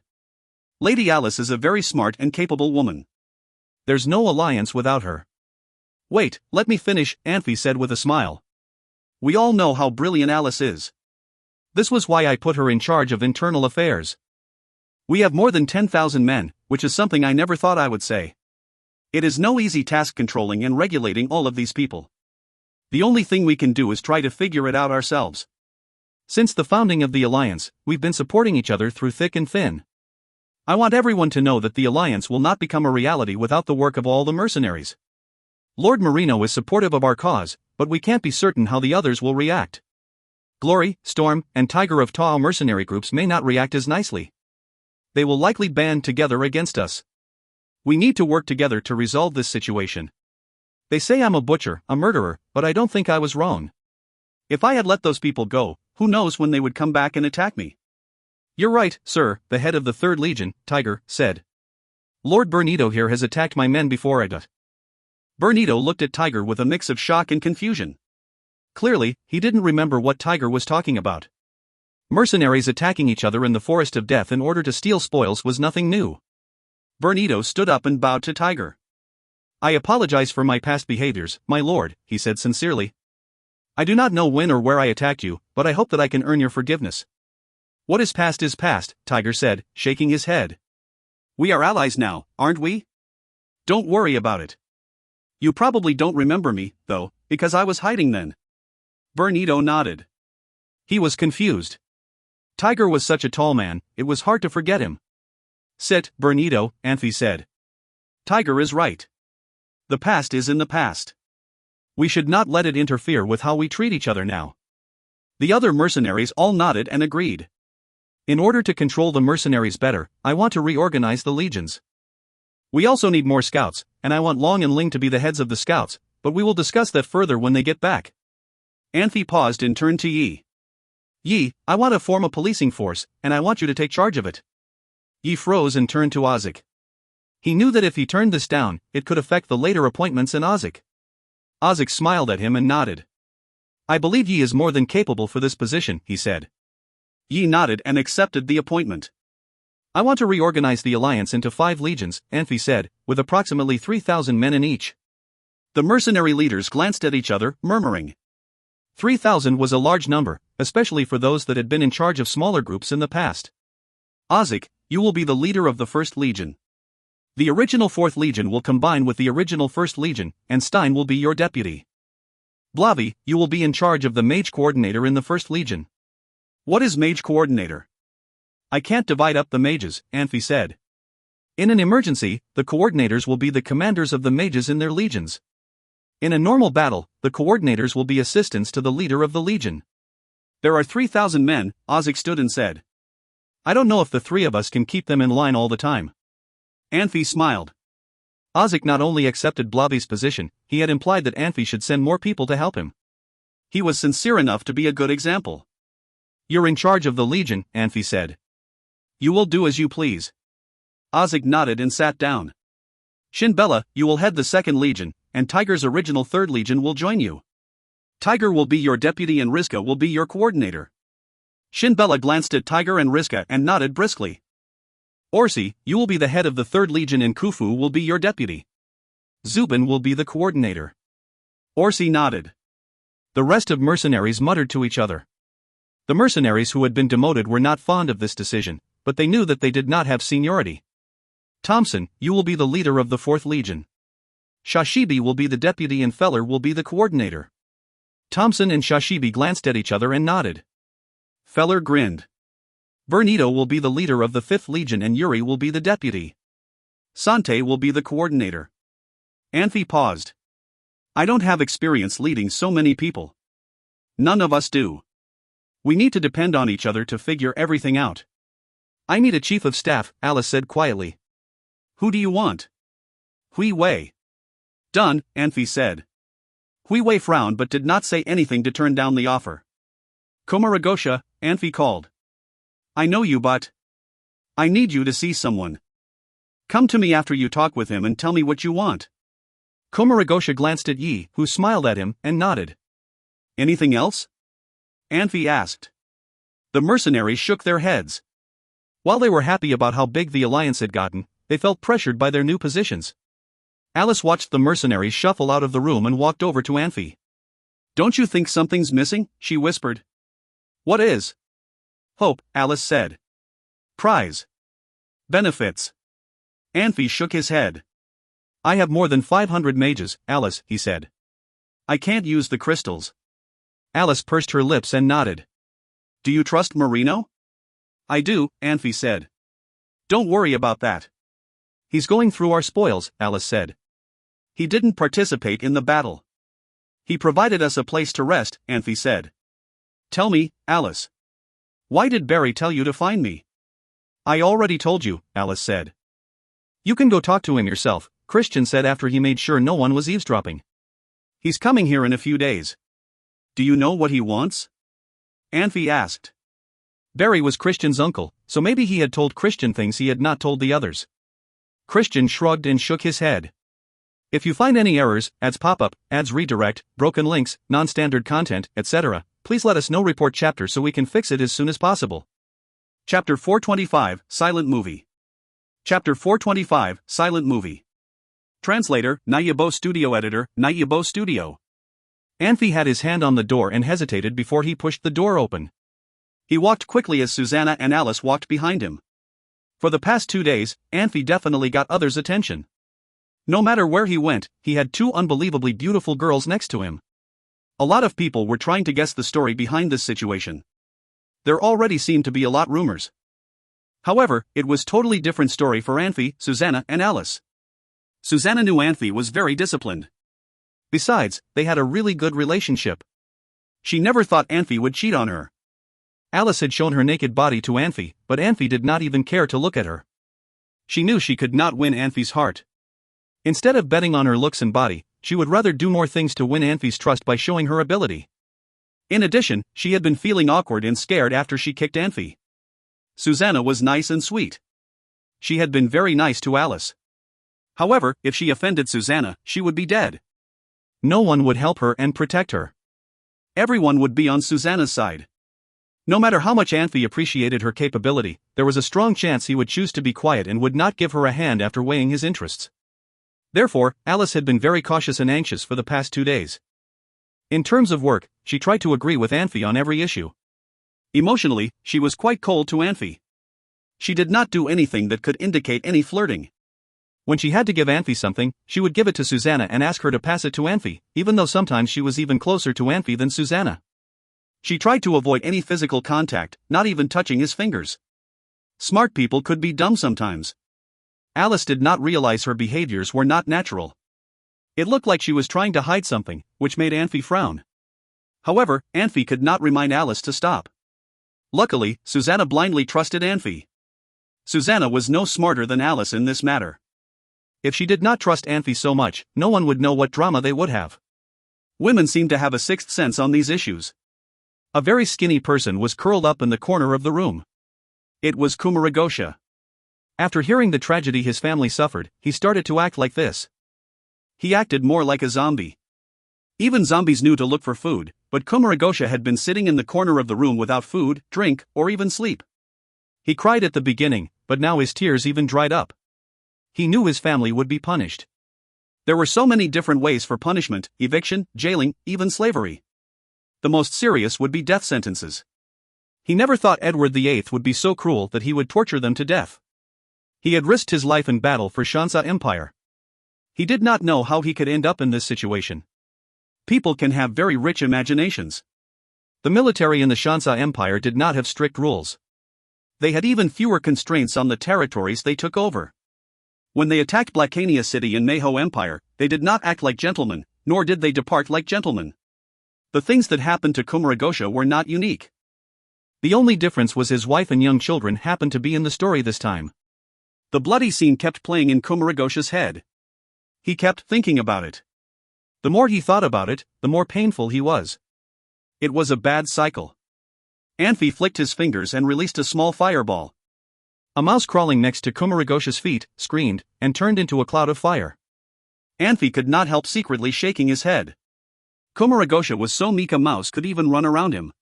Lady Alice is a very smart and capable woman. There's no alliance without her. Wait, let me finish, Anfey said with a smile. We all know how brilliant Alice is. This was why I put her in charge of internal affairs. We have more than 10,000 men, which is something I never thought I would say. It is no easy task controlling and regulating all of these people. The only thing we can do is try to figure it out ourselves. Since the founding of the alliance, we've been supporting each other through thick and thin. I want everyone to know that the alliance will not become a reality without the work of all the mercenaries. Lord Marino is supportive of our cause, but we can't be certain how the others will react. Glory, Storm, and Tiger of Tao mercenary groups may not react as nicely. They will likely band together against us. We need to work together to resolve this situation. They say I'm a butcher, a murderer, but I don't think I was wrong. If I had let those people go, who knows when they would come back and attack me? You're right, sir, the head of the 3rd Legion, Tiger, said. Lord Bernito here has attacked my men before I did. Bernito looked at Tiger with a mix of shock and confusion. Clearly, he didn't remember what Tiger was talking about. Mercenaries attacking each other in the Forest of Death in order to steal spoils was nothing new. Bernito stood up and bowed to Tiger. I apologize for my past behaviors, my lord, he said sincerely. I do not know when or where I attacked you, but I hope that I can earn your forgiveness. What is past, Tiger said, shaking his head. We are allies now, aren't we? Don't worry about it. You probably don't remember me, though, because I was hiding then. Bernito nodded. He was confused. Tiger was such a tall man, it was hard to forget him. Sit, Bernito, Anfey said. Tiger is right. The past is in the past. We should not let it interfere with how we treat each other now. The other mercenaries all nodded and agreed. In order to control the mercenaries better, I want to reorganize the legions. We also need more scouts, and I want Long and Ling to be the heads of the scouts, but we will discuss that further when they get back. Anfey paused and turned to Yi. Yi, I want to form a policing force, and I want you to take charge of it. Yi froze and turned to Audiobooks. He knew that if he turned this down, it could affect the later appointments in Audiobooks. Audiobooks smiled at him and nodded. I believe Yi is more than capable for this position, he said. Yi nodded and accepted the appointment. I want to reorganize the alliance into 5 legions, Anfey said, with approximately 3,000 men in each. The mercenary leaders glanced at each other, murmuring. 3,000 was a large number, especially for those that had been in charge of smaller groups in the past. Audiobooks, you will be the leader of the 1st Legion. The original 4th Legion will combine with the original 1st Legion, and Stein will be your deputy. Blavi, you will be in charge of the mage coordinator in the 1st Legion. What is mage coordinator? I can't divide up the mages, Anfey said. In an emergency, the coordinators will be the commanders of the mages in their legions. In a normal battle, the coordinators will be assistants to the leader of the legion. There are 3,000 men, Audiobooks stood and said. I don't know if the 3 of us can keep them in line all the time. Anfey smiled. Audiobooks not only accepted Blavi's position, he had implied that Anfey should send more people to help him. He was sincere enough to be a good example. You're in charge of the legion, Anfey said. You will do as you please. Audiobooks nodded and sat down. Shinbella, you will head the 2nd Legion, and Tiger's original 3rd Legion will join you. Tiger will be your deputy and Rizka will be your coordinator. Shinbella glanced at Tiger and Rizka and nodded briskly. Orsi, you will be the head of the 3rd Legion and Khufu will be your deputy. Zubin will be the coordinator. Orsi nodded. The rest of mercenaries muttered to each other. The mercenaries who had been demoted were not fond of this decision, but they knew that they did not have seniority. Thompson, you will be the leader of the 4th Legion. Shashibi will be the deputy and Feller will be the coordinator. Thompson and Shashibi glanced at each other and nodded. Feller grinned. Bernito will be the leader of the 5th Legion and Yuri will be the deputy. Sante will be the coordinator. Anfey paused. I don't have experience leading so many people. None of us do. We need to depend on each other to figure everything out. I need a chief of staff, Alice said quietly. Who do you want? Hui Wei. Done, Anfey said. Hui Wei frowned but did not say anything to turn down the offer. Komaragosha, Anfey called. I know you but I need you to see someone. Come to me after you talk with him and tell me what you want. Komaragosha glanced at Yi, who smiled at him, and nodded. Anything else? Anfey asked. The mercenaries shook their heads. While they were happy about how big the alliance had gotten, they felt pressured by their new positions. Alice watched the mercenaries shuffle out of the room and walked over to Anfey. Don't you think something's missing? She whispered. What is? Hope, Alice said. Prize. Benefits. Anfey shook his head. I have more than 500 mages, Alice, he said. I can't use the crystals. Alice pursed her lips and nodded. Do you trust Marino? I do, Anfey said. Don't worry about that. He's going through our spoils, Alice said. He didn't participate in the battle. He provided us a place to rest, Anfey said. Tell me, Alice. Why did Barry tell you to find me? I already told you, Alice said. You can go talk to him yourself, Christian said after he made sure no one was eavesdropping. He's coming here in a few days. Do you know what he wants? Anfey asked. Barry was Christian's uncle, so maybe he had told Christian things he had not told the others. Christian shrugged and shook his head. If you find any errors, ads pop up, ads redirect, broken links, non-standard content, etc., please let us know. Report chapter so we can fix it as soon as possible. Chapter 425, Silent Movie. Chapter 425, Silent Movie. Translator, Nayabo Studio Editor, Nayabo Studio. Anfey had his hand on the door and hesitated before he pushed the door open. He walked quickly as Susanna and Alice walked behind him. For the past 2 days, Anfey definitely got others' attention. No matter where he went, he had 2 unbelievably beautiful girls next to him. A lot of people were trying to guess the story behind this situation. There already seemed to be a lot rumors. However, it was totally different story for Anfey, Susanna, and Alice. Susanna knew Anfey was very disciplined. Besides, they had a really good relationship. She never thought Anfey would cheat on her. Alice had shown her naked body to Anfey, but Anfey did not even care to look at her. She knew she could not win Anfey's heart. Instead of betting on her looks and body, she would rather do more things to win Anfey's trust by showing her ability. In addition, she had been feeling awkward and scared after she kicked Anfey. Susanna was nice and sweet. She had been very nice to Alice. However, if she offended Susanna, she would be dead. No one would help her and protect her. Everyone would be on Susanna's side. No matter how much Anfey appreciated her capability, there was a strong chance he would choose to be quiet and would not give her a hand after weighing his interests. Therefore, Alice had been very cautious and anxious for the past 2 days. In terms of work, she tried to agree with Anfey on every issue. Emotionally, she was quite cold to Anfey. She did not do anything that could indicate any flirting. When she had to give Anfey something, she would give it to Susanna and ask her to pass it to Anfey, even though sometimes she was even closer to Anfey than Susanna. She tried to avoid any physical contact, not even touching his fingers. Smart people could be dumb sometimes. Alice did not realize her behaviors were not natural. It looked like she was trying to hide something, which made Anfey frown. However, Anfey could not remind Alice to stop. Luckily, Susanna blindly trusted Anfey. Susanna was no smarter than Alice in this matter. If she did not trust Anfey so much, no one would know what drama they would have. Women seem to have a sixth sense on these issues. A very skinny person was curled up in the corner of the room. It was Kumaragosha. After hearing the tragedy his family suffered, he started to act like this. He acted more like a zombie. Even zombies knew to look for food, but Kumaragosha had been sitting in the corner of the room without food, drink, or even sleep. He cried at the beginning, but now his tears even dried up. He knew his family would be punished. There were so many different ways for punishment: eviction, jailing, even slavery. The most serious would be death sentences. He never thought Edward VIII would be so cruel that he would torture them to death. He had risked his life in battle for Shansa Empire. He did not know how he could end up in this situation. People can have very rich imaginations. The military in the Shansa Empire did not have strict rules. They had even fewer constraints on the territories they took over. When they attacked Blackania City in Meho Empire, they did not act like gentlemen, nor did they depart like gentlemen. The things that happened to Kumaragosha were not unique. The only difference was his wife and young children happened to be in the story this time. The bloody scene kept playing in Kumaragosha's head. He kept thinking about it. The more he thought about it, the more painful he was. It was a bad cycle. Anfey flicked his fingers and released a small fireball. A mouse crawling next to Kumaragosha's feet screamed and turned into a cloud of fire. Anfey could not help secretly shaking his head. Kumaragosha was so meek a mouse could even run around him.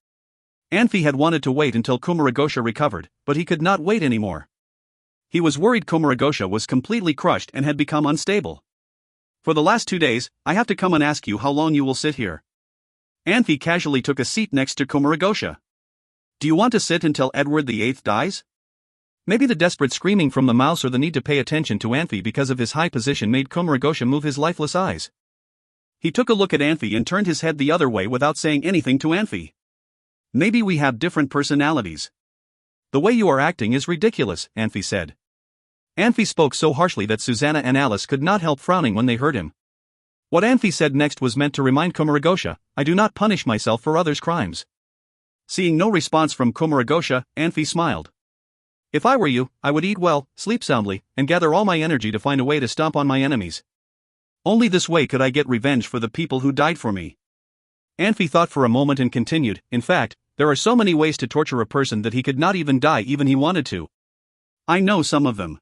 Anfey had wanted to wait until Kumaragosha recovered, but he could not wait anymore. He was worried Kumaragosha was completely crushed and had become unstable. For the last 2 days, I have to come and ask you how long you will sit here. Anfey casually took a seat next to Kumaragosha. Do you want to sit until Edward VIII dies? Maybe the desperate screaming from the mouse or the need to pay attention to Anfey because of his high position made Kumaragosha move his lifeless eyes. He took a look at Anfey and turned his head the other way without saying anything to Anfey. Maybe we have different personalities. The way you are acting is ridiculous, Anfey said. Anfey spoke so harshly that Susanna and Alice could not help frowning when they heard him. What Anfey said next was meant to remind Kumaragosha, I do not punish myself for others' crimes. Seeing no response from Kumaragosha, Anfey smiled. If I were you, I would eat well, sleep soundly, and gather all my energy to find a way to stomp on my enemies. Only this way could I get revenge for the people who died for me. Anfey thought for a moment and continued, in fact, there are so many ways to torture a person that he could not even die even he wanted to. I know some of them.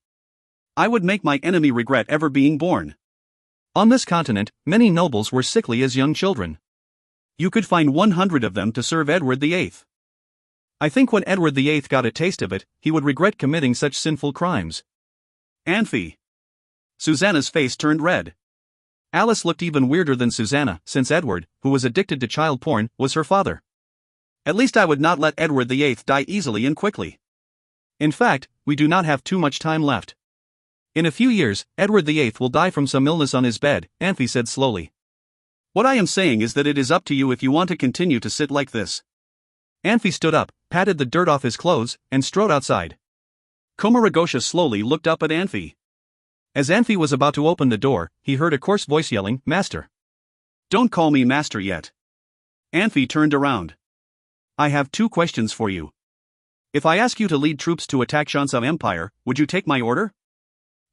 I would make my enemy regret ever being born. On this continent, many nobles were sickly as young children. You could find 100 of them to serve Edward VIII. I think when Edward VIII got a taste of it, he would regret committing such sinful crimes. Anfey. Susanna's face turned red. Alice looked even weirder than Susanna, since Edward, who was addicted to child porn, was her father. At least I would not let Edward VIII die easily and quickly. In fact, we do not have too much time left. In a few years, Edward VIII will die from some illness on his bed, Anfey said slowly. What I am saying is that it is up to you if you want to continue to sit like this. Anfey stood up, patted the dirt off his clothes, and strode outside. Kumaragosha slowly looked up at Anfey. As Anfey was about to open the door, he heard a coarse voice yelling, Master. Don't call me master yet. Anfey turned around. I have 2 questions for you. If I ask you to lead troops to attack Shansa Empire, would you take my order?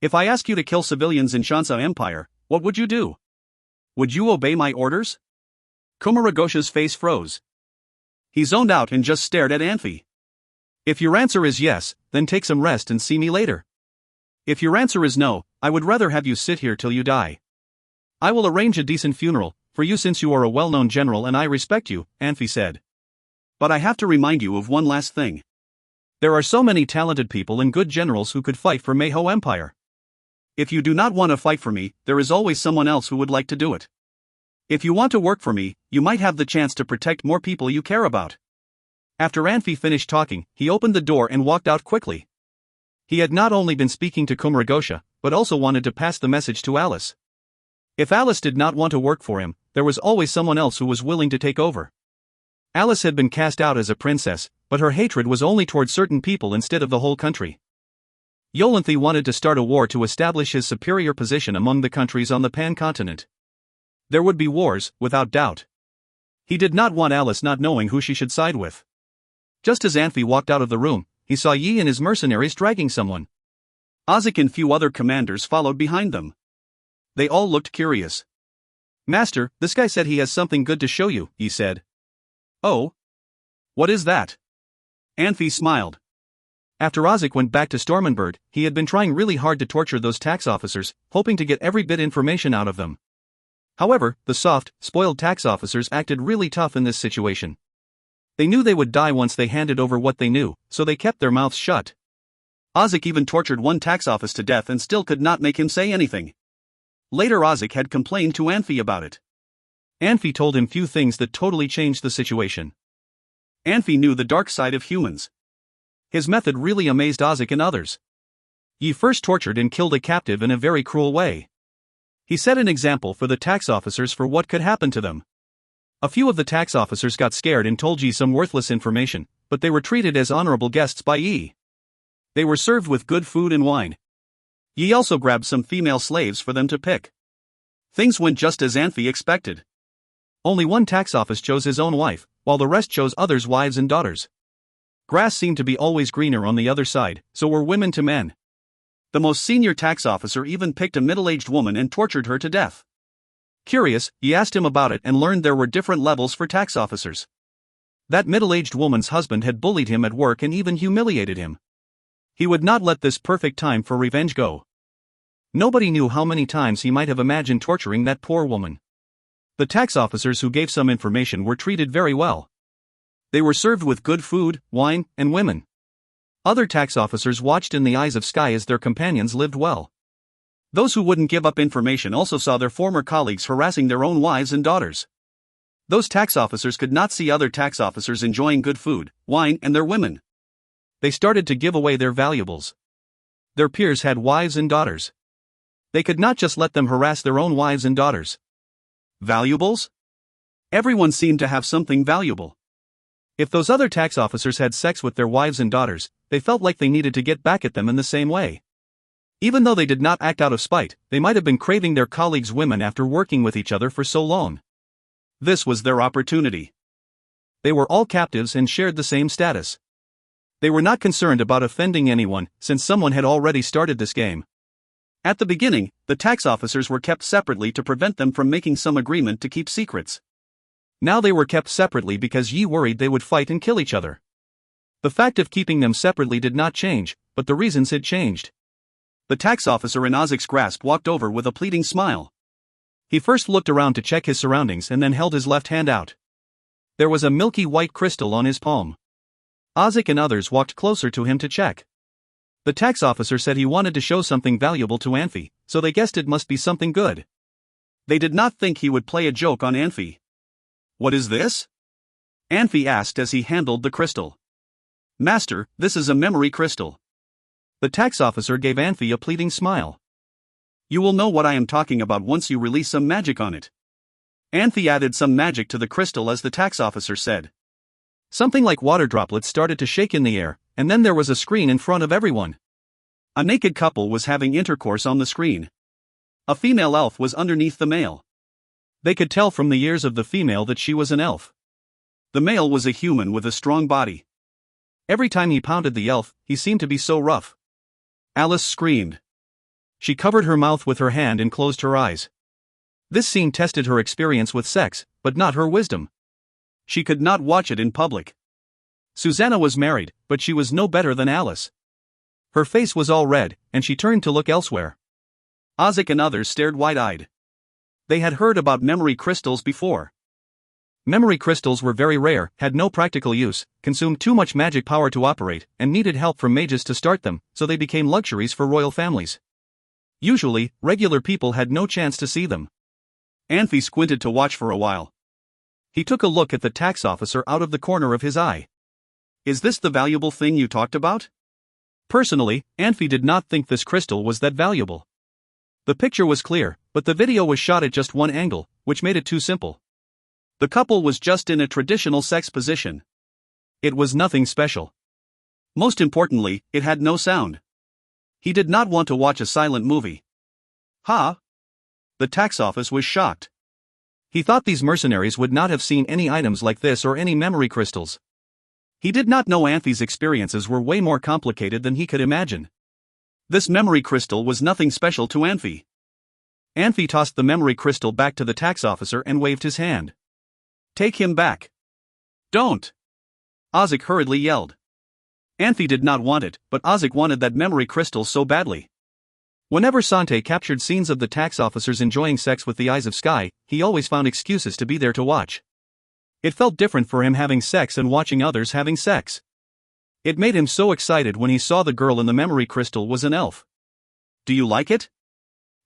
If I ask you to kill civilians in Shansa Empire, what would you do? Would you obey my orders? Kumaragosha's face froze. He zoned out and just stared at Anfey. If your answer is yes, then take some rest and see me later. If your answer is no, I would rather have you sit here till you die. I will arrange a decent funeral for you since you are a well-known general and I respect you, Anfey said. But I have to remind you of one last thing. There are so many talented people and good generals who could fight for Meho Empire. If you do not want to fight for me, there is always someone else who would like to do it. If you want to work for me, you might have the chance to protect more people you care about. After Anfey finished talking, he opened the door and walked out quickly. He had not only been speaking to Kumaragosha, but also wanted to pass the message to Alice. If Alice did not want to work for him, there was always someone else who was willing to take over. Alice had been cast out as a princess, but her hatred was only toward certain people instead of the whole country. Yolanthi wanted to start a war to establish his superior position among the countries on the Pan-continent. There would be wars, without doubt. He did not want Alice not knowing who she should side with. Just as Anfey walked out of the room, he saw Yi and his mercenaries dragging someone. Ozik and few other commanders followed behind them. They all looked curious. Master, this guy said he has something good to show you, Yi said. Oh? What is that? Anfey smiled. After Ozik went back to Stormenberg, he had been trying really hard to torture those tax officers, hoping to get every bit information out of them. However, the soft, spoiled tax officers acted really tough in this situation. They knew they would die once they handed over what they knew, so they kept their mouths shut. Ozick even tortured one tax office to death and still could not make him say anything. Later Ozick had complained to Anfey about it. Anfey told him few things that totally changed the situation. Anfey knew the dark side of humans. His method really amazed Ozick and others. He first tortured and killed a captive in a very cruel way. He set an example for the tax officers for what could happen to them. A few of the tax officers got scared and told Yi some worthless information, but they were treated as honorable guests by Yi. They were served with good food and wine. Yi also grabbed some female slaves for them to pick. Things went just as Anfey expected. Only one tax office chose his own wife, while the rest chose others' wives and daughters. Grass seemed to be always greener on the other side, so were women to men. The most senior tax officer even picked a middle-aged woman and tortured her to death. Curious, he asked him about it and learned there were different levels for tax officers. That middle-aged woman's husband had bullied him at work and even humiliated him. He would not let this perfect time for revenge go. Nobody knew how many times he might have imagined torturing that poor woman. The tax officers who gave some information were treated very well. They were served with good food, wine, and women. Other tax officers watched in the eyes of sky as their companions lived well. Those who wouldn't give up information also saw their former colleagues harassing their own wives and daughters. Those tax officers could not see other tax officers enjoying good food, wine, and their women. They started to give away their valuables. Their peers had wives and daughters. They could not just let them harass their own wives and daughters. Valuables? Everyone seemed to have something valuable. If those other tax officers had sex with their wives and daughters, they felt like they needed to get back at them in the same way. Even though they did not act out of spite, they might have been craving their colleagues' women after working with each other for so long. This was their opportunity. They were all captives and shared the same status. They were not concerned about offending anyone, since someone had already started this game. At the beginning, the tax officers were kept separately to prevent them from making some agreement to keep secrets. Now they were kept separately because Yi worried they would fight and kill each other. The fact of keeping them separately did not change, but the reasons had changed. The tax officer in Ozick's grasp walked over with a pleading smile. He first looked around to check his surroundings and then held his left hand out. There was a milky white crystal on his palm. Ozick and others walked closer to him to check. The tax officer said he wanted to show something valuable to Anfey, so they guessed it must be something good. They did not think he would play a joke on Anfey. "What is this?" Anfey asked as he handled the crystal. "Master, this is a memory crystal." The tax officer gave Anfey a pleading smile. "You will know what I am talking about once you release some magic on it." Anfey added some magic to the crystal as the tax officer said. Something like water droplets started to shake in the air, and then there was a screen in front of everyone. A naked couple was having intercourse on the screen. A female elf was underneath the male. They could tell from the years of the female that she was an elf. The male was a human with a strong body. Every time he pounded the elf, he seemed to be so rough. Alice screamed. She covered her mouth with her hand and closed her eyes. This scene tested her experience with sex, but not her wisdom. She could not watch it in public. Susanna was married, but she was no better than Alice. Her face was all red, and she turned to look elsewhere. Ozick and others stared wide-eyed. They had heard about memory crystals before. Memory crystals were very rare, had no practical use, consumed too much magic power to operate, and needed help from mages to start them, so they became luxuries for royal families. Usually, regular people had no chance to see them. Anfey squinted to watch for a while. He took a look at the tax officer out of the corner of his eye. "Is this the valuable thing you talked about?" Personally, Anfey did not think this crystal was that valuable. The picture was clear, but the video was shot at just one angle, which made it too simple. The couple was just in a traditional sex position. It was nothing special. Most importantly, it had no sound. He did not want to watch a silent movie. Huh? The tax office was shocked. He thought these mercenaries would not have seen any items like this or any memory crystals. He did not know Anfey's experiences were way more complicated than he could imagine. This memory crystal was nothing special to Anfey. Anfey tossed the memory crystal back to the tax officer and waved his hand. "Take him back." "Don't!" Ozick hurriedly yelled. Anfey did not want it, but Ozick wanted that memory crystal so badly. Whenever Sante captured scenes of the tax officers enjoying sex with the eyes of Sky, he always found excuses to be there to watch. It felt different for him having sex and watching others having sex. It made him so excited when he saw the girl in the memory crystal was an elf. Do you like it?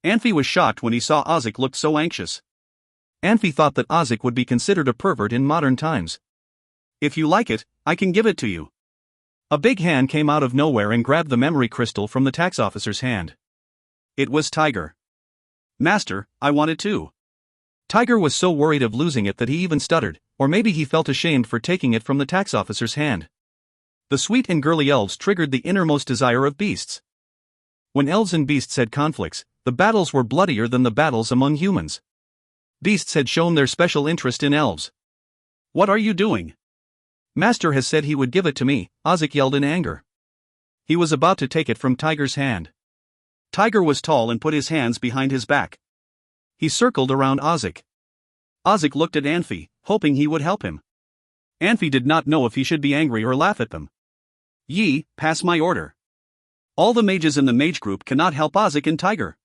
Anfey was shocked when he saw Ozzy looked so anxious. Anfey thought that Ozzy would be considered a pervert in modern times. If you like it, I can give it to you. A big hand came out of nowhere and grabbed the memory crystal from the tax officer's hand. It was Tiger. Master, I want it too. Tiger was so worried of losing it that he even stuttered, or maybe he felt ashamed for taking it from the tax officer's hand. The sweet and girly elves triggered the innermost desire of beasts. When elves and beasts had conflicts, the battles were bloodier than the battles among humans. Beasts had shown their special interest in elves. What are you doing? Master has said he would give it to me, Ozzy yelled in anger. He was about to take it from Tiger's hand. Tiger was tall and put his hands behind his back. He circled around Ozzy. Ozzy looked at Anfey, hoping he would help him. Anfey did not know if he should be angry or laugh at them. Yi, pass my order. All the mages in the mage group cannot help Ozzy and Tiger.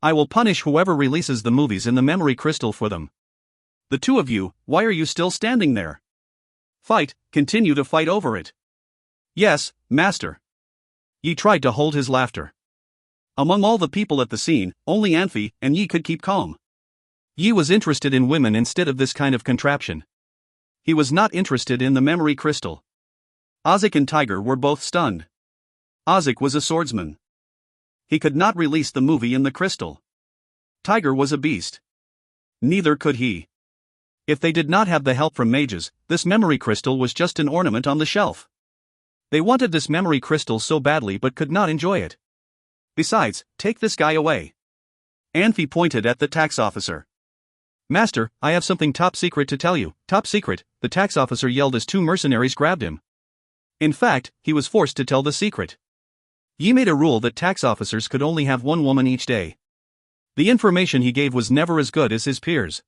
I will punish whoever releases the movies in the memory crystal for them. The two of you, why are you still standing there? Fight, continue to fight over it. Yes, master. Yi tried to hold his laughter. Among all the people at the scene, only Anfey and Yi could keep calm. Yi was interested in women instead of this kind of contraption. He was not interested in the memory crystal. Ozzy and Tiger were both stunned. Ozzy was a swordsman. He could not release the movie in the crystal. Tiger was a beast. Neither could he. If they did not have the help from mages, this memory crystal was just an ornament on the shelf. They wanted this memory crystal so badly but could not enjoy it. Besides, take this guy away. Anfey pointed at the tax officer. Master, I have something top secret to tell you. Top secret, the tax officer yelled as two mercenaries grabbed him. In fact, he was forced to tell the secret. Yi made a rule that tax officers could only have one woman each day. The information he gave was never as good as his peers.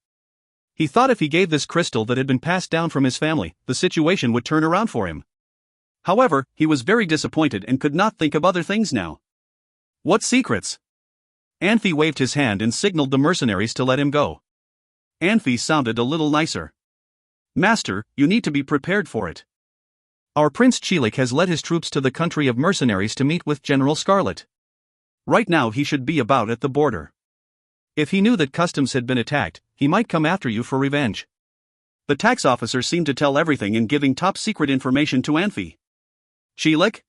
He thought if he gave this crystal that had been passed down from his family, the situation would turn around for him. However, he was very disappointed and could not think of other things now. What secrets? Anfey waved his hand and signaled the mercenaries to let him go. Anfey sounded a little nicer. Master, you need to be prepared for it. Our Prince Chilik has led his troops to the country of mercenaries to meet with General Scarlet. Right now he should be about at the border. If he knew that customs had been attacked, he might come after you for revenge. The tax officer seemed to tell everything in giving top secret information to Anfey. Chilik?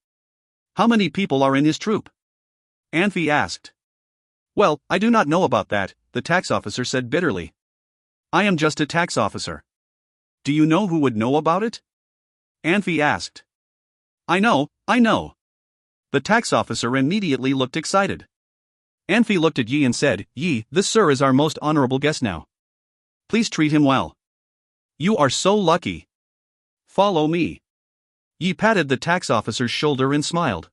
How many people are in his troop? Anfey asked. Well, I do not know about that, the tax officer said bitterly. I am just a tax officer. Do you know who would know about it? Anfey asked. I know. The tax officer immediately looked excited. Anfey looked at Yi and said, Yi, this sir is our most honorable guest now. Please treat him well. You are so lucky. Follow me. Yi patted the tax officer's shoulder and smiled.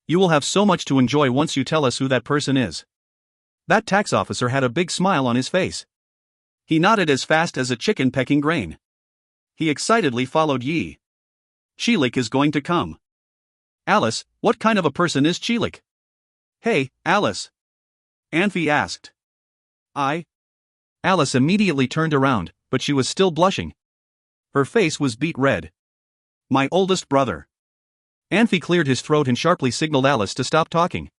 You will have so much to enjoy once you tell us who that person is. That tax officer had a big smile on his face. He nodded as fast as a chicken pecking grain. He excitedly followed Yi. Chilik is going to come. Alice, what kind of a person is Chilik? Hey, Alice. Anfey asked. Alice immediately turned around, but she was still blushing. Her face was beet red. My oldest brother. Anfey cleared his throat and sharply signaled Alice to stop talking.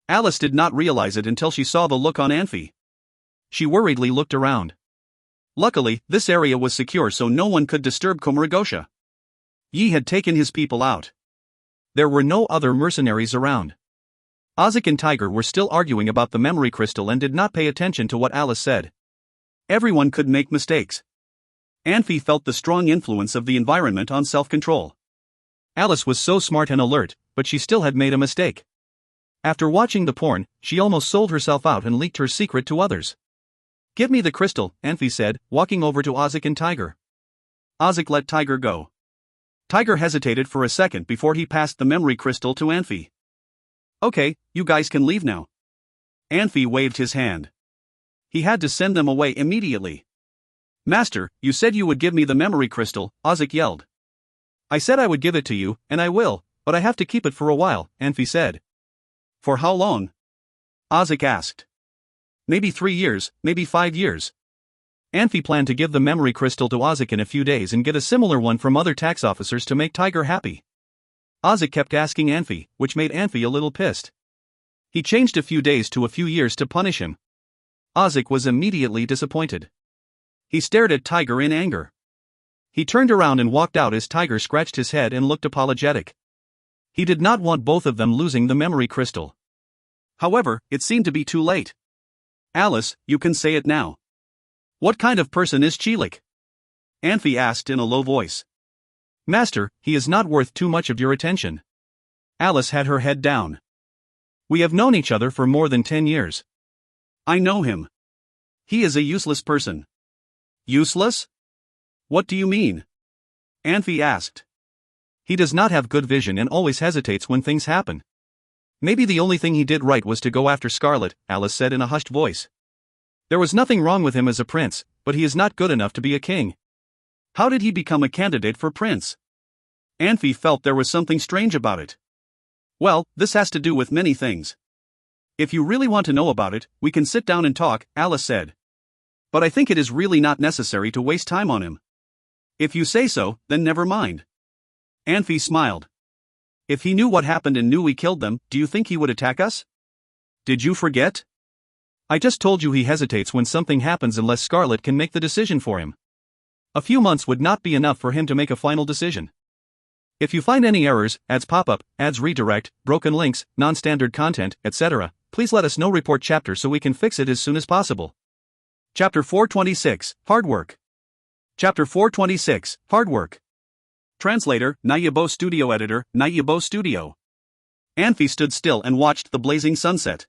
Alice did not realize it until she saw the look on Anfey. She worriedly looked around. Luckily, this area was secure so no one could disturb Komuragosha. Yi had taken his people out. There were no other mercenaries around. Ozzy and Tiger were still arguing about the memory crystal and did not pay attention to what Alice said. Everyone could make mistakes. Anfey felt the strong influence of the environment on self-control. Alice was so smart and alert, but she still had made a mistake. After watching the porn, she almost sold herself out and leaked her secret to others. Give me the crystal, Anfey said, walking over to Ozzy and Tiger. Ozzy let Tiger go. Tiger hesitated for a second before he passed the memory crystal to Anfey. Okay, you guys can leave now. Anfey waved his hand. He had to send them away immediately. Master, you said you would give me the memory crystal, Ozzy yelled. I said I would give it to you, and I will, but I have to keep it for a while, Anfey said. For how long? Ozek asked. Maybe 3 years, maybe 5 years. Anfey planned to give the memory crystal to Ozek in a few days and get a similar one from other tax officers to make Tiger happy. Ozek kept asking Anfey, which made Anfey a little pissed. He changed a few days to a few years to punish him. Ozek was immediately disappointed. He stared at Tiger in anger. He turned around and walked out as Tiger scratched his head and looked apologetic. He did not want both of them losing the memory crystal. However, it seemed to be too late. Alice, you can say it now. What kind of person is Chilik? Anfey asked in a low voice. Master, he is not worth too much of your attention. Alice had her head down. We have known each other for more than 10 years. I know him. He is a useless person. Useless? What do you mean? Anfey asked. He does not have good vision and always hesitates when things happen. Maybe the only thing he did right was to go after Scarlet, Alice said in a hushed voice. There was nothing wrong with him as a prince, but he is not good enough to be a king. How did he become a candidate for prince? Anfey felt there was something strange about it. Well, this has to do with many things. If you really want to know about it, we can sit down and talk, Alice said. But I think it is really not necessary to waste time on him. If you say so, then never mind. Anfey smiled. If he knew what happened and knew we killed them, do you think he would attack us? Did you forget? I just told you he hesitates when something happens unless Scarlet can make the decision for him. A few months would not be enough for him to make a final decision. If you find any errors, ads pop up, ads redirect, broken links, non-standard content, etc., please let us know. Report chapter so we can fix it as soon as possible. Chapter 426, Hard Work. Chapter 426, Hard Work. Translator, Nayabo Studio Editor, Nayabo Studio. Anfey stood still and watched the blazing sunset.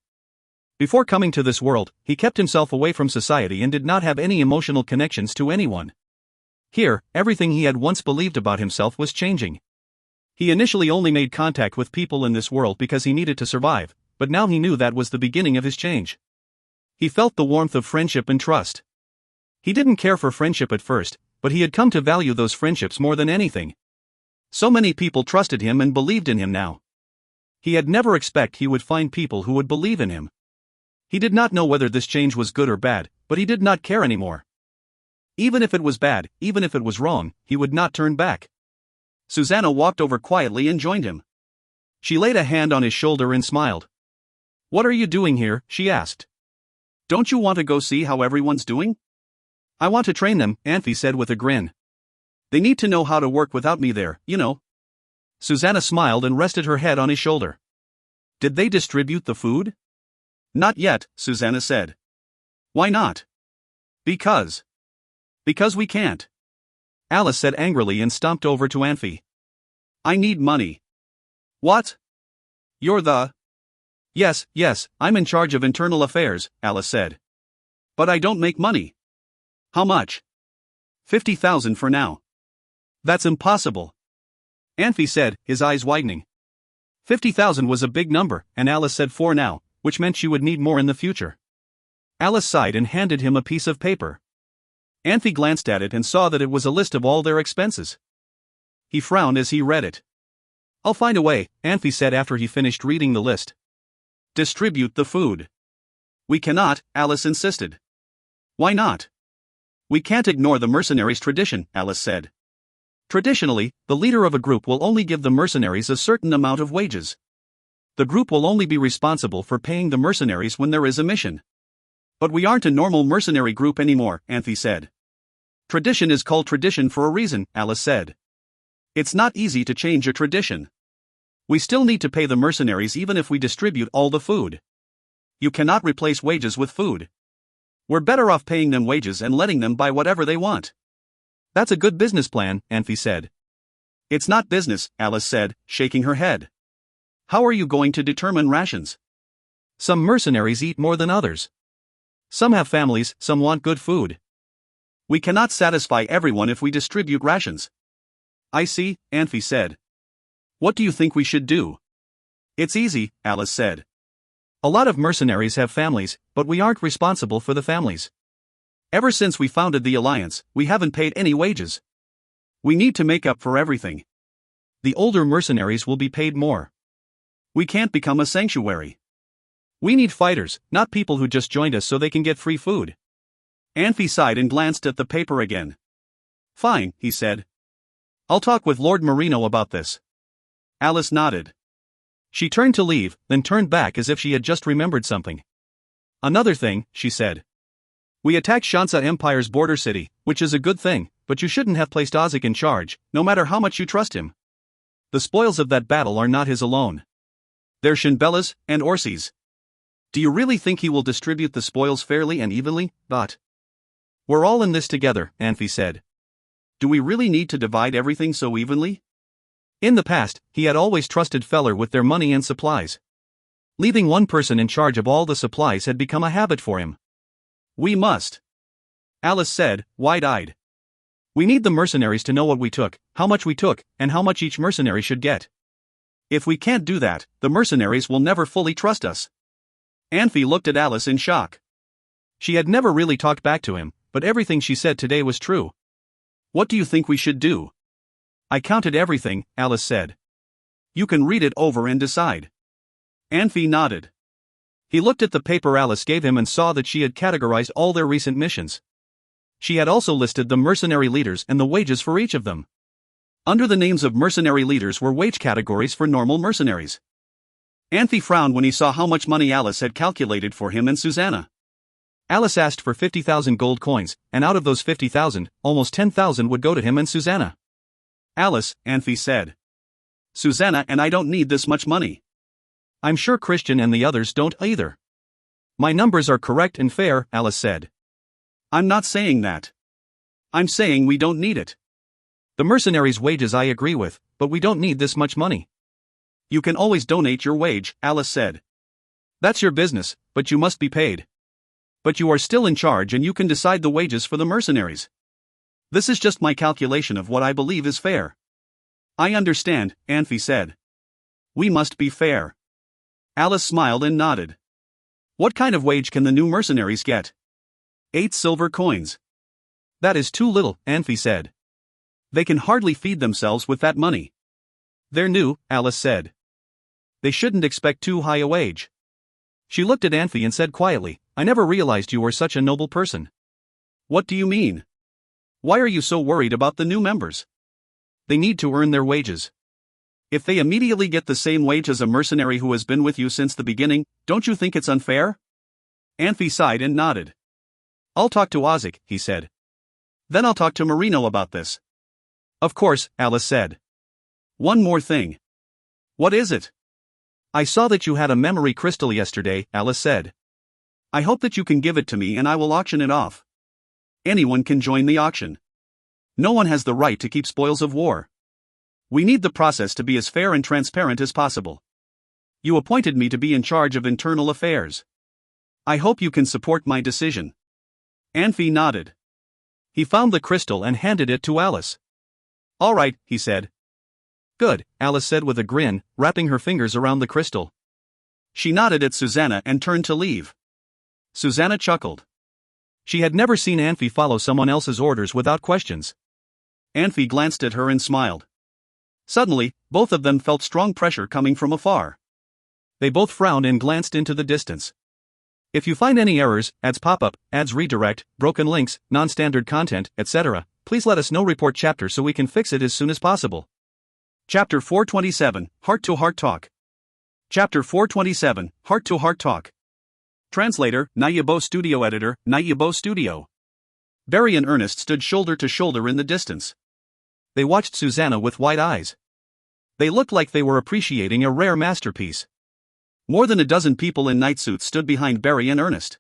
Before coming to this world, he kept himself away from society and did not have any emotional connections to anyone. Here, everything he had once believed about himself was changing. He initially only made contact with people in this world because he needed to survive, but now he knew that was the beginning of his change. He felt the warmth of friendship and trust. He didn't care for friendship at first, but he had come to value those friendships more than anything. So many people trusted him and believed in him now. He had never expected he would find people who would believe in him. He did not know whether this change was good or bad, but he did not care anymore. Even if it was bad, even if it was wrong, he would not turn back. Susanna walked over quietly and joined him. She laid a hand on his shoulder and smiled. What are you doing here? She asked. Don't you want to go see how everyone's doing? I want to train them, Anfey said with a grin. They need to know how to work without me there, you know. Susanna smiled and rested her head on his shoulder. Did they distribute the food? Not yet, Susanna said. Why not? Because we can't. Alice said angrily and stomped over to Anfey. I need money. What? You're the... Yes, I'm in charge of internal affairs, Alice said. But I don't make money. How much? 50,000 for now. That's impossible. Anfey said, his eyes widening. 50,000 was a big number, and Alice said 4 now, which meant she would need more in the future. Alice sighed and handed him a piece of paper. Anfey glanced at it and saw that it was a list of all their expenses. He frowned as he read it. I'll find a way, Anfey said after he finished reading the list. Distribute the food. We cannot, Alice insisted. Why not? We can't ignore the mercenaries' tradition, Alice said. Traditionally, the leader of a group will only give the mercenaries a certain amount of wages. The group will only be responsible for paying the mercenaries when there is a mission. But we aren't a normal mercenary group anymore, Anfey said. Tradition is called tradition for a reason, Alice said. It's not easy to change a tradition. We still need to pay the mercenaries even if we distribute all the food. You cannot replace wages with food. We're better off paying them wages and letting them buy whatever they want. That's a good business plan, Anfey said. It's not business, Alice said, shaking her head. How are you going to determine rations? Some mercenaries eat more than others. Some have families, some want good food. We cannot satisfy everyone if we distribute rations. I see, Anfey said. What do you think we should do? It's easy, Alice said. A lot of mercenaries have families, but we aren't responsible for the families. Ever since we founded the Alliance, we haven't paid any wages. We need to make up for everything. The older mercenaries will be paid more. We can't become a sanctuary. We need fighters, not people who just joined us so they can get free food. Anfey sighed and glanced at the paper again. Fine, he said. I'll talk with Lord Marino about this. Alice nodded. She turned to leave, then turned back as if she had just remembered something. Another thing, she said. We attacked Shansa Empire's border city, which is a good thing, but you shouldn't have placed Ozik in charge, no matter how much you trust him. The spoils of that battle are not his alone. They're Shinbella's and Orsi's. Do you really think he will distribute the spoils fairly and evenly, But? We're all in this together, Anfey said. Do we really need to divide everything so evenly? In the past, he had always trusted Feller with their money and supplies. Leaving one person in charge of all the supplies had become a habit for him. We must. Alice said, wide-eyed. We need the mercenaries to know what we took, how much we took, and how much each mercenary should get. If we can't do that, the mercenaries will never fully trust us. Anfey looked at Alice in shock. She had never really talked back to him, but everything she said today was true. What do you think we should do? I counted everything, Alice said. You can read it over and decide. Anfey nodded. He looked at the paper Alice gave him and saw that she had categorized all their recent missions. She had also listed the mercenary leaders and the wages for each of them. Under the names of mercenary leaders were wage categories for normal mercenaries. Anfey frowned when he saw how much money Alice had calculated for him and Susanna. Alice asked for 50,000 gold coins, and out of those 50,000, almost 10,000 would go to him and Susanna. Alice, Anfey said. Susanna and I don't need this much money. I'm sure Christian and the others don't either. My numbers are correct and fair, Alice said. I'm not saying that. I'm saying we don't need it. The mercenaries' wages I agree with, but we don't need this much money. You can always donate your wage, Alice said. That's your business, but you must be paid. But you are still in charge and you can decide the wages for the mercenaries. This is just my calculation of what I believe is fair. I understand, Anfey said. We must be fair. Alice smiled and nodded. What kind of wage can the new mercenaries get? 8 silver coins. That is too little, Anfey said. They can hardly feed themselves with that money. They're new, Alice said. They shouldn't expect too high a wage. She looked at Anfey and said quietly, I never realized you were such a noble person. What do you mean? Why are you so worried about the new members? They need to earn their wages. If they immediately get the same wage as a mercenary who has been with you since the beginning, don't you think it's unfair? Anfey sighed and nodded. I'll talk to Ozik, he said. Then I'll talk to Marino about this. Of course, Alice said. One more thing. What is it? I saw that you had a memory crystal yesterday, Alice said. I hope that you can give it to me and I will auction it off. Anyone can join the auction. No one has the right to keep spoils of war. We need the process to be as fair and transparent as possible. You appointed me to be in charge of internal affairs. I hope you can support my decision. Anfey nodded. He found the crystal and handed it to Alice. All right, he said. Good, Alice said with a grin, wrapping her fingers around the crystal. She nodded at Susanna and turned to leave. Susanna chuckled. She had never seen Anfey follow someone else's orders without questions. Anfey glanced at her and smiled. Suddenly, both of them felt strong pressure coming from afar. They both frowned and glanced into the distance. If you find any errors, ads pop up, ads redirect, broken links, non-standard content, etc., please let us know. Report chapter so we can fix it as soon as possible. Chapter 427, Heart-to-Heart Talk. Chapter 427, Heart-to-Heart Talk. Translator, Nayabo Studio Editor, Nayabo Studio. Barry and Ernest stood shoulder to shoulder in the distance. They watched Susanna with wide eyes. They looked like they were appreciating a rare masterpiece. More than a dozen people in night suits stood behind Barry and Ernest.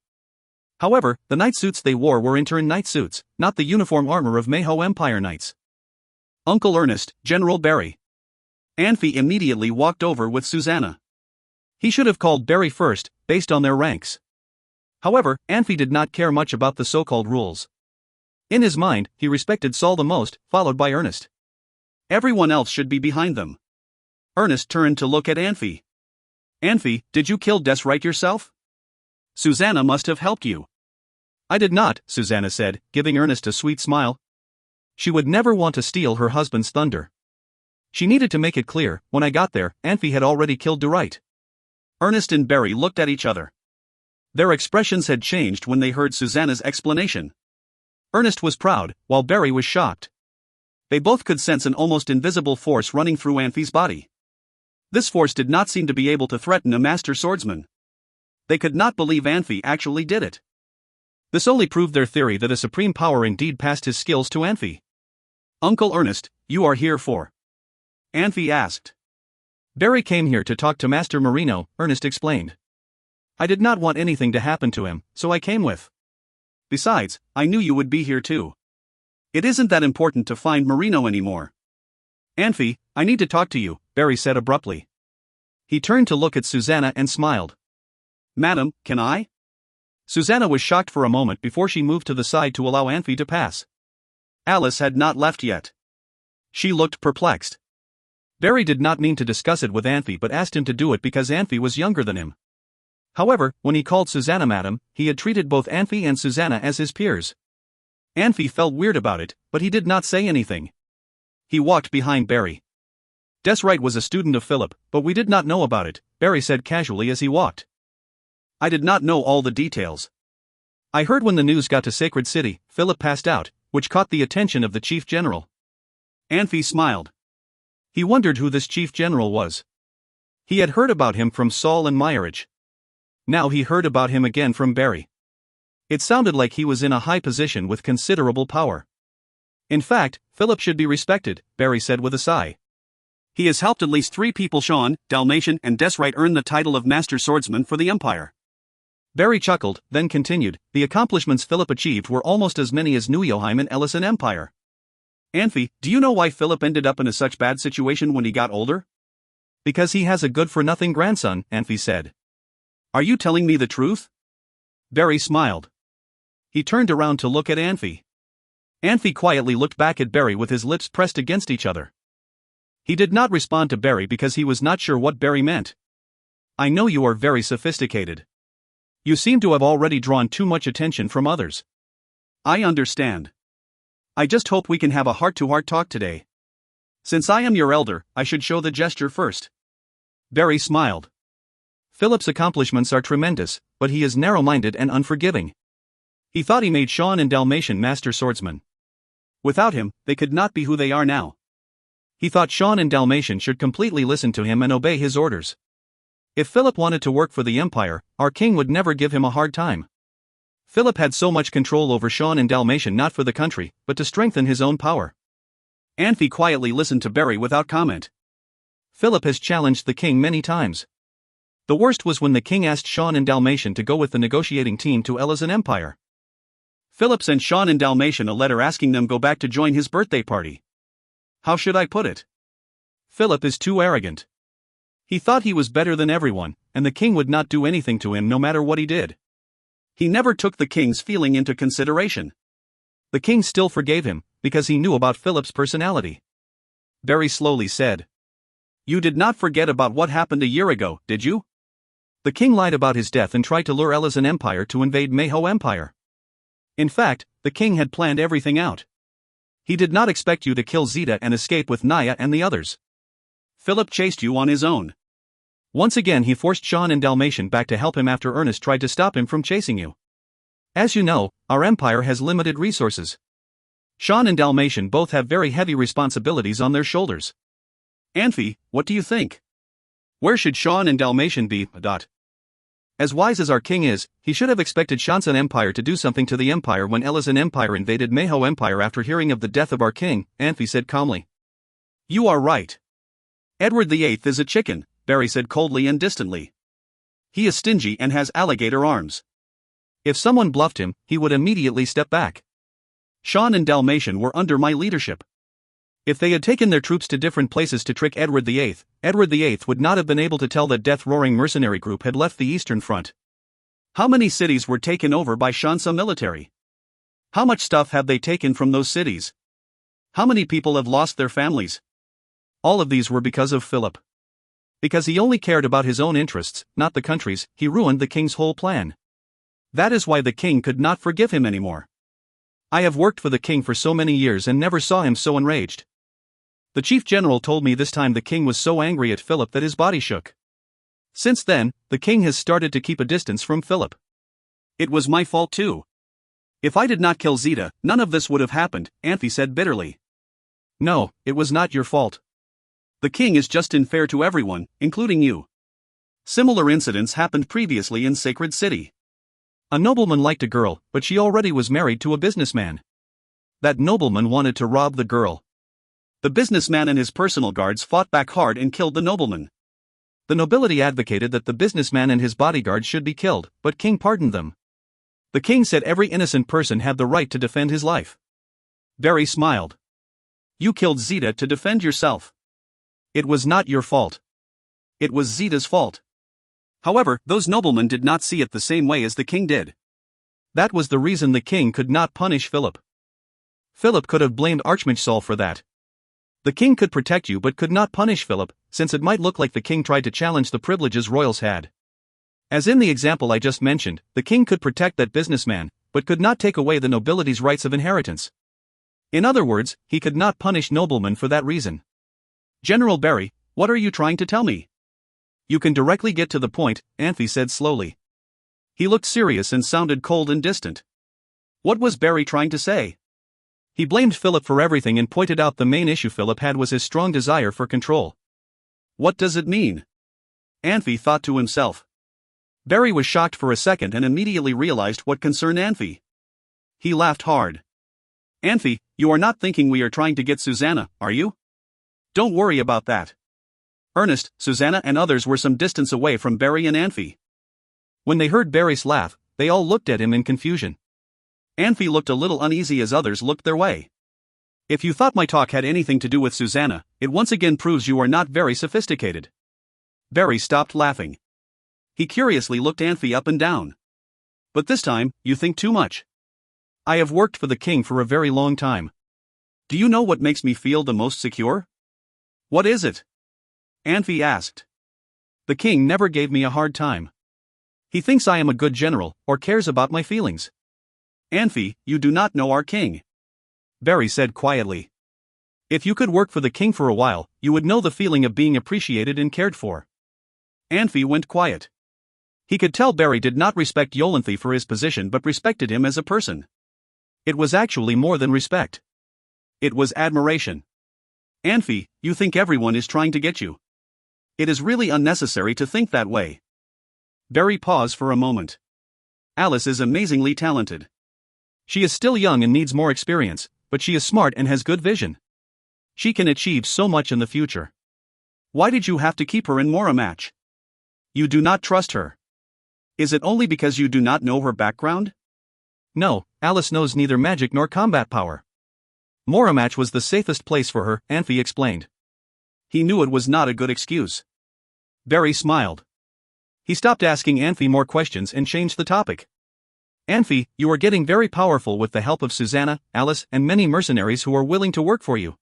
However, the night suits they wore were intern night suits, not the uniform armor of Mayho Empire Knights. Uncle Ernest, General Barry. Anfey immediately walked over with Susanna. He should have called Barry first, based on their ranks. However, Anfey did not care much about the so-called rules. In his mind, he respected Saul the most, followed by Ernest. Everyone else should be behind them. Ernest turned to look at Anfey. Anfey, did you kill Deswright yourself? Susanna must have helped you. I did not, Susanna said, giving Ernest a sweet smile. She would never want to steal her husband's thunder. She needed to make it clear, when I got there, Anfey had already killed Deswright. Ernest and Barry looked at each other. Their expressions had changed when they heard Susanna's explanation. Ernest was proud, while Barry was shocked. They both could sense an almost invisible force running through Anfey's body. This force did not seem to be able to threaten a master swordsman. They could not believe Anfey actually did it. This only proved their theory that a supreme power indeed passed his skills to Anfey. "Uncle Ernest, you are here for?" Anfey asked. "Barry came here to talk to Master Marino," Ernest explained. "I did not want anything to happen to him, so I came with. Besides, I knew you would be here too. It isn't that important to find Marino anymore." "Anfey, I need to talk to you," Barry said abruptly. He turned to look at Susanna and smiled. "Madam, can I?" Susanna was shocked for a moment before she moved to the side to allow Anfey to pass. Alice had not left yet. She looked perplexed. Barry did not mean to discuss it with Anfey but asked him to do it because Anfey was younger than him. However, when he called Susanna madam, he had treated both Anfey and Susanna as his peers. Anfey felt weird about it, but he did not say anything. He walked behind Barry. "Deswright was a student of Philip, but we did not know about it," Barry said casually as he walked. "I did not know all the details. I heard when the news got to Sacred City, Philip passed out, which caught the attention of the chief general." Anfey smiled. He wondered who this chief general was. He had heard about him from Saul and Meyerich. Now he heard about him again from Barry. It sounded like he was in a high position with considerable power. "In fact, Philip should be respected," Barry said with a sigh. "He has helped at least 3 people, Sean, Dalmatian and Deswright, earn the title of Master Swordsman for the Empire." Barry chuckled, then continued, "The accomplishments Philip achieved were almost as many as Nuyoheim and Ellison Empire." "Anfey, do you know why Philip ended up in such bad situation when he got older?" "Because he has a good-for-nothing grandson," Anfey said. "Are you telling me the truth?" Barry smiled. He turned around to look at Anfey. Anfey quietly looked back at Barry with his lips pressed against each other. He did not respond to Barry because he was not sure what Barry meant. "I know you are very sophisticated. You seem to have already drawn too much attention from others. I understand. I just hope we can have a heart-to-heart talk today. Since I am your elder, I should show the gesture first." Barry smiled. Philip's accomplishments are tremendous, but he is narrow-minded and unforgiving. He thought he made Sean and Dalmatian master swordsmen. Without him, they could not be who they are now. He thought Sean and Dalmatian should completely listen to him and obey his orders. If Philip wanted to work for the Empire, our king would never give him a hard time. Philip had so much control over Sean and Dalmatian not for the country, but to strengthen his own power. Anfey quietly listened to Barry without comment. Philip has challenged the king many times. The worst was when the king asked Sean and Dalmatian to go with the negotiating team to Ellison Empire. Philip sent Sean and Dalmatian a letter asking them go back to join his birthday party. How should I put it? Philip is too arrogant. He thought he was better than everyone, and the king would not do anything to him no matter what he did. He never took the king's feeling into consideration. The king still forgave him, because he knew about Philip's personality. Barry slowly said, "You did not forget about what happened a year ago, did you? The king lied about his death and tried to lure Ellison Empire to invade Mayho Empire. In fact, the king had planned everything out. He did not expect you to kill Zeta and escape with Naya and the others. Philip chased you on his own. Once again he forced Sean and Dalmatian back to help him after Ernest tried to stop him from chasing you. As you know, our empire has limited resources. Sean and Dalmatian both have very heavy responsibilities on their shoulders. Anfey, what do you think? Where should Sean and Dalmatian be? As wise as our king is, he should have expected Shansan Empire to do something to the empire when Ellison Empire invaded Mayho Empire after hearing of the death of our king, Anfey said calmly. You are right. Edward VIII is a chicken, Barry said coldly and distantly. He is stingy and has alligator arms. If someone bluffed him, he would immediately step back. Sean and Dalmatian were under my leadership. If they had taken their troops to different places to trick Edward VIII would not have been able to tell that death-roaring mercenary group had left the Eastern Front. How many cities were taken over by Shansa military? How much stuff have they taken from those cities? How many people have lost their families? All of these were because of Philip. Because he only cared about his own interests, not the country's, he ruined the king's whole plan. That is why the king could not forgive him anymore. I have worked for the king for so many years and never saw him so enraged. The chief general told me this time the king was so angry at Philip that his body shook. Since then, the king has started to keep a distance from Philip. It was my fault too. If I did not kill Zita, none of this would have happened, Anfey said bitterly. No, it was not your fault. The king is just unfair to everyone, including you. Similar incidents happened previously in Sacred City. A nobleman liked a girl, but she already was married to a businessman. That nobleman wanted to rob the girl. The businessman and his personal guards fought back hard and killed the nobleman. The nobility advocated that the businessman and his bodyguards should be killed, but King pardoned them. The king said every innocent person had the right to defend his life. Barry smiled. You killed Zita to defend yourself. It was not your fault. It was Zita's fault. However, those noblemen did not see it the same way as the king did. That was the reason the king could not punish Philip. Philip could have blamed Archmage for that. The king could protect you but could not punish Philip, since it might look like the king tried to challenge the privileges royals had. As in the example I just mentioned, the king could protect that businessman, but could not take away the nobility's rights of inheritance. In other words, he could not punish noblemen for that reason. General Barry, what are you trying to tell me? You can directly get to the point, Anfey said slowly. He looked serious and sounded cold and distant. What was Barry trying to say? He blamed Philip for everything and pointed out the main issue Philip had was his strong desire for control. What does it mean? Anfey thought to himself. Barry was shocked for a second and immediately realized what concerned Anfey. He laughed hard. Anfey, you are not thinking we are trying to get Susanna, are you? Don't worry about that. Ernest, Susanna and others were some distance away from Barry and Anfey. When they heard Barry's laugh, they all looked at him in confusion. Anfey looked a little uneasy as others looked their way. If you thought my talk had anything to do with Susanna, it once again proves you are not very sophisticated. Barry stopped laughing. He curiously looked Anfey up and down. But this time, you think too much. I have worked for the king for a very long time. Do you know what makes me feel the most secure? What is it? Anfey asked. The king never gave me a hard time. He thinks I am a good general, or cares about my feelings. Anfey, you do not know our king. Barry said quietly. If you could work for the king for a while, you would know the feeling of being appreciated and cared for. Anfey went quiet. He could tell Barry did not respect Yolanthe for his position but respected him as a person. It was actually more than respect. It was admiration. Anfey, you think everyone is trying to get you. It is really unnecessary to think that way. Barry paused for a moment. Alice is amazingly talented. She is still young and needs more experience, but she is smart and has good vision. She can achieve so much in the future. Why did you have to keep her in Moramatch? You do not trust her. Is it only because you do not know her background? No, Alice knows neither magic nor combat power. Moramatch was the safest place for her, Anfey explained. He knew it was not a good excuse. Barry smiled. He stopped asking Anfey more questions and changed the topic. Anfey, you are getting very powerful with the help of Susanna, Alice, and many mercenaries who are willing to work for you.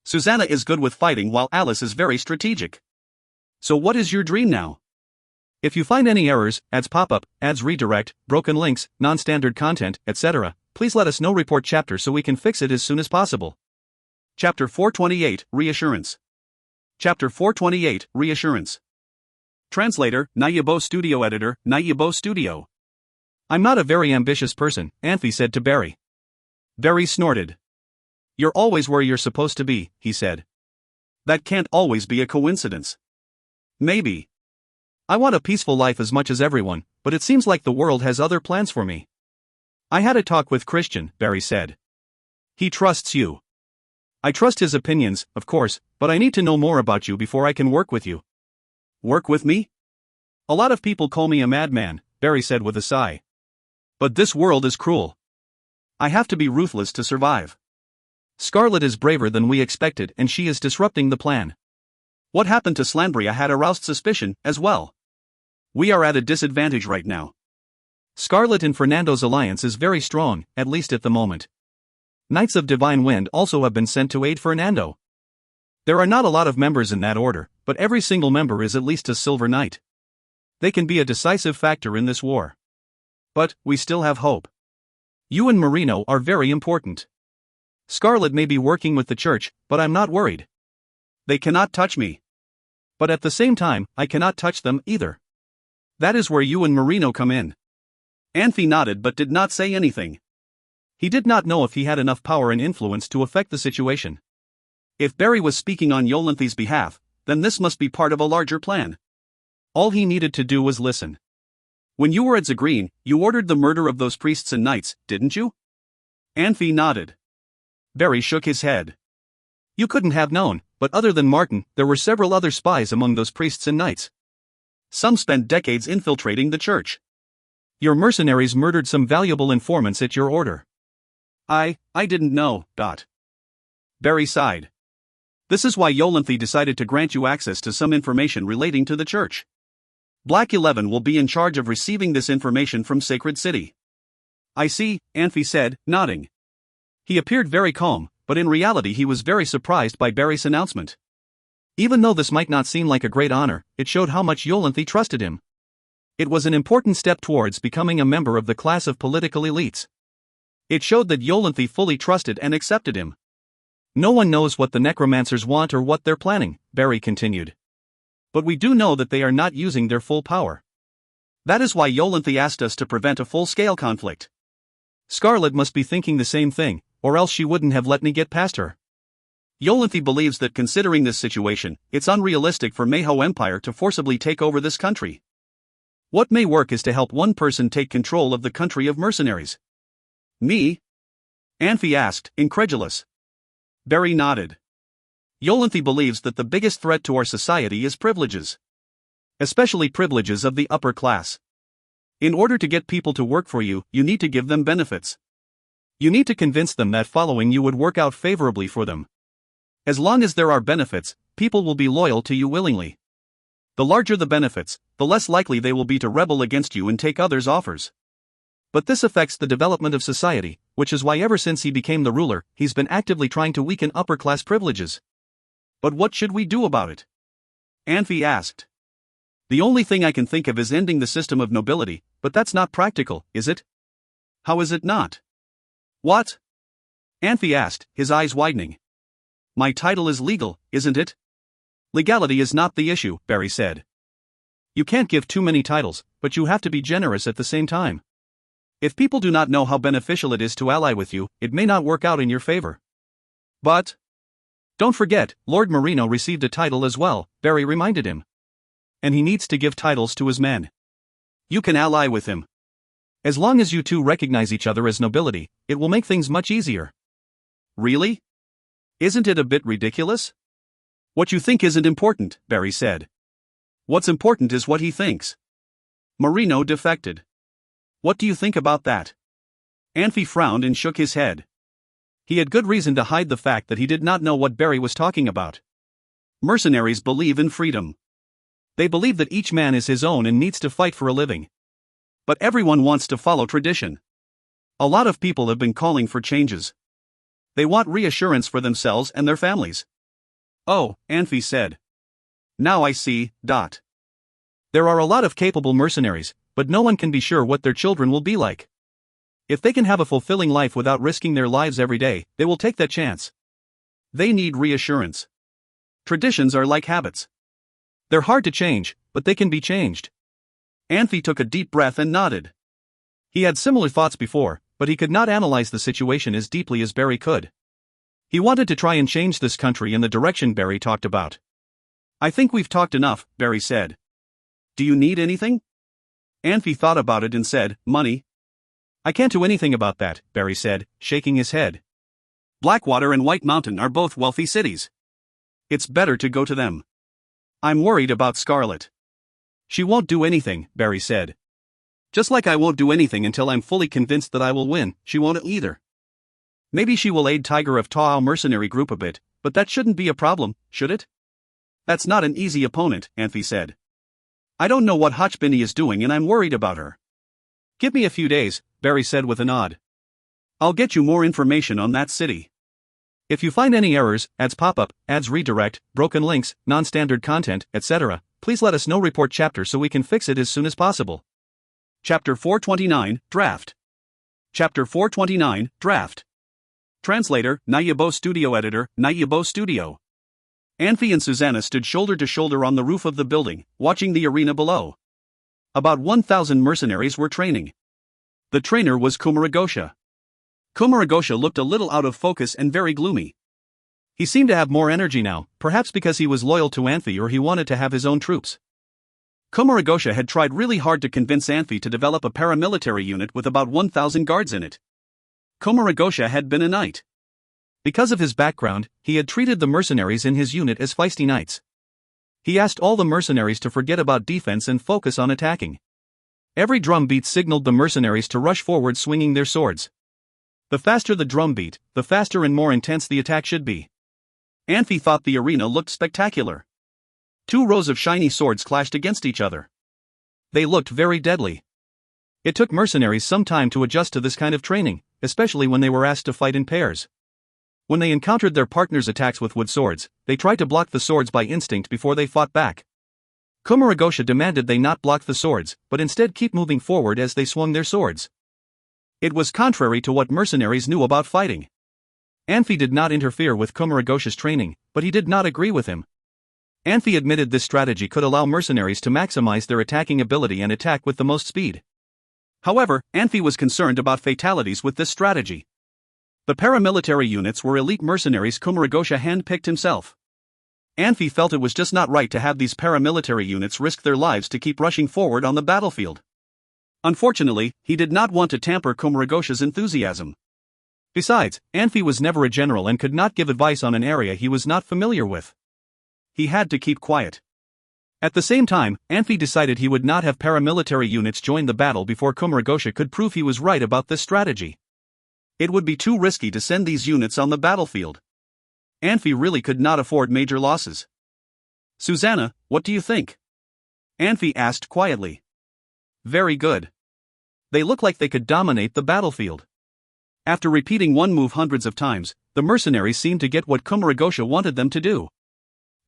Susanna is good with fighting while Alice is very strategic. So what is your dream now? If you find any errors, ads pop up, ads redirect, broken links, non-standard content, etc., please let us know. Report chapter so we can fix it as soon as possible. Chapter 428, Reassurance. Chapter 428, Reassurance. Translator, Nayabo Studio Editor, Nayabo Studio. I'm not a very ambitious person, Anfey said to Barry. Barry snorted. You're always where you're supposed to be, he said. That can't always be a coincidence. Maybe. I want a peaceful life as much as everyone, but it seems like the world has other plans for me. I had a talk with Christian, Barry said. He trusts you. I trust his opinions, of course, but I need to know more about you before I can work with you. Work with me? A lot of people call me a madman, Barry said with a sigh. But this world is cruel. I have to be ruthless to survive. Scarlet is braver than we expected and she is disrupting the plan. What happened to Slandria had aroused suspicion, as well. We are at a disadvantage right now. Scarlet and Fernando's alliance is very strong, at least at the moment. Knights of Divine Wind also have been sent to aid Fernando. There are not a lot of members in that order, but every single member is at least a Silver Knight. They can be a decisive factor in this war. But, we still have hope. You and Marino are very important. Scarlet may be working with the church, but I'm not worried. They cannot touch me. But at the same time, I cannot touch them either. That is where you and Marino come in. Anfey nodded but did not say anything. He did not know if he had enough power and influence to affect the situation. If Barry was speaking on Yolanthi's behalf, then this must be part of a larger plan. All he needed to do was listen. When you were at Zagreen, you ordered the murder of those priests and knights, didn't you? Anfey nodded. Barry shook his head. You couldn't have known, but other than Martin, there were several other spies among those priests and knights. Some spent decades infiltrating the church. Your mercenaries murdered some valuable informants at your order. I didn't know. Barry sighed. This is why Yolanthi decided to grant you access to some information relating to the church. Black 11 will be in charge of receiving this information from Sacred City. I see, Anfey said, nodding. He appeared very calm, but in reality he was very surprised by Barry's announcement. Even though this might not seem like a great honor, it showed how much Yolanthi trusted him. It was an important step towards becoming a member of the class of political elites. It showed that Yolanthi fully trusted and accepted him. No one knows what the necromancers want or what they're planning, Barry continued. But we do know that they are not using their full power. That is why Yolanthi asked us to prevent a full-scale conflict. Scarlet must be thinking the same thing, or else she wouldn't have let me get past her. Yolanthi believes that considering this situation, it's unrealistic for Mayho Empire to forcibly take over this country. What may work is to help one person take control of the country of mercenaries. Me? Anfey asked, incredulous. Barry nodded. Yolanthi believes that the biggest threat to our society is privileges. Especially privileges of the upper class. In order to get people to work for you, you need to give them benefits. You need to convince them that following you would work out favorably for them. As long as there are benefits, people will be loyal to you willingly. The larger the benefits, the less likely they will be to rebel against you and take others' offers. But this affects the development of society, which is why ever since he became the ruler, he's been actively trying to weaken upper-class privileges. But what should we do about it? Anfey asked. The only thing I can think of is ending the system of nobility, but that's not practical, is it? How is it not? What? Anfey asked, his eyes widening. My title is legal, isn't it? Legality is not the issue, Barry said. You can't give too many titles, but you have to be generous at the same time. If people do not know how beneficial it is to ally with you, it may not work out in your favor. But don't forget, Lord Marino received a title as well, Barry reminded him. And he needs to give titles to his men. You can ally with him. As long as you two recognize each other as nobility, it will make things much easier. Really? Isn't it a bit ridiculous? What you think isn't important, Barry said. What's important is what he thinks. Marino defected. What do you think about that? Anfey frowned and shook his head. He had good reason to hide the fact that he did not know what Barry was talking about. Mercenaries believe in freedom. They believe that each man is his own and needs to fight for a living. But everyone wants to follow tradition. A lot of people have been calling for changes. They want reassurance for themselves and their families. Oh, Anfey said. Now I see. There are a lot of capable mercenaries, but no one can be sure what their children will be like. If they can have a fulfilling life without risking their lives every day, they will take that chance. They need reassurance. Traditions are like habits. They're hard to change, but they can be changed. Anfey took a deep breath and nodded. He had similar thoughts before, but he could not analyze the situation as deeply as Barry could. He wanted to try and change this country in the direction Barry talked about. I think we've talked enough, Barry said. Do you need anything? Anfey thought about it and said, money. I can't do anything about that, Barry said, shaking his head. Blackwater and White Mountain are both wealthy cities. It's better to go to them. I'm worried about Scarlet. She won't do anything, Barry said. Just like I won't do anything until I'm fully convinced that I will win, she won't either. Maybe she will aid Tiger of Taal mercenary group a bit, but that shouldn't be a problem, should it? That's not an easy opponent, Anfey said. I don't know what Hotchbinny is doing and I'm worried about her. Give me a few days, Barry said with a nod. I'll get you more information on that city. If you find any errors, ads pop up, ads redirect, broken links, non-standard content, etc., please let us know. Report chapter so we can fix it as soon as possible. Chapter 429, Draft. Chapter 429, Draft. Translator, Nayabo Studio Editor, Nayabo Studio. Anfey and Susanna stood shoulder to shoulder on the roof of the building, watching the arena below. About 1,000 mercenaries were training. The trainer was Kumaragosha. Kumaragosha looked a little out of focus and very gloomy. He seemed to have more energy now, perhaps because he was loyal to Anfey or he wanted to have his own troops. Kumaragosha had tried really hard to convince Anfey to develop a paramilitary unit with about 1,000 guards in it. Kumaragosha had been a knight. Because of his background, he had treated the mercenaries in his unit as feisty knights. He asked all the mercenaries to forget about defense and focus on attacking. Every drum beat signaled the mercenaries to rush forward swinging their swords. The faster the drum beat, the faster and more intense the attack should be. Anfey thought the arena looked spectacular. 2 rows of shiny swords clashed against each other. They looked very deadly. It took mercenaries some time to adjust to this kind of training, especially when they were asked to fight in pairs. When they encountered their partners' attacks with wood swords, they tried to block the swords by instinct before they fought back. Kumaragosha demanded they not block the swords, but instead keep moving forward as they swung their swords. It was contrary to what mercenaries knew about fighting. Anfey did not interfere with Kumaragosha's training, but he did not agree with him. Anfey admitted this strategy could allow mercenaries to maximize their attacking ability and attack with the most speed. However, Anfey was concerned about fatalities with this strategy. The paramilitary units were elite mercenaries Kumaragosha hand-picked himself. Anfey felt it was just not right to have these paramilitary units risk their lives to keep rushing forward on the battlefield. Unfortunately, he did not want to tamper Kumaragosha's enthusiasm. Besides, Anfey was never a general and could not give advice on an area he was not familiar with. He had to keep quiet. At the same time, Anfey decided he would not have paramilitary units join the battle before Kumaragosha could prove he was right about this strategy. It would be too risky to send these units on the battlefield. Anfey really could not afford major losses. Susanna, what do you think? Anfey asked quietly. Very good. They look like they could dominate the battlefield. After repeating one move hundreds of times, the mercenaries seemed to get what Kumaragosha wanted them to do.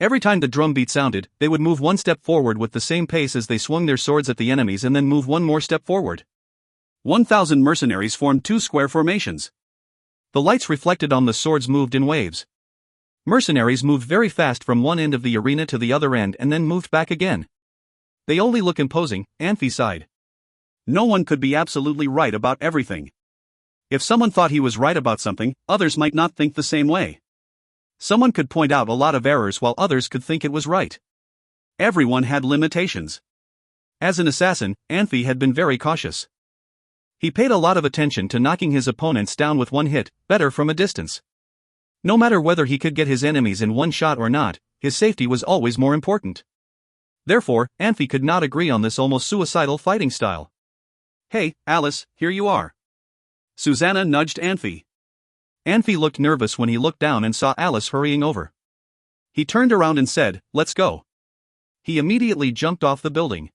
Every time the drum beat sounded, they would move one step forward with the same pace as they swung their swords at the enemies and then move one more step forward. 1,000 mercenaries formed 2 square formations. The lights reflected on the swords moved in waves. Mercenaries moved very fast from one end of the arena to the other end and then moved back again. They only look imposing, Anfey sighed. No one could be absolutely right about everything. If someone thought he was right about something, others might not think the same way. Someone could point out a lot of errors while others could think it was right. Everyone had limitations. As an assassin, Anfey had been very cautious. He paid a lot of attention to knocking his opponents down with one hit, better from a distance. No matter whether he could get his enemies in one shot or not, his safety was always more important. Therefore, Anfey could not agree on this almost suicidal fighting style. Hey, Alice, here you are. Susanna nudged Anfey. Anfey looked nervous when he looked down and saw Alice hurrying over. He turned around and said, "Let's go." He immediately jumped off the building.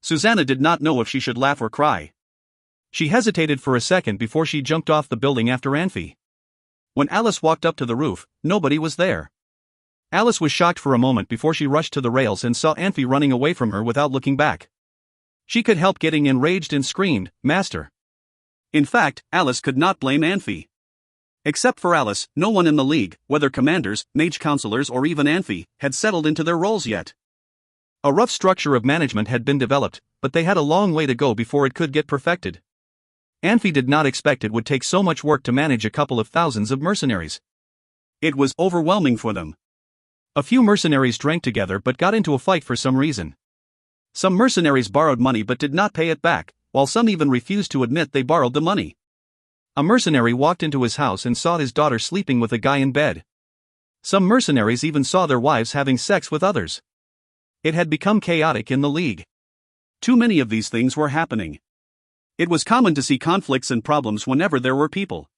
Susanna did not know if she should laugh or cry. She hesitated for a second before she jumped off the building after Anfey. When Alice walked up to the roof, nobody was there. Alice was shocked for a moment before she rushed to the rails and saw Anfey running away from her without looking back. She could help getting enraged and screamed, "Master!" In fact, Alice could not blame Anfey. Except for Alice, no one in the league, whether commanders, mage counselors or even Anfey, had settled into their roles yet. A rough structure of management had been developed, but they had a long way to go before it could get perfected. Anfey did not expect it would take so much work to manage a couple of thousands of mercenaries. It was overwhelming for them. A few mercenaries drank together but got into a fight for some reason. Some mercenaries borrowed money but did not pay it back, while some even refused to admit they borrowed the money. A mercenary walked into his house and saw his daughter sleeping with a guy in bed. Some mercenaries even saw their wives having sex with others. It had become chaotic in the league. Too many of these things were happening. It was common to see conflicts and problems whenever there were people.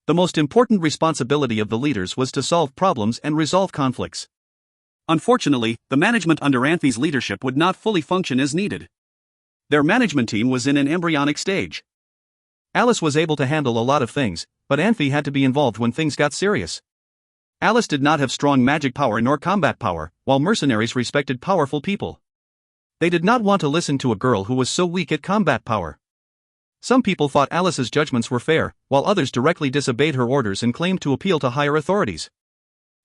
The most important responsibility of the leaders was to solve problems and resolve conflicts. Unfortunately, the management under Anfey's leadership would not fully function as needed. Their management team was in an embryonic stage. Alice was able to handle a lot of things, but Anfey had to be involved when things got serious. Alice did not have strong magic power nor combat power, while mercenaries respected powerful people. They did not want to listen to a girl who was so weak at combat power. Some people thought Alice's judgments were fair, while others directly disobeyed her orders and claimed to appeal to higher authorities.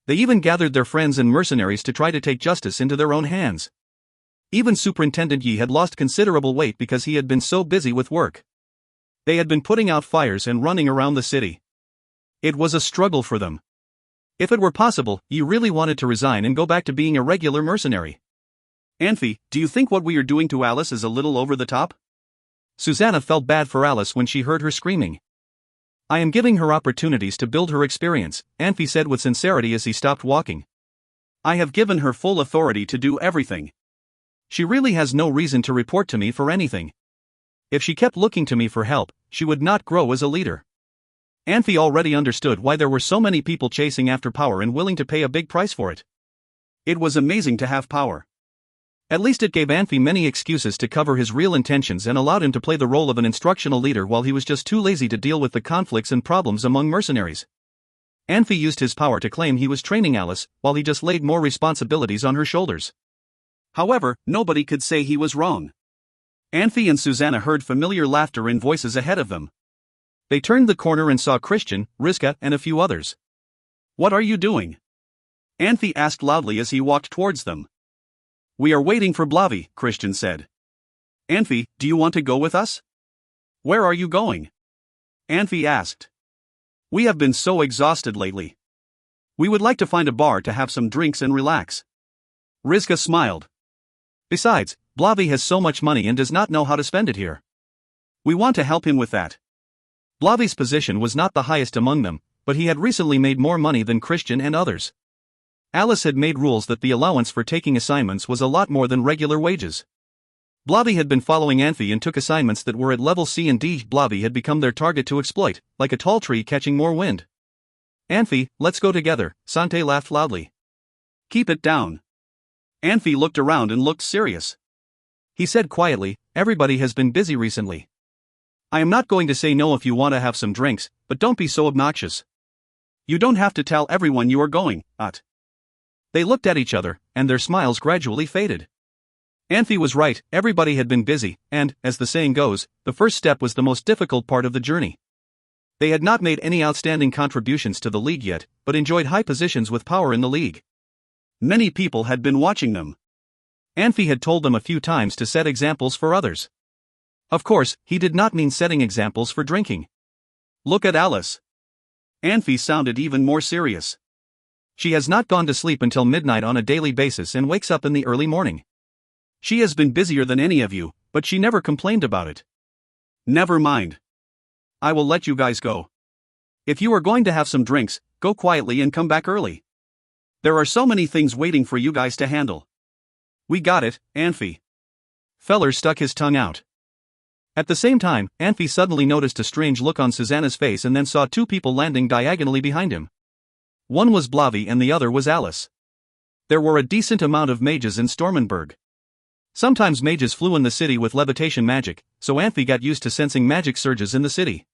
They even gathered their friends and mercenaries to try to take justice into their own hands. Even Superintendent Yi had lost considerable weight because he had been so busy with work. They had been putting out fires and running around the city. It was a struggle for them. If it were possible, Yi really wanted to resign and go back to being a regular mercenary. Anfey, do you think what we are doing to Alice is a little over the top? Susanna felt bad for Alice when she heard her screaming. I am giving her opportunities to build her experience, Anfey said with sincerity as he stopped walking. I have given her full authority to do everything. She really has no reason to report to me for anything. If she kept looking to me for help, she would not grow as a leader. Anfey already understood why there were so many people chasing after power and willing to pay a big price for it. It was amazing to have power. At least it gave Anfey many excuses to cover his real intentions and allowed him to play the role of an instructional leader while he was just too lazy to deal with the conflicts and problems among mercenaries. Anfey used his power to claim he was training Alice, while he just laid more responsibilities on her shoulders. However, nobody could say he was wrong. Anfey and Susanna heard familiar laughter in voices ahead of them. They turned the corner and saw Christian, Rizka, and a few others. What are you doing? Anfey asked loudly as he walked towards them. We are waiting for Blavi, Christian said. Anfey, do you want to go with us? Where are you going? Anfey asked. We have been so exhausted lately. We would like to find a bar to have some drinks and relax. Rizka smiled. Besides, Blavi has so much money and does not know how to spend it here. We want to help him with that. Blavi's position was not the highest among them, but he had recently made more money than Christian and others. Alice had made rules that the allowance for taking assignments was a lot more than regular wages. Blavi had been following Anfey and took assignments that were at level C and D. Blavi had become their target to exploit, like a tall tree catching more wind. Anfey, let's go together, Sante laughed loudly. Keep it down. Anfey looked around and looked serious. He said quietly, everybody has been busy recently. I am not going to say no if you want to have some drinks, but don't be so obnoxious. You don't have to tell everyone you are going, At. They looked at each other, and their smiles gradually faded. Anfey was right, everybody had been busy, and, as the saying goes, the first step was the most difficult part of the journey. They had not made any outstanding contributions to the league yet, but enjoyed high positions with power in the league. Many people had been watching them. Anfey had told them a few times to set examples for others. Of course, he did not mean setting examples for drinking. Look at Alice. Anfey sounded even more serious. She has not gone to sleep until midnight on a daily basis and wakes up in the early morning. She has been busier than any of you, but she never complained about it. Never mind. I will let you guys go. If you are going to have some drinks, go quietly and come back early. There are so many things waiting for you guys to handle. We got it, Anfey. Feller stuck his tongue out. At the same time, Anfey suddenly noticed a strange look on Susanna's face and then saw two people landing diagonally behind him. One was Blavi and the other was Alice. There were a decent amount of mages in Stormenberg. Sometimes mages flew in the city with levitation magic, so Anfey got used to sensing magic surges in the city.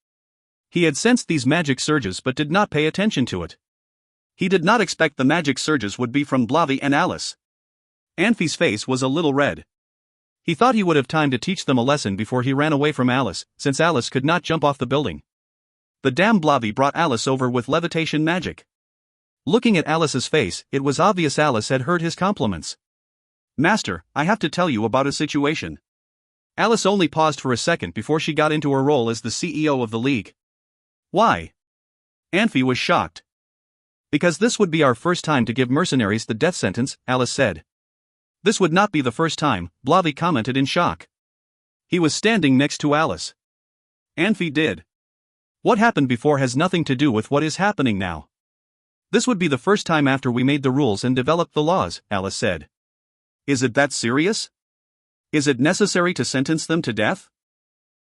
He had sensed these magic surges but did not pay attention to it. He did not expect the magic surges would be from Blavi and Alice. Anfey's face was a little red. He thought he would have time to teach them a lesson before he ran away from Alice, since Alice could not jump off the building. The damn Blavi brought Alice over with levitation magic. Looking at Alice's face, it was obvious Alice had heard his compliments. Master, I have to tell you about a situation. Alice only paused for a second before she got into her role as the CEO of the league. Why? Anfey was shocked. Because this would be our first time to give mercenaries the death sentence, Alice said. This would not be the first time, Blavi commented in shock. He was standing next to Alice. Anfey did. What happened before has nothing to do with what is happening now. This would be the first time after we made the rules and developed the laws, Alice said. Is it that serious? Is it necessary to sentence them to death?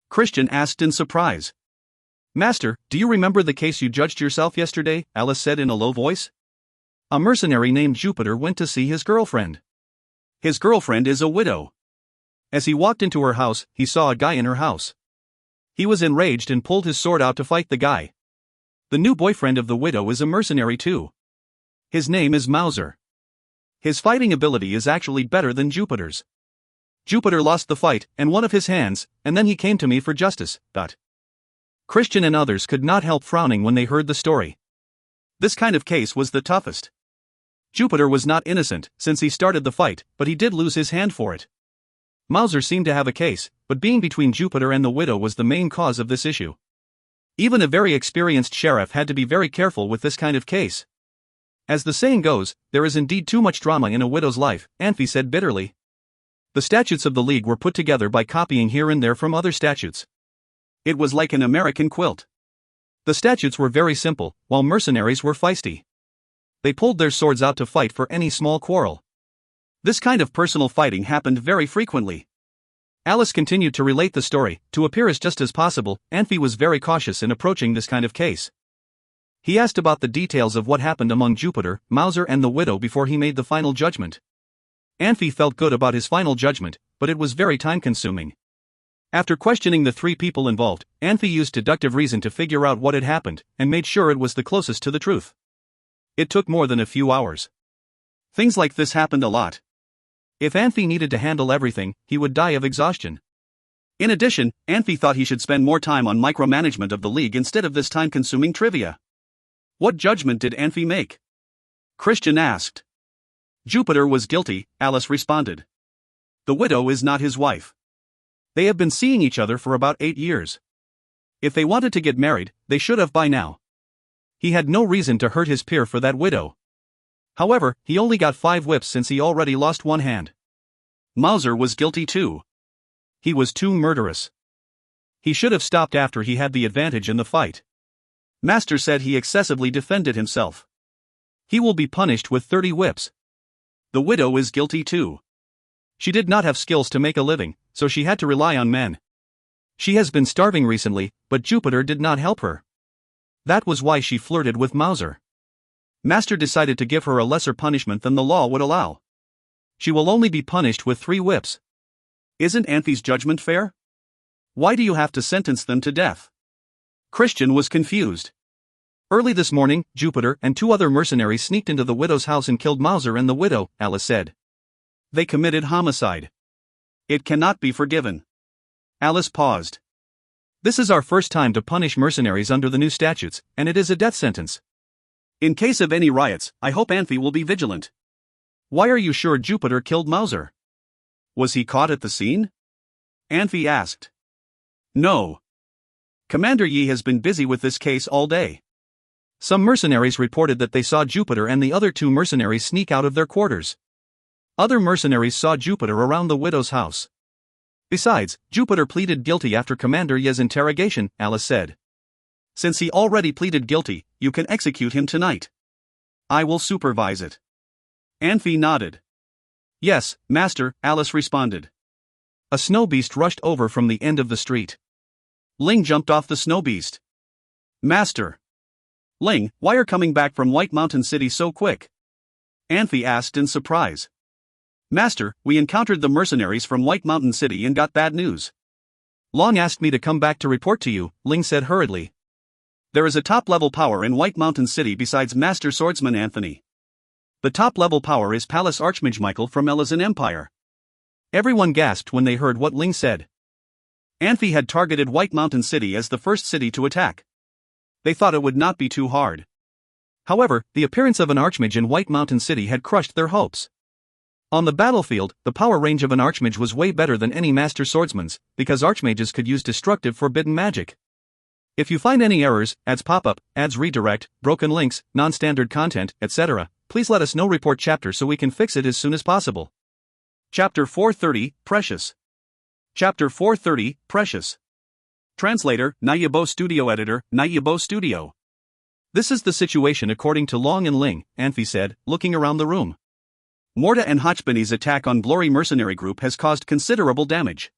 Christian asked in surprise. Master, do you remember the case you judged yourself yesterday? Alice said in a low voice. A mercenary named Jupiter went to see his girlfriend. His girlfriend is a widow. As he walked into her house, he saw a guy in her house. He was enraged and pulled his sword out to fight the guy. The new boyfriend of the widow is a mercenary too. His name is Mauser. His fighting ability is actually better than Jupiter's. Jupiter lost the fight, and one of his hands, and then he came to me for justice. Christian and others could not help frowning when they heard the story. This kind of case was the toughest. Jupiter was not innocent, since he started the fight, but he did lose his hand for it. Mauser seemed to have a case, but being between Jupiter and the widow was the main cause of this issue. Even a very experienced sheriff had to be very careful with this kind of case. As the saying goes, there is indeed too much drama in a widow's life, Anfey said bitterly. The statutes of the League were put together by copying here and there from other statutes. It was like an American quilt. The statutes were very simple, while mercenaries were feisty. They pulled their swords out to fight for any small quarrel. This kind of personal fighting happened very frequently. Alice continued to relate the story. To appear as just as possible, Anfey was very cautious in approaching this kind of case. He asked about the details of what happened among Jupiter, Mauser and the widow before he made the final judgment. Anfey felt good about his final judgment, but it was very time-consuming. After questioning the three people involved, Anfey used deductive reason to figure out what had happened, and made sure it was the closest to the truth. It took more than a few hours. Things like this happened a lot. If Anfey needed to handle everything, he would die of exhaustion. In addition, Anfey thought he should spend more time on micromanagement of the League instead of this time-consuming trivia. What judgment did Anfey make? Christian asked. Jupiter was guilty, Alice responded. The widow is not his wife. They have been seeing each other for about 8 years. If they wanted to get married, they should have by now. He had no reason to hurt his peer for that widow. However, he only got 5 whips since he already lost one hand. Mauser was guilty too. He was too murderous. He should have stopped after he had the advantage in the fight. Master said he excessively defended himself. He will be punished with 30 whips. The widow is guilty too. She did not have skills to make a living, so she had to rely on men. She has been starving recently, but Jupiter did not help her. That was why she flirted with Mauser. Master decided to give her a lesser punishment than the law would allow. She will only be punished with 3 whips. Isn't Anfey's judgment fair? Why do you have to sentence them to death? Christian was confused. Early this morning, Jupiter and 2 other mercenaries sneaked into the widow's house and killed Mauser and the widow, Alice said. They committed homicide. It cannot be forgiven. Alice paused. This is our first time to punish mercenaries under the new statutes, and it is a death sentence. In case of any riots, I hope Anfey will be vigilant. Why are you sure Jupiter killed Mauser? Was he caught at the scene? Anfey asked. No. Commander Yi has been busy with this case all day. Some mercenaries reported that they saw Jupiter and the other 2 mercenaries sneak out of their quarters. Other mercenaries saw Jupiter around the widow's house. Besides, Jupiter pleaded guilty after Commander Yi's interrogation, Alice said. Since he already pleaded guilty, you can execute him tonight. I will supervise it. Anfey nodded. Yes, Master, Alice responded. A snow beast rushed over from the end of the street. Ling jumped off the snow beast. Master. Ling, why are coming back from White Mountain City so quick? Anfey asked in surprise. Master, we encountered the mercenaries from White Mountain City and got bad news. Long asked me to come back to report to you, Ling said hurriedly. There is a top-level power in White Mountain City besides Master Swordsman Anthony. The top-level power is Palace Archmage Michael from Elysian Empire. Everyone gasped when they heard what Ling said. Anfey had targeted White Mountain City as the first city to attack. They thought it would not be too hard. However, the appearance of an Archmage in White Mountain City had crushed their hopes. On the battlefield, the power range of an Archmage was way better than any Master Swordsman's, because Archmages could use destructive forbidden magic. If you find any errors, ads pop-up, ads redirect, broken links, non-standard content, etc., please let us know. Report chapter so we can fix it as soon as possible. Chapter 430, Precious. Chapter 430, Precious. Translator, Nayabo Studio Editor, Nayabo Studio. This is the situation according to Long and Ling, Anfey said, looking around the room. Morta and Hotchbani's attack on Glory Mercenary Group has caused considerable damage.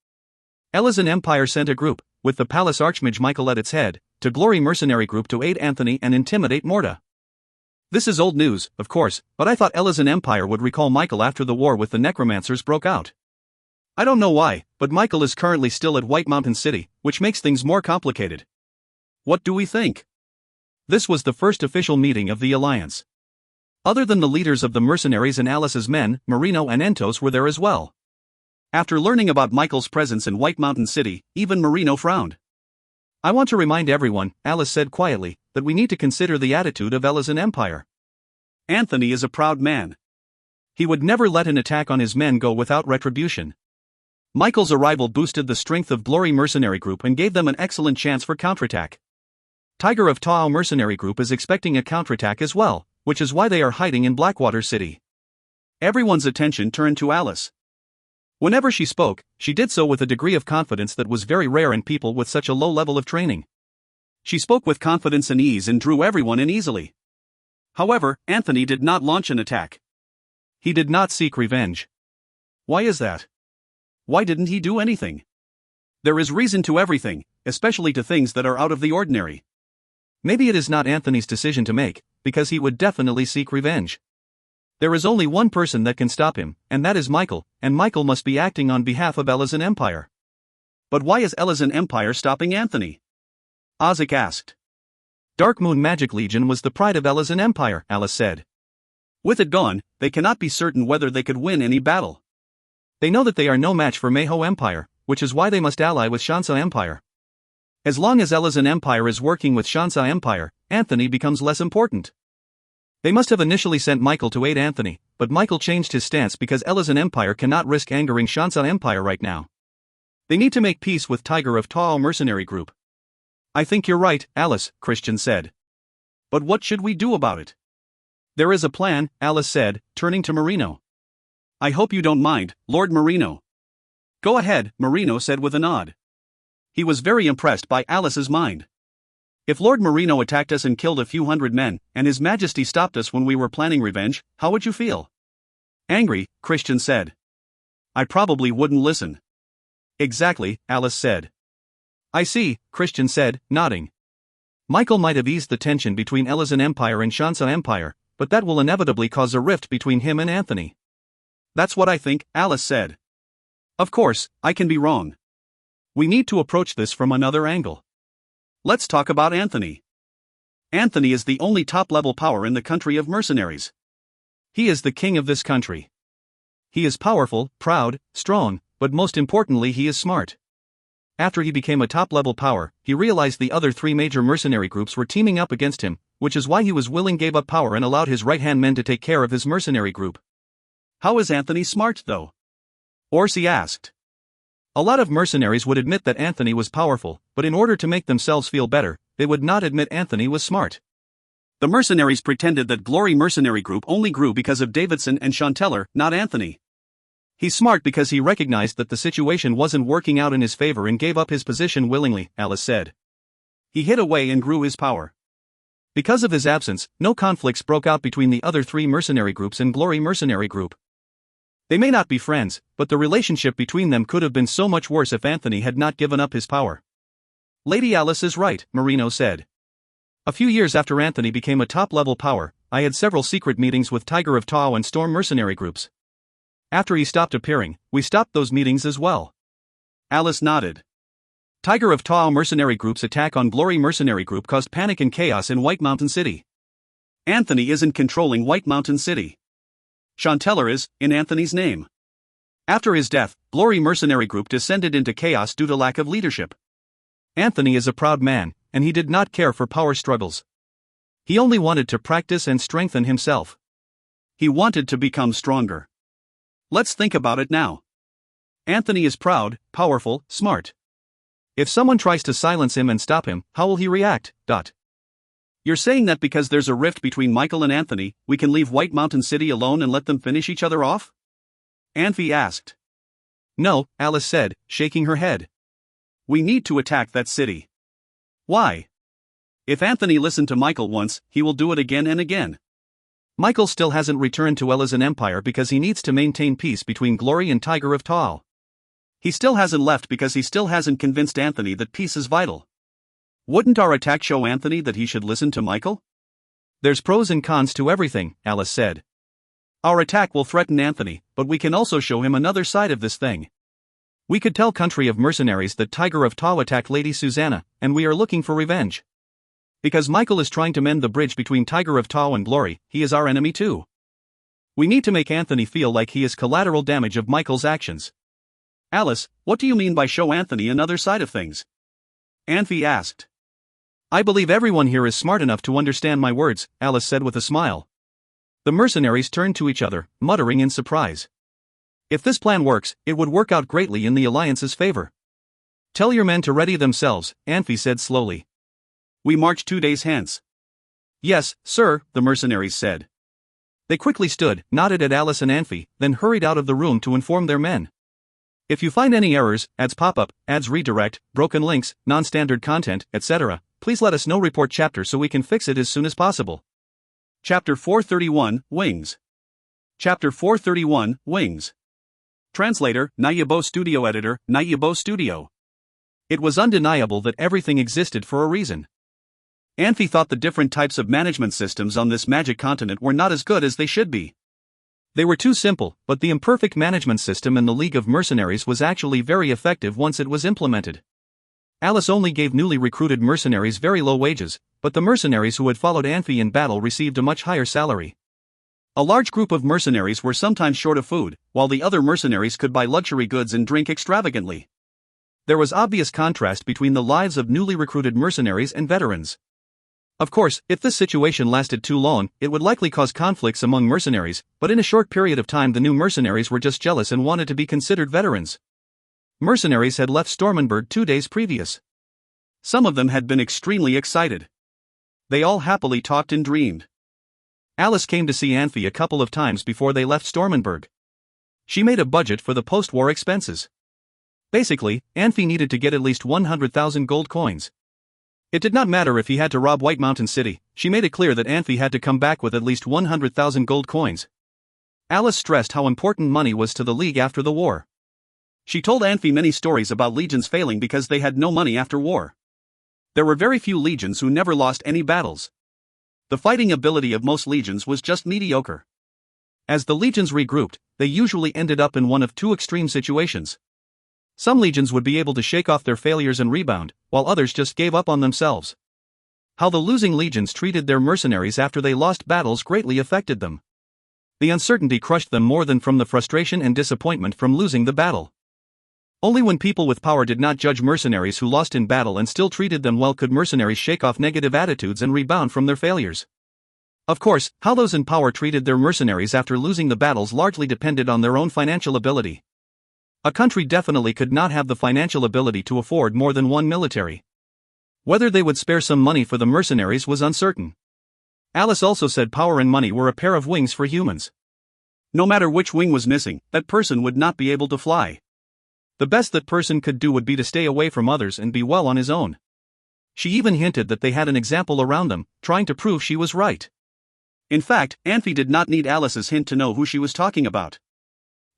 Elysian Empire sent a group, with the Palace Archmage Michael at its head, to Glory Mercenary Group to aid Anthony and intimidate Morta. This is old news, of course, but I thought Elysian Empire would recall Michael after the war with the Necromancers broke out. I don't know why, but Michael is currently still at White Mountain City, which makes things more complicated. What do we think? This was the first official meeting of the Alliance. Other than the leaders of the mercenaries and Alice's men, Marino and Entos were there as well. After learning about Michael's presence in White Mountain City, even Marino frowned. I want to remind everyone, Alice said quietly, that we need to consider the attitude of Elysian Empire. Anthony is a proud man. He would never let an attack on his men go without retribution. Michael's arrival boosted the strength of Glory Mercenary Group and gave them an excellent chance for counterattack. Tiger of Tao Mercenary Group is expecting a counterattack as well, which is why they are hiding in Blackwater City. Everyone's attention turned to Alice. Whenever she spoke, she did so with a degree of confidence that was very rare in people with such a low level of training. She spoke with confidence and ease and drew everyone in easily. However, Anthony did not launch an attack. He did not seek revenge. Why is that? Why didn't he do anything? There is reason to everything, especially to things that are out of the ordinary. Maybe it is not Anthony's decision to make, because he would definitely seek revenge. There is only one person that can stop him, and that is Michael, and Michael must be acting on behalf of Elizan Empire. But why is Elizan Empire stopping Anthony? Ozek asked. Dark Moon Magic Legion was the pride of Elizan Empire, Alice said. With it gone, they cannot be certain whether they could win any battle. They know that they are no match for Meiho Empire, which is why they must ally with Shansa Empire. As long as Elizan Empire is working with Shansa Empire, Anthony becomes less important. They must have initially sent Michael to aid Anthony, but Michael changed his stance because Elizan Empire cannot risk angering Shansa Empire right now. They need to make peace with Tiger of Tao Mercenary Group. I think you're right, Alice, Christian said. But what should we do about it? There is a plan, Alice said, turning to Marino. I hope you don't mind, Lord Marino. Go ahead, Marino said with a nod. He was very impressed by Alice's mind. If Lord Marino attacked us and killed a few hundred men, and His Majesty stopped us when we were planning revenge, how would you feel? Angry, Christian said. I probably wouldn't listen. Exactly, Alice said. I see, Christian said, nodding. Michael might have eased the tension between Elizan Empire and Shansa Empire, but that will inevitably cause a rift between him and Anthony. That's what I think, Alice said. Of course, I can be wrong. We need to approach this from another angle. Let's talk about Anthony. Anthony is the only top-level power in the country of mercenaries. He is the king of this country. He is powerful, proud, strong, but most importantly he is smart. After he became a top-level power, he realized the other three major mercenary groups were teaming up against him, which is why he was willing gave up power and allowed his right-hand men to take care of his mercenary group. How is Anthony smart though? Orsi asked. A lot of mercenaries would admit that Anthony was powerful, but in order to make themselves feel better, they would not admit Anthony was smart. The mercenaries pretended that Glory Mercenary Group only grew because of Davidson and Chanteller, not Anthony. He's smart because he recognized that the situation wasn't working out in his favor and gave up his position willingly, Alice said. He hid away and grew his power. Because of his absence, no conflicts broke out between the other three mercenary groups and Glory Mercenary Group. They may not be friends, but the relationship between them could have been so much worse if Anthony had not given up his power. Lady Alice is right, Marino said. A few years after Anthony became a top-level power, I had several secret meetings with Tiger of Tao and Storm mercenary groups. After he stopped appearing, we stopped those meetings as well. Alice nodded. Tiger of Tao mercenary group's attack on Glory Mercenary Group caused panic and chaos in White Mountain City. Anthony isn't controlling White Mountain City. Chanteller is, in Anthony's name. After his death, Glory Mercenary Group descended into chaos due to lack of leadership. Anthony is a proud man, and he did not care for power struggles. He only wanted to practice and strengthen himself. He wanted to become stronger. Let's think about it now. Anthony is proud, powerful, smart. If someone tries to silence him and stop him, how will he react? You're saying that because there's a rift between Michael and Anthony, we can leave White Mountain City alone and let them finish each other off? Anfey asked. No, Alice said, shaking her head. We need to attack that city. Why? If Anthony listened to Michael once, he will do it again and again. Michael still hasn't returned to Elizan Empire because he needs to maintain peace between Glory and Tiger of Tao. He still hasn't left because he still hasn't convinced Anthony that peace is vital. Wouldn't our attack show Anthony that he should listen to Michael? There's pros and cons to everything, Alice said. Our attack will threaten Anthony, but we can also show him another side of this thing. We could tell Country of Mercenaries that Tiger of Tao attacked Lady Susanna, and we are looking for revenge. Because Michael is trying to mend the bridge between Tiger of Tao and Glory, he is our enemy too. We need to make Anthony feel like he is collateral damage of Michael's actions. Alice, what do you mean by show Anthony another side of things? Anfey asked. I believe everyone here is smart enough to understand my words, Alice said with a smile. The mercenaries turned to each other, muttering in surprise. If this plan works, it would work out greatly in the alliance's favor. Tell your men to ready themselves, Anfey said slowly. We march 2 days hence. Yes, sir, the mercenaries said. They quickly stood, nodded at Alice and Anfey, then hurried out of the room to inform their men. If you find any errors, ads pop up, ads redirect, broken links, non-standard content, etc., please let us know. Report chapter so we can fix it as soon as possible. Chapter 431, Wings. Chapter 431, Wings. Translator, Nayabo Studio. Editor, Nayabo Studio. It was undeniable that everything existed for a reason. Anfey thought the different types of management systems on this magic continent were not as good as they should be. They were too simple, but the imperfect management system in the League of Mercenaries was actually very effective once it was implemented. Alice only gave newly recruited mercenaries very low wages, but the mercenaries who had followed Anfey in battle received a much higher salary. A large group of mercenaries were sometimes short of food, while the other mercenaries could buy luxury goods and drink extravagantly. There was obvious contrast between the lives of newly recruited mercenaries and veterans. Of course, if this situation lasted too long, it would likely cause conflicts among mercenaries, but in a short period of time the new mercenaries were just jealous and wanted to be considered veterans. Mercenaries had left Stormenberg 2 days previous. Some of them had been extremely excited. They all happily talked and dreamed. Alice came to see Anfey a couple of times before they left Stormenberg. She made a budget for the post-war expenses. Basically, Anfey needed to get at least 100,000 gold coins. It did not matter if he had to rob White Mountain City, she made it clear that Anfey had to come back with at least 100,000 gold coins. Alice stressed how important money was to the League after the war. She told Anfey many stories about legions failing because they had no money after war. There were very few legions who never lost any battles. The fighting ability of most legions was just mediocre. As the legions regrouped, they usually ended up in one of two extreme situations. Some legions would be able to shake off their failures and rebound, while others just gave up on themselves. How the losing legions treated their mercenaries after they lost battles greatly affected them. The uncertainty crushed them more than from the frustration and disappointment from losing the battle. Only when people with power did not judge mercenaries who lost in battle and still treated them well could mercenaries shake off negative attitudes and rebound from their failures. Of course, how those in power treated their mercenaries after losing the battles largely depended on their own financial ability. A country definitely could not have the financial ability to afford more than one military. Whether they would spare some money for the mercenaries was uncertain. Alice also said power and money were a pair of wings for humans. No matter which wing was missing, that person would not be able to fly. The best that person could do would be to stay away from others and be well on his own. She even hinted that they had an example around them, trying to prove she was right. In fact, Anfey did not need Alice's hint to know who she was talking about.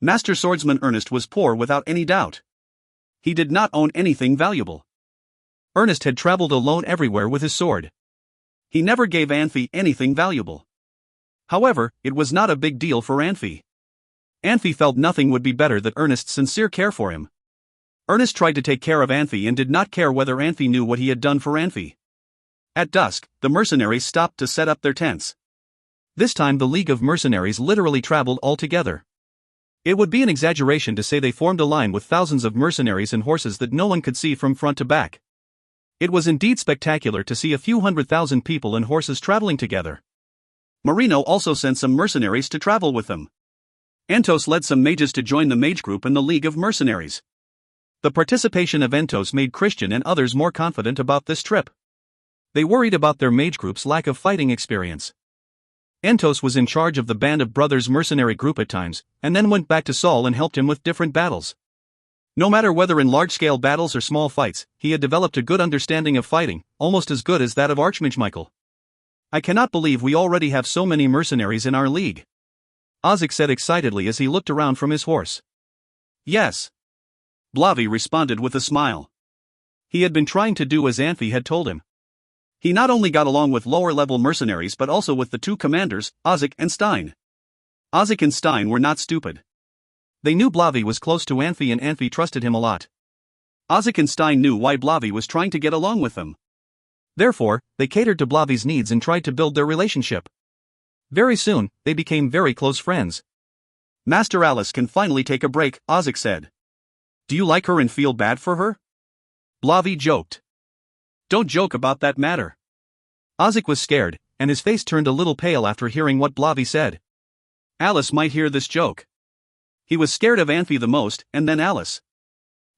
Master Swordsman Ernest was poor without any doubt. He did not own anything valuable. Ernest had traveled alone everywhere with his sword. He never gave Anfey anything valuable. However, it was not a big deal for Anfey. Anfey felt nothing would be better than Ernest's sincere care for him. Ernest tried to take care of Anfey and did not care whether Anfey knew what he had done for Anfey. At dusk, the mercenaries stopped to set up their tents. This time the League of Mercenaries literally traveled all together. It would be an exaggeration to say they formed a line with thousands of mercenaries and horses that no one could see from front to back. It was indeed spectacular to see a few 100,000 people and horses traveling together. Marino also sent some mercenaries to travel with them. Entos led some mages to join the mage group in the League of Mercenaries. The participation of Entos made Christian and others more confident about this trip. They worried about their mage group's lack of fighting experience. Entos was in charge of the Band of Brothers mercenary group at times, and then went back to Saul and helped him with different battles. No matter whether in large-scale battles or small fights, he had developed a good understanding of fighting, almost as good as that of Archmage Michael. I cannot believe we already have so many mercenaries in our league. Ozik said excitedly as he looked around from his horse. Yes. Blavi responded with a smile. He had been trying to do as Anfey had told him. He not only got along with lower-level mercenaries but also with the two commanders, Ozik and Stein. Ozik and Stein were not stupid. They knew Blavi was close to Anfey and Anfey trusted him a lot. Ozik and Stein knew why Blavi was trying to get along with them. Therefore, they catered to Blavi's needs and tried to build their relationship. Very soon, they became very close friends. Master Alice can finally take a break, Ozik said. Do you like her and feel bad for her? Blavi joked. Don't joke about that matter. Ozik was scared, and his face turned a little pale after hearing what Blavi said. Alice might hear this joke. He was scared of Anfey the most, and then Alice.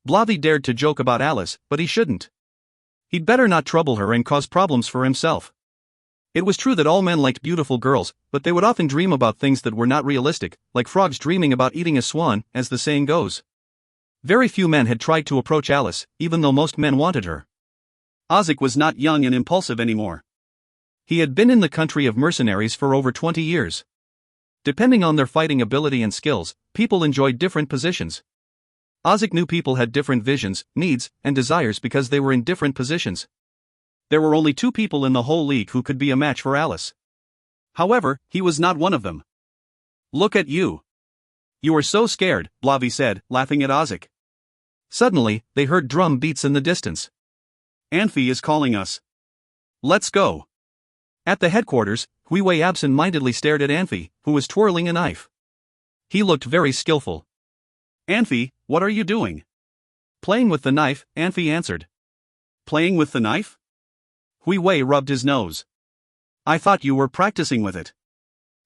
Blavi dared to joke about Alice, but he shouldn't. He'd better not trouble her and cause problems for himself. It was true that all men liked beautiful girls, but they would often dream about things that were not realistic, like frogs dreaming about eating a swan, as the saying goes. Very few men had tried to approach Alice, even though most men wanted her. Ozik was not young and impulsive anymore. He had been in the country of mercenaries for over 20 years. Depending on their fighting ability and skills, people enjoyed different positions. Ozik knew people had different visions, needs, and desires because they were in different positions. There were only 2 people in the whole league who could be a match for Alice. However, he was not one of them. Look at you. You are so scared, Blavi said, laughing at Ozik. Suddenly, they heard drum beats in the distance. Anfey is calling us. Let's go. At the headquarters, Huiwei absent-mindedly stared at Anfey, who was twirling a knife. He looked very skillful. Anfey, what are you doing? Playing with the knife, Anfey answered. Playing with the knife? Huiwei rubbed his nose. I thought you were practicing with it.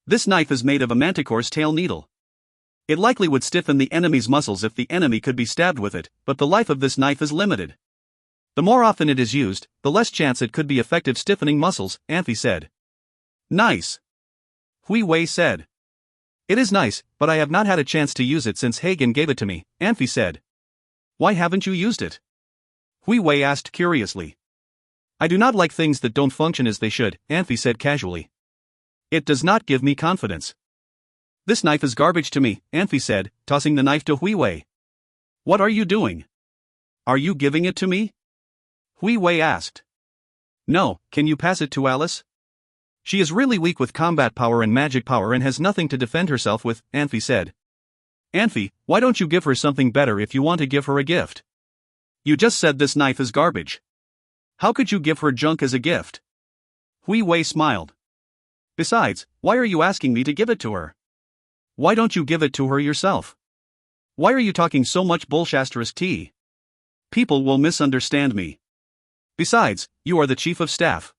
This knife is made of a manticore's tail needle. It likely would stiffen the enemy's muscles if the enemy could be stabbed with it, but the life of this knife is limited. The more often it is used, the less chance it could be effective stiffening muscles, Anfey said. Nice. Huiwei said. It is nice, but I have not had a chance to use it since Hagen gave it to me, Anfey said. Why haven't you used it? Huiwei asked curiously. I do not like things that don't function as they should, Anfey said casually. It does not give me confidence. This knife is garbage to me, Anfey said, tossing the knife to Huiwei. What are you doing? Are you giving it to me? Huiwei asked. No, can you pass it to Alice? She is really weak with combat power and magic power and has nothing to defend herself with, Anfey said. Anfey, why don't you give her something better if you want to give her a gift? You just said this knife is garbage. How could you give her junk as a gift? Huiwei smiled. Besides, why are you asking me to give it to her? Why don't you give it to her yourself? Why are you talking so much bullshit? People will misunderstand me. Besides, you are the chief of staff.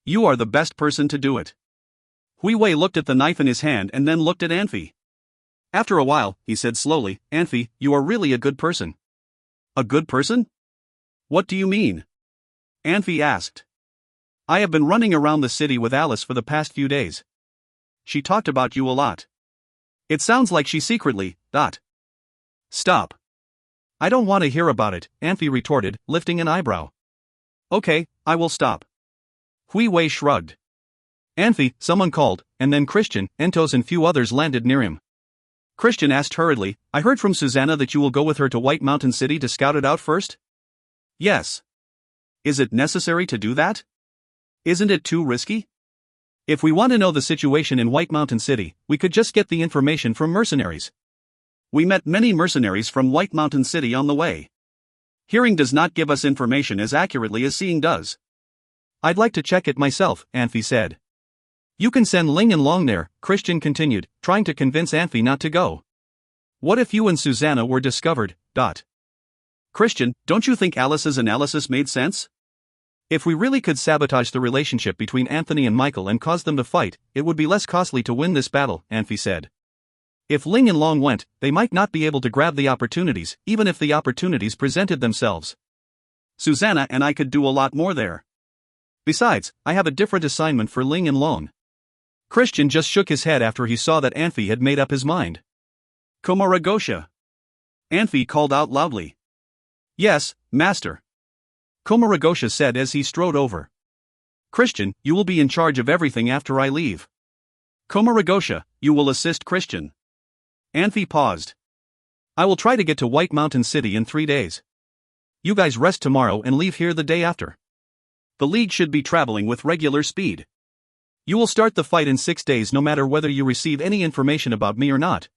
You are the best person to do it. Huiwei looked at the knife in his hand and then looked at Anfey. After a while, he said slowly, Anfey, you are really a good person. A good person? What do you mean? Anfey asked. I have been running around the city with Alice for the past few days. She talked about you a lot. It sounds like she secretly. Stop. I don't want to hear about it, Anfey retorted, lifting an eyebrow. Okay, I will stop. Huiwei shrugged. Anfey, someone called, and then Christian, Entos and few others landed near him. Christian asked hurriedly, I heard from Susanna that you will go with her to White Mountain City to scout it out first? Yes. Is it necessary to do that? Isn't it too risky? If we want to know the situation in White Mountain City, we could just get the information from mercenaries. We met many mercenaries from White Mountain City on the way. Hearing does not give us information as accurately as seeing does. I'd like to check it myself, Anfey said. You can send Ling and Long there, Christian continued, trying to convince Anfey not to go. What if you and Susanna were discovered? Christian, don't you think Alice's analysis made sense? If we really could sabotage the relationship between Anthony and Michael and cause them to fight, it would be less costly to win this battle, Anfey said. If Ling and Long went, they might not be able to grab the opportunities, even if the opportunities presented themselves. Susanna and I could do a lot more there. Besides, I have a different assignment for Ling and Long. Christian just shook his head after he saw that Anfey had made up his mind. Komorogosha. Anfey called out loudly. Yes, master. Komorogosha said as he strode over. Christian, you will be in charge of everything after I leave. Komorogosha, you will assist Christian. Anfey paused. I will try to get to White Mountain City in 3 days. You guys rest tomorrow and leave here the day after. The League should be traveling with regular speed. You will start the fight in 6 days no matter whether you receive any information about me or not.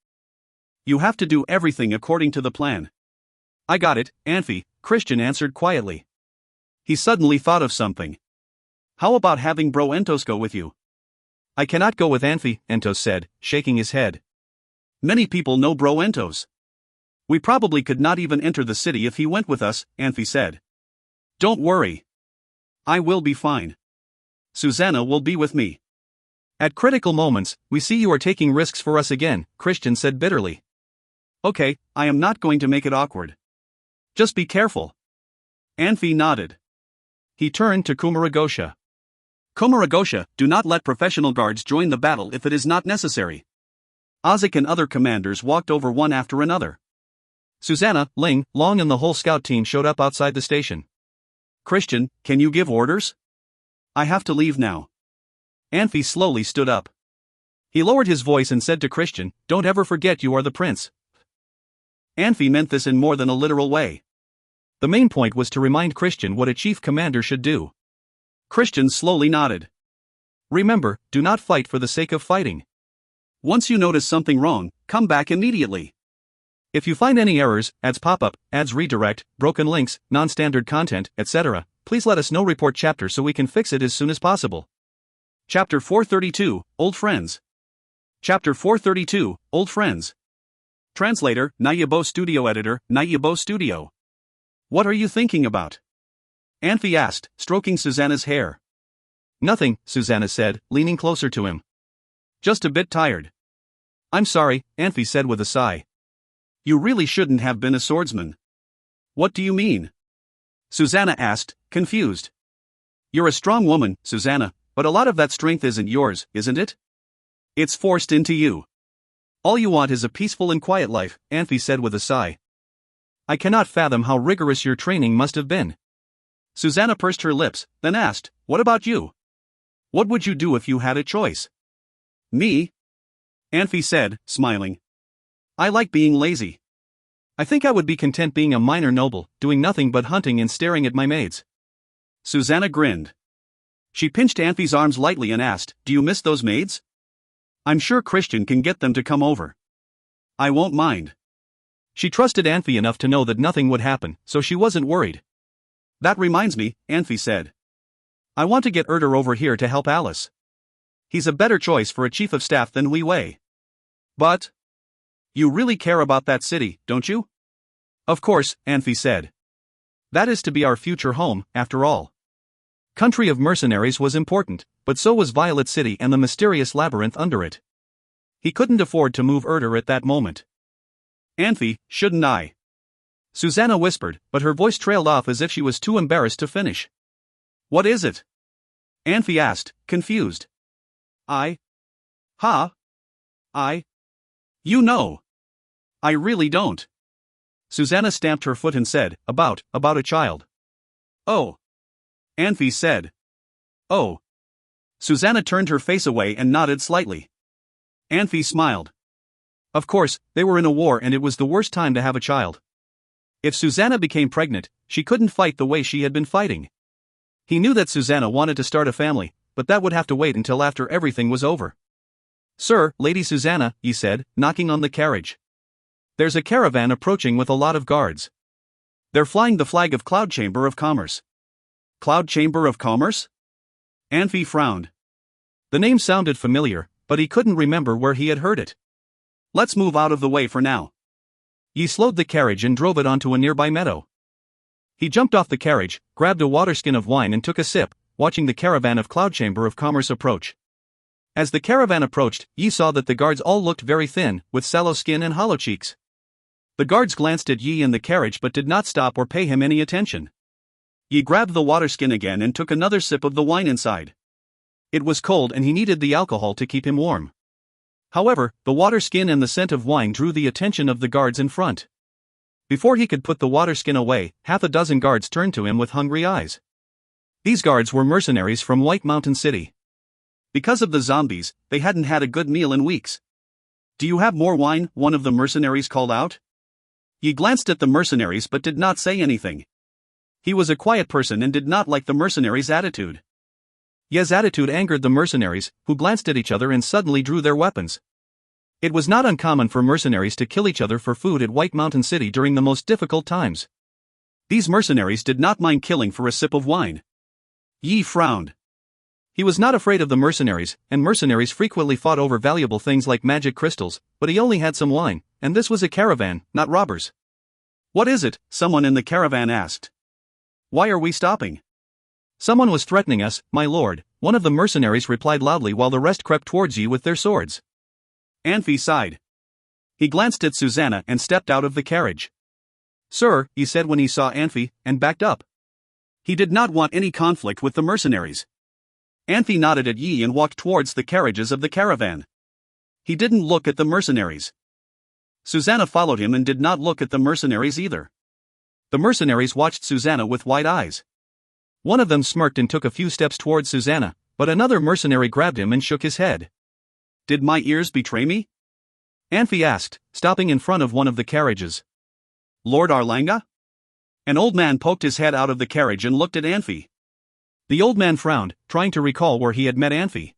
You have to do everything according to the plan. I got it, Anfey, Christian answered quietly. He suddenly thought of something. How about having Bro Entos go with you? I cannot go with Anfey, Entos said, shaking his head. Many people know Bro Entos. We probably could not even enter the city if he went with us, Anfey said. Don't worry. I will be fine. Susanna will be with me. At critical moments, we see you are taking risks for us again, Christian said bitterly. Okay, I am not going to make it awkward. Just be careful. Anfey nodded. He turned to Kumaragosha. Kumaragosha, do not let professional guards join the battle if it is not necessary. Ozak and other commanders walked over one after another. Susanna, Ling, Long and the whole scout team showed up outside the station. Christian, can you give orders? I have to leave now. Anfey slowly stood up. He lowered his voice and said to Christian, "Don't ever forget you are the prince." Anfey meant this in more than a literal way. The main point was to remind Christian what a chief commander should do. Christian slowly nodded. Remember, do not fight for the sake of fighting. Once you notice something wrong, come back immediately. If you find any errors, ads pop up, ads redirect, broken links, non-standard content, etc., please let us know. Report chapter so we can fix it as soon as possible. Chapter 432, Old Friends. Chapter 432, Old Friends. Translator, Nayabo Studio Editor, Nayabo Studio. What are you thinking about? Anfey asked, stroking Susanna's hair. Nothing, Susanna said, leaning closer to him. Just a bit tired. I'm sorry, Anfey said with a sigh. You really shouldn't have been a swordsman. What do you mean? Susanna asked, confused. You're a strong woman, Susanna, but a lot of that strength isn't yours, isn't it? It's forced into you. All you want is a peaceful and quiet life, Anfey said with a sigh. I cannot fathom how rigorous your training must have been. Susanna pursed her lips, then asked, what about you? What would you do if you had a choice? Me? Anfey said, smiling. I like being lazy. I think I would be content being a minor noble, doing nothing but hunting and staring at my maids. Susanna grinned. She pinched Anfey's arms lightly and asked, do you miss those maids? I'm sure Christian can get them to come over. I won't mind. She trusted Anfey enough to know that nothing would happen, so she wasn't worried. That reminds me, Anfey said. I want to get Erder over here to help Alice. He's a better choice for a chief of staff than Wei Wei. But you really care about that city, don't you? Of course, Anfey said. That is to be our future home, after all. Country of Mercenaries was important, but so was Violet City and the mysterious labyrinth under it. He couldn't afford to move Erder at that moment. Anfey, shouldn't I? Susanna whispered, but her voice trailed off as if she was too embarrassed to finish. What is it? Anfey asked, confused. You know. I really don't. Susanna stamped her foot and said, about a child. Oh. Anfey said. Oh. Susanna turned her face away and nodded slightly. Anfey smiled. Of course, they were in a war and it was the worst time to have a child. If Susanna became pregnant, she couldn't fight the way she had been fighting. He knew that Susanna wanted to start a family, but that would have to wait until after everything was over. Sir, Lady Susanna, he said, knocking on the carriage. There's a caravan approaching with a lot of guards. They're flying the flag of Cloud Chamber of Commerce. Cloud Chamber of Commerce? Anfey frowned. The name sounded familiar, but he couldn't remember where he had heard it. Let's move out of the way for now. He slowed the carriage and drove it onto a nearby meadow. He jumped off the carriage, grabbed a water skin of wine and took a sip, watching the caravan of Cloud Chamber of Commerce approach. As the caravan approached, Yi saw that the guards all looked very thin, with sallow skin and hollow cheeks. The guards glanced at Yi in the carriage but did not stop or pay him any attention. Yi grabbed the water skin again and took another sip of the wine inside. It was cold and he needed the alcohol to keep him warm. However, the water skin and the scent of wine drew the attention of the guards in front. Before he could put the water skin away, half a dozen guards turned to him with hungry eyes. These guards were mercenaries from White Mountain City. Because of the zombies, they hadn't had a good meal in weeks. Do you have more wine? One of the mercenaries called out. He glanced at the mercenaries but did not say anything. He was a quiet person and did not like the mercenaries' attitude. Ye's attitude angered the mercenaries, who glanced at each other and suddenly drew their weapons. It was not uncommon for mercenaries to kill each other for food at White Mountain City during the most difficult times. These mercenaries did not mind killing for a sip of wine. Yi frowned. He was not afraid of the mercenaries, and mercenaries frequently fought over valuable things like magic crystals, but he only had some wine, and this was a caravan, not robbers. What is it? Someone in the caravan asked. Why are we stopping? Someone was threatening us, my lord, one of the mercenaries replied loudly while the rest crept towards you with their swords. Anfey sighed. He glanced at Susanna and stepped out of the carriage. Sir, he said when he saw Anfey, and backed up. He did not want any conflict with the mercenaries. Anfey nodded at Yi and walked towards the carriages of the caravan. He didn't look at the mercenaries. Susanna followed him and did not look at the mercenaries either. The mercenaries watched Susanna with wide eyes. One of them smirked and took a few steps towards Susanna, but another mercenary grabbed him and shook his head. Did my ears betray me? Anfey asked, stopping in front of one of the carriages. Lord Arlanga? An old man poked his head out of the carriage and looked at Anfey. The old man frowned, trying to recall where he had met Anfey.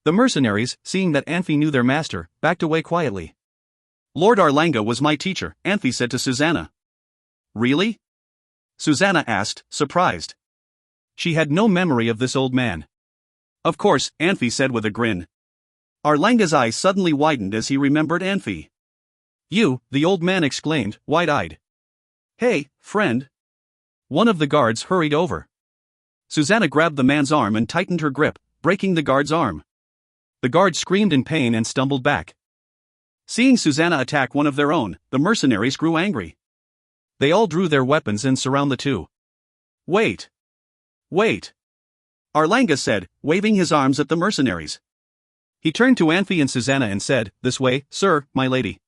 The mercenaries, seeing that Anfey knew their master, backed away quietly. Lord Arlanga was my teacher, Anfey said to Susanna. Really? Susanna asked, surprised. She had no memory of this old man. Of course, Anfey said with a grin. Arlanga's eyes suddenly widened as he remembered Anfey. You, the old man exclaimed, wide-eyed. Hey, friend. One of the guards hurried over. Susanna grabbed the man's arm and tightened her grip, breaking the guard's arm. The guard screamed in pain and stumbled back. Seeing Susanna attack one of their own, the mercenaries grew angry. They all drew their weapons and surrounded the two. Wait. Wait. Arlanga said, waving his arms at the mercenaries. He turned to Anfey and Susanna and said, This way, sir, my lady.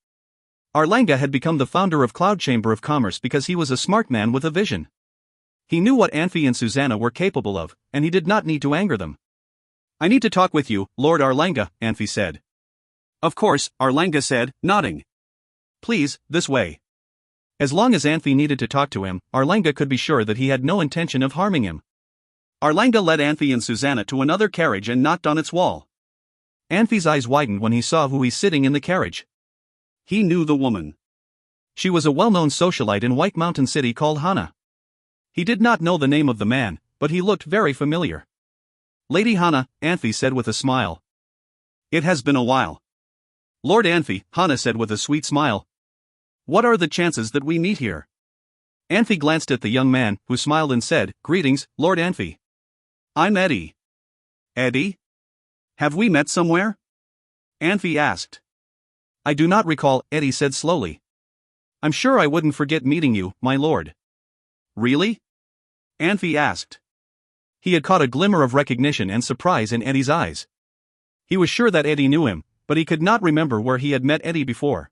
Arlanga had become the founder of Cloud Chamber of Commerce because he was a smart man with a vision. He knew what Anfey and Susanna were capable of, and he did not need to anger them. I need to talk with you, Lord Arlanga, Anfey said. Of course, Arlanga said, nodding. Please, this way. As long as Anfey needed to talk to him, Arlanga could be sure that he had no intention of harming him. Arlanga led Anfey and Susanna to another carriage and knocked on its wall. Anfey's eyes widened when he saw who was sitting in the carriage. He knew the woman. She was a well-known socialite in White Mountain City called Hana. He did not know the name of the man, but he looked very familiar. Lady Hana, Anfey said with a smile. It has been a while. Lord Anfey, Hana said with a sweet smile. What are the chances that we meet here? Anfey glanced at the young man, who smiled and said, Greetings, Lord Anfey. I'm Eddie. Eddie? Have we met somewhere? Anfey asked. I do not recall, Eddie said slowly. I'm sure I wouldn't forget meeting you, my lord. Really? Anfey asked. He had caught a glimmer of recognition and surprise in Eddie's eyes. He was sure that Eddie knew him, but he could not remember where he had met Eddie before.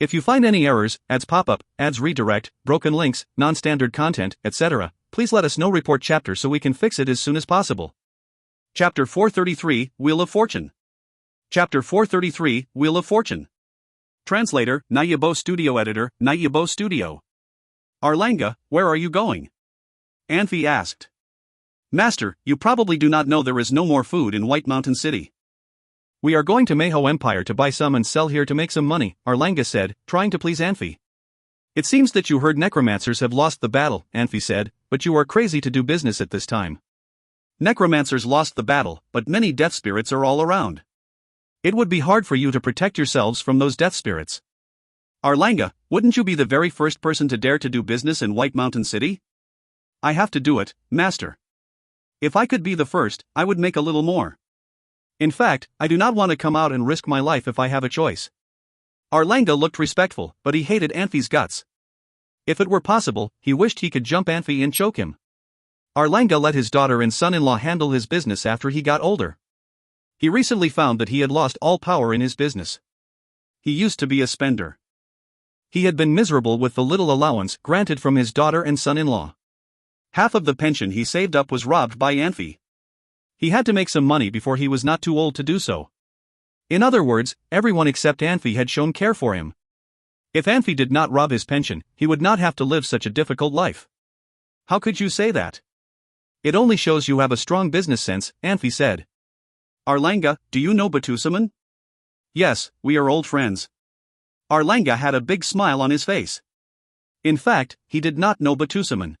If you find any errors, ads pop-up, ads redirect, broken links, non-standard content, etc., please let us know. Report chapter so we can fix it as soon as possible. Chapter 433, Wheel of Fortune. Chapter 433, Wheel of Fortune. Translator, Nayabo Studio Editor, Nayabo Studio. Arlanga, where are you going? Anfey asked. Master, you probably do not know there is no more food in White Mountain City. We are going to Mayho Empire to buy some and sell here to make some money, Arlanga said, trying to please Anfey. It seems that you heard necromancers have lost the battle, Anfey said, but you are crazy to do business at this time. Necromancers lost the battle, but many death spirits are all around. It would be hard for you to protect yourselves from those death spirits. Arlanga, wouldn't you be the very first person to dare to do business in White Mountain City? I have to do it, Master. If I could be the first, I would make a little more. In fact, I do not want to come out and risk my life if I have a choice. Arlanga looked respectful, but he hated Anfey's guts. If it were possible, he wished he could jump Anfey and choke him. Arlanga let his daughter and son-in-law handle his business after he got older. He recently found that he had lost all power in his business. He used to be a spender. He had been miserable with the little allowance granted from his daughter and son-in-law. Half of the pension he saved up was robbed by Anfey. He had to make some money before he was not too old to do so. In other words, everyone except Anfey had shown care for him. If Anfey did not rob his pension, he would not have to live such a difficult life. How could you say that? It only shows you have a strong business sense, Anfey said. Arlanga, do you know Batusaman? Yes, we are old friends. Arlanga had a big smile on his face. In fact, he did not know Batusaman.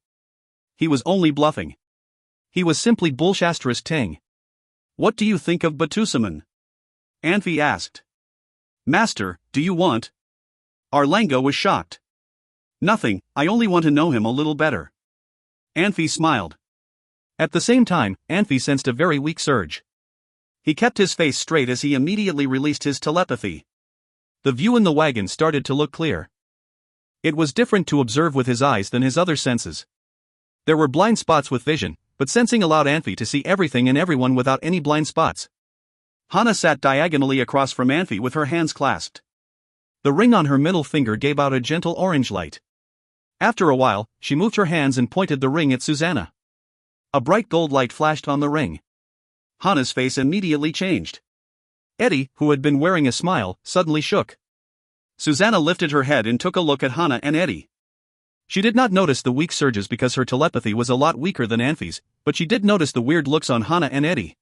He was only bluffing. He was simply bullshastras ting. What do you think of Batusaman? Anfey asked. Master, do you want? Arlanga was shocked. Nothing, I only want to know him a little better. Anfey smiled. At the same time, Anfey sensed a very weak surge. He kept his face straight as he immediately released his telepathy. The view in the wagon started to look clear. It was different to observe with his eyes than his other senses. There were blind spots with vision, but sensing allowed Anfey to see everything and everyone without any blind spots. Hana sat diagonally across from Anfey with her hands clasped. The ring on her middle finger gave out a gentle orange light. After a while, she moved her hands and pointed the ring at Susanna. A bright gold light flashed on the ring. Hana's face immediately changed. Eddie, who had been wearing a smile, suddenly shook. Susanna lifted her head and took a look at Hana and Eddie. She did not notice the weak surges because her telepathy was a lot weaker than Anfey's, but she did notice the weird looks on Hana and Eddie.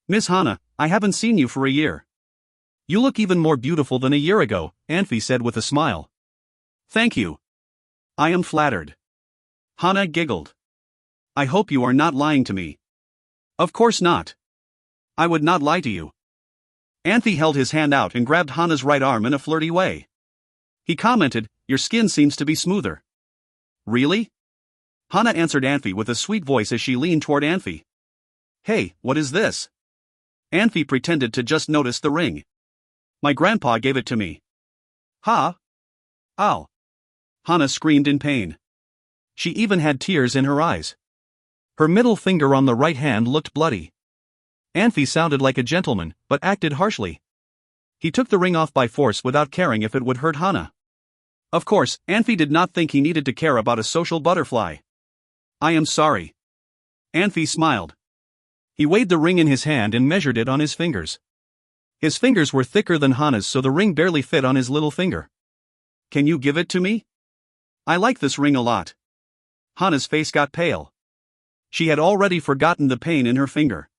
"Miss Hana, I haven't seen you for a year. You look even more beautiful than a year ago," Anfey said with a smile. "Thank you. I am flattered." Hana giggled. "I hope you are not lying to me." "Of course not. I would not lie to you." Anfey held his hand out and grabbed Hana's right arm in a flirty way. He commented, "Your skin seems to be smoother." "Really?" Hana answered Anfey with a sweet voice as she leaned toward Anfey. "Hey, what is this?" Anfey pretended to just notice the ring. "My grandpa gave it to me." "Ha! Ow!" Hana screamed in pain. She even had tears in her eyes. Her middle finger on the right hand looked bloody. Anfey sounded like a gentleman, but acted harshly. He took the ring off by force without caring if it would hurt Hana. Of course, Anfey did not think he needed to care about a social butterfly. "I am sorry." Anfey smiled. He weighed the ring in his hand and measured it on his fingers. His fingers were thicker than Hana's, so the ring barely fit on his little finger. "Can you give it to me? I like this ring a lot." Hana's face got pale. She had already forgotten the pain in her finger.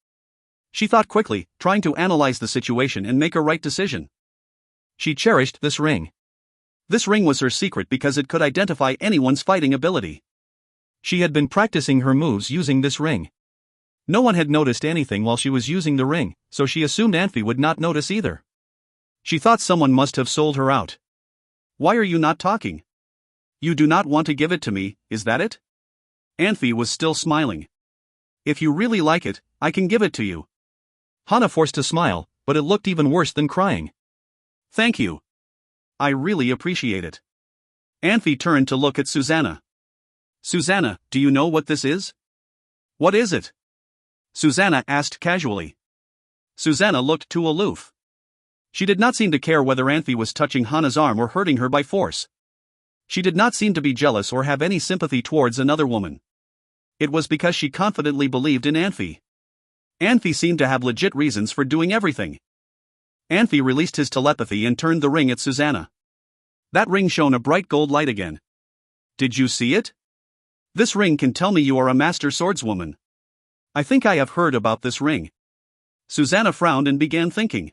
She thought quickly, trying to analyze the situation and make a right decision. She cherished this ring. This ring was her secret because it could identify anyone's fighting ability. She had been practicing her moves using this ring. No one had noticed anything while she was using the ring, so she assumed Anfey would not notice either. She thought someone must have sold her out. "Why are you not talking? You do not want to give it to me, is that it?" Anfey was still smiling. "If you really like it, I can give it to you." Hana forced a smile, but it looked even worse than crying. "Thank you. I really appreciate it." Anfey turned to look at Susanna. "Susanna, do you know what this is?" "What is it?" Susanna asked casually. Susanna looked too aloof. She did not seem to care whether Anfey was touching Hana's arm or hurting her by force. She did not seem to be jealous or have any sympathy towards another woman. It was because she confidently believed in Anfey. Anfey seemed to have legit reasons for doing everything. Anfey released his telepathy and turned the ring at Susanna. That ring shone a bright gold light again. "Did you see it? This ring can tell me you are a master swordswoman. I think I have heard about this ring." Susanna frowned and began thinking.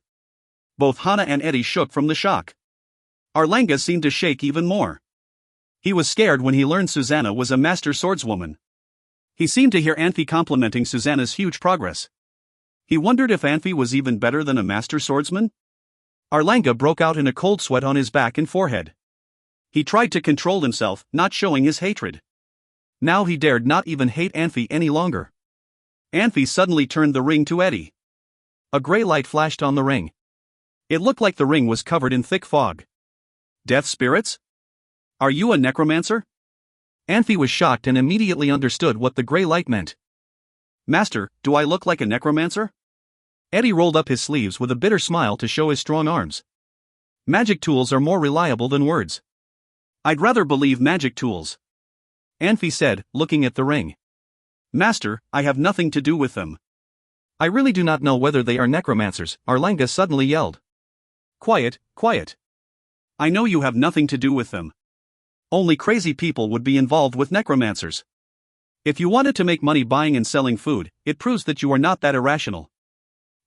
Both Hana and Eddie shook from the shock. Arlanga seemed to shake even more. He was scared when he learned Susanna was a master swordswoman. He seemed to hear Anfey complimenting Susanna's huge progress. He wondered if Anfey was even better than a master swordsman. Arlanga broke out in a cold sweat on his back and forehead. He tried to control himself, not showing his hatred. Now he dared not even hate Anfey any longer. Anfey suddenly turned the ring to Eddie. A gray light flashed on the ring. It looked like the ring was covered in thick fog. "Death spirits? Are you a necromancer?" Anfey was shocked and immediately understood what the gray light meant. "Master, do I look like a necromancer?" Eddie rolled up his sleeves with a bitter smile to show his strong arms. "Magic tools are more reliable than words." "I'd rather believe magic tools," Anfey said, looking at the ring. "Master, I have nothing to do with them." "I really do not know whether they are necromancers," Arlanga suddenly yelled. "Quiet, quiet. I know you have nothing to do with them. Only crazy people would be involved with necromancers. If you wanted to make money buying and selling food, it proves that you are not that irrational."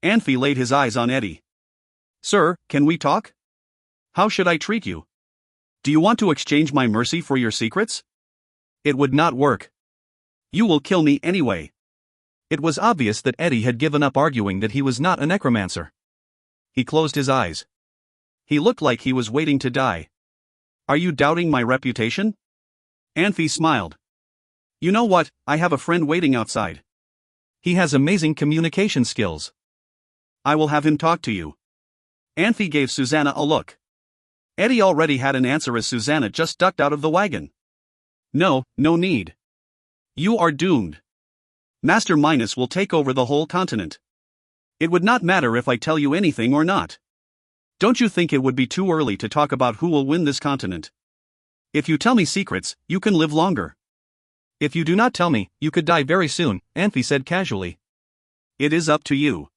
Anfey laid his eyes on Eddie. "Sir, can we talk? How should I treat you? Do you want to exchange my mercy for your secrets?" "It would not work. You will kill me anyway." It was obvious that Eddie had given up arguing that he was not a necromancer. He closed his eyes. He looked like he was waiting to die. "Are you doubting my reputation?" Anfey smiled. "You know what, I have a friend waiting outside. He has amazing communication skills. I will have him talk to you. Anfey gave Susanna a look. Eddie already had an answer as Susanna just ducked out of the wagon. No need. You are doomed. Master Minus will take over the whole continent. It would not matter if I tell you anything or not. Don't you think it would be too early to talk about who will win this continent? If you tell me secrets, you can live longer. If you do not tell me, you could die very soon, Anfey said casually. It is up to you.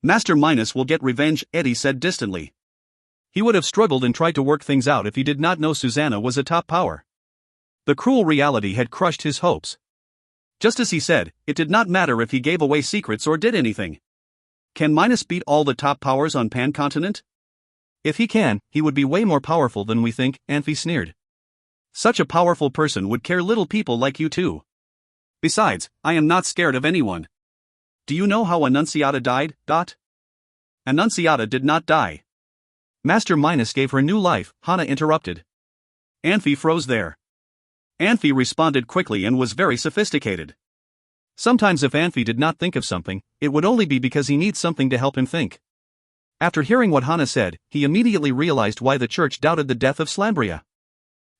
Master Minus will get revenge, Eddie said distantly. He would have struggled and tried to work things out if he did not know Susanna was a top power. The cruel reality had crushed his hopes. Just as he said, it did not matter if he gave away secrets or did anything. Can Minus beat all the top powers on Pan Continent? If he can, he would be way more powerful than we think, Anfey sneered. Such a powerful person would care little people like you too. Besides, I am not scared of anyone. Do you know how Annunciata died, Dot? Annunciata did not die. Master Minus gave her new life, Hana interrupted. Anfey froze there. Anfey responded quickly and was very sophisticated. Sometimes if Anfey did not think of something, it would only be because he needs something to help him think. After hearing what Hana said, he immediately realized why the church doubted the death of Slambria.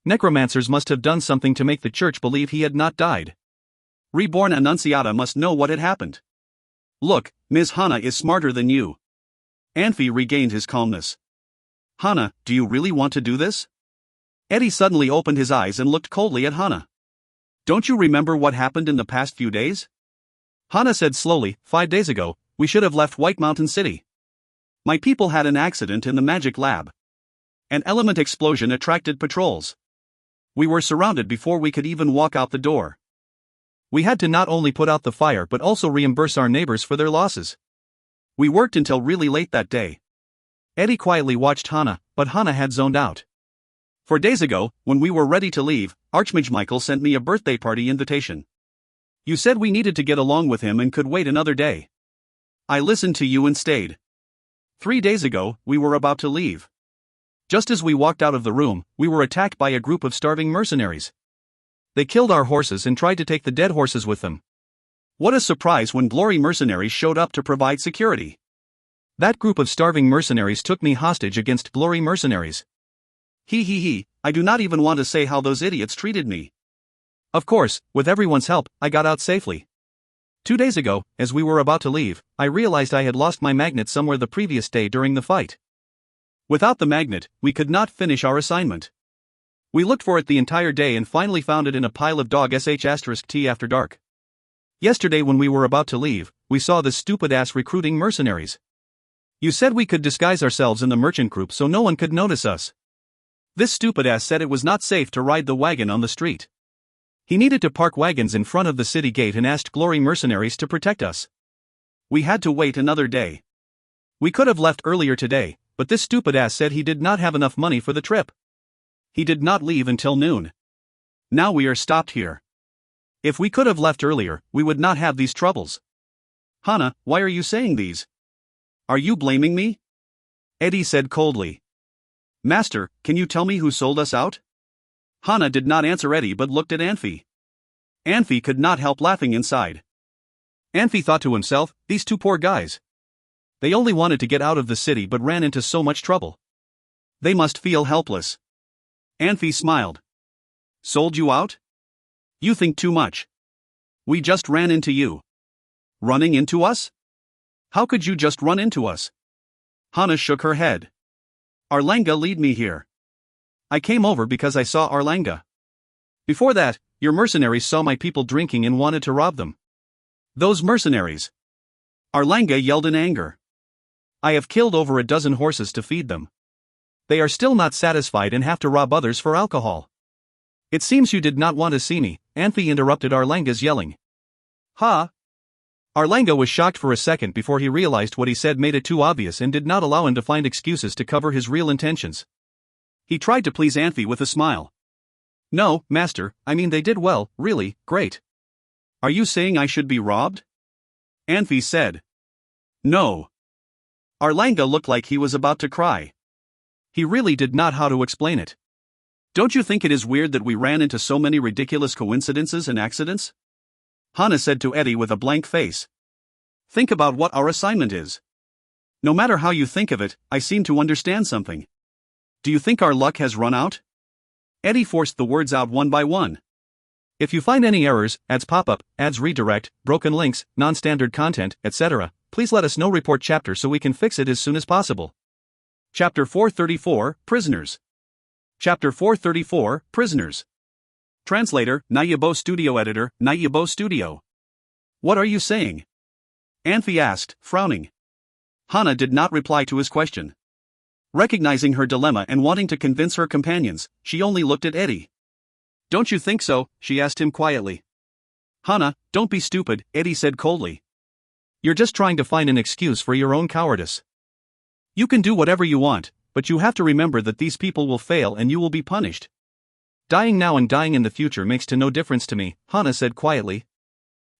Necromancers must have done something to make the church believe he had not died. Reborn Annunciata must know what had happened. Look, Ms. Hana is smarter than you. Anfey regained his calmness. Hana, do you really want to do this? Eddie suddenly opened his eyes and looked coldly at Hana. Don't you remember what happened in the past few days? Hana said slowly, 5 days ago, we should have left White Mountain City. My people had an accident in the magic lab. An element explosion attracted patrols. We were surrounded before we could even walk out the door. We had to not only put out the fire but also reimburse our neighbors for their losses. We worked until really late that day. Eddie quietly watched Hana, but Hana had zoned out. 4 days ago, when we were ready to leave, Archmage Michael sent me a birthday party invitation. You said we needed to get along with him and could wait another day. I listened to you and stayed. 3 days ago, we were about to leave. Just as we walked out of the room, we were attacked by a group of starving mercenaries. They killed our horses and tried to take the dead horses with them. What a surprise when Glory mercenaries showed up to provide security. That group of starving mercenaries took me hostage against Glory mercenaries. I do not even want to say how those idiots treated me. Of course, with everyone's help, I got out safely. 2 days ago, as we were about to leave, I realized I had lost my magnet somewhere the previous day during the fight. Without the magnet, we could not finish our assignment. We looked for it the entire day and finally found it in a pile of dog sh*t after dark. Yesterday when we were about to leave, we saw this stupid-ass recruiting mercenaries. You said we could disguise ourselves in the merchant group so no one could notice us. This stupid-ass said it was not safe to ride the wagon on the street. He needed to park wagons in front of the city gate and asked Glory mercenaries to protect us. We had to wait another day. We could have left earlier today, but this stupid-ass said he did not have enough money for the trip. He did not leave until noon. Now we are stopped here. If we could have left earlier, we would not have these troubles. Hana, why are you saying these? Are you blaming me? Eddie said coldly. Master, can you tell me who sold us out? Hana did not answer Eddie but looked at Anfey. Anfey could not help laughing inside. Anfey thought to himself, these two poor guys. They only wanted to get out of the city but ran into so much trouble. They must feel helpless. Anfey smiled. Sold you out? You think too much. We just ran into you. Running into us? How could you just run into us? Hana shook her head. Arlanga lead me here. I came over because I saw Arlanga. Before that, your mercenaries saw my people drinking and wanted to rob them. Those mercenaries. Arlanga yelled in anger. I have killed over a dozen horses to feed them. They are still not satisfied and have to rob others for alcohol. It seems you did not want to see me, Anfey interrupted Arlanga's yelling. Ha! Arlanga was shocked for a second before he realized what he said made it too obvious and did not allow him to find excuses to cover his real intentions. He tried to please Anfey with a smile. No, master, I mean they did well, really, great. Are you saying I should be robbed? Anfey said. No. Arlanga looked like he was about to cry. He really did not know how to explain it. Don't you think it is weird that we ran into so many ridiculous coincidences and accidents? Hana said to Eddie with a blank face. Think about what our assignment is. No matter how you think of it, I seem to understand something. Do you think our luck has run out? Eddie forced the words out one by one. If you find any errors, ads pop up, ads redirect, broken links, non-standard content, etc., please let us know. Report chapter so we can fix it as soon as possible. Chapter 434, Prisoners. Chapter 434, Prisoners. Translator, Nayabo Studio Editor, Nayabo Studio. What are you saying? Anfey asked, frowning. Hana did not reply to his question. Recognizing her dilemma and wanting to convince her companions, she only looked at Eddie. Don't you think so? She asked him quietly. Hana, don't be stupid, Eddie said coldly. You're just trying to find an excuse for your own cowardice. You can do whatever you want, but you have to remember that these people will fail and you will be punished. Dying now and dying in the future makes no difference to me, Hana said quietly.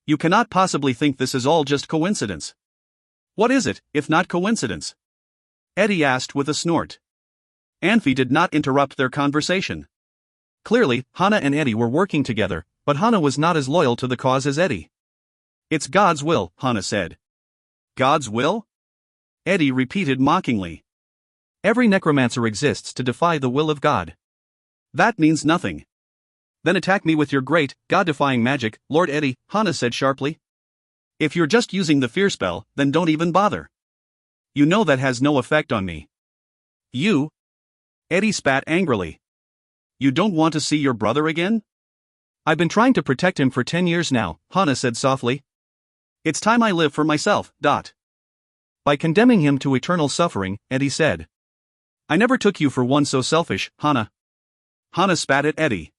You cannot possibly think this is all just coincidence. What is it, if not coincidence? Eddie asked with a snort. Anfey did not interrupt their conversation. Clearly, Hana and Eddie were working together, but Hana was not as loyal to the cause as Eddie. It's God's will, Hana said. God's will? Eddie repeated mockingly. Every necromancer exists to defy the will of God. That means nothing. Then attack me with your great, God-defying magic, Lord Eddie, Hana said sharply. If you're just using the fear spell, then don't even bother. You know that has no effect on me. You? Eddie spat angrily. You don't want to see your brother again? I've been trying to protect him for 10 years now, Hana said softly. It's time I live for myself, By condemning him to eternal suffering, Eddie said. I never took you for one so selfish, Hana. Hana spat at Eddie.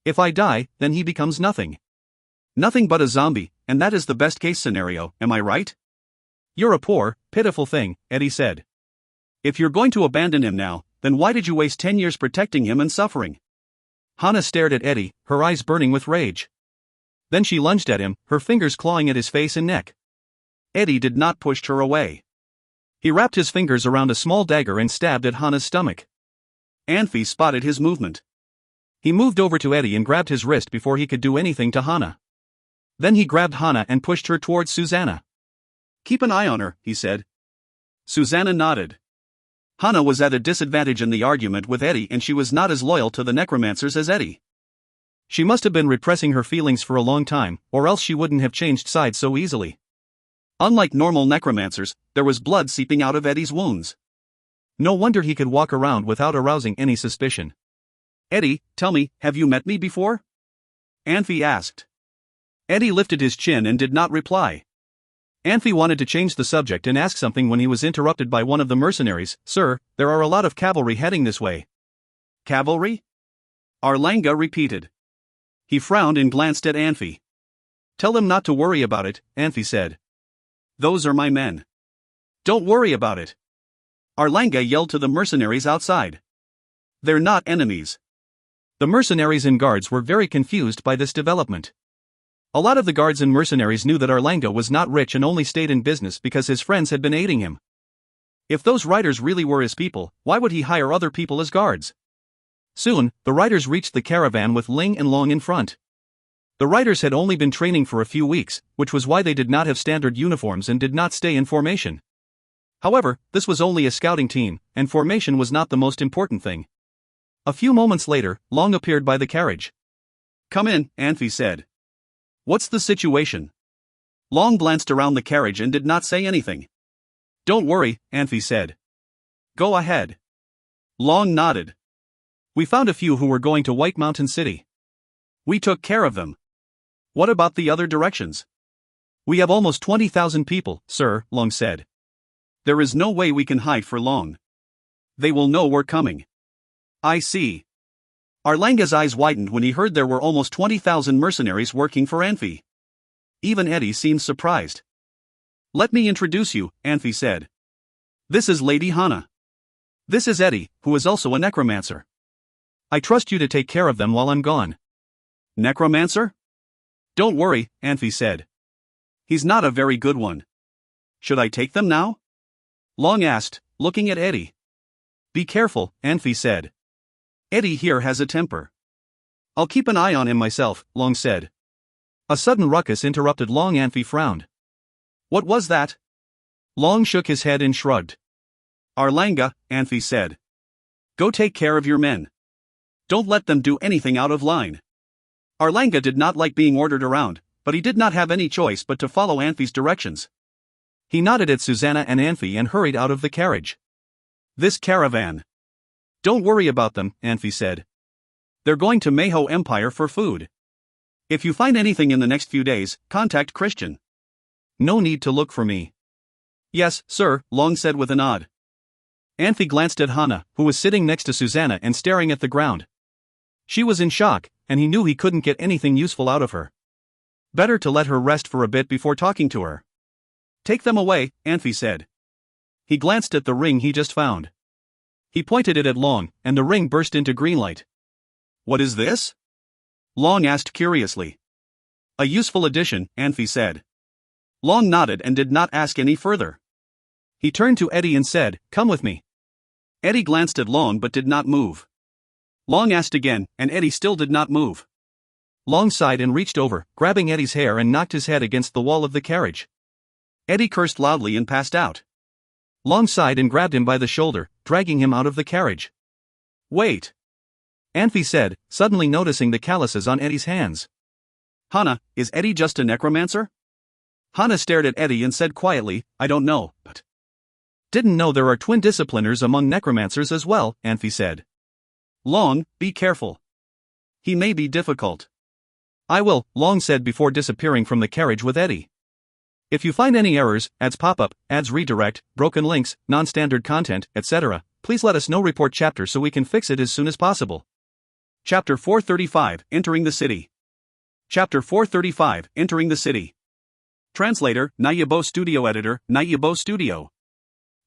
If I die, then he becomes nothing. Nothing but a zombie, and that is the best case scenario, am I right? You're a poor, pitiful thing, Eddie said. If you're going to abandon him now, then why did you waste 10 years protecting him and suffering? Hana stared at Eddie, her eyes burning with rage. Then she lunged at him, her fingers clawing at his face and neck. Eddie did not push her away. He wrapped his fingers around a small dagger and stabbed at Hana's stomach. Anfey spotted his movement. He moved over to Eddie and grabbed his wrist before he could do anything to Hana. Then he grabbed Hana and pushed her towards Susanna. Keep an eye on her, he said. Susanna nodded. Hana was at a disadvantage in the argument with Eddie and she was not as loyal to the necromancers as Eddie. She must have been repressing her feelings for a long time, or else she wouldn't have changed sides so easily. Unlike normal necromancers, there was blood seeping out of Eddie's wounds. No wonder he could walk around without arousing any suspicion. Eddie, tell me, have you met me before? Anfey asked. Eddie lifted his chin and did not reply. Anfey wanted to change the subject and ask something when he was interrupted by one of the mercenaries. Sir, there are a lot of cavalry heading this way. Cavalry? Arlanga repeated. He frowned and glanced at Anfey. Tell them not to worry about it, Anfey said. Those are my men. Don't worry about it. Arlanga yelled to the mercenaries outside. They're not enemies. The mercenaries and guards were very confused by this development. A lot of the guards and mercenaries knew that Arlanga was not rich and only stayed in business because his friends had been aiding him. If those riders really were his people, why would he hire other people as guards? Soon, the riders reached the caravan with Ling and Long in front. The riders had only been training for a few weeks, which was why they did not have standard uniforms and did not stay in formation. However, this was only a scouting team, and formation was not the most important thing. A few moments later, Long appeared by the carriage. Come in, Anfey said. What's the situation? Long glanced around the carriage and did not say anything. Don't worry, Anfey said. Go ahead. Long nodded. We found a few who were going to White Mountain City. We took care of them. What about the other directions? We have almost 20,000 people, sir, Long said. There is no way we can hide for long. They will know we're coming. I see. Arlanga's eyes widened when he heard there were almost 20,000 mercenaries working for Anfey. Even Eddie seemed surprised. Let me introduce you, Anfey said. This is Lady Hana. This is Eddie, who is also a necromancer. I trust you to take care of them while I'm gone. Necromancer? Don't worry, Anfey said. He's not a very good one. Should I take them now? Long asked, looking at Eddie. Be careful, Anfey said. Eddie here has a temper. I'll keep an eye on him myself, Long said. A sudden ruckus interrupted Long. Anfey frowned. What was that? Long shook his head and shrugged. Arlanga, Anfey said. Go take care of your men. Don't let them do anything out of line. Arlanga did not like being ordered around, but he did not have any choice but to follow Anfey's directions. He nodded at Susanna and Anfey and hurried out of the carriage. This caravan. Don't worry about them, Anfey said. They're going to Mayho Empire for food. If you find anything in the next few days, contact Christian. No need to look for me. Yes, sir, Long said with a nod. Anfey glanced at Hana, who was sitting next to Susanna and staring at the ground. She was in shock, and he knew he couldn't get anything useful out of her. Better to let her rest for a bit before talking to her. Take them away, Anfey said. He glanced at the ring he just found. He pointed it at Long, and the ring burst into green light. What is this? Long asked curiously. A useful addition, Anfey said. Long nodded and did not ask any further. He turned to Eddie and said, "Come with me." Eddie glanced at Long but did not move. Long asked again, and Eddie still did not move. Long sighed and reached over, grabbing Eddie's hair and knocked his head against the wall of the carriage. Eddie cursed loudly and passed out. Long sighed and grabbed him by the shoulder, dragging him out of the carriage. Wait. Anfey said, suddenly noticing the calluses on Eddie's hands. Hana, is Eddie just a necromancer? Hana stared at Eddie and said quietly, I don't know, but... Didn't know there are twin discipliners among necromancers as well, Anfey said. Long, be careful. He may be difficult. I will, Long said before disappearing from the carriage with Eddie. If you find any errors, ads pop up, ads redirect, broken links, non-standard content, etc., please let us know. Report chapter so we can fix it as soon as possible. Chapter 435, Entering the City. Chapter 435, Entering the City. Translator, Nayabo Studio Editor, Nayabo Studio.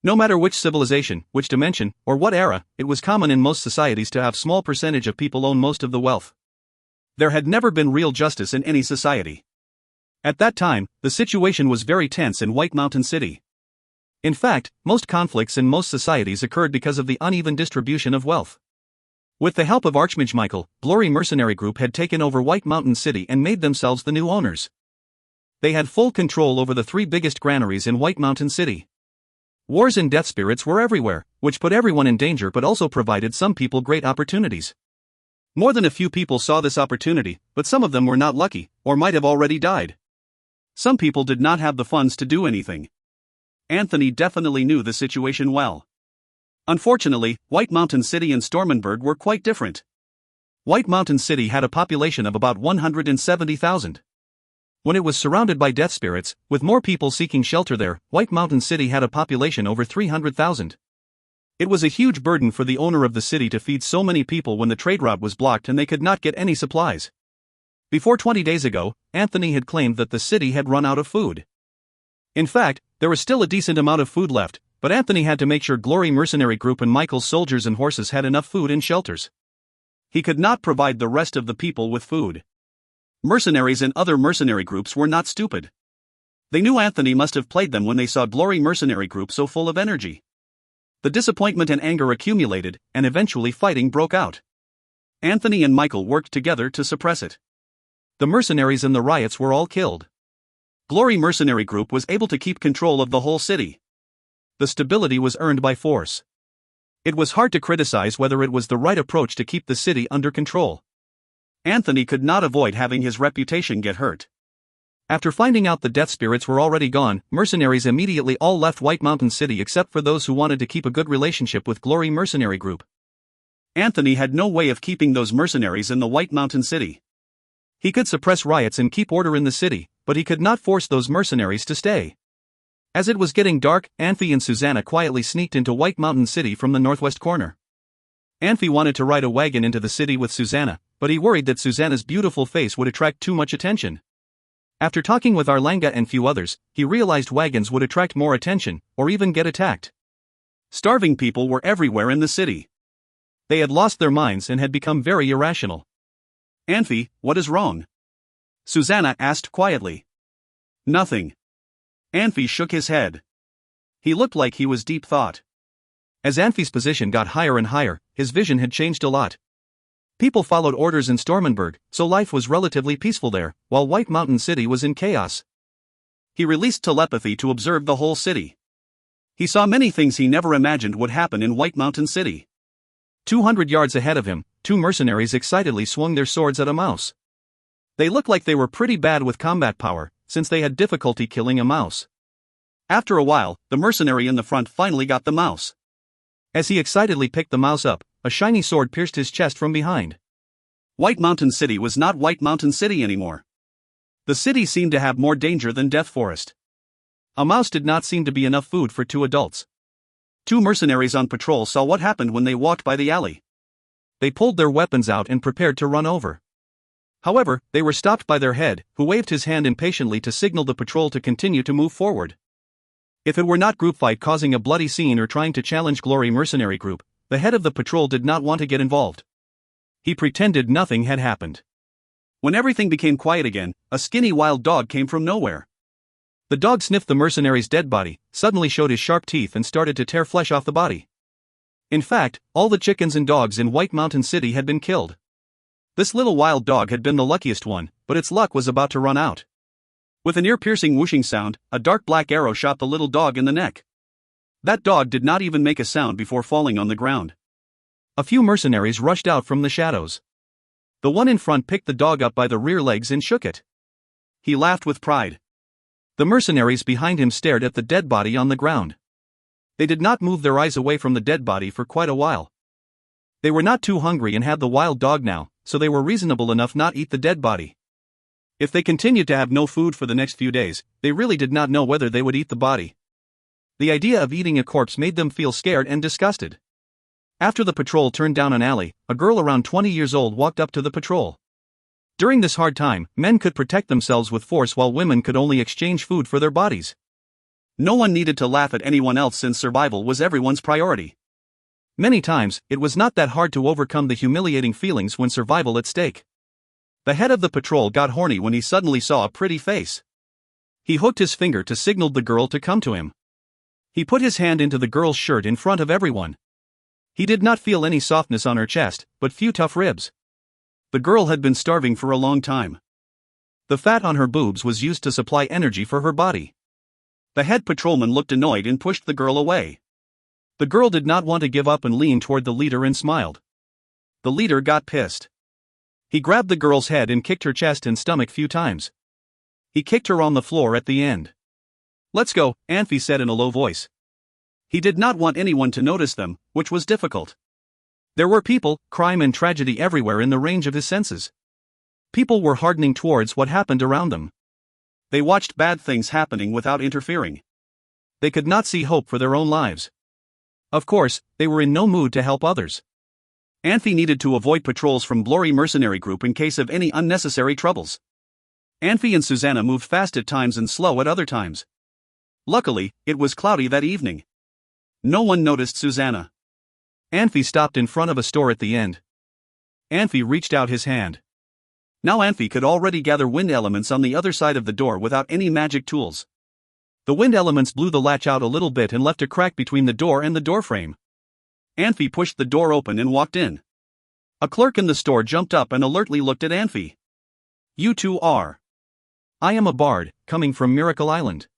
No matter which civilization, which dimension, or what era, it was common in most societies to have small percentage of people own most of the wealth. There had never been real justice in any society. At that time, the situation was very tense in White Mountain City. In fact, most conflicts in most societies occurred because of the uneven distribution of wealth. With the help of Archmage Michael, Glory Mercenary Group had taken over White Mountain City and made themselves the new owners. They had full control over the three biggest granaries in White Mountain City. Wars and death spirits were everywhere, which put everyone in danger but also provided some people great opportunities. More than a few people saw this opportunity, but some of them were not lucky, or might have already died. Some people did not have the funds to do anything. Anthony definitely knew the situation well. Unfortunately, White Mountain City and Stormenberg were quite different. White Mountain City had a population of about 170,000. When it was surrounded by death spirits, with more people seeking shelter there, White Mountain City had a population over 300,000. It was a huge burden for the owner of the city to feed so many people when the trade route was blocked and they could not get any supplies. Before 20 days ago, Anthony had claimed that the city had run out of food. In fact, there was still a decent amount of food left, but Anthony had to make sure Glory Mercenary Group and Michael's soldiers and horses had enough food and shelters. He could not provide the rest of the people with food. Mercenaries and other mercenary groups were not stupid. They knew Anthony must have played them when they saw Glory Mercenary Group so full of energy. The disappointment and anger accumulated, and eventually fighting broke out. Anthony and Michael worked together to suppress it. The mercenaries in the riots were all killed. Glory Mercenary Group was able to keep control of the whole city. The stability was earned by force. It was hard to criticize whether it was the right approach to keep the city under control. Anthony could not avoid having his reputation get hurt. After finding out the death spirits were already gone, mercenaries immediately all left White Mountain City except for those who wanted to keep a good relationship with Glory Mercenary Group. Anthony had no way of keeping those mercenaries in the White Mountain City. He could suppress riots and keep order in the city, but he could not force those mercenaries to stay. As it was getting dark, Anfey and Susanna quietly sneaked into White Mountain City from the northwest corner. Anfey wanted to ride a wagon into the city with Susanna, but he worried that Susanna's beautiful face would attract too much attention. After talking with Arlanga and few others, he realized wagons would attract more attention, or even get attacked. Starving people were everywhere in the city. They had lost their minds and had become very irrational. Anfey, what is wrong? Susanna asked quietly. Nothing. Anfey shook his head. He looked like he was deep thought. As Anfey's position got higher and higher, his vision had changed a lot. People followed orders in Stormenberg, so life was relatively peaceful there, while White Mountain City was in chaos. He released telepathy to observe the whole city. He saw many things he never imagined would happen in White Mountain City. 200 yards ahead of him, two mercenaries excitedly swung their swords at a mouse. They looked like they were pretty bad with combat power, since they had difficulty killing a mouse. After a while, the mercenary in the front finally got the mouse. As he excitedly picked the mouse up, a shiny sword pierced his chest from behind. White Mountain City was not White Mountain City anymore. The city seemed to have more danger than Death Forest. A mouse did not seem to be enough food for two adults. Two mercenaries on patrol saw what happened when they walked by the alley. They pulled their weapons out and prepared to run over. However, they were stopped by their head, who waved his hand impatiently to signal the patrol to continue to move forward. If it were not group fight causing a bloody scene or trying to challenge Glory Mercenary Group, the head of the patrol did not want to get involved. He pretended nothing had happened. When everything became quiet again, a skinny wild dog came from nowhere. The dog sniffed the mercenary's dead body, suddenly showed his sharp teeth and started to tear flesh off the body. In fact, all the chickens and dogs in White Mountain City had been killed. This little wild dog had been the luckiest one, but its luck was about to run out. With an ear-piercing whooshing sound, a dark black arrow shot the little dog in the neck. That dog did not even make a sound before falling on the ground. A few mercenaries rushed out from the shadows. The one in front picked the dog up by the rear legs and shook it. He laughed with pride. The mercenaries behind him stared at the dead body on the ground. They did not move their eyes away from the dead body for quite a while. They were not too hungry and had the wild dog now, so they were reasonable enough not eat the dead body. If they continued to have no food for the next few days, they really did not know whether they would eat the body. The idea of eating a corpse made them feel scared and disgusted. After the patrol turned down an alley, a girl around 20 years old walked up to the patrol. During this hard time, men could protect themselves with force while women could only exchange food for their bodies. No one needed to laugh at anyone else since survival was everyone's priority. Many times, it was not that hard to overcome the humiliating feelings when survival at stake. The head of the patrol got horny when he suddenly saw a pretty face. He hooked his finger to signal the girl to come to him. He put his hand into the girl's shirt in front of everyone. He did not feel any softness on her chest, but few tough ribs. The girl had been starving for a long time. The fat on her boobs was used to supply energy for her body. The head patrolman looked annoyed and pushed the girl away. The girl did not want to give up and leaned toward the leader and smiled. The leader got pissed. He grabbed the girl's head and kicked her chest and stomach few times. He kicked her on the floor at the end. "Let's go," Anfey said in a low voice. He did not want anyone to notice them, which was difficult. There were people, crime and tragedy everywhere in the range of his senses. People were hardening towards what happened around them. They watched bad things happening without interfering. They could not see hope for their own lives. Of course, they were in no mood to help others. Anfey needed to avoid patrols from Glory Mercenary Group in case of any unnecessary troubles. Anfey and Susanna moved fast at times and slow at other times. Luckily, it was cloudy that evening. No one noticed Susanna. Anfey stopped in front of a store at the end. Anfey reached out his hand. Now Anfey could already gather wind elements on the other side of the door without any magic tools. The wind elements blew the latch out a little bit and left a crack between the door and the doorframe. Anfey pushed the door open and walked in. A clerk in the store jumped up and alertly looked at Anfey. "You two are?" "I am a bard, coming from Miracle Island."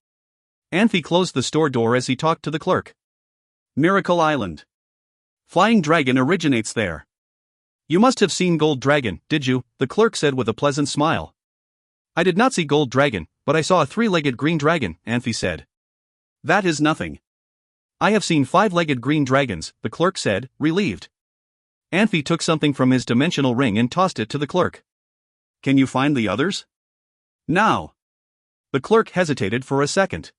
Anfey closed the store door as he talked to the clerk. "Miracle Island. Flying Dragon originates there." "You must have seen Gold Dragon, did you?" the clerk said with a pleasant smile. "I did not see Gold Dragon, but I saw a three-legged green dragon," Anfey said. "That is nothing." "I have seen five-legged green dragons," the clerk said, relieved. Anfey took something from his dimensional ring and tossed it to the clerk. "Can you find the others?" "Now." The clerk hesitated for a second.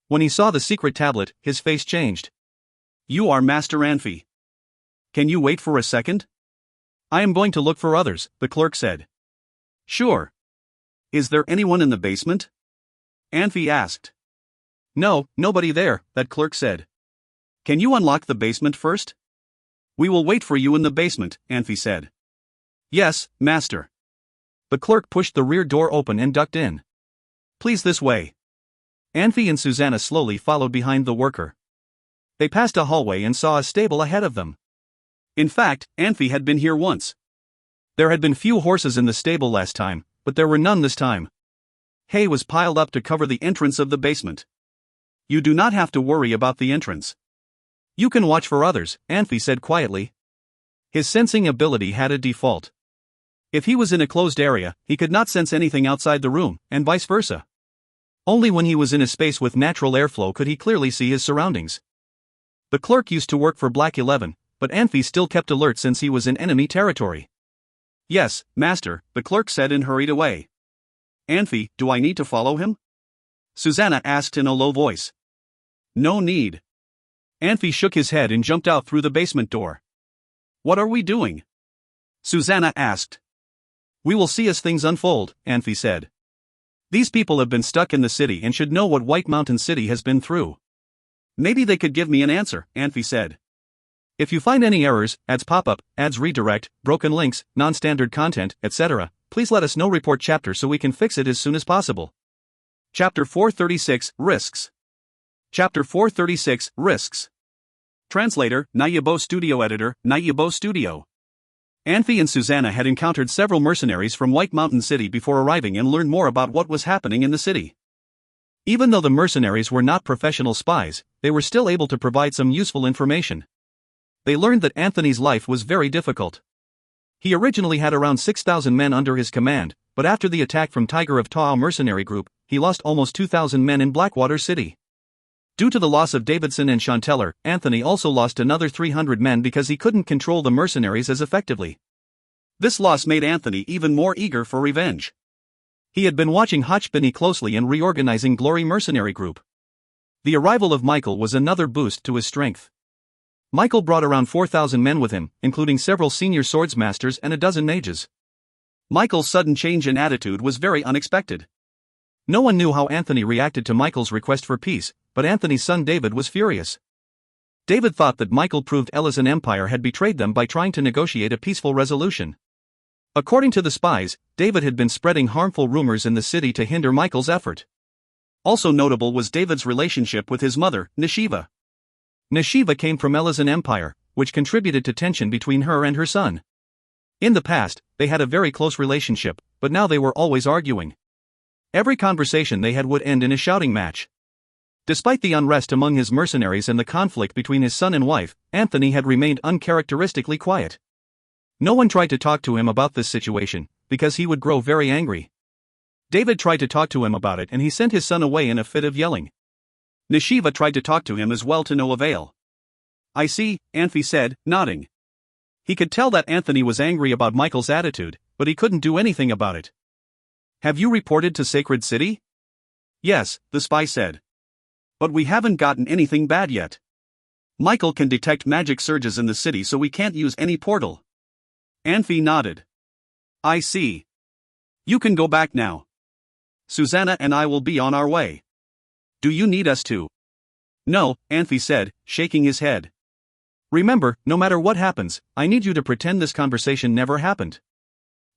When he saw the secret tablet, his face changed. "You are Master Anfey. Can you wait for a second?" "I am going to look for others," the clerk said. "Sure. Is there anyone in the basement?" Anfey asked. "No, nobody there," that clerk said. "Can you unlock the basement first?" "We will wait for you in the basement," Anfey said. "Yes, Master." The clerk pushed the rear door open and ducked in. "Please this way." Anfey and Susanna slowly followed behind the worker. They passed a hallway and saw a stable ahead of them. In fact, Anfey had been here once. There had been few horses in the stable last time, but there were none this time. Hay was piled up to cover the entrance of the basement. You do not have to worry about the entrance. You can watch for others, Anfey said quietly. His sensing ability had a default. If he was in a closed area, he could not sense anything outside the room, and vice versa. Only when he was in a space with natural airflow could he clearly see his surroundings. The clerk used to work for Black 11, but Anfey still kept alert since he was in enemy territory. Yes, master, the clerk said and hurried away. Anfey, do I need to follow him? Susanna asked in a low voice. No need. Anfey shook his head and jumped out through the basement door. What are we doing? Susanna asked. We will see as things unfold, Anfey said. These people have been stuck in the city and should know what White Mountain City has been through. Maybe they could give me an answer, Anfey said. If you find any errors, ads pop up, ads redirect, broken links, non-standard content, etc., please let us know. Report chapter so we can fix it as soon as possible. Chapter 436, Risks. Chapter 436, Risks. Translator, Nayabo Studio Editor, Nayabo Studio. Anfey and Susanna had encountered several mercenaries from White Mountain City before arriving and learned more about what was happening in the city. Even though the mercenaries were not professional spies, they were still able to provide some useful information. They learned that Anthony's life was very difficult. He originally had around 6,000 men under his command, but after the attack from Tiger of Tao mercenary group, he lost almost 2,000 men in Blackwater City. Due to the loss of Davidson and Chanteller, Anthony also lost another 300 men because he couldn't control the mercenaries as effectively. This loss made Anthony even more eager for revenge. He had been watching Hotchbinny closely and reorganizing Glory Mercenary Group. The arrival of Michael was another boost to his strength. Michael brought around 4,000 men with him, including several senior swordsmasters and a dozen mages. Michael's sudden change in attitude was very unexpected. No one knew how Anthony reacted to Michael's request for peace, but Anthony's son David was furious. David thought that Michael proved Elysian Empire had betrayed them by trying to negotiate a peaceful resolution. According to the spies, David had been spreading harmful rumors in the city to hinder Michael's effort. Also notable was David's relationship with his mother, Nishiva. Nishiva came from Elysian Empire, which contributed to tension between her and her son. In the past, they had a very close relationship, but now they were always arguing. Every conversation they had would end in a shouting match. Despite the unrest among his mercenaries and the conflict between his son and wife, Anthony had remained uncharacteristically quiet. No one tried to talk to him about this situation, because he would grow very angry. David tried to talk to him about it and he sent his son away in a fit of yelling. Nishiva tried to talk to him as well to no avail. I see, Anfey said, nodding. He could tell that Anthony was angry about Michael's attitude, but he couldn't do anything about it. Have you reported to Sacred City? Yes, the spy said. But we haven't gotten anything bad yet. Michael can detect magic surges in the city so we can't use any portal. Anfey nodded. I see. You can go back now. Susanna and I will be on our way. Do you need us to? No, Anfey said, shaking his head. Remember, no matter what happens, I need you to pretend this conversation never happened.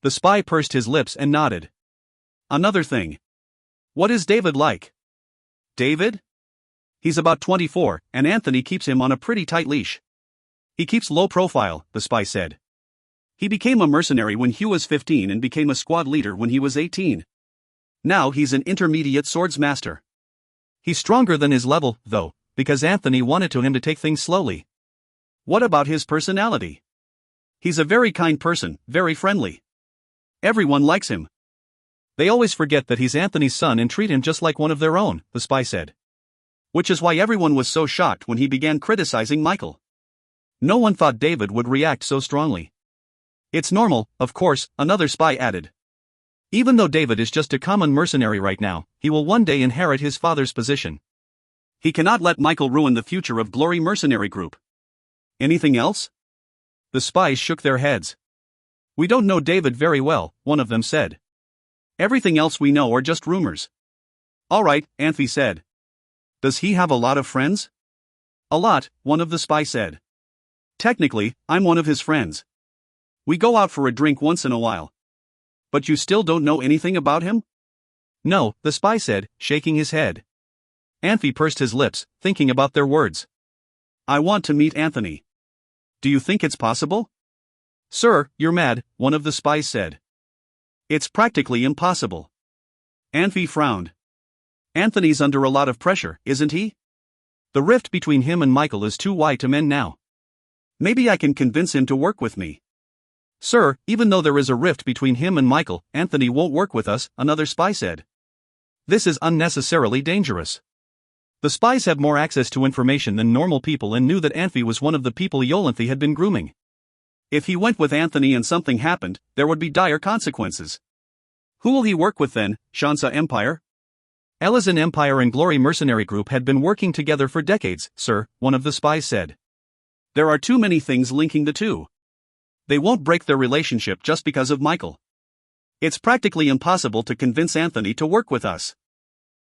The spy pursed his lips and nodded. Another thing. What is David like? David? He's about 24, and Anthony keeps him on a pretty tight leash. He keeps low profile, the spy said. He became a mercenary when he was 15 and became a squad leader when he was 18. Now he's an intermediate swordsmaster. He's stronger than his level, though, because Anthony wanted him to take things slowly. What about his personality? He's a very kind person, very friendly. Everyone likes him. They always forget that he's Anthony's son and treat him just like one of their own, the spy said. Which is why everyone was so shocked when he began criticizing Michael. No one thought David would react so strongly. It's normal, of course, another spy added. Even though David is just a common mercenary right now, he will one day inherit his father's position. He cannot let Michael ruin the future of Glory Mercenary Group. Anything else? The spies shook their heads. We don't know David very well, one of them said. Everything else we know are just rumors. All right, Anfey said. Does he have a lot of friends? A lot, one of the spies said. Technically, I'm one of his friends. We go out for a drink once in a while. But you still don't know anything about him? No, the spy said, shaking his head. Anfey pursed his lips, thinking about their words. I want to meet Anthony. Do you think it's possible? Sir, you're mad, one of the spies said. It's practically impossible. Anfey frowned. Anthony's under a lot of pressure, isn't he? The rift between him and Michael is too wide to mend now. Maybe I can convince him to work with me. Sir, even though there is a rift between him and Michael, Anthony won't work with us, another spy said. This is unnecessarily dangerous. The spies have more access to information than normal people and knew that Anfey was one of the people Yolanthe had been grooming. If he went with Anthony and something happened, there would be dire consequences. Who will he work with then, Shansa Empire? Elazin Empire and Glory Mercenary Group had been working together for decades, sir, one of the spies said. There are too many things linking the two. They won't break their relationship just because of Michael. It's practically impossible to convince Anthony to work with us.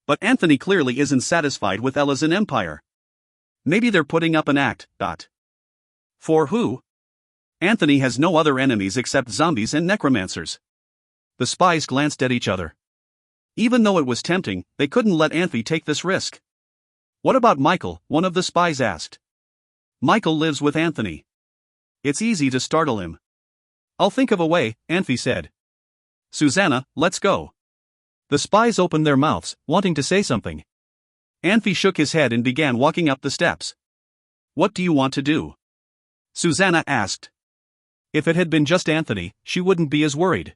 But Anthony clearly isn't satisfied with Elazin Empire. Maybe they're putting up an act. For who? Anthony has no other enemies except zombies and necromancers. The spies glanced at each other. Even though it was tempting, they couldn't let Anfey take this risk. What about Michael? One of the spies asked. Michael lives with Anthony. It's easy to startle him. I'll think of a way, Anfey said. Susanna, let's go. The spies opened their mouths, wanting to say something. Anfey shook his head and began walking up the steps. What do you want to do? Susanna asked. If it had been just Anthony, she wouldn't be as worried.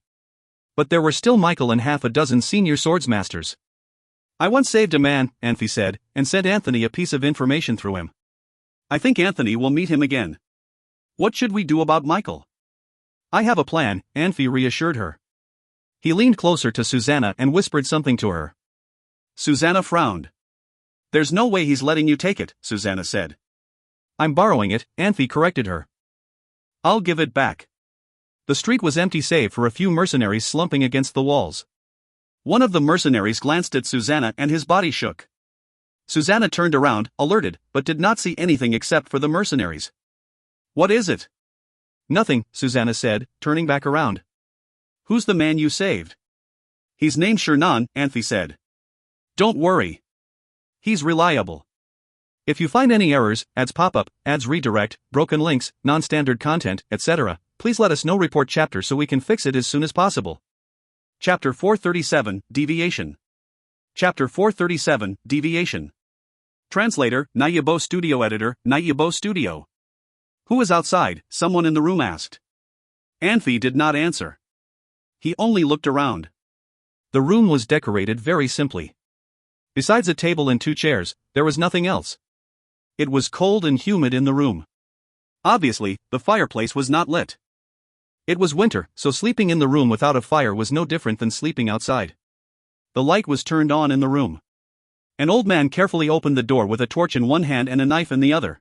But there were still Michael and half a dozen senior swordsmasters. I once saved a man, Anfey said, and sent Anthony a piece of information through him. I think Anthony will meet him again. What should we do about Michael? I have a plan, Anfey reassured her. He leaned closer to Susanna and whispered something to her. Susanna frowned. There's no way he's letting you take it, Susanna said. I'm borrowing it, Anfey corrected her. I'll give it back. The street was empty save for a few mercenaries slumping against the walls. One of the mercenaries glanced at Susanna and his body shook. Susanna turned around, alerted, but did not see anything except for the mercenaries. What is it? Nothing, Susanna said, turning back around. Who's the man you saved? He's named Shernan, Anfey said. Don't worry. He's reliable. If you find any errors, ads pop-up, ads redirect, broken links, non-standard content, etc., please let us know. Report chapter so we can fix it as soon as possible. Chapter 437, Deviation. Chapter 437, Deviation. Translator, Nayabo Studio Editor, Nayabo Studio. Who is outside? Someone in the room asked. Anfey did not answer. He only looked around. The room was decorated very simply. Besides a table and two chairs, there was nothing else. It was cold and humid in the room. Obviously, the fireplace was not lit. It was winter, so sleeping in the room without a fire was no different than sleeping outside. The light was turned on in the room. An old man carefully opened the door with a torch in one hand and a knife in the other.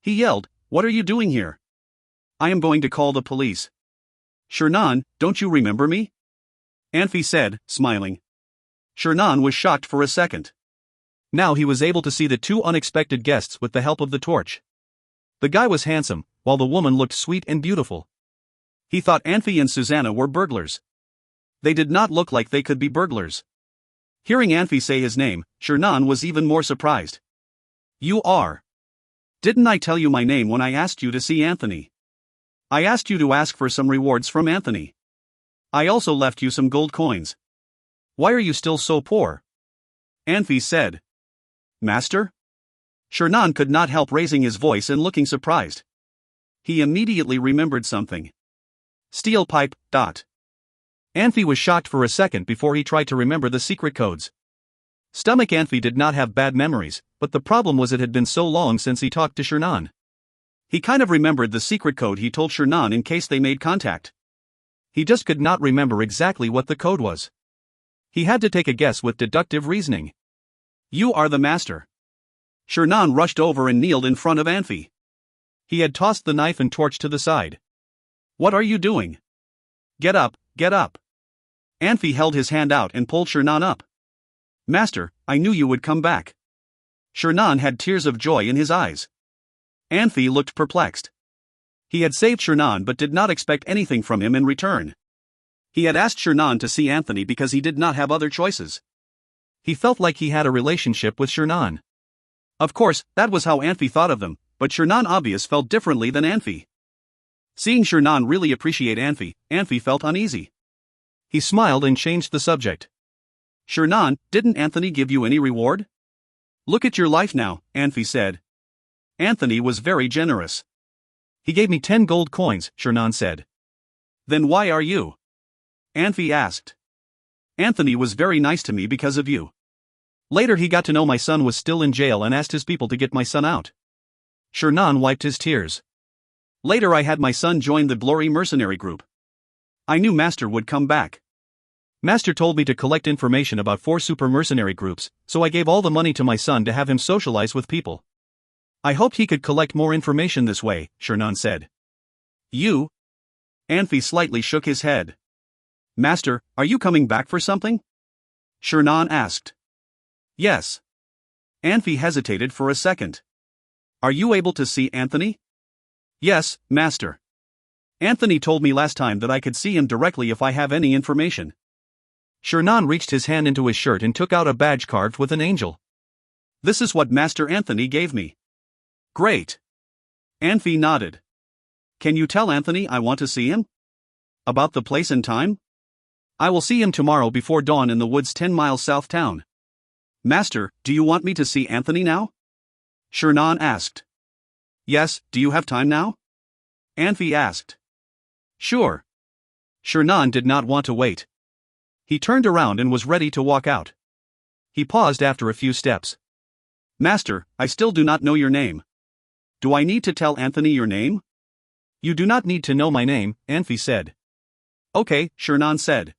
He yelled, "What are you doing here?" I am going to call the police. Shernan, don't you remember me? Anfey said, smiling. Shernan was shocked for a second. Now he was able to see the two unexpected guests with the help of the torch. The guy was handsome, while the woman looked sweet and beautiful. He thought Anfey and Susanna were burglars. They did not look like they could be burglars. Hearing Anfey say his name, Shernan was even more surprised. You are. Didn't I tell you my name when I asked you to see Anthony? I asked you to ask for some rewards from Anthony. I also left you some gold coins. Why are you still so poor? Anfey said. Master? Shernan could not help raising his voice and looking surprised. He immediately remembered something. Steel pipe. Anfey was shocked for a second before he tried to remember the secret codes. Stomach. Anfey did not have bad memories, but the problem was it had been so long since he talked to Shernan. He kind of remembered the secret code he told Shernan in case they made contact. He just could not remember exactly what the code was. He had to take a guess with deductive reasoning. You are the master. Shernan rushed over and kneeled in front of Anfey. He had tossed the knife and torch to the side. What are you doing? Get up, get up. Anfey held his hand out and pulled Shernan up. Master, I knew you would come back. Shernan had tears of joy in his eyes. Anfey looked perplexed. He had saved Shernan but did not expect anything from him in return. He had asked Shernan to see Anthony because he did not have other choices. He felt like he had a relationship with Shernan. Of course, that was how Anfey thought of them, but Shernan obvious felt differently than Anfey. Seeing Shernan really appreciate Anfey, Anfey felt uneasy. He smiled and changed the subject. Shernan, didn't Anthony give you any reward? Look at your life now, Anfey said. Anthony was very generous. He gave me 10 gold coins, Shernan said. Then why are you? Anfey asked. Anthony was very nice to me because of you. Later he got to know my son was still in jail and asked his people to get my son out. Shernan wiped his tears. Later I had my son join the Glory mercenary group. I knew Master would come back. Master told me to collect information about 4 super mercenary groups, so I gave all the money to my son to have him socialize with people. I hoped he could collect more information this way, Shernan said. You? Anfey slightly shook his head. Master, are you coming back for something? Shernan asked. Yes. Anfey hesitated for a second. Are you able to see Anthony? Yes, Master. Anthony told me last time that I could see him directly if I have any information. Shernan reached his hand into his shirt and took out a badge carved with an angel. This is what Master Anthony gave me. Great. Anfey nodded. Can you tell Anthony I want to see him? About the place and time? I will see him tomorrow before dawn in the woods 10 miles south town. Master, do you want me to see Anthony now? Shernan asked. Yes, do you have time now? Anfey asked. Sure. Shernan did not want to wait. He turned around and was ready to walk out. He paused after a few steps. Master, I still do not know your name. Do I need to tell Anthony your name? You do not need to know my name, Anfey said. Okay, Shernan said.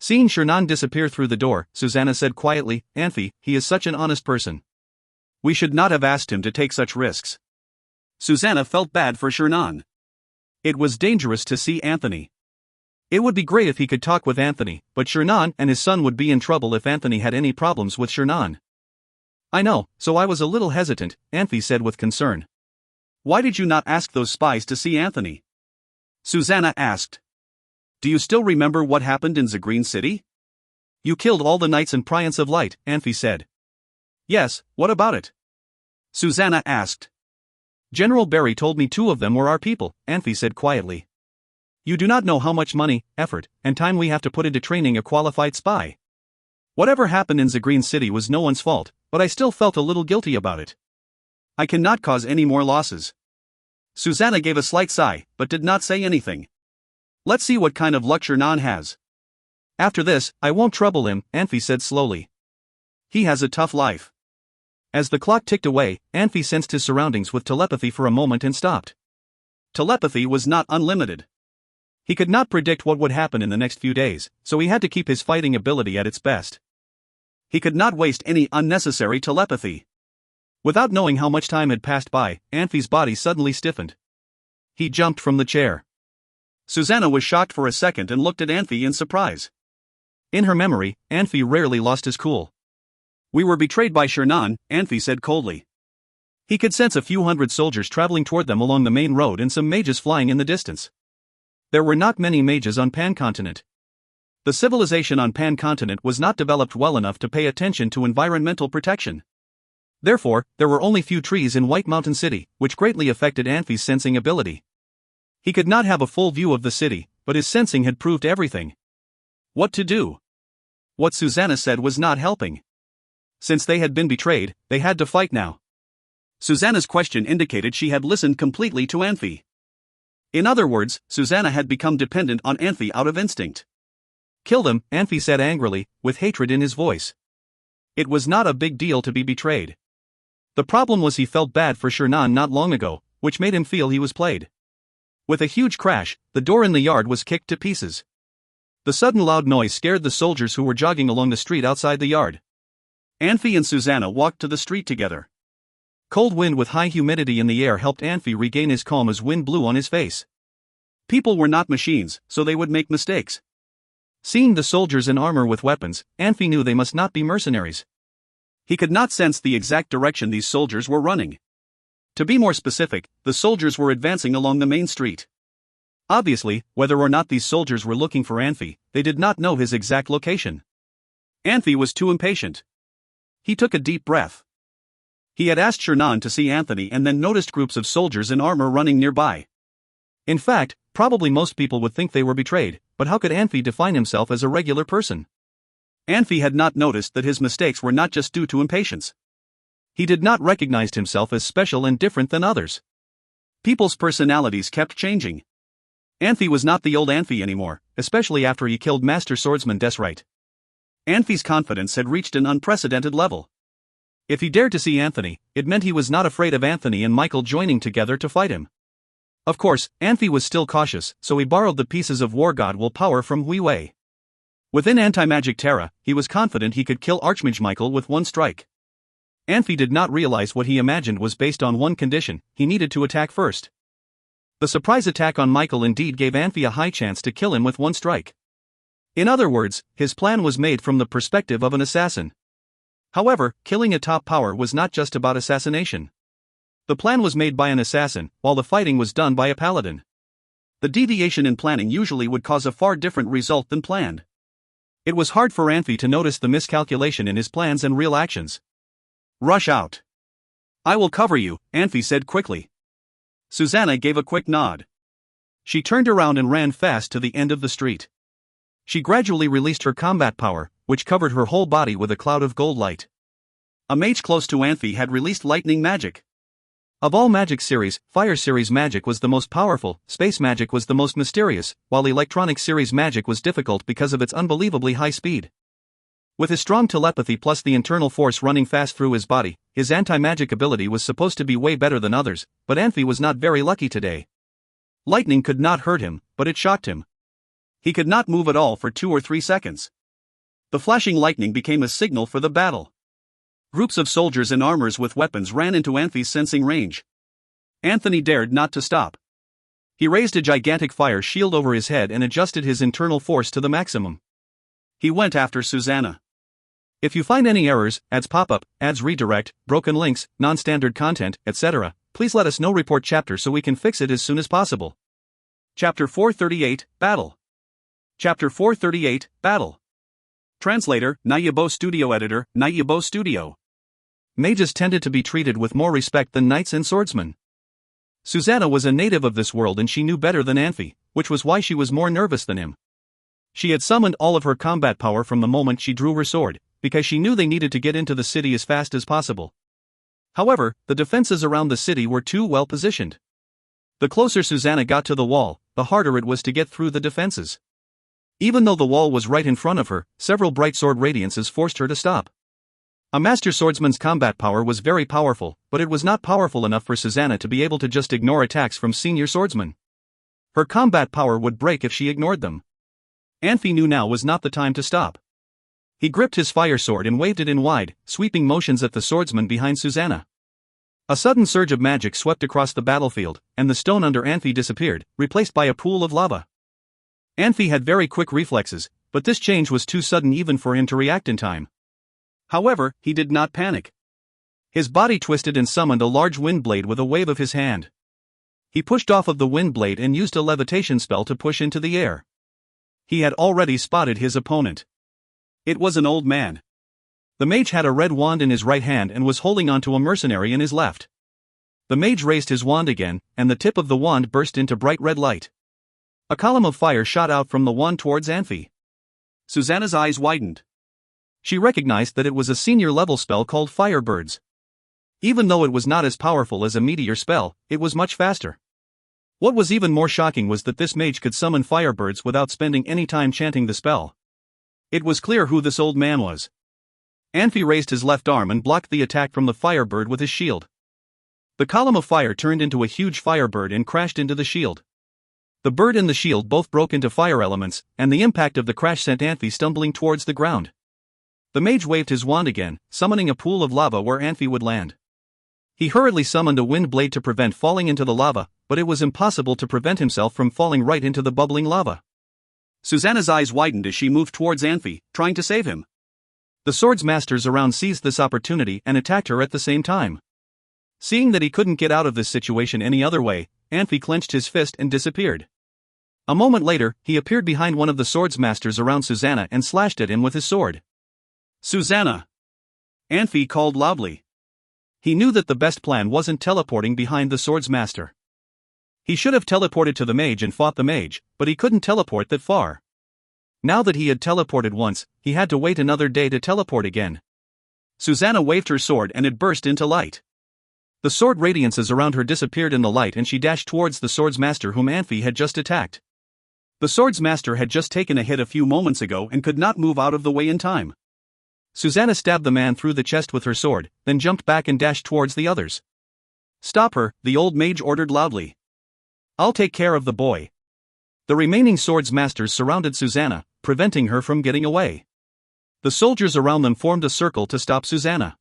Seeing Shernan disappear through the door, Susanna said quietly, Anfey, he is such an honest person. We should not have asked him to take such risks. Susanna felt bad for Shernan. It was dangerous to see Anthony. It would be great if he could talk with Anthony, but Shernan and his son would be in trouble if Anthony had any problems with Shernan. I know, so I was a little hesitant, Anfey said with concern. Why did you not ask those spies to see Anthony? Susanna asked. Do you still remember what happened in Zagreen City? You killed all the knights and Priants of Light, Anfey said. Yes, what about it? Susanna asked. General Barry told me 2 of them were our people, Anfey said quietly. You do not know how much money, effort, and time we have to put into training a qualified spy. Whatever happened in Zagreen City was no one's fault, but I still felt a little guilty about it. I cannot cause any more losses. Susanna gave a slight sigh, but did not say anything. Let's see what kind of luck Shernan has. After this, I won't trouble him, Anfey said slowly. He has a tough life. As the clock ticked away, Anfey sensed his surroundings with telepathy for a moment and stopped. Telepathy was not unlimited. He could not predict what would happen in the next few days, so he had to keep his fighting ability at its best. He could not waste any unnecessary telepathy. Without knowing how much time had passed by, Anfey's body suddenly stiffened. He jumped from the chair. Susanna was shocked for a second and looked at Anfey in surprise. In her memory, Anfey rarely lost his cool. We were betrayed by Shernan, Anfey said coldly. He could sense a few hundred soldiers traveling toward them along the main road and some mages flying in the distance. There were not many mages on Pan-continent. The civilization on Pan-continent was not developed well enough to pay attention to environmental protection. Therefore, there were only few trees in White Mountain City, which greatly affected Anfey's sensing ability. He could not have a full view of the city, but his sensing had proved everything. What to do? What Susanna said was not helping. Since they had been betrayed, they had to fight now. Susanna's question indicated she had listened completely to Anfey. In other words, Susanna had become dependent on Anfey out of instinct. Kill them, Anfey said angrily, with hatred in his voice. It was not a big deal to be betrayed. The problem was he felt bad for Shernan not long ago, which made him feel he was played. With a huge crash, the door in the yard was kicked to pieces. The sudden loud noise scared the soldiers who were jogging along the street outside the yard. Anfey and Susanna walked to the street together. Cold wind with high humidity in the air helped Anfey regain his calm as wind blew on his face. People were not machines, so they would make mistakes. Seeing the soldiers in armor with weapons, Anfey knew they must not be mercenaries. He could not sense the exact direction these soldiers were running. To be more specific, the soldiers were advancing along the main street. Obviously, whether or not these soldiers were looking for Anfey, they did not know his exact location. Anfey was too impatient. He took a deep breath. He had asked Shernan to see Anthony and then noticed groups of soldiers in armor running nearby. In fact, probably most people would think they were betrayed, but how could Anfey define himself as a regular person? Anfey had not noticed that his mistakes were not just due to impatience. He did not recognize himself as special and different than others. People's personalities kept changing. Anfey was not the old Anfey anymore, especially after he killed Master Swordsman Desright. Anfey's confidence had reached an unprecedented level. If he dared to see Anthony, it meant he was not afraid of Anthony and Michael joining together to fight him. Of course, Anfey was still cautious, so he borrowed the pieces of War God will power from Hui Wei. Within Anti-Magic Terra, he was confident he could kill Archmage Michael with one strike. Anfey did not realize what he imagined was based on one condition: he needed to attack first. The surprise attack on Michael indeed gave Anfey a high chance to kill him with one strike. In other words, his plan was made from the perspective of an assassin. However, killing a top power was not just about assassination. The plan was made by an assassin, while the fighting was done by a paladin. The deviation in planning usually would cause a far different result than planned. It was hard for Anfey to notice the miscalculation in his plans and real actions. "Rush out. I will cover you," Anfey said quickly. Susanna gave a quick nod. She turned around and ran fast to the end of the street. She gradually released her combat power, which covered her whole body with a cloud of gold light. A mage close to Anfey had released lightning magic. Of all magic series, Fire series magic was the most powerful, Space magic was the most mysterious, while Electronic series magic was difficult because of its unbelievably high speed. With his strong telepathy plus the internal force running fast through his body, his anti-magic ability was supposed to be way better than others, but Anfey was not very lucky today. Lightning could not hurt him, but it shocked him. He could not move at all for 2 or 3 seconds. The flashing lightning became a signal for the battle. Groups of soldiers in armors with weapons ran into Anfey's sensing range. Anthony dared not to stop. He raised a gigantic fire shield over his head and adjusted his internal force to the maximum. He went after Susanna. If you find any errors, ads pop-up, ads redirect, broken links, non-standard content, etc., please let us know. Report chapter so we can fix it as soon as possible. Chapter 438, Battle. Chapter 438, Battle. Translator, Nayabo Studio Editor, Nayabo Studio. Mages tended to be treated with more respect than knights and swordsmen. Susanna was a native of this world and she knew better than Anfey, which was why she was more nervous than him. She had summoned all of her combat power from the moment she drew her sword, because she knew they needed to get into the city as fast as possible. However, the defenses around the city were too well positioned. The closer Susanna got to the wall, the harder it was to get through the defenses. Even though the wall was right in front of her, several bright sword radiances forced her to stop. A master swordsman's combat power was very powerful, but it was not powerful enough for Susanna to be able to just ignore attacks from senior swordsmen. Her combat power would break if she ignored them. Anfey knew now was not the time to stop. He gripped his fire sword and waved it in wide, sweeping motions at the swordsman behind Susanna. A sudden surge of magic swept across the battlefield, and the stone under Anfey disappeared, replaced by a pool of lava. Anfey had very quick reflexes, but this change was too sudden even for him to react in time. However, he did not panic. His body twisted and summoned a large wind blade with a wave of his hand. He pushed off of the wind blade and used a levitation spell to push into the air. He had already spotted his opponent. It was an old man. The mage had a red wand in his right hand and was holding onto a mercenary in his left. The mage raised his wand again, and the tip of the wand burst into bright red light. A column of fire shot out from the wand towards Anfey. Susanna's eyes widened. She recognized that it was a senior-level spell called Firebirds. Even though it was not as powerful as a meteor spell, it was much faster. What was even more shocking was that this mage could summon Firebirds without spending any time chanting the spell. It was clear who this old man was. Anfey raised his left arm and blocked the attack from the Firebird with his shield. The column of fire turned into a huge Firebird and crashed into the shield. The bird and the shield both broke into fire elements, and the impact of the crash sent Anfey stumbling towards the ground. The mage waved his wand again, summoning a pool of lava where Anfey would land. He hurriedly summoned a wind blade to prevent falling into the lava, but it was impossible to prevent himself from falling right into the bubbling lava. Susanna's eyes widened as she moved towards Anfey, trying to save him. The swords masters around seized this opportunity and attacked her at the same time. Seeing that he couldn't get out of this situation any other way, Anfey clenched his fist and disappeared. A moment later, he appeared behind one of the swords masters around Susanna and slashed at him with his sword. "Susanna!" Anfey called loudly. He knew that the best plan wasn't teleporting behind the swords master. He should have teleported to the mage and fought the mage, but he couldn't teleport that far. Now that he had teleported once, he had to wait another day to teleport again. Susanna waved her sword and it burst into light. The sword radiances around her disappeared in the light and she dashed towards the sword's master whom Anfey had just attacked. The sword's master had just taken a hit a few moments ago and could not move out of the way in time. Susanna stabbed the man through the chest with her sword, then jumped back and dashed towards the others. "Stop her," the old mage ordered loudly. "I'll take care of the boy." The remaining swords masters surrounded Susanna, preventing her from getting away. The soldiers around them formed a circle to stop Susanna.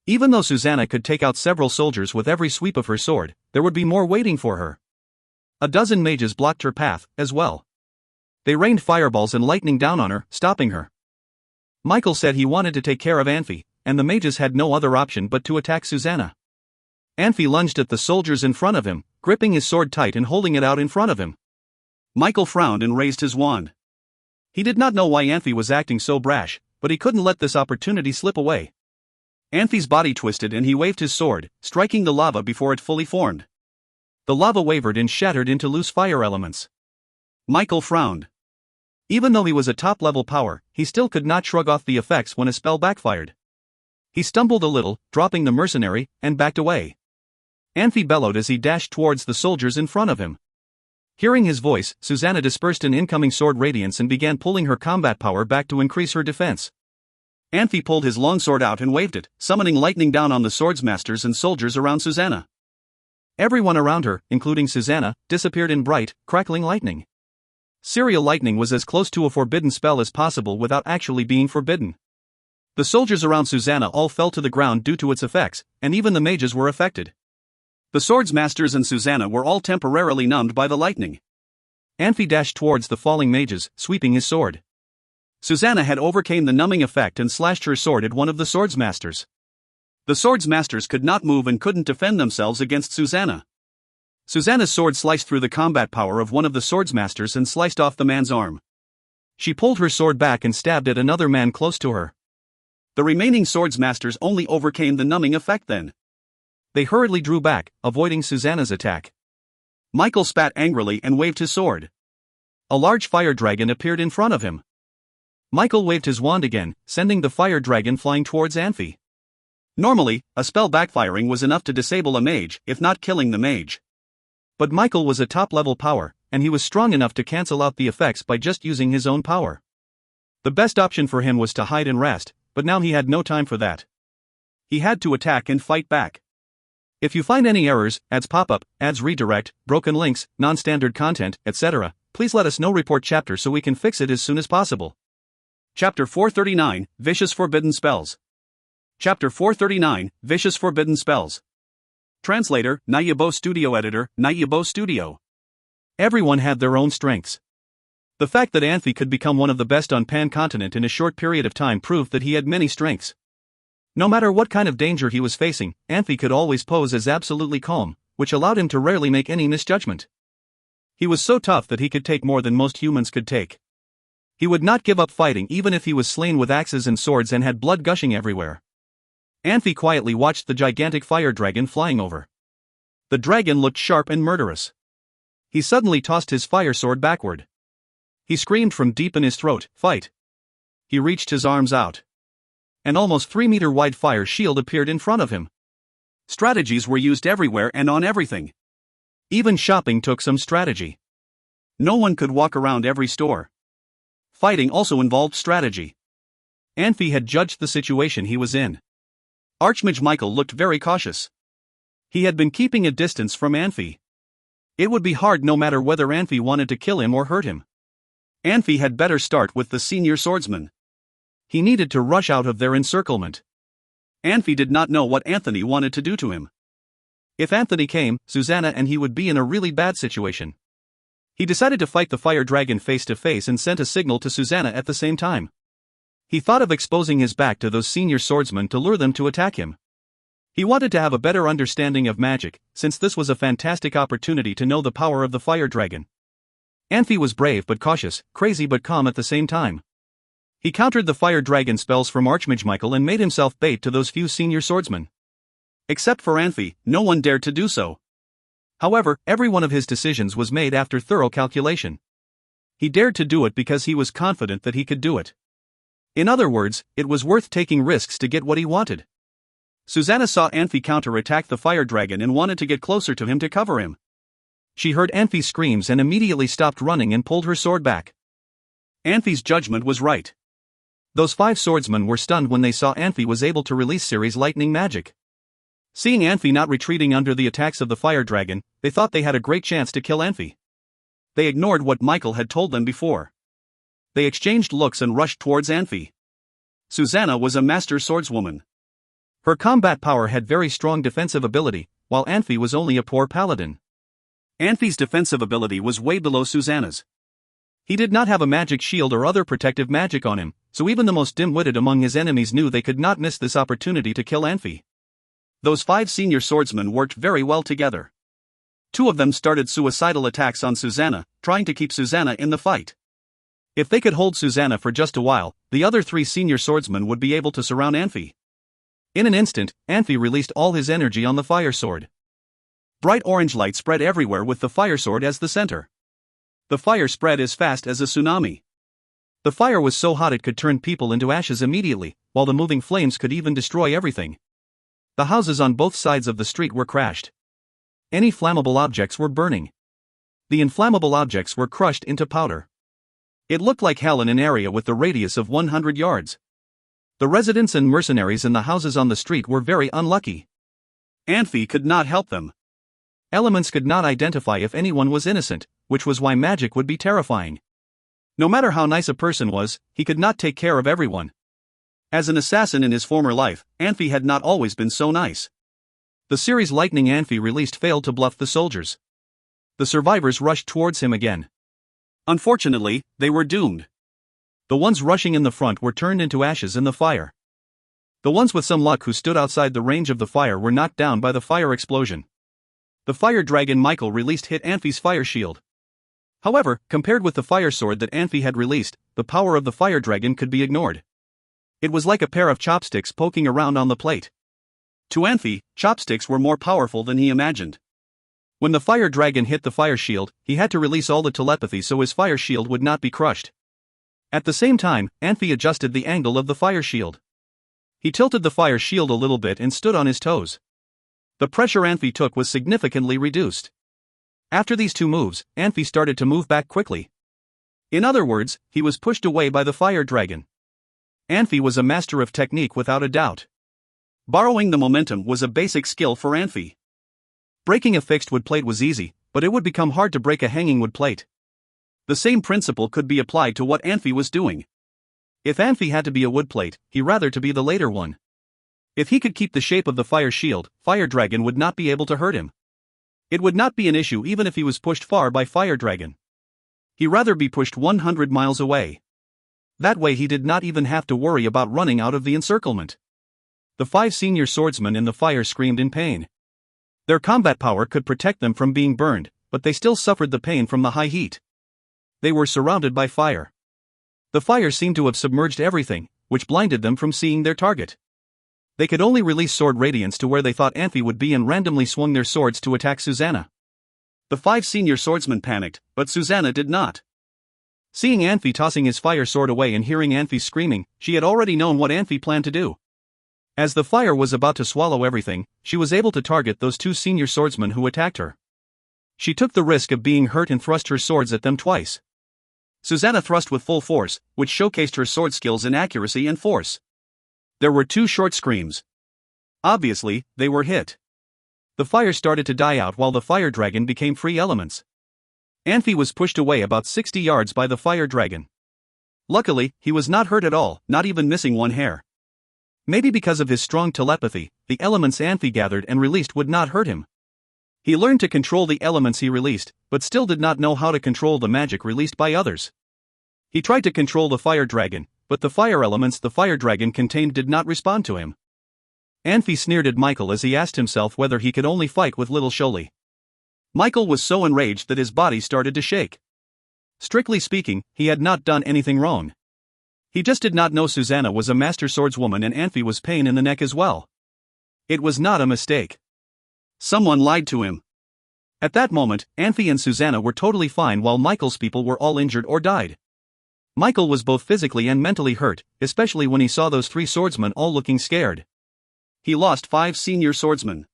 Even though Susanna could take out several soldiers with every sweep of her sword, there would be more waiting for her. A dozen mages blocked her path, as well. They rained fireballs and lightning down on her, stopping her. Michael said he wanted to take care of Anfey, and the mages had no other option but to attack Susanna. Anfey lunged at the soldiers in front of him, gripping his sword tight and holding it out in front of him. Michael frowned and raised his wand. He did not know why Anfey was acting so brash, but he couldn't let this opportunity slip away. Anfey's body twisted and he waved his sword, striking the lava before it fully formed. The lava wavered and shattered into loose fire elements. Michael frowned. Even though he was a top-level power, he still could not shrug off the effects when a spell backfired. He stumbled a little, dropping the mercenary, and backed away. Anfey bellowed as he dashed towards the soldiers in front of him. Hearing his voice, Susanna dispersed an incoming sword radiance and began pulling her combat power back to increase her defense. Anfey pulled his longsword out and waved it, summoning lightning down on the swordsmasters and soldiers around Susanna. Everyone around her, including Susanna, disappeared in bright, crackling lightning. Serial lightning was as close to a forbidden spell as possible without actually being forbidden. The soldiers around Susanna all fell to the ground due to its effects, and even the mages were affected. The swordsmasters and Susanna were all temporarily numbed by the lightning. Anfey dashed towards the falling mages, sweeping his sword. Susanna had overcame the numbing effect and slashed her sword at one of the swordsmasters. The swordsmasters could not move and couldn't defend themselves against Susanna. Susanna's sword sliced through the combat power of one of the swordsmasters and sliced off the man's arm. She pulled her sword back and stabbed at another man close to her. The remaining swordsmasters only overcame the numbing effect then. They hurriedly drew back, avoiding Susanna's attack. Michael spat angrily and waved his sword. A large fire dragon appeared in front of him. Michael waved his wand again, sending the fire dragon flying towards Anfey. Normally, a spell backfiring was enough to disable a mage, if not killing the mage. But Michael was a top-level power, and he was strong enough to cancel out the effects by just using his own power. The best option for him was to hide and rest, but now he had no time for that. He had to attack and fight back. If you find any errors, ads pop up, ads redirect, broken links, non-standard content, etc., please let us know. Report chapter so we can fix it as soon as possible. Chapter 439, Vicious Forbidden Spells. Chapter 439, Vicious Forbidden Spells. Translator, Nayabo Studio. Editor, Nayabo Studio. Everyone had their own strengths. The fact that Anfey could become one of the best on Pan Continent in a short period of time proved that he had many strengths. No matter what kind of danger he was facing, Anfey could always pose as absolutely calm, which allowed him to rarely make any misjudgment. He was so tough that he could take more than most humans could take. He would not give up fighting even if he was slain with axes and swords and had blood gushing everywhere. Anfey quietly watched the gigantic fire dragon flying over. The dragon looked sharp and murderous. He suddenly tossed his fire sword backward. He screamed from deep in his throat, "Fight!" He reached his arms out. An almost 3-meter wide fire shield appeared in front of him. Strategies were used everywhere and on everything. Even shopping took some strategy. No one could walk around every store. Fighting also involved strategy. Anfey had judged the situation he was in. Archmage Michael looked very cautious. He had been keeping a distance from Anfey. It would be hard no matter whether Anfey wanted to kill him or hurt him. Anfey had better start with the senior swordsman. He needed to rush out of their encirclement. Anfey did not know what Anthony wanted to do to him. If Anthony came, Susanna and he would be in a really bad situation. He decided to fight the fire dragon face to face and sent a signal to Susanna at the same time. He thought of exposing his back to those senior swordsmen to lure them to attack him. He wanted to have a better understanding of magic, since this was a fantastic opportunity to know the power of the fire dragon. Anfey was brave but cautious, crazy but calm at the same time. He countered the fire dragon spells from Archmage Michael and made himself bait to those few senior swordsmen. Except for Anfey, no one dared to do so. However, every one of his decisions was made after thorough calculation. He dared to do it because he was confident that he could do it. In other words, it was worth taking risks to get what he wanted. Susanna saw Anfey counterattack the fire dragon and wanted to get closer to him to cover him. She heard Anfey's screams and immediately stopped running and pulled her sword back. Anfey's judgment was right. Those 5 swordsmen were stunned when they saw Anfey was able to release Ciri's lightning magic. Seeing Anfey not retreating under the attacks of the fire dragon, they thought they had a great chance to kill Anfey. They ignored what Michael had told them before. They exchanged looks and rushed towards Anfey. Susanna was a master swordswoman. Her combat power had very strong defensive ability, while Anfey was only a poor paladin. Anfey's defensive ability was way below Susanna's. He did not have a magic shield or other protective magic on him, so even the most dim-witted among his enemies knew they could not miss this opportunity to kill Anfey. Those 5 senior swordsmen worked very well together. 2 of them started suicidal attacks on Susanna, trying to keep Susanna in the fight. If they could hold Susanna for just a while, the other 3 senior swordsmen would be able to surround Anfey. In an instant, Anfey released all his energy on the fire sword. Bright orange light spread everywhere with the fire sword as the center. The fire spread as fast as a tsunami. The fire was so hot it could turn people into ashes immediately, while the moving flames could even destroy everything. The houses on both sides of the street were crashed. Any flammable objects were burning. The inflammable objects were crushed into powder. It looked like hell in an area with the radius of 100 yards. The residents and mercenaries in the houses on the street were very unlucky. Anfey could not help them. Elements could not identify if anyone was innocent, which was why magic would be terrifying. No matter how nice a person was, he could not take care of everyone. As an assassin in his former life, Anfey had not always been so nice. The Ciri's lightning Anfey released failed to bluff the soldiers. The survivors rushed towards him again. Unfortunately, they were doomed. The ones rushing in the front were turned into ashes in the fire. The ones with some luck who stood outside the range of the fire were knocked down by the fire explosion. The fire dragon Michael released hit Anfey's fire shield. However, compared with the fire sword that Anfey had released, the power of the fire dragon could be ignored. It was like a pair of chopsticks poking around on the plate. To Anfey, chopsticks were more powerful than he imagined. When the fire dragon hit the fire shield, he had to release all the telepathy so his fire shield would not be crushed. At the same time, Anfey adjusted the angle of the fire shield. He tilted the fire shield a little bit and stood on his toes. The pressure Anfey took was significantly reduced. After these 2 moves, Anfey started to move back quickly. In other words, he was pushed away by the fire dragon. Anfey was a master of technique without a doubt. Borrowing the momentum was a basic skill for Anfey. Breaking a fixed wood plate was easy, but it would become hard to break a hanging wood plate. The same principle could be applied to what Anfey was doing. If Anfey had to be a wood plate, he'd rather to be the later one. If he could keep the shape of the fire shield, Fire Dragon would not be able to hurt him. It would not be an issue even if he was pushed far by Fire Dragon. He'd rather be pushed 100 miles away. That way he did not even have to worry about running out of the encirclement. The 5 senior swordsmen in the fire screamed in pain. Their combat power could protect them from being burned, but they still suffered the pain from the high heat. They were surrounded by fire. The fire seemed to have submerged everything, which blinded them from seeing their target. They could only release sword radiance to where they thought Anfey would be and randomly swung their swords to attack Susanna. The 5 senior swordsmen panicked, but Susanna did not. Seeing Anfey tossing his fire sword away and hearing Anfey screaming, she had already known what Anfey planned to do. As the fire was about to swallow everything, she was able to target those 2 senior swordsmen who attacked her. She took the risk of being hurt and thrust her swords at them twice. Susanna thrust with full force, which showcased her sword skills in accuracy and force. There were 2 short screams. Obviously, they were hit. The fire started to die out while the fire dragon became free elements. Anfey was pushed away about 60 yards by the fire dragon. Luckily, he was not hurt at all, not even missing one hair. Maybe because of his strong telepathy, the elements Anfey gathered and released would not hurt him. He learned to control the elements he released, but still did not know how to control the magic released by others. He tried to control the fire dragon, but the fire elements the fire dragon contained did not respond to him. Anfey sneered at Michael as he asked himself whether he could only fight with little Sholly. Michael was so enraged that his body started to shake. Strictly speaking, he had not done anything wrong. He just did not know Susanna was a master swordswoman and Anfey was pain in the neck as well. It was not a mistake. Someone lied to him. At that moment, Anfey and Susanna were totally fine while Michael's people were all injured or died. Michael was both physically and mentally hurt, especially when he saw those 3 swordsmen all looking scared. He lost 5 senior swordsmen.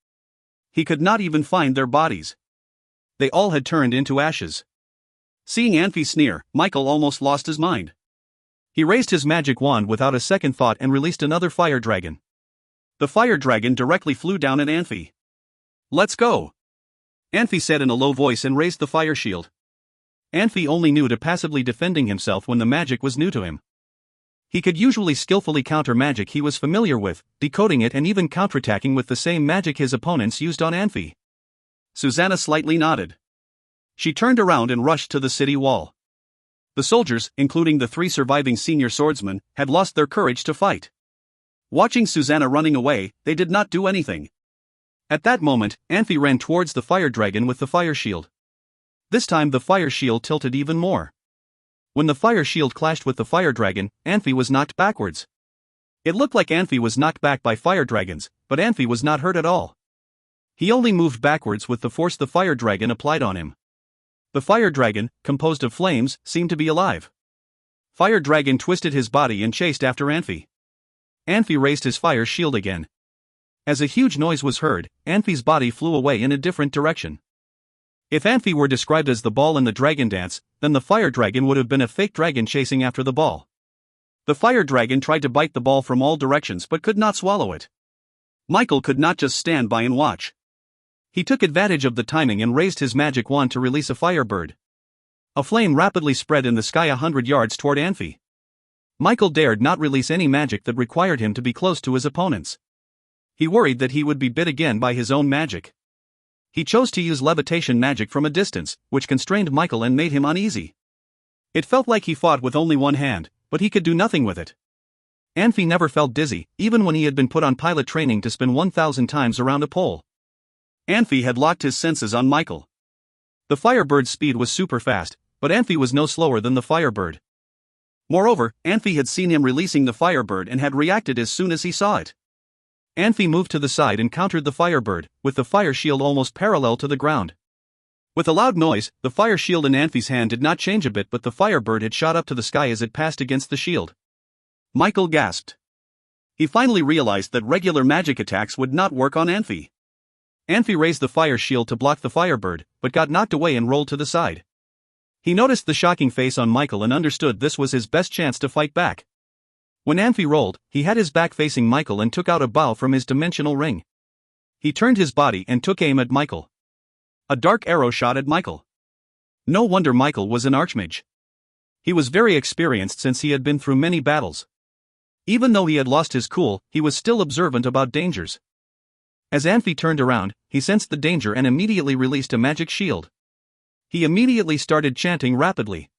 He could not even find their bodies. They all had turned into ashes. Seeing Anfey sneer, Michael almost lost his mind. He raised his magic wand without a second thought and released another fire dragon. The fire dragon directly flew down at Anfey. "Let's go," Anfey said in a low voice and raised the fire shield. Anfey only knew to passively defending himself when the magic was new to him. He could usually skillfully counter magic he was familiar with, decoding it and even counterattacking with the same magic his opponents used on Anfey. Susanna slightly nodded. She turned around and rushed to the city wall. The soldiers, including the 3 surviving senior swordsmen, had lost their courage to fight. Watching Susanna running away, they did not do anything. At that moment, Anfey ran towards the fire dragon with the fire shield. This time the fire shield tilted even more. When the fire shield clashed with the fire dragon, Anfey was knocked backwards. It looked like Anfey was knocked back by fire dragons, but Anfey was not hurt at all. He only moved backwards with the force the fire dragon applied on him. The fire dragon, composed of flames, seemed to be alive. Fire dragon twisted his body and chased after Anfey. Anfey raised his fire shield again. As a huge noise was heard, Anfey's body flew away in a different direction. If Anfey were described as the ball in the dragon dance, then the fire dragon would have been a fake dragon chasing after the ball. The fire dragon tried to bite the ball from all directions but could not swallow it. Michael could not just stand by and watch. He took advantage of the timing and raised his magic wand to release a firebird. A flame rapidly spread in the sky 100 yards toward Anfey. Michael dared not release any magic that required him to be close to his opponents. He worried that he would be bit again by his own magic. He chose to use levitation magic from a distance, which constrained Michael and made him uneasy. It felt like he fought with only one hand, but he could do nothing with it. Anfey never felt dizzy, even when he had been put on pilot training to spin 1,000 times around a pole. Anfey had locked his senses on Michael. The firebird's speed was super fast, but Anfey was no slower than the firebird. Moreover, Anfey had seen him releasing the firebird and had reacted as soon as he saw it. Anfey moved to the side and countered the firebird, with the fire shield almost parallel to the ground. With a loud noise, the fire shield in Anfey's hand did not change a bit, but the firebird had shot up to the sky as it passed against the shield. Michael gasped. He finally realized that regular magic attacks would not work on Anfey. Anfey raised the fire shield to block the firebird, but got knocked away and rolled to the side. He noticed the shocking face on Michael and understood this was his best chance to fight back. When Anfey rolled, he had his back facing Michael and took out a bow from his dimensional ring. He turned his body and took aim at Michael. A dark arrow shot at Michael. No wonder Michael was an archmage. He was very experienced since he had been through many battles. Even though he had lost his cool, he was still observant about dangers. As Anfey turned around, he sensed the danger and immediately released a magic shield. He immediately started chanting rapidly.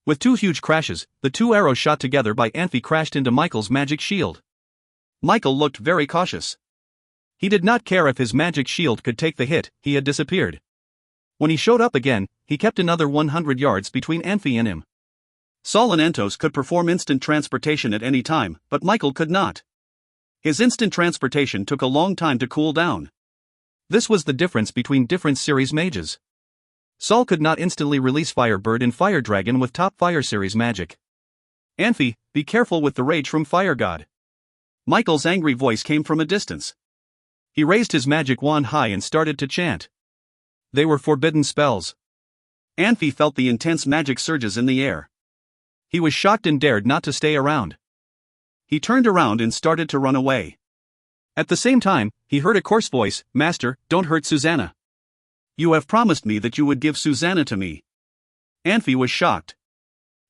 With 2 huge crashes, the 2 arrows shot together by Anfey crashed into Michael's magic shield. Michael looked very cautious. He did not care if his magic shield could take the hit, he had disappeared. When he showed up again, he kept another 100 yards between Anfey and him. Saul and Antos could perform instant transportation at any time, but Michael could not. His instant transportation took a long time to cool down. This was the difference between different series mages. Saul could not instantly release Firebird and Fire Dragon with top Fire Series magic. Anfey, be careful with the rage from Fire God. Michael's angry voice came from a distance. He raised his magic wand high and started to chant. They were forbidden spells. Anfey felt the intense magic surges in the air. He was shocked and dared not to stay around. He turned around and started to run away. At the same time, he heard a coarse voice, "Master, don't hurt Susanna. You have promised me that you would give Susanna to me." Anfey was shocked.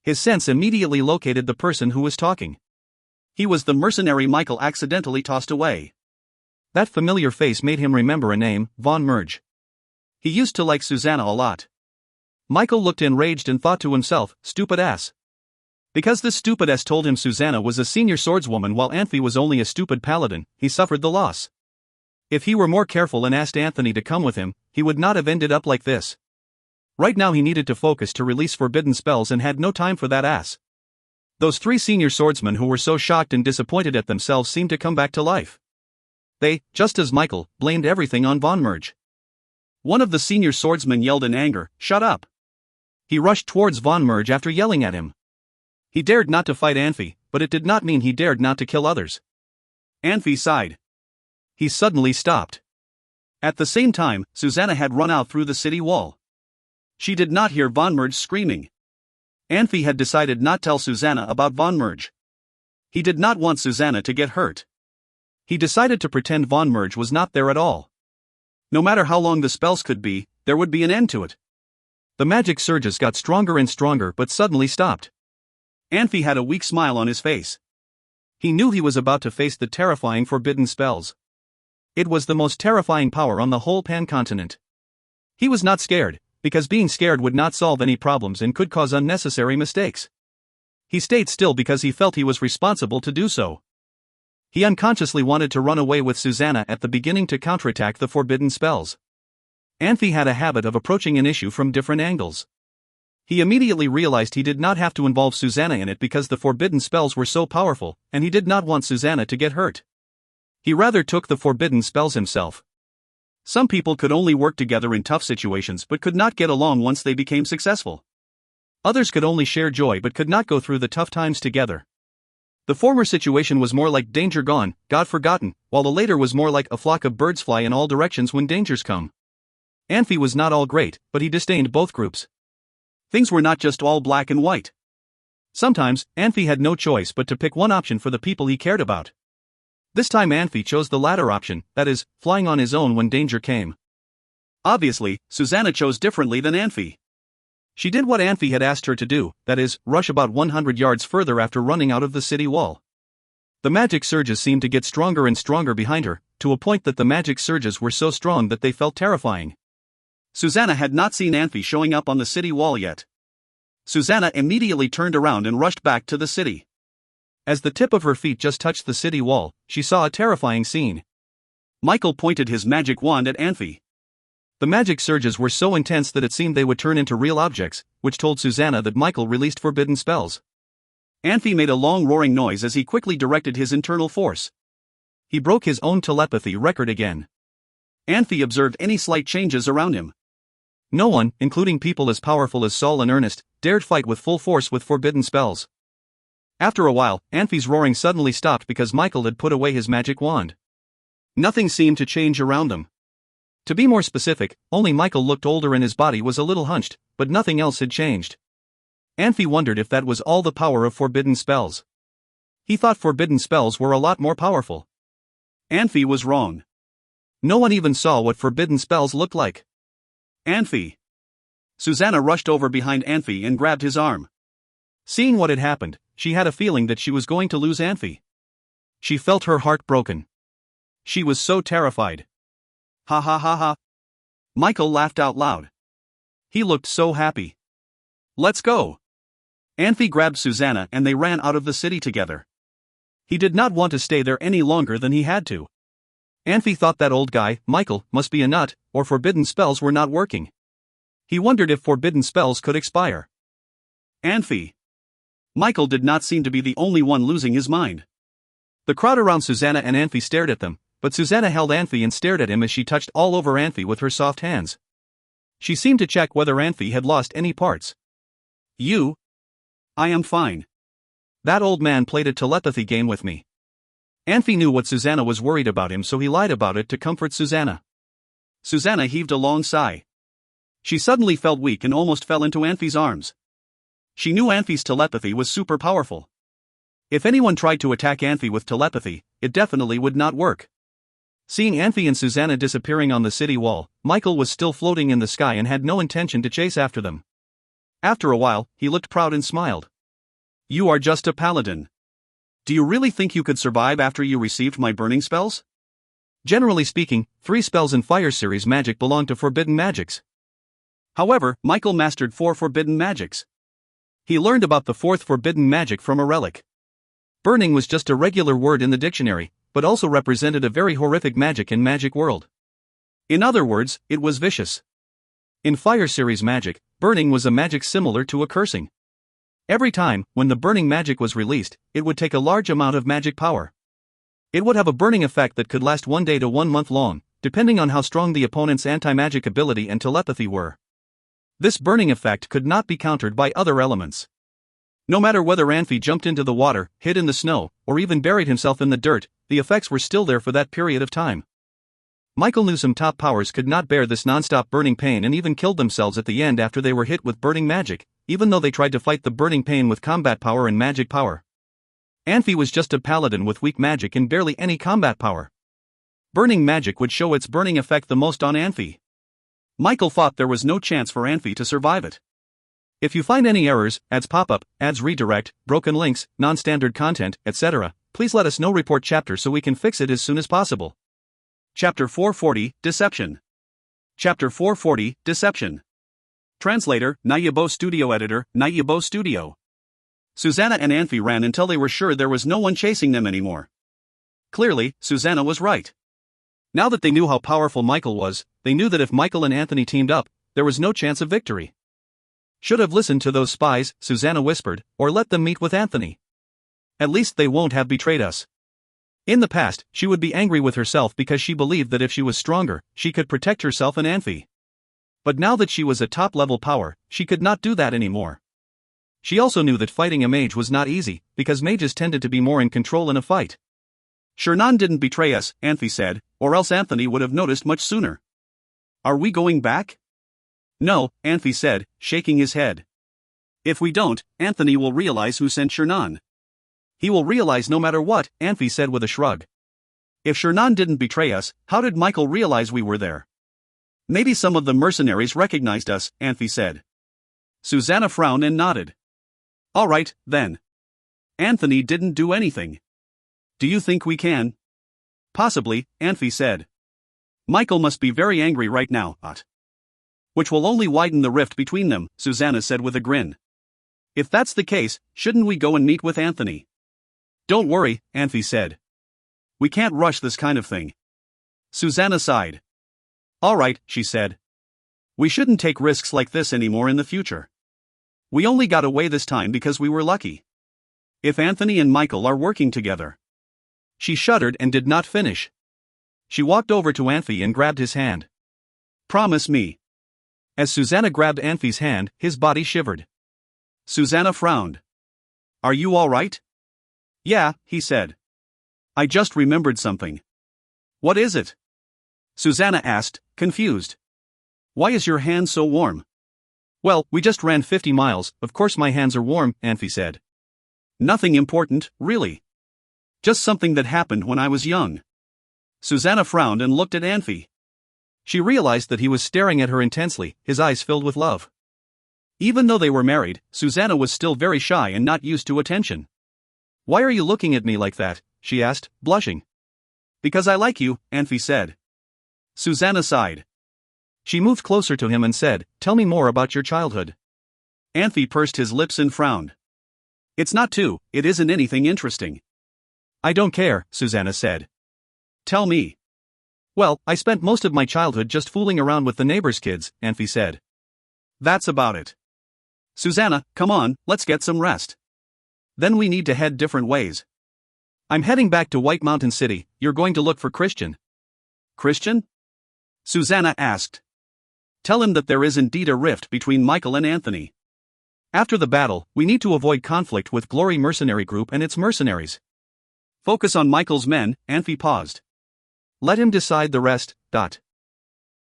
His sense immediately located the person who was talking. He was the mercenary Michael accidentally tossed away. That familiar face made him remember a name, Von Merge. He used to like Susanna a lot. Michael looked enraged and thought to himself, "Stupid ass." Because this stupid ass told him Susanna was a senior swordswoman while Anfey was only a stupid paladin, he suffered the loss. If he were more careful and asked Anthony to come with him, he would not have ended up like this. Right now he needed to focus to release forbidden spells and had no time for that ass. Those 3 senior swordsmen who were so shocked and disappointed at themselves seemed to come back to life. They, just as Michael, blamed everything on Von Merge. One of the senior swordsmen yelled in anger, "Shut up!" He rushed towards Von Merge after yelling at him. He dared not to fight Anfey, but it did not mean he dared not to kill others. Anfey sighed. He suddenly stopped. At the same time, Susanna had run out through the city wall. She did not hear Von Merge screaming. Anfey had decided not to tell Susanna about Von Merge. He did not want Susanna to get hurt. He decided to pretend Von Merge was not there at all. No matter how long the spells could be, there would be an end to it. The magic surges got stronger and stronger but suddenly stopped. Anfey had a weak smile on his face. He knew he was about to face the terrifying forbidden spells. It was the most terrifying power on the whole Pan-continent. He was not scared, because being scared would not solve any problems and could cause unnecessary mistakes. He stayed still because he felt he was responsible to do so. He unconsciously wanted to run away with Susanna at the beginning to counterattack the forbidden spells. Anfey had a habit of approaching an issue from different angles. He immediately realized he did not have to involve Susanna in it because the forbidden spells were so powerful, and he did not want Susanna to get hurt. He rather took the forbidden spells himself. Some people could only work together in tough situations but could not get along once they became successful. Others could only share joy but could not go through the tough times together. The former situation was more like danger gone, God forgotten, while the later was more like a flock of birds fly in all directions when dangers come. Anfey was not all great, but he disdained both groups. Things were not just all black and white. Sometimes, Anfey had no choice but to pick one option for the people he cared about. This time Anfey chose the latter option, that is, flying on his own when danger came. Obviously, Susanna chose differently than Anfey. She did what Anfey had asked her to do, that is, rush about 100 yards further after running out of the city wall. The magic surges seemed to get stronger and stronger behind her, to a point that the magic surges were so strong that they felt terrifying. Susanna had not seen Anfey showing up on the city wall yet. Susanna immediately turned around and rushed back to the city. As the tip of her feet just touched the city wall, she saw a terrifying scene. Michael pointed his magic wand at Anfey. The magic surges were so intense that it seemed they would turn into real objects, which told Susanna that Michael released forbidden spells. Anfey made a long roaring noise as he quickly directed his internal force. He broke his own telepathy record again. Anfey observed any slight changes around him. No one, including people as powerful as Saul and Ernest, dared fight with full force with forbidden spells. After a while, Anfey's roaring suddenly stopped because Michael had put away his magic wand. Nothing seemed to change around them. To be more specific, only Michael looked older and his body was a little hunched, but nothing else had changed. Anfey wondered if that was all the power of forbidden spells. He thought forbidden spells were a lot more powerful. Anfey was wrong. No one even saw what forbidden spells looked like. Anfey. Susanna rushed over behind Anfey and grabbed his arm. Seeing what had happened, she had a feeling that she was going to lose Anfey. She felt her heart broken. She was so terrified. Ha ha ha ha. Michael laughed out loud. He looked so happy. Let's go. Anfey grabbed Susanna and they ran out of the city together. He did not want to stay there any longer than he had to. Anfey thought that old guy, Michael, must be a nut, or forbidden spells were not working. He wondered if forbidden spells could expire. Anfey. Michael did not seem to be the only one losing his mind. The crowd around Susanna and Anfey stared at them, but Susanna held Anfey and stared at him as she touched all over Anfey with her soft hands. She seemed to check whether Anfey had lost any parts. You? I am fine. That old man played a telepathy game with me. Anfey knew what Susanna was worried about him, so he lied about it to comfort Susanna. Susanna heaved a long sigh. She suddenly felt weak and almost fell into Anfey's arms. She knew Anfey's telepathy was super powerful. If anyone tried to attack Anfey with telepathy, it definitely would not work. Seeing Anfey and Susanna disappearing on the city wall, Michael was still floating in the sky and had no intention to chase after them. After a while, he looked proud and smiled. You are just a paladin. Do you really think you could survive after you received my burning spells? Generally speaking, 3 spells in Fire Series magic belong to forbidden magics. However, Michael mastered 4 forbidden magics. He learned about the 4th forbidden magic from a relic. Burning was just a regular word in the dictionary, but also represented a very horrific magic in Magic World. In other words, it was vicious. In Fire Series magic, burning was a magic similar to a cursing. Every time, when the burning magic was released, it would take a large amount of magic power. It would have a burning effect that could last 1 day to 1 month long, depending on how strong the opponent's anti-magic ability and telepathy were. This burning effect could not be countered by other elements. No matter whether Anfey jumped into the water, hid in the snow, or even buried himself in the dirt, the effects were still there for that period of time. Michael knew some top powers could not bear this non-stop burning pain and even killed themselves at the end after they were hit with burning magic, even though they tried to fight the burning pain with combat power and magic power. Anfey was just a paladin with weak magic and barely any combat power. Burning magic would show its burning effect the most on Anfey. Michael thought there was no chance for Anfey to survive it. If you find any errors, ads pop-up, ads redirect, broken links, non-standard content, etc., please let us know. Report chapter so we can fix it as soon as possible. Chapter 440, Deception. Chapter 440, Deception. Translator, Nayabo Studio Editor, Nayabo Studio. Susanna and Anfey ran until they were sure there was no one chasing them anymore. Clearly, Susanna was right. Now that they knew how powerful Michael was, they knew that if Michael and Anthony teamed up, there was no chance of victory. Should have listened to those spies, Susanna whispered, or let them meet with Anthony. At least they won't have betrayed us. In the past, she would be angry with herself because she believed that if she was stronger, she could protect herself and Anfey. But now that she was a top-level power, she could not do that anymore. She also knew that fighting a mage was not easy, because mages tended to be more in control in a fight. Shernan didn't betray us, Anfey said, or else Anthony would have noticed much sooner. Are we going back? No, Anfey said, shaking his head. If we don't, Anthony will realize who sent Shernan. He will realize no matter what, Anfey said with a shrug. If Shernan didn't betray us, how did Michael realize we were there? Maybe some of the mercenaries recognized us, Anfey said. Susanna frowned and nodded. All right, then. Anthony didn't do anything. Do you think we can? Possibly, Anfey said. Michael must be very angry right now, which will only widen the rift between them, Susanna said with a grin. If that's the case, shouldn't we go and meet with Anthony? Don't worry, Anfey said. We can't rush this kind of thing. Susanna sighed. All right, she said. We shouldn't take risks like this anymore in the future. We only got away this time because we were lucky. If Anthony and Michael are working together. She shuddered and did not finish. She walked over to Anfey and grabbed his hand. Promise me. As Susanna grabbed Anfey's hand, his body shivered. Susanna frowned. Are you all right? Yeah, he said. I just remembered something. What is it? Susanna asked, confused. Why is your hand so warm? Well, we just ran 50 miles, of course my hands are warm, Anfey said. Nothing important, really. Just something that happened when I was young. Susanna frowned and looked at Anfey. She realized that he was staring at her intensely, his eyes filled with love. Even though they were married, Susanna was still very shy and not used to attention. Why are you looking at me like that? She asked, blushing. Because I like you, Anfey said. Susanna sighed. She moved closer to him and said, tell me more about your childhood. Anfey pursed his lips and frowned. It isn't anything interesting. I don't care, Susanna said. Tell me. Well, I spent most of my childhood just fooling around with the neighbors' kids, Anfey said. That's about it. Susanna, come on, let's get some rest. Then we need to head different ways. I'm heading back to White Mountain City, you're going to look for Christian. Christian? Susanna asked. Tell him that there is indeed a rift between Michael and Anthony. After the battle, we need to avoid conflict with Glory Mercenary Group and its mercenaries. Focus on Michael's men, Anfey paused. Let him decide the rest,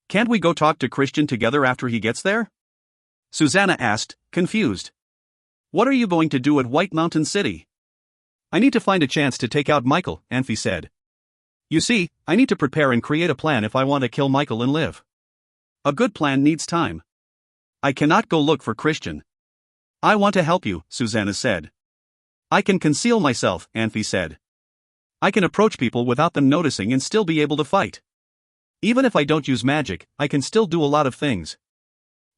Can't we go talk to Christian together after he gets there? Susanna asked, confused. What are you going to do at White Mountain City? I need to find a chance to take out Michael, Anfey said. You see, I need to prepare and create a plan if I want to kill Michael and live. A good plan needs time. I cannot go look for Christian. I want to help you, Susanna said. I can conceal myself, Anfey said. I can approach people without them noticing and still be able to fight. Even if I don't use magic, I can still do a lot of things.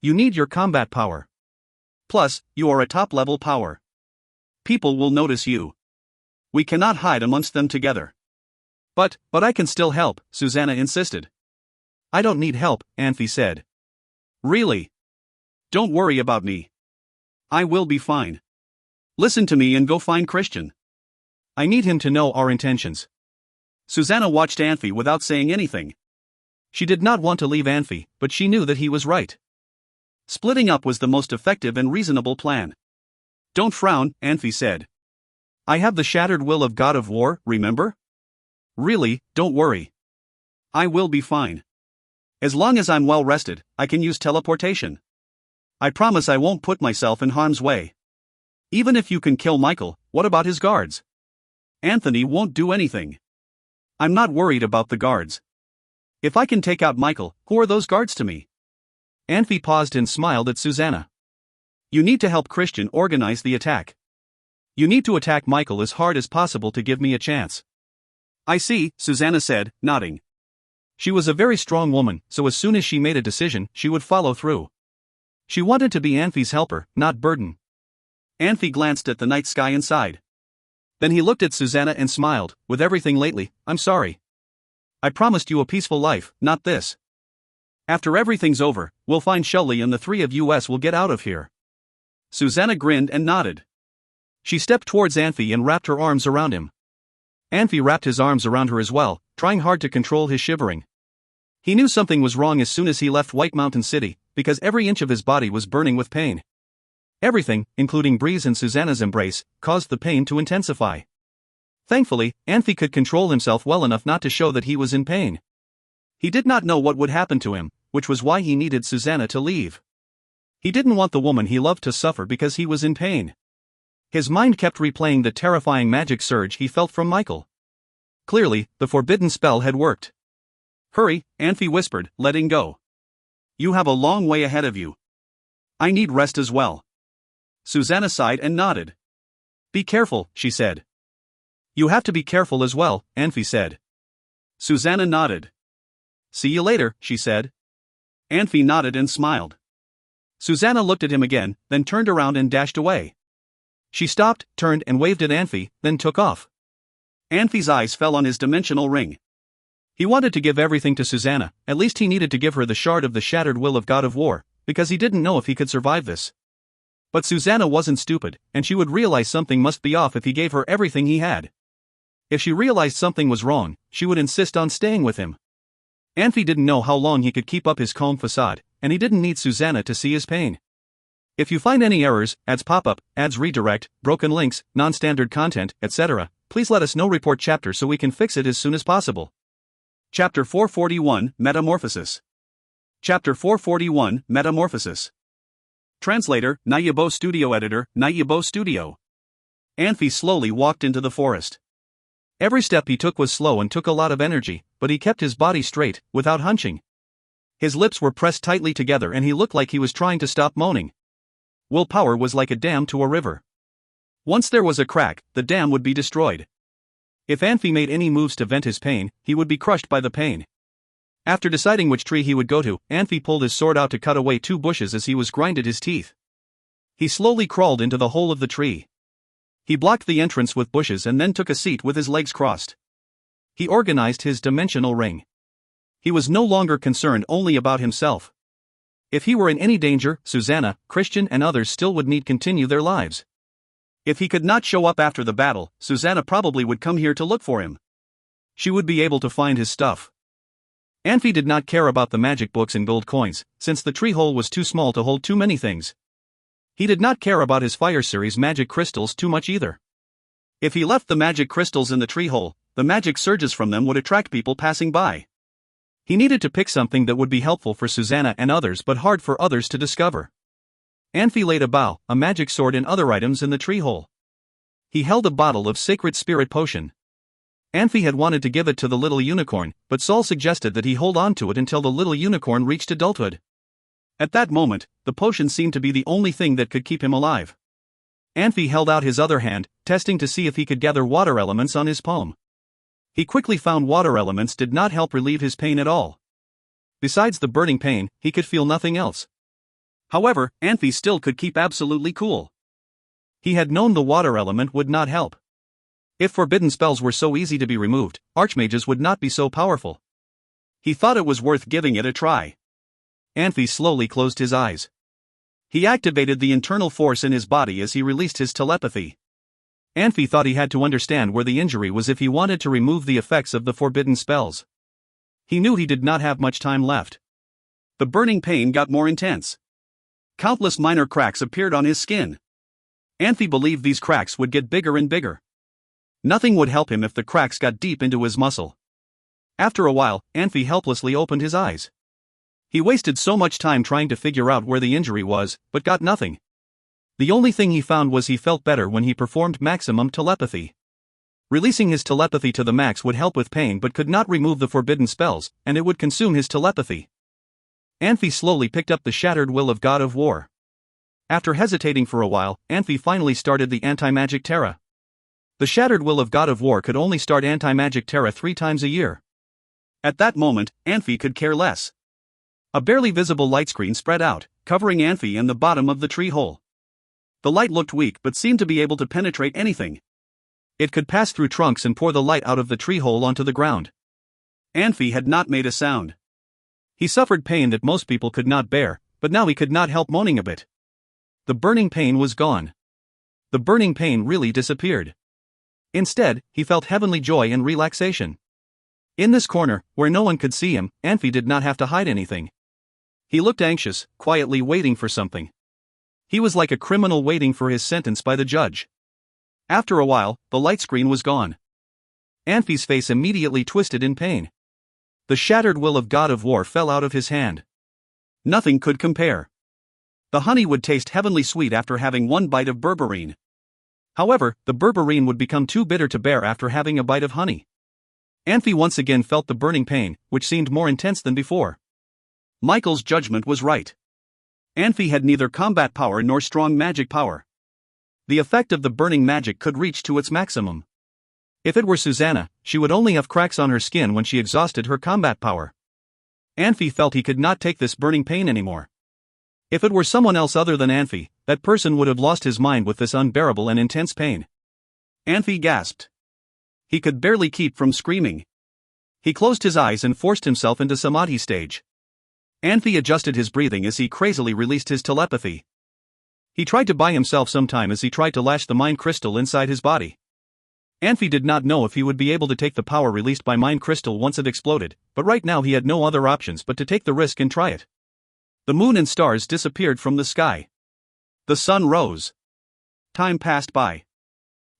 You need your combat power. Plus, you are a top-level power. People will notice you. We cannot hide amongst them together. But I can still help, Susanna insisted. I don't need help, Anfey said. Really? Don't worry about me. I will be fine. Listen to me and go find Christian. I need him to know our intentions. Susanna watched Anfey without saying anything. She did not want to leave Anfey, but she knew that he was right. Splitting up was the most effective and reasonable plan. Don't frown, Anfey said. I have the shattered will of God of War, remember? Really, don't worry. I will be fine. As long as I'm well rested, I can use teleportation. I promise I won't put myself in harm's way. Even if you can kill Michael, what about his guards? Anthony won't do anything. I'm not worried about the guards. If I can take out Michael, who are those guards to me? Anfey paused and smiled at Susanna. You need to help Christian organize the attack. You need to attack Michael as hard as possible to give me a chance. I see, Susanna said, nodding. She was a very strong woman, so as soon as she made a decision, she would follow through. She wanted to be Anfey's helper, not burden. Anfey glanced at the night sky and sighed. Then he looked at Susanna and smiled. With everything lately, I'm sorry. I promised you a peaceful life, not this. After everything's over, we'll find Shelley and the three of us will get out of here. Susanna grinned and nodded. She stepped towards Anfey and wrapped her arms around him. Anfey wrapped his arms around her as well, trying hard to control his shivering. He knew something was wrong as soon as he left White Mountain City, because every inch of his body was burning with pain. Everything, including Breeze and Susanna's embrace, caused the pain to intensify. Thankfully, Anfey could control himself well enough not to show that he was in pain. He did not know what would happen to him, which was why he needed Susanna to leave. He didn't want the woman he loved to suffer because he was in pain. His mind kept replaying the terrifying magic surge he felt from Michael. Clearly, the forbidden spell had worked. Hurry, Anfey whispered, letting go. You have a long way ahead of you. I need rest as well. Susanna sighed and nodded. Be careful, she said. You have to be careful as well, Anfey said. Susanna nodded. See you later, she said. Anfey nodded and smiled. Susanna looked at him again, then turned around and dashed away. She stopped, turned and waved at Anfey, then took off. Anfey's eyes fell on his dimensional ring. He wanted to give everything to Susanna, at least he needed to give her the shard of the shattered will of God of War, because he didn't know if he could survive this. But Susanna wasn't stupid, and she would realize something must be off if he gave her everything he had. If she realized something was wrong, she would insist on staying with him. Anfey didn't know how long he could keep up his calm facade, and he didn't need Susanna to see his pain. If you find any errors, ads pop up, ads redirect, broken links, non-standard content, etc., please let us know. Report chapter so we can fix it as soon as possible. Chapter 441, Metamorphosis. Chapter 441, Metamorphosis. Translator, Nayabo Studio Editor, Nayabo Studio. Anfey slowly walked into the forest. Every step he took was slow and took a lot of energy, but he kept his body straight, without hunching. His lips were pressed tightly together and he looked like he was trying to stop moaning. Willpower was like a dam to a river. Once there was a crack, the dam would be destroyed. If Anfey made any moves to vent his pain, he would be crushed by the pain. After deciding which tree he would go to, Anfey pulled his sword out to cut away 2 bushes as he was grinded his teeth. He slowly crawled into the hole of the tree. He blocked the entrance with bushes and then took a seat with his legs crossed. He organized his dimensional ring. He was no longer concerned only about himself. If he were in any danger, Susanna, Christian and others still would need continue their lives. If he could not show up after the battle, Susanna probably would come here to look for him. She would be able to find his stuff. Anfey did not care about the magic books and gold coins, since the tree hole was too small to hold too many things. He did not care about his Fire Series magic crystals too much either. If he left the magic crystals in the tree hole, the magic surges from them would attract people passing by. He needed to pick something that would be helpful for Susanna and others but hard for others to discover. Anfey laid a bow, a magic sword and other items in the tree hole. He held a bottle of sacred spirit potion. Anfey had wanted to give it to the little unicorn, but Saul suggested that he hold on to it until the little unicorn reached adulthood. At that moment, the potion seemed to be the only thing that could keep him alive. Anfey held out his other hand, testing to see if he could gather water elements on his palm. He quickly found water elements did not help relieve his pain at all. Besides the burning pain, he could feel nothing else. However, Anfey still could keep absolutely cool. He had known the water element would not help. If forbidden spells were so easy to be removed, archmages would not be so powerful. He thought it was worth giving it a try. Anfey slowly closed his eyes. He activated the internal force in his body as he released his telepathy. Anfey thought he had to understand where the injury was if he wanted to remove the effects of the forbidden spells. He knew he did not have much time left. The burning pain got more intense. Countless minor cracks appeared on his skin. Anfey believed these cracks would get bigger and bigger. Nothing would help him if the cracks got deep into his muscle. After a while, Anfey helplessly opened his eyes. He wasted so much time trying to figure out where the injury was, but got nothing. The only thing he found was he felt better when he performed maximum telepathy. Releasing his telepathy to the max would help with pain but could not remove the forbidden spells, and it would consume his telepathy. Anfey slowly picked up the shattered will of God of War. After hesitating for a while, Anfey finally started the anti-magic Terra. The shattered will of God of War could only start anti-magic Terra 3 times a year. At that moment, Anfey could care less. A barely visible light screen spread out, covering Anfey and the bottom of the tree hole. The light looked weak but seemed to be able to penetrate anything. It could pass through trunks and pour the light out of the tree hole onto the ground. Anfey had not made a sound. He suffered pain that most people could not bear, but now he could not help moaning a bit. The burning pain was gone. The burning pain really disappeared. Instead, he felt heavenly joy and relaxation. In this corner, where no one could see him, Anfey did not have to hide anything. He looked anxious, quietly waiting for something. He was like a criminal waiting for his sentence by the judge. After a while, the light screen was gone. Anfey's face immediately twisted in pain. The shattered will of God of War fell out of his hand. Nothing could compare. The honey would taste heavenly sweet after having one bite of berberine. However, the berberine would become too bitter to bear after having a bite of honey. Anfey once again felt the burning pain, which seemed more intense than before. Michael's judgment was right. Anfey had neither combat power nor strong magic power. The effect of the burning magic could reach to its maximum. If it were Susanna, she would only have cracks on her skin when she exhausted her combat power. Anfey felt he could not take this burning pain anymore. If it were someone else other than Anfey, that person would have lost his mind with this unbearable and intense pain. Anfey gasped. He could barely keep from screaming. He closed his eyes and forced himself into samadhi stage. Anfey adjusted his breathing as he crazily released his telepathy. He tried to buy himself some time as he tried to latch the mind crystal inside his body. Anfey did not know if he would be able to take the power released by mind crystal once it exploded, but right now he had no other options but to take the risk and try it. The moon and stars disappeared from the sky. The sun rose. Time passed by.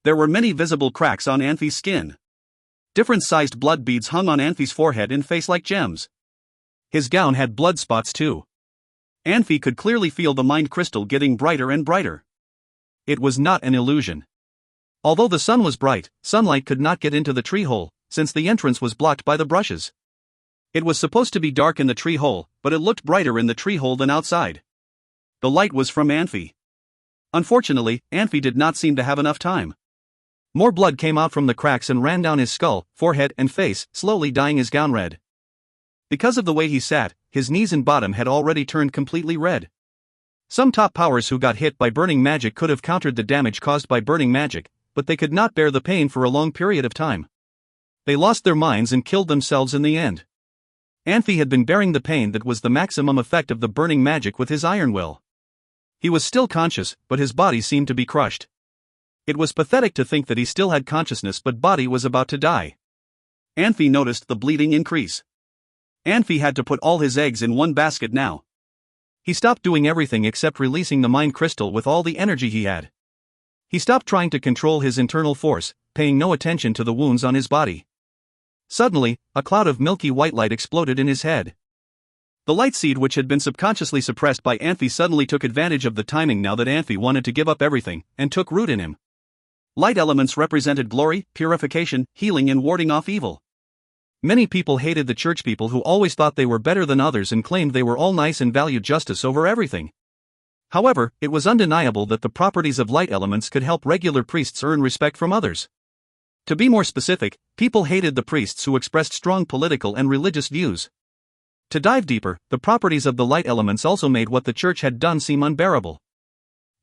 There were many visible cracks on Anfey's skin. Different sized blood beads hung on Anfey's forehead and face like gems. His gown had blood spots too. Anfey could clearly feel the mind crystal getting brighter and brighter. It was not an illusion. Although the sun was bright, sunlight could not get into the tree hole, since the entrance was blocked by the brushes. It was supposed to be dark in the tree hole, but it looked brighter in the tree hole than outside. The light was from Anfey. Unfortunately, Anfey did not seem to have enough time. More blood came out from the cracks and ran down his skull, forehead, and face, slowly dyeing his gown red. Because of the way he sat, his knees and bottom had already turned completely red. Some top powers who got hit by burning magic could have countered the damage caused by burning magic, but they could not bear the pain for a long period of time. They lost their minds and killed themselves in the end. Anfey had been bearing the pain that was the maximum effect of the burning magic with his iron will. He was still conscious, but his body seemed to be crushed. It was pathetic to think that he still had consciousness but body was about to die. Anfey noticed the bleeding increase. Anfey had to put all his eggs in one basket now. He stopped doing everything except releasing the mind crystal with all the energy he had. He stopped trying to control his internal force, paying no attention to the wounds on his body. Suddenly, a cloud of milky white light exploded in his head. The light seed which had been subconsciously suppressed by Anfey suddenly took advantage of the timing now that Anfey wanted to give up everything, and took root in him. Light elements represented glory, purification, healing and warding off evil. Many people hated the church people who always thought they were better than others and claimed they were all nice and valued justice over everything. However, it was undeniable that the properties of light elements could help regular priests earn respect from others. To be more specific, people hated the priests who expressed strong political and religious views. To dive deeper, the properties of the light elements also made what the church had done seem unbearable.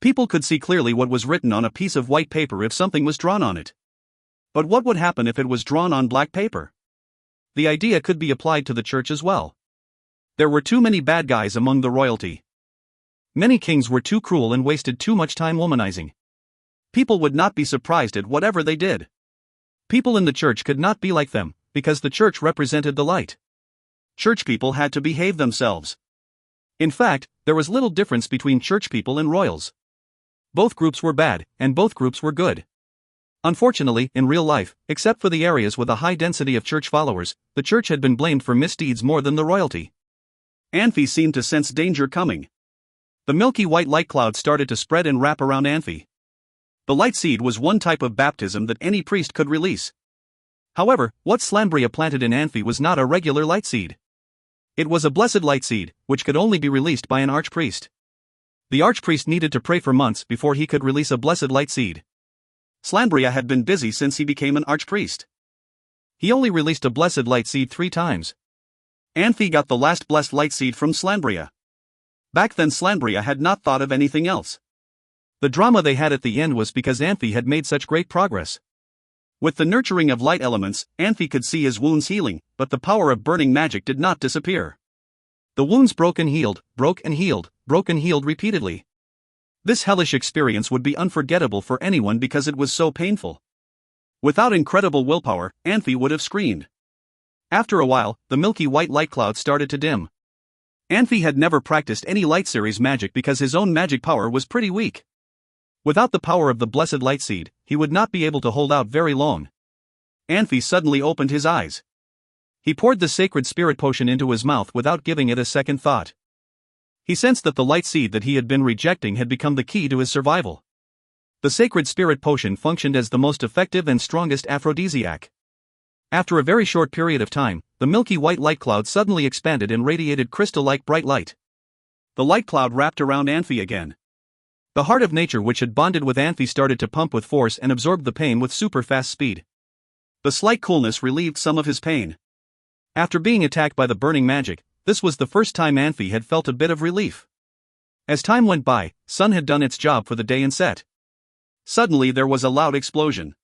People could see clearly what was written on a piece of white paper if something was drawn on it. But what would happen if it was drawn on black paper? The idea could be applied to the church as well. There were too many bad guys among the royalty. Many kings were too cruel and wasted too much time womanizing. People would not be surprised at whatever they did. People in the church could not be like them, because the church represented the light. church people had to behave themselves. In fact, there was little difference between church people and royals. Both groups were bad, and both groups were good. Unfortunately, in real life, except for the areas with a high density of church followers, the church had been blamed for misdeeds more than the royalty. Anfey seemed to sense danger coming. The milky white light cloud started to spread and wrap around Anfey. The light seed was one type of baptism that any priest could release. However, what Slanbria planted in Anfey was not a regular light seed. It was a blessed light seed, which could only be released by an archpriest. The archpriest needed to pray for months before he could release a blessed light seed. Slanbria had been busy since he became an archpriest. He only released a blessed light seed 3 times. Anfey got the last blessed light seed from Slanbria. Back then Slanbria had not thought of anything else. The drama they had at the end was because Anfey had made such great progress. With the nurturing of light elements, Anfey could see his wounds healing, but the power of burning magic did not disappear. The wounds broke and healed repeatedly. This hellish experience would be unforgettable for anyone because it was so painful. Without incredible willpower, Anfey would have screamed. After a while, the milky white light cloud started to dim. Anfey had never practiced any light series magic because his own magic power was pretty weak. Without the power of the blessed light seed, he would not be able to hold out very long. Anfey suddenly opened his eyes. He poured the sacred spirit potion into his mouth without giving it a second thought. He sensed that the light seed that he had been rejecting had become the key to his survival. The sacred spirit potion functioned as the most effective and strongest aphrodisiac. After a very short period of time, the milky white light cloud suddenly expanded and radiated crystal-like bright light. The light cloud wrapped around Anfey again. The heart of nature which had bonded with Anfey started to pump with force and absorbed the pain with super-fast speed. The slight coolness relieved some of his pain. After being attacked by the burning magic, this was the first time Anfey had felt a bit of relief. As time went by, sun had done its job for the day and set. Suddenly there was a loud explosion.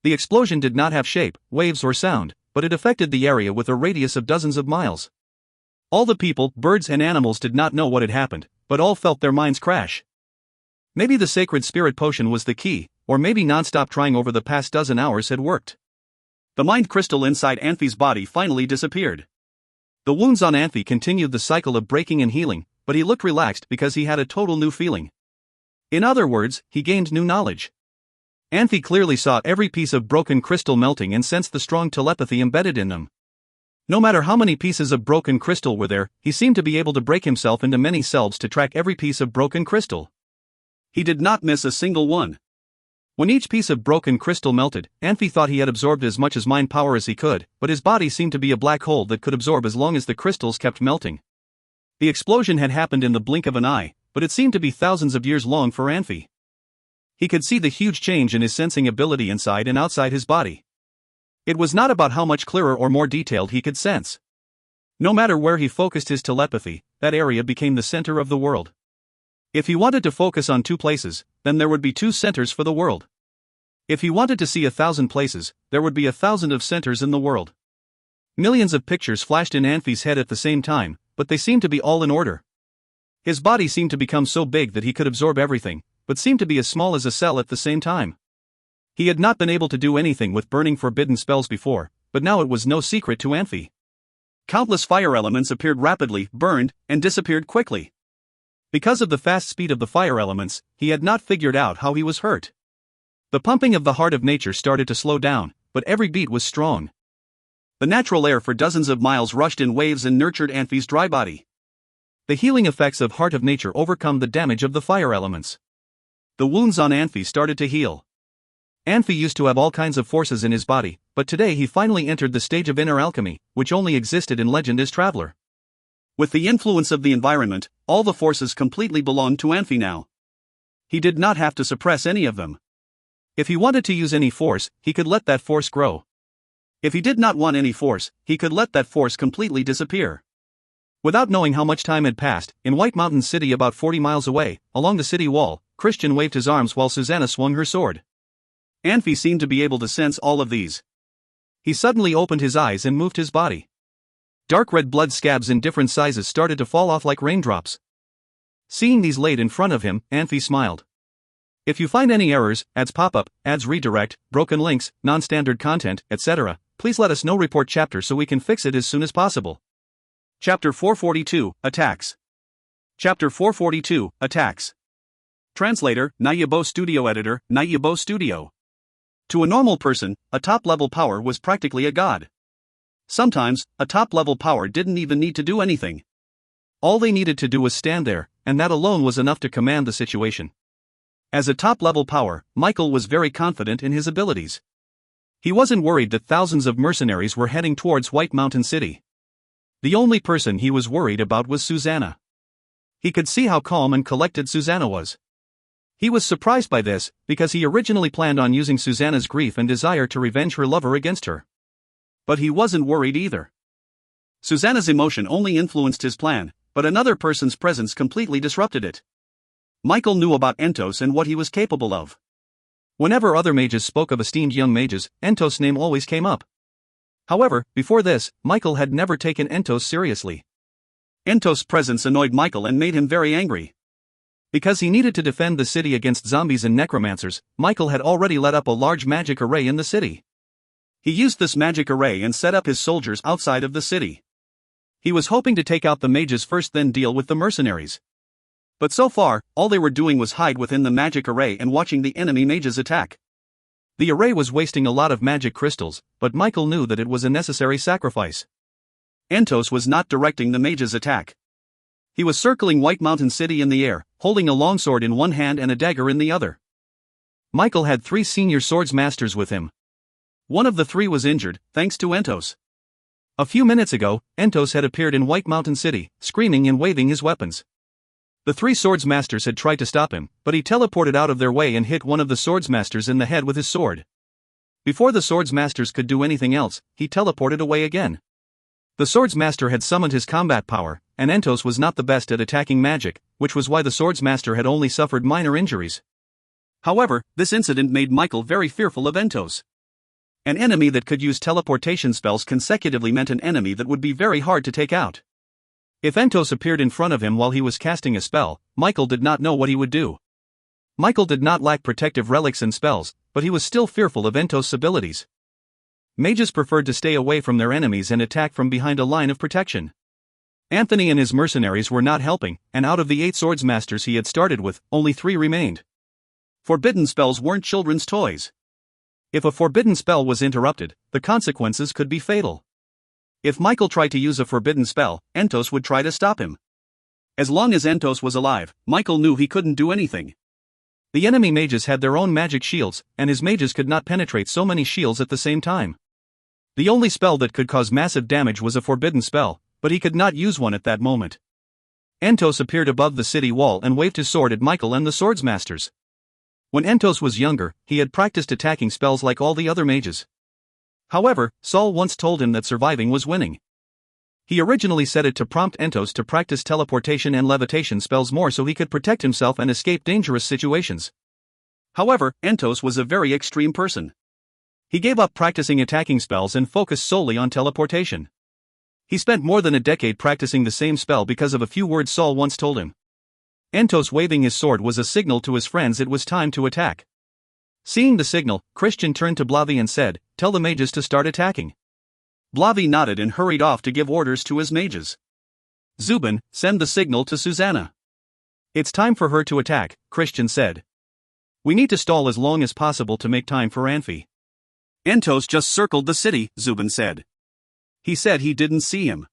The explosion did not have shape, waves or sound, but it affected the area with a radius of dozens of miles. All the people, birds and animals did not know what had happened, but all felt their minds crash. Maybe the sacred spirit potion was the key, or maybe non-stop trying over the past dozen hours had worked. The mind crystal inside Anfey's body finally disappeared. The wounds on Anfey continued the cycle of breaking and healing, but he looked relaxed because he had a total new feeling. In other words, he gained new knowledge. Anfey clearly saw every piece of broken crystal melting and sensed the strong telepathy embedded in them. No matter how many pieces of broken crystal were there, he seemed to be able to break himself into many selves to track every piece of broken crystal. He did not miss a single one. When each piece of broken crystal melted, Anfey thought he had absorbed as much as mind power as he could, but his body seemed to be a black hole that could absorb as long as the crystals kept melting. The explosion had happened in the blink of an eye, but it seemed to be thousands of years long for Anfey. He could see the huge change in his sensing ability inside and outside his body. It was not about how much clearer or more detailed he could sense. No matter where he focused his telepathy, that area became the center of the world. If he wanted to focus on 2 places, then there would be 2 centers for the world. If he wanted to see 1,000 places, there would be 1,000 of centers in the world. Millions of pictures flashed in Anfey's head at the same time, but they seemed to be all in order. His body seemed to become so big that he could absorb everything, but seemed to be as small as a cell at the same time. He had not been able to do anything with burning forbidden spells before, but now it was no secret to Anfey. Countless fire elements appeared rapidly, burned, and disappeared quickly. Because of the fast speed of the fire elements, he had not figured out how he was hurt. The pumping of the heart of nature started to slow down, but every beat was strong. The natural air for dozens of miles rushed in waves and nurtured Anfey's dry body. The healing effects of heart of nature overcome the damage of the fire elements. The wounds on Anfey started to heal. Anfey used to have all kinds of forces in his body, but today he finally entered the stage of inner alchemy, which only existed in legend as Traveler. With the influence of the environment, all the forces completely belonged to Anfey now. He did not have to suppress any of them. If he wanted to use any force, he could let that force grow. If he did not want any force, he could let that force completely disappear. Without knowing how much time had passed, in White Mountain City about 40 miles away, along the city wall, Christian waved his arms while Susanna swung her sword. Anfey seemed to be able to sense all of these. He suddenly opened his eyes and moved his body. Dark red blood scabs in different sizes started to fall off like raindrops. Seeing these laid in front of him, Anfey smiled. If you find any errors, ads pop-up, ads redirect, broken links, non-standard content, etc., please let us know. Report chapter so we can fix it as soon as possible. Chapter 442, Attacks. Chapter 442, Attacks. Translator, Nayabo Studio Editor, Nayabo Studio. To a normal person, a top-level power was practically a god. Sometimes, a top-level power didn't even need to do anything. All they needed to do was stand there, and that alone was enough to command the situation. As a top-level power, Michael was very confident in his abilities. He wasn't worried that thousands of mercenaries were heading towards White Mountain City. The only person he was worried about was Susanna. He could see how calm and collected Susanna was. He was surprised by this, because he originally planned on using Susanna's grief and desire to revenge her lover against her. But he wasn't worried either. Susanna's emotion only influenced his plan, but another person's presence completely disrupted it. Michael knew about Entos and what he was capable of. Whenever other mages spoke of esteemed young mages, Entos' name always came up. However, before this, Michael had never taken Entos seriously. Entos' presence annoyed Michael and made him very angry. Because he needed to defend the city against zombies and necromancers, Michael had already let up a large magic array in the city. He used this magic array and set up his soldiers outside of the city. He was hoping to take out the mages first, then deal with the mercenaries. But so far, all they were doing was hide within the magic array and watching the enemy mages attack. The array was wasting a lot of magic crystals, but Michael knew that it was a necessary sacrifice. Entos was not directing the mages' attack. He was circling White Mountain City in the air, holding a longsword in one hand and a dagger in the other. Michael had 3 senior swords masters with him. One of the 3 was injured, thanks to Entos. A few minutes ago, Entos had appeared in White Mountain City, screaming and waving his weapons. The 3 swords masters had tried to stop him, but he teleported out of their way and hit one of the swords masters in the head with his sword. Before the swords masters could do anything else, he teleported away again. The swords master had summoned his combat power, and Entos was not the best at attacking magic, which was why the swords master had only suffered minor injuries. However, this incident made Michael very fearful of Entos. An enemy that could use teleportation spells consecutively meant an enemy that would be very hard to take out. If Entos appeared in front of him while he was casting a spell, Michael did not know what he would do. Michael did not lack protective relics and spells, but he was still fearful of Entos' abilities. Mages preferred to stay away from their enemies and attack from behind a line of protection. Anthony and his mercenaries were not helping, and out of the 8 swords masters he had started with, only 3 remained. Forbidden spells weren't children's toys. If a forbidden spell was interrupted, the consequences could be fatal. If Michael tried to use a forbidden spell, Entos would try to stop him. As long as Entos was alive, Michael knew he couldn't do anything. The enemy mages had their own magic shields, and his mages could not penetrate so many shields at the same time. The only spell that could cause massive damage was a forbidden spell, but he could not use one at that moment. Entos appeared above the city wall and waved his sword at Michael and the swordsmasters. When Entos was younger, he had practiced attacking spells like all the other mages. However, Saul once told him that surviving was winning. He originally said it to prompt Entos to practice teleportation and levitation spells more so he could protect himself and escape dangerous situations. However, Entos was a very extreme person. He gave up practicing attacking spells and focused solely on teleportation. He spent more than a decade practicing the same spell because of a few words Saul once told him. Entos waving his sword was a signal to his friends it was time to attack. Seeing the signal, Christian turned to Blavi and said, "Tell the mages to start attacking." Blavi nodded and hurried off to give orders to his mages. Zubin, send the signal to Susanna. It's time for her to attack, Christian said. We need to stall as long as possible to make time for Anfey. Entos just circled the city, Zubin said. He said he didn't see him.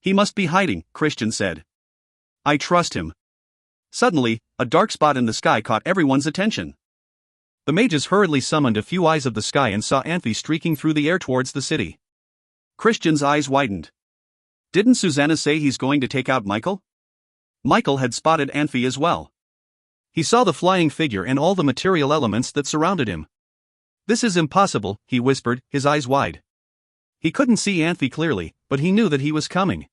He must be hiding, Christian said. I trust him. Suddenly, a dark spot in the sky caught everyone's attention. The mages hurriedly summoned a few eyes of the sky and saw Anfey streaking through the air towards the city. Christian's eyes widened. Didn't Susanna say he's going to take out Michael? Michael had spotted Anfey as well. He saw the flying figure and all the material elements that surrounded him. This is impossible, he whispered, his eyes wide. He couldn't see Anfey clearly, but he knew that he was coming.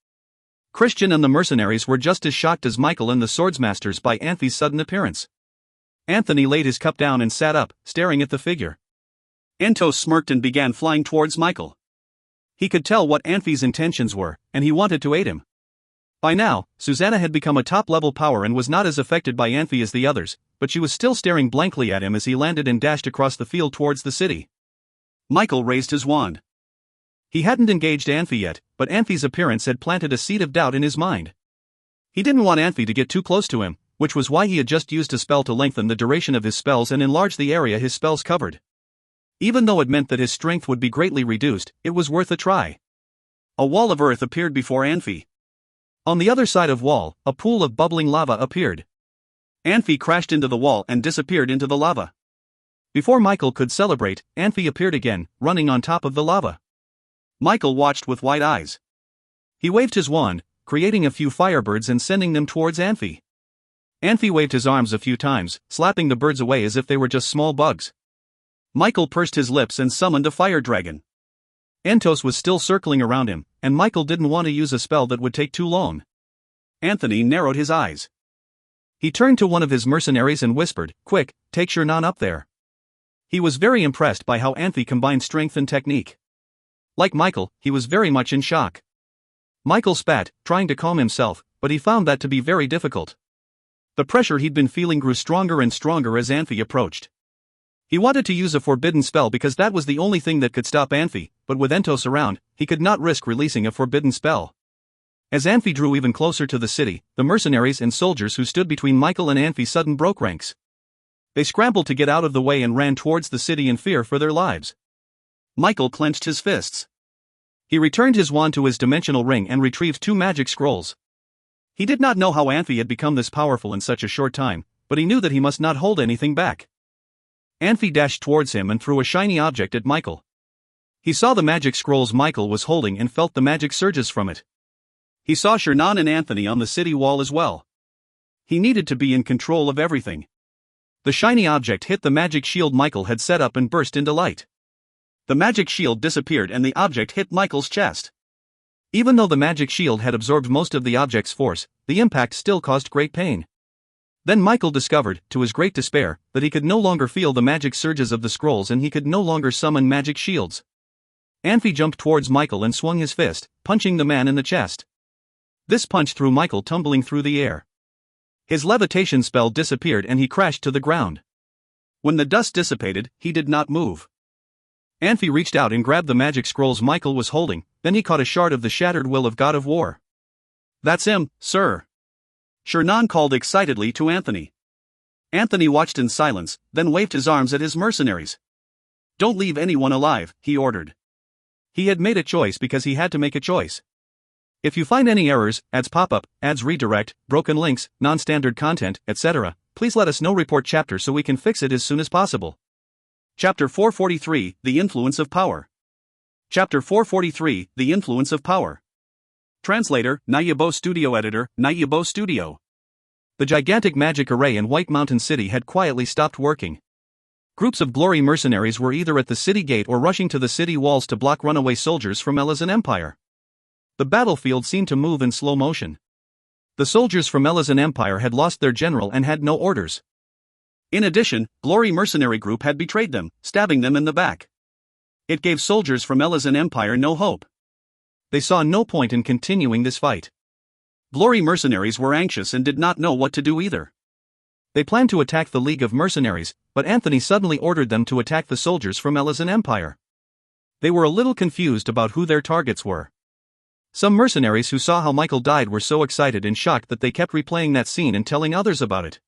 Christian and the mercenaries were just as shocked as Michael and the swordsmasters by Anfey's sudden appearance. Anthony laid his cup down and sat up, staring at the figure. Entos smirked and began flying towards Michael. He could tell what Anfey's intentions were, and he wanted to aid him. By now, Susanna had become a top-level power and was not as affected by Anfey as the others, but she was still staring blankly at him as he landed and dashed across the field towards the city. Michael raised his wand. He hadn't engaged Anfey yet, but Anfey's appearance had planted a seed of doubt in his mind. He didn't want Anfey to get too close to him, which was why he had just used a spell to lengthen the duration of his spells and enlarge the area his spells covered. Even though it meant that his strength would be greatly reduced, it was worth a try. A wall of earth appeared before Anfey. On the other side of wall, a pool of bubbling lava appeared. Anfey crashed into the wall and disappeared into the lava. Before Michael could celebrate, Anfey appeared again, running on top of the lava. Michael watched with wide eyes. He waved his wand, creating a few firebirds and sending them towards Anfey. Anfey waved his arms a few times, slapping the birds away as if they were just small bugs. Michael pursed his lips and summoned a fire dragon. Entos was still circling around him, and Michael didn't want to use a spell that would take too long. Anthony narrowed his eyes. He turned to one of his mercenaries and whispered, "Quick, take Shernan up there." He was very impressed by how Anfey combined strength and technique. Like Michael, he was very much in shock. Michael spat, trying to calm himself, but he found that to be very difficult. The pressure he'd been feeling grew stronger and stronger as Anfey approached. He wanted to use a forbidden spell because that was the only thing that could stop Anfey, but with Entos around, he could not risk releasing a forbidden spell. As Anfey drew even closer to the city, the mercenaries and soldiers who stood between Michael and Anfey suddenly broke ranks. They scrambled to get out of the way and ran towards the city in fear for their lives. Michael clenched his fists. He returned his wand to his dimensional ring and retrieved 2 magic scrolls. He did not know how Anfey had become this powerful in such a short time, but he knew that he must not hold anything back. Anfey dashed towards him and threw a shiny object at Michael. He saw the magic scrolls Michael was holding and felt the magic surges from it. He saw Shernan and Anthony on the city wall as well. He needed to be in control of everything. The shiny object hit the magic shield Michael had set up and burst into light. The magic shield disappeared and the object hit Michael's chest. Even though the magic shield had absorbed most of the object's force, the impact still caused great pain. Then Michael discovered, to his great despair, that he could no longer feel the magic surges of the scrolls and he could no longer summon magic shields. Anfey jumped towards Michael and swung his fist, punching the man in the chest. This punch threw Michael tumbling through the air. His levitation spell disappeared and he crashed to the ground. When the dust dissipated, he did not move. Anfey reached out and grabbed the magic scrolls Michael was holding, then he caught a shard of the shattered will of God of War. "That's him, sir," Shernan called excitedly to Anthony. Anthony watched in silence, then waved his arms at his mercenaries. "Don't leave anyone alive," he ordered. He had made a choice because he had to make a choice. If you find any errors, ads pop up, ads redirect, broken links, non-standard content, etc., please let us know. Report chapter so we can fix it as soon as possible. Chapter 443, The Influence of Power. Chapter 443, The Influence of Power. Translator, Nayabo Studio. Editor, Nayabo Studio. The gigantic magic array in White Mountain City had quietly stopped working. Groups of glory mercenaries were either at the city gate or rushing to the city walls to block runaway soldiers from Elazan Empire. The battlefield seemed to move in slow motion. The soldiers from Elazan Empire had lost their general and had no orders. In addition, Glory Mercenary Group had betrayed them, stabbing them in the back. It gave soldiers from Elazan Empire no hope. They saw no point in continuing this fight. Glory mercenaries were anxious and did not know what to do either. They planned to attack the League of Mercenaries, but Anthony suddenly ordered them to attack the soldiers from Elazan Empire. They were a little confused about who their targets were. Some mercenaries who saw how Michael died were so excited and shocked that they kept replaying that scene and telling others about it.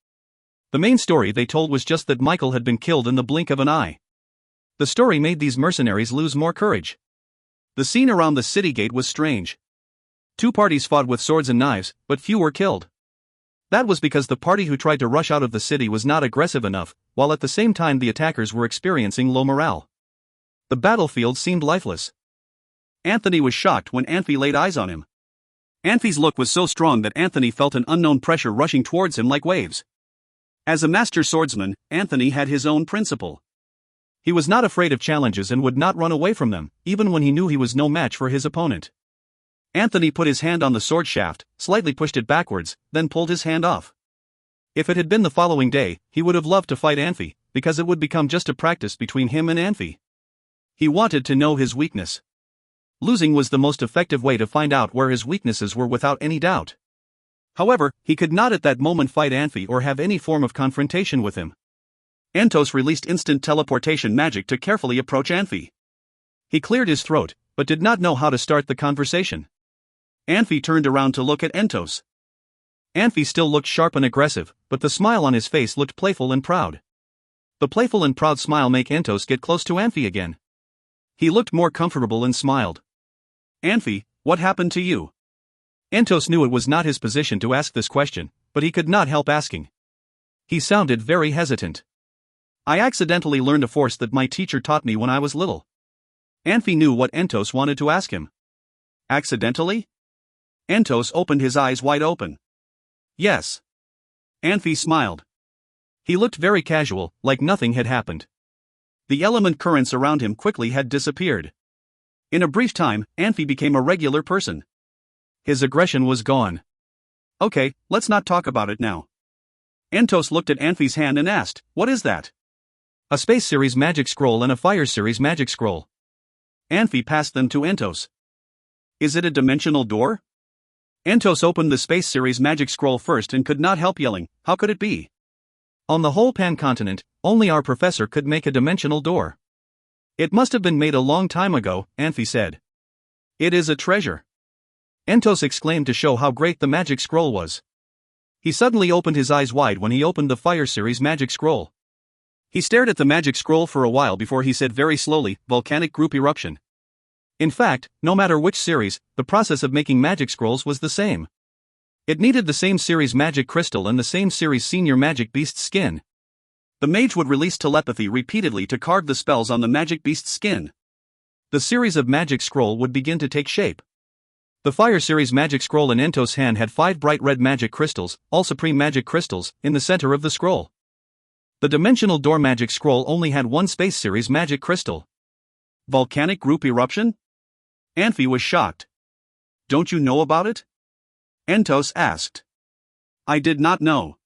The main story they told was just that Michael had been killed in the blink of an eye. The story made these mercenaries lose more courage. The scene around the city gate was strange. 2 parties fought with swords and knives, but few were killed. That was because the party who tried to rush out of the city was not aggressive enough, while at the same time the attackers were experiencing low morale. The battlefield seemed lifeless. Anthony was shocked when Anfey laid eyes on him. Anfey's look was so strong that Anthony felt an unknown pressure rushing towards him like waves. As a master swordsman, Anthony had his own principle. He was not afraid of challenges and would not run away from them, even when he knew he was no match for his opponent. Anthony put his hand on the sword shaft, slightly pushed it backwards, then pulled his hand off. If it had been the following day, he would have loved to fight Anfey, because it would become just a practice between him and Anfey. He wanted to know his weakness. Losing was the most effective way to find out where his weaknesses were without any doubt. However, he could not at that moment fight Anfey or have any form of confrontation with him. Entos released instant teleportation magic to carefully approach Anfey. He cleared his throat, but did not know how to start the conversation. Anfey turned around to look at Entos. Anfey still looked sharp and aggressive, but the smile on his face looked playful and proud. The playful and proud smile made Entos get close to Anfey again. He looked more comfortable and smiled. Anfey, what happened to you? Entos knew it was not his position to ask this question, but he could not help asking. He sounded very hesitant. I accidentally learned a force that my teacher taught me when I was little. Anfey knew what Entos wanted to ask him. Accidentally? Entos opened his eyes wide open. Yes. Anfey smiled. He looked very casual, like nothing had happened. The element currents around him quickly had disappeared. In a brief time, Anfey became a regular person. His aggression was gone. Okay, let's not talk about it now. Entos looked at Anfey's hand and asked, what is that? A Space Series Magic Scroll and a Fire Series Magic Scroll. Anfey passed them to Entos. Is it a dimensional door? Entos opened the Space Series Magic Scroll first and could not help yelling, how could it be? On the whole Pan-continent, only our professor could make a dimensional door. It must have been made a long time ago, Anfey said. It is a treasure. Entos exclaimed to show how great the magic scroll was. He suddenly opened his eyes wide when he opened the Fire Series Magic Scroll. He stared at the magic scroll for a while before he said very slowly, volcanic group eruption. In fact, no matter which series, the process of making magic scrolls was the same. It needed the same series magic crystal and the same series senior magic beast's skin. The mage would release telepathy repeatedly to carve the spells on the magic beast's skin. The series of magic scroll would begin to take shape. The Fire Series Magic Scroll in Entos' hand had 5 bright red magic crystals, all supreme magic crystals, in the center of the scroll. The Dimensional Door Magic Scroll only had 1 Space Series magic crystal. Volcanic group eruption? Anfey was shocked. Don't you know about it? Entos asked. I did not know.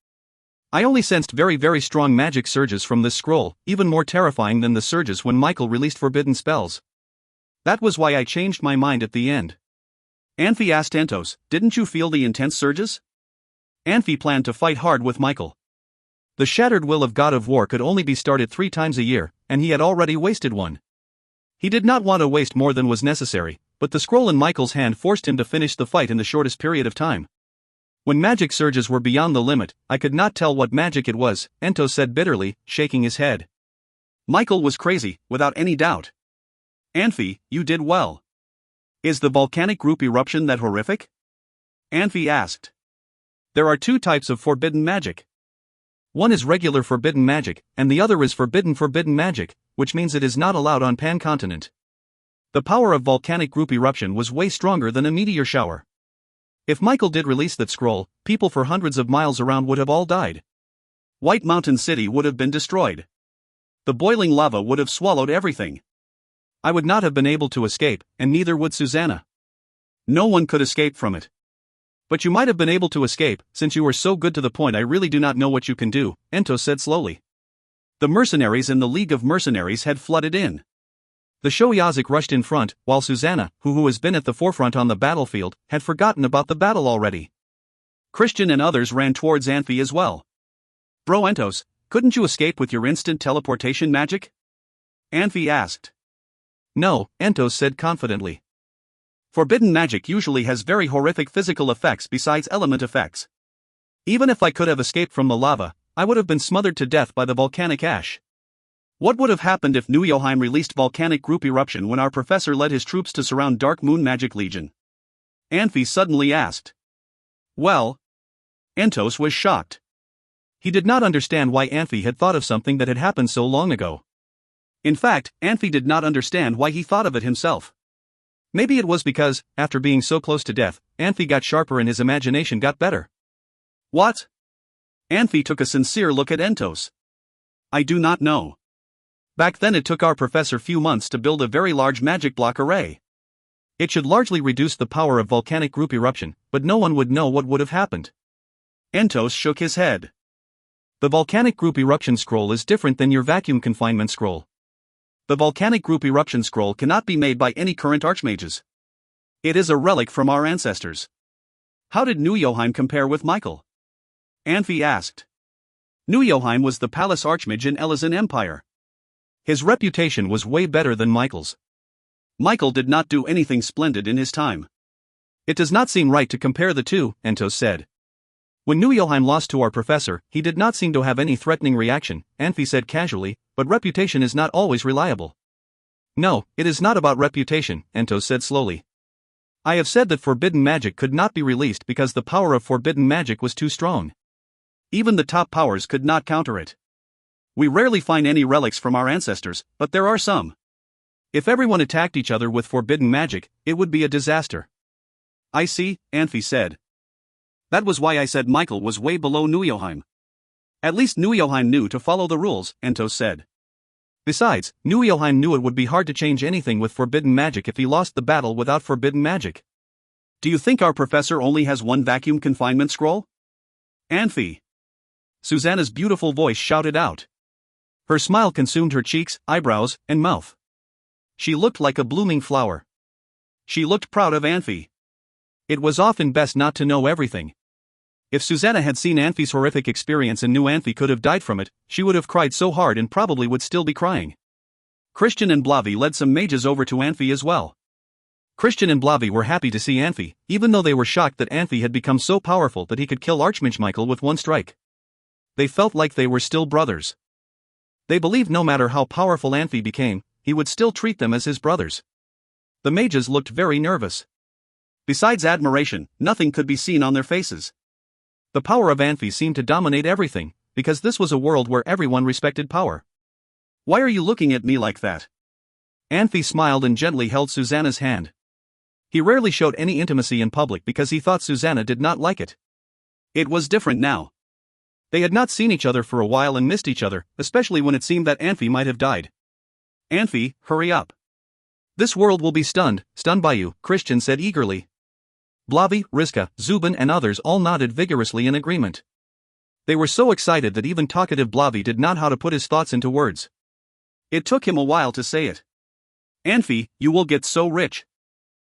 I only sensed very strong magic surges from this scroll, even more terrifying than the surges when Michael released forbidden spells. That was why I changed my mind at the end. Anfey asked Entos, didn't you feel the intense surges? Anfey planned to fight hard with Michael. The Shattered Will of God of War could only be started 3 times a year, and he had already wasted one. He did not want to waste more than was necessary, but the scroll in Michael's hand forced him to finish the fight in the shortest period of time. When magic surges were beyond the limit, I could not tell what magic it was, Entos said bitterly, shaking his head. Michael was crazy, without any doubt. Anfey, you did well. Is the volcanic group eruption that horrific? Anfey asked. There are 2 types of forbidden magic. One is regular forbidden magic, and the other is forbidden magic, which means it is not allowed on Pan-continent. The power of volcanic group eruption was way stronger than a meteor shower. If Michael did release that scroll, people for hundreds of miles around would have all died. White Mountain City would have been destroyed. The boiling lava would have swallowed everything. I would not have been able to escape, and neither would Susanna. No one could escape from it. But you might have been able to escape, since you were so good to the point I really do not know what you can do, Entos said slowly. The mercenaries in the League of Mercenaries had flooded in. The Shoyazik rushed in front, while Susanna, who has been at the forefront on the battlefield, had forgotten about the battle already. Christian and others ran towards Anfey as well. Bro Entos, couldn't you escape with your instant teleportation magic? Anfey asked. No, Entos said confidently. Forbidden magic usually has very horrific physical effects besides element effects. Even if I could have escaped from the lava, I would have been smothered to death by the volcanic ash. What would have happened if Nuyelheim released volcanic group eruption when our professor led his troops to surround Dark Moon Magic Legion? Anfey suddenly asked. Well, Entos was shocked. He did not understand why Anfey had thought of something that had happened so long ago. In fact, Anfey did not understand why he thought of it himself. Maybe it was because, after being so close to death, Anfey got sharper and his imagination got better. What? Anfey took a sincere look at Entos. I do not know. Back then it took our professor few months to build a very large magic block array. It should largely reduce the power of volcanic group eruption, but no one would know what would have happened. Entos shook his head. The volcanic group eruption scroll is different than your vacuum confinement scroll. The volcanic group eruption scroll cannot be made by any current archmages. It is a relic from our ancestors. How did Nuyelheim compare with Michael? Anfey asked. Nuyelheim was the palace archmage in Elysian Empire. His reputation was way better than Michael's. Michael did not do anything splendid in his time. It does not seem right to compare the two, Ento said. When Nuyoheim lost to our professor, he did not seem to have any threatening reaction, Anfey said casually, but reputation is not always reliable. No, it is not about reputation, Ento said slowly. I have said that forbidden magic could not be released because the power of forbidden magic was too strong. Even the top powers could not counter it. We rarely find any relics from our ancestors, but there are some. If everyone attacked each other with forbidden magic, it would be a disaster. I see, Anfey said. That was why I said Michael was way below Nuyoheim. At least Nuyoheim knew to follow the rules, Ento said. Besides, Nuyoheim knew it would be hard to change anything with forbidden magic if he lost the battle without forbidden magic. Do you think our professor only has one vacuum confinement scroll? Anfey. Susanna's beautiful voice shouted out. Her smile consumed her cheeks, eyebrows, and mouth. She looked like a blooming flower. She looked proud of Anfey. It was often best not to know everything. If Susanna had seen Anfey's horrific experience and knew Anfey could have died from it, she would have cried so hard and probably would still be crying. Christian and Blavi led some mages over to Anfey as well. Christian and Blavi were happy to see Anfey, even though they were shocked that Anfey had become so powerful that he could kill Archmage Michael with one strike. They felt like they were still brothers. They believed no matter how powerful Anfey became, he would still treat them as his brothers. The mages looked very nervous. Besides admiration, nothing could be seen on their faces. The power of Anfey seemed to dominate everything, because this was a world where everyone respected power. Why are you looking at me like that? Anfey smiled and gently held Susanna's hand. He rarely showed any intimacy in public because he thought Susanna did not like it. It was different now. They had not seen each other for a while and missed each other, especially when it seemed that Anfey might have died. Anfey, hurry up. This world will be stunned by you, Christian said eagerly. Blavi, Rizka, Zubin and others all nodded vigorously in agreement. They were so excited that even talkative Blavi did not know how to put his thoughts into words. It took him a while to say it. Anfey, you will get so rich.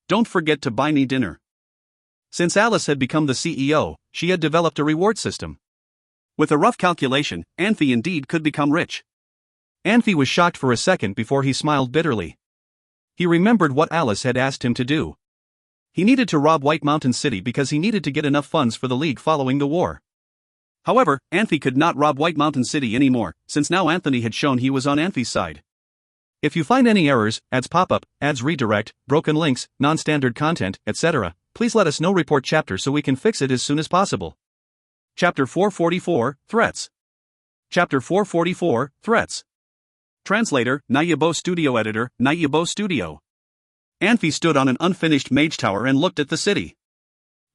Don't forget to buy me dinner. Since Alice had become the CEO, she had developed a reward system. With a rough calculation, Anfey indeed could become rich. Anfey was shocked for a second before he smiled bitterly. He remembered what Alice had asked him to do. He needed to rob White Mountain City because he needed to get enough funds for the League following the war. However, Anfey could not rob White Mountain City anymore, since now Anthony had shown he was on Anfey's side. If you find any errors, ads pop up, ads redirect, broken links, non-standard content, etc., please let us know. Report chapter so we can fix it as soon as possible. Chapter 444, Threats. Chapter 444, Threats. Translator, Nayabo Studio Editor, Nayabo Studio. Anfey stood on an unfinished mage tower and looked at the city.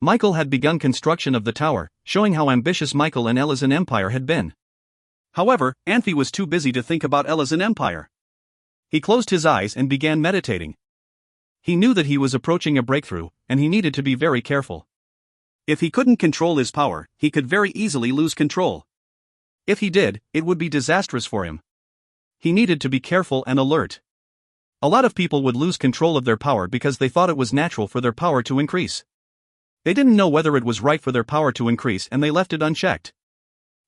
Michael had begun construction of the tower, showing how ambitious Michael and Elizan Empire had been. However, Anfey was too busy to think about Elizan Empire. He closed his eyes and began meditating. He knew that he was approaching a breakthrough, and he needed to be very careful. If he couldn't control his power, he could very easily lose control. If he did, it would be disastrous for him. He needed to be careful and alert. A lot of people would lose control of their power because they thought it was natural for their power to increase. They didn't know whether it was right for their power to increase and they left it unchecked.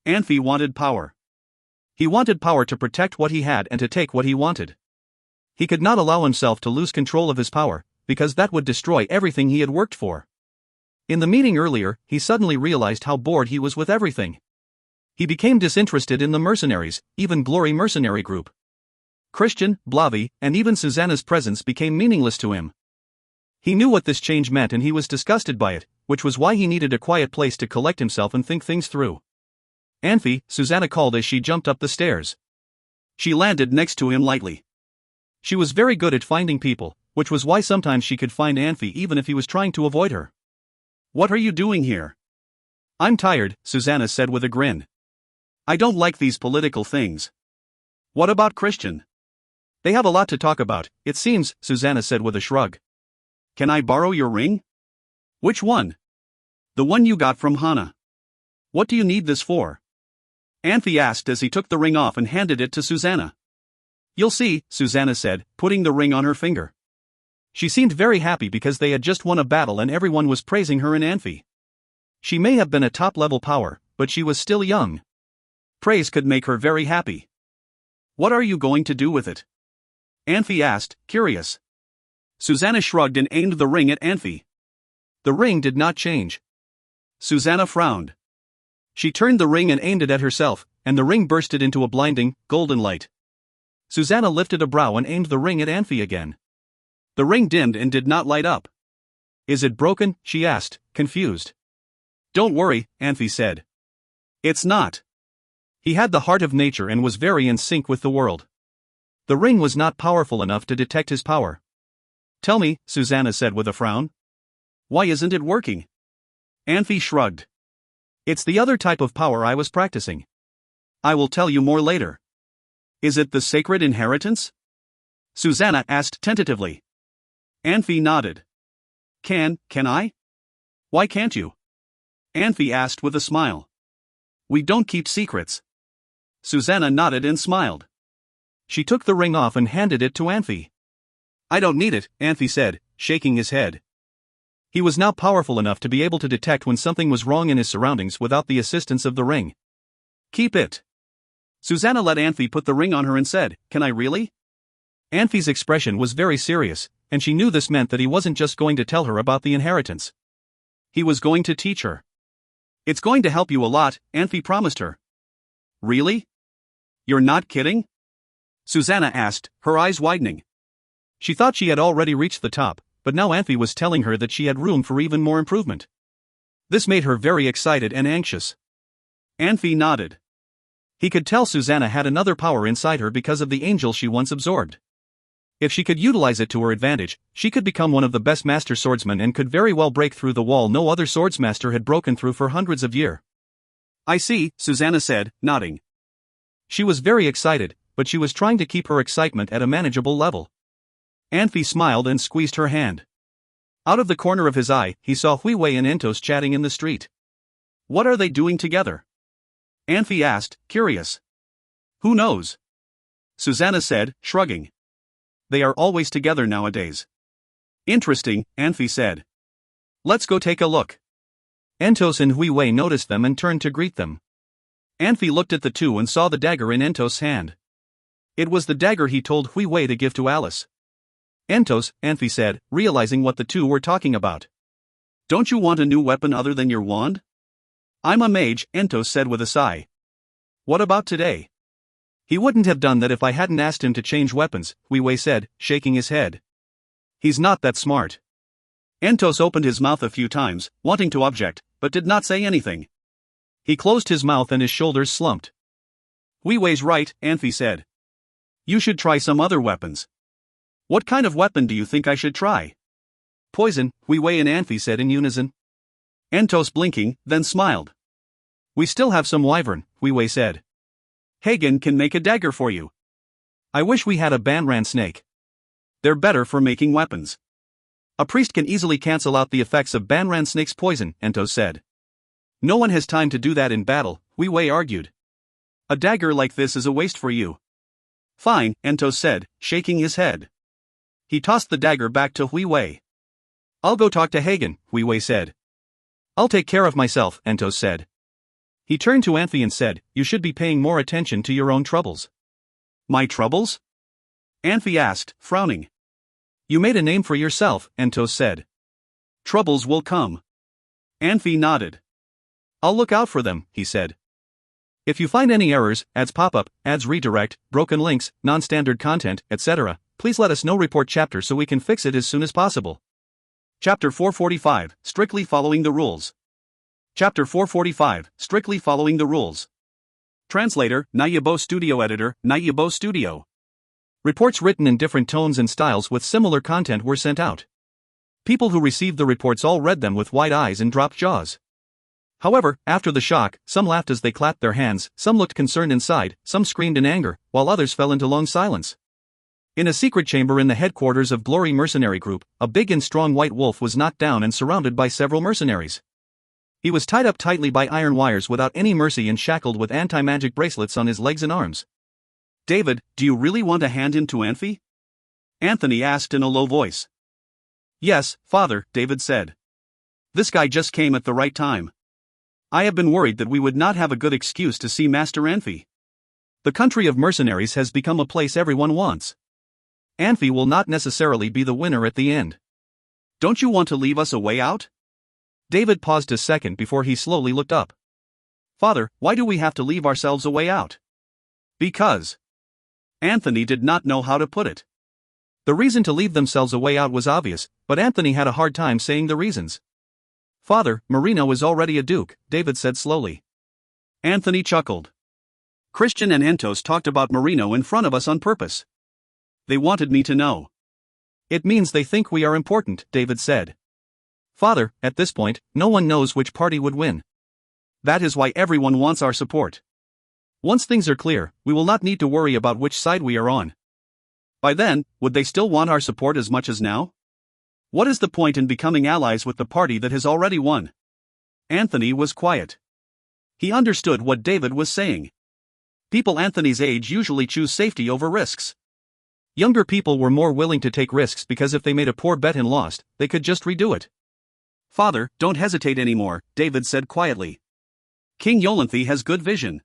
Anfey wanted power. He wanted power to protect what he had and to take what he wanted. He could not allow himself to lose control of his power, because that would destroy everything he had worked for. In the meeting earlier, he suddenly realized how bored he was with everything. He became disinterested in the mercenaries, even Glory Mercenary Group. Christian, Blavi, and even Susanna's presence became meaningless to him. He knew what this change meant and he was disgusted by it, which was why he needed a quiet place to collect himself and think things through. Anfey, Susanna called as she jumped up the stairs. She landed next to him lightly. She was very good at finding people, which was why sometimes she could find Anfey even if he was trying to avoid her. What are you doing here? I'm tired, Susanna said with a grin. I don't like these political things. What about Christian? They have a lot to talk about, it seems, Susanna said with a shrug. Can I borrow your ring? Which one? The one you got from Hana. What do you need this for? Anfey asked as he took the ring off and handed it to Susanna. You'll see, Susanna said, putting the ring on her finger. She seemed very happy because they had just won a battle and everyone was praising her and Anfey. She may have been a top-level power, but she was still young. Praise could make her very happy. What are you going to do with it? Anfey asked, curious. Susanna shrugged and aimed the ring at Anfey. The ring did not change. Susanna frowned. She turned the ring and aimed it at herself, and the ring bursted into a blinding, golden light. Susanna lifted a brow and aimed the ring at Anfey again. The ring dimmed and did not light up. Is it broken? She asked, confused. Don't worry, Anfey said. It's not. He had the heart of nature and was very in sync with the world. The ring was not powerful enough to detect his power. Tell me, Susanna said with a frown. Why isn't it working? Anfey shrugged. It's the other type of power I was practicing. I will tell you more later. Is it the sacred inheritance? Susanna asked tentatively. Anfey nodded. Can I? Why can't you? Anfey asked with a smile. We don't keep secrets. Susanna nodded and smiled. She took the ring off and handed it to Anfey. I don't need it, Anfey said, shaking his head. He was now powerful enough to be able to detect when something was wrong in his surroundings without the assistance of the ring. Keep it. Susanna let Anfey put the ring on her and said, Can I really? Anfey's expression was very serious, and she knew this meant that he wasn't just going to tell her about the inheritance. He was going to teach her. It's going to help you a lot, Anfey promised her. Really? You're not kidding? Susanna asked, her eyes widening. She thought she had already reached the top, but now Anfey was telling her that she had room for even more improvement. This made her very excited and anxious. Anfey nodded. He could tell Susanna had another power inside her because of the angel she once absorbed. If she could utilize it to her advantage, she could become one of the best master swordsmen and could very well break through the wall no other swordsmaster had broken through for hundreds of years. I see, Susanna said, nodding. She was very excited, but she was trying to keep her excitement at a manageable level. Anfey smiled and squeezed her hand. Out of the corner of his eye, he saw Hui Wei and Entos chatting in the street. What are they doing together? Anfey asked, curious. Who knows? Susanna said, shrugging. They are always together nowadays. Interesting, Anfey said. Let's go take a look. Entos and Hui Wei noticed them and turned to greet them. Anfey looked at the two and saw the dagger in Entos' hand. It was the dagger he told Hui Wei to give to Alice. Entos, Anfey said, realizing what the two were talking about. Don't you want a new weapon other than your wand? I'm a mage, Entos said with a sigh. What about today? He wouldn't have done that if I hadn't asked him to change weapons, Hui Wei said, shaking his head. He's not that smart. Entos opened his mouth a few times, wanting to object, but did not say anything. He closed his mouth and his shoulders slumped. Hui Wei's right, Anfey said. You should try some other weapons. What kind of weapon do you think I should try? Poison, Hui Wei and Anfey said in unison. Entos blinking, then smiled. We still have some wyvern, Hui Wei said. Hagen can make a dagger for you. I wish we had a Banran snake. They're better for making weapons. A priest can easily cancel out the effects of Banran snake's poison, Entos said. No one has time to do that in battle, Hui Wei argued. A dagger like this is a waste for you. Fine, Entos said, shaking his head. He tossed the dagger back to Hui Wei. I'll go talk to Hagen, Hui Wei said. I'll take care of myself, Entos said. He turned to Anfey and said, You should be paying more attention to your own troubles. My troubles? Anfey asked, frowning. You made a name for yourself, Entos said. Troubles will come. Anfey nodded. I'll look out for them, he said. If you find any errors, ads pop-up, ads redirect, broken links, non-standard content, etc., please let us know. Report chapter so we can fix it as soon as possible. Chapter 445, Strictly Following the Rules. Chapter 445, Strictly Following the Rules. Translator, Nayabo Studio Editor, Nayabo Studio. Reports written in different tones and styles with similar content were sent out. People who received the reports all read them with wide eyes and dropped jaws. However, after the shock, some laughed as they clapped their hands, some looked concerned inside, some screamed in anger, while others fell into long silence. In a secret chamber in the headquarters of Glory Mercenary Group, a big and strong white wolf was knocked down and surrounded by several mercenaries. He was tied up tightly by iron wires without any mercy and shackled with anti-magic bracelets on his legs and arms. David, do you really want to hand him to Anfey? Anthony asked in a low voice. Yes, Father, David said. This guy just came at the right time. I have been worried that we would not have a good excuse to see Master Anfey. The country of mercenaries has become a place everyone wants. Anfey will not necessarily be the winner at the end. Don't you want to leave us a way out? David paused a second before he slowly looked up. Father, why do we have to leave ourselves a way out? Because. Anthony did not know how to put it. The reason to leave themselves a way out was obvious, but Anthony had a hard time saying the reasons. Father, Marino is already a duke, David said slowly. Anthony chuckled. Christian and Antos talked about Marino in front of us on purpose. They wanted me to know. It means they think we are important, David said. Father, at this point, no one knows which party would win. That is why everyone wants our support. Once things are clear, we will not need to worry about which side we are on. By then, would they still want our support as much as now? What is the point in becoming allies with the party that has already won? Anthony was quiet. He understood what David was saying. People Anthony's age usually choose safety over risks. Younger people were more willing to take risks because if they made a poor bet and lost, they could just redo it. Father, don't hesitate anymore, David said quietly. King Yolanthe has good vision.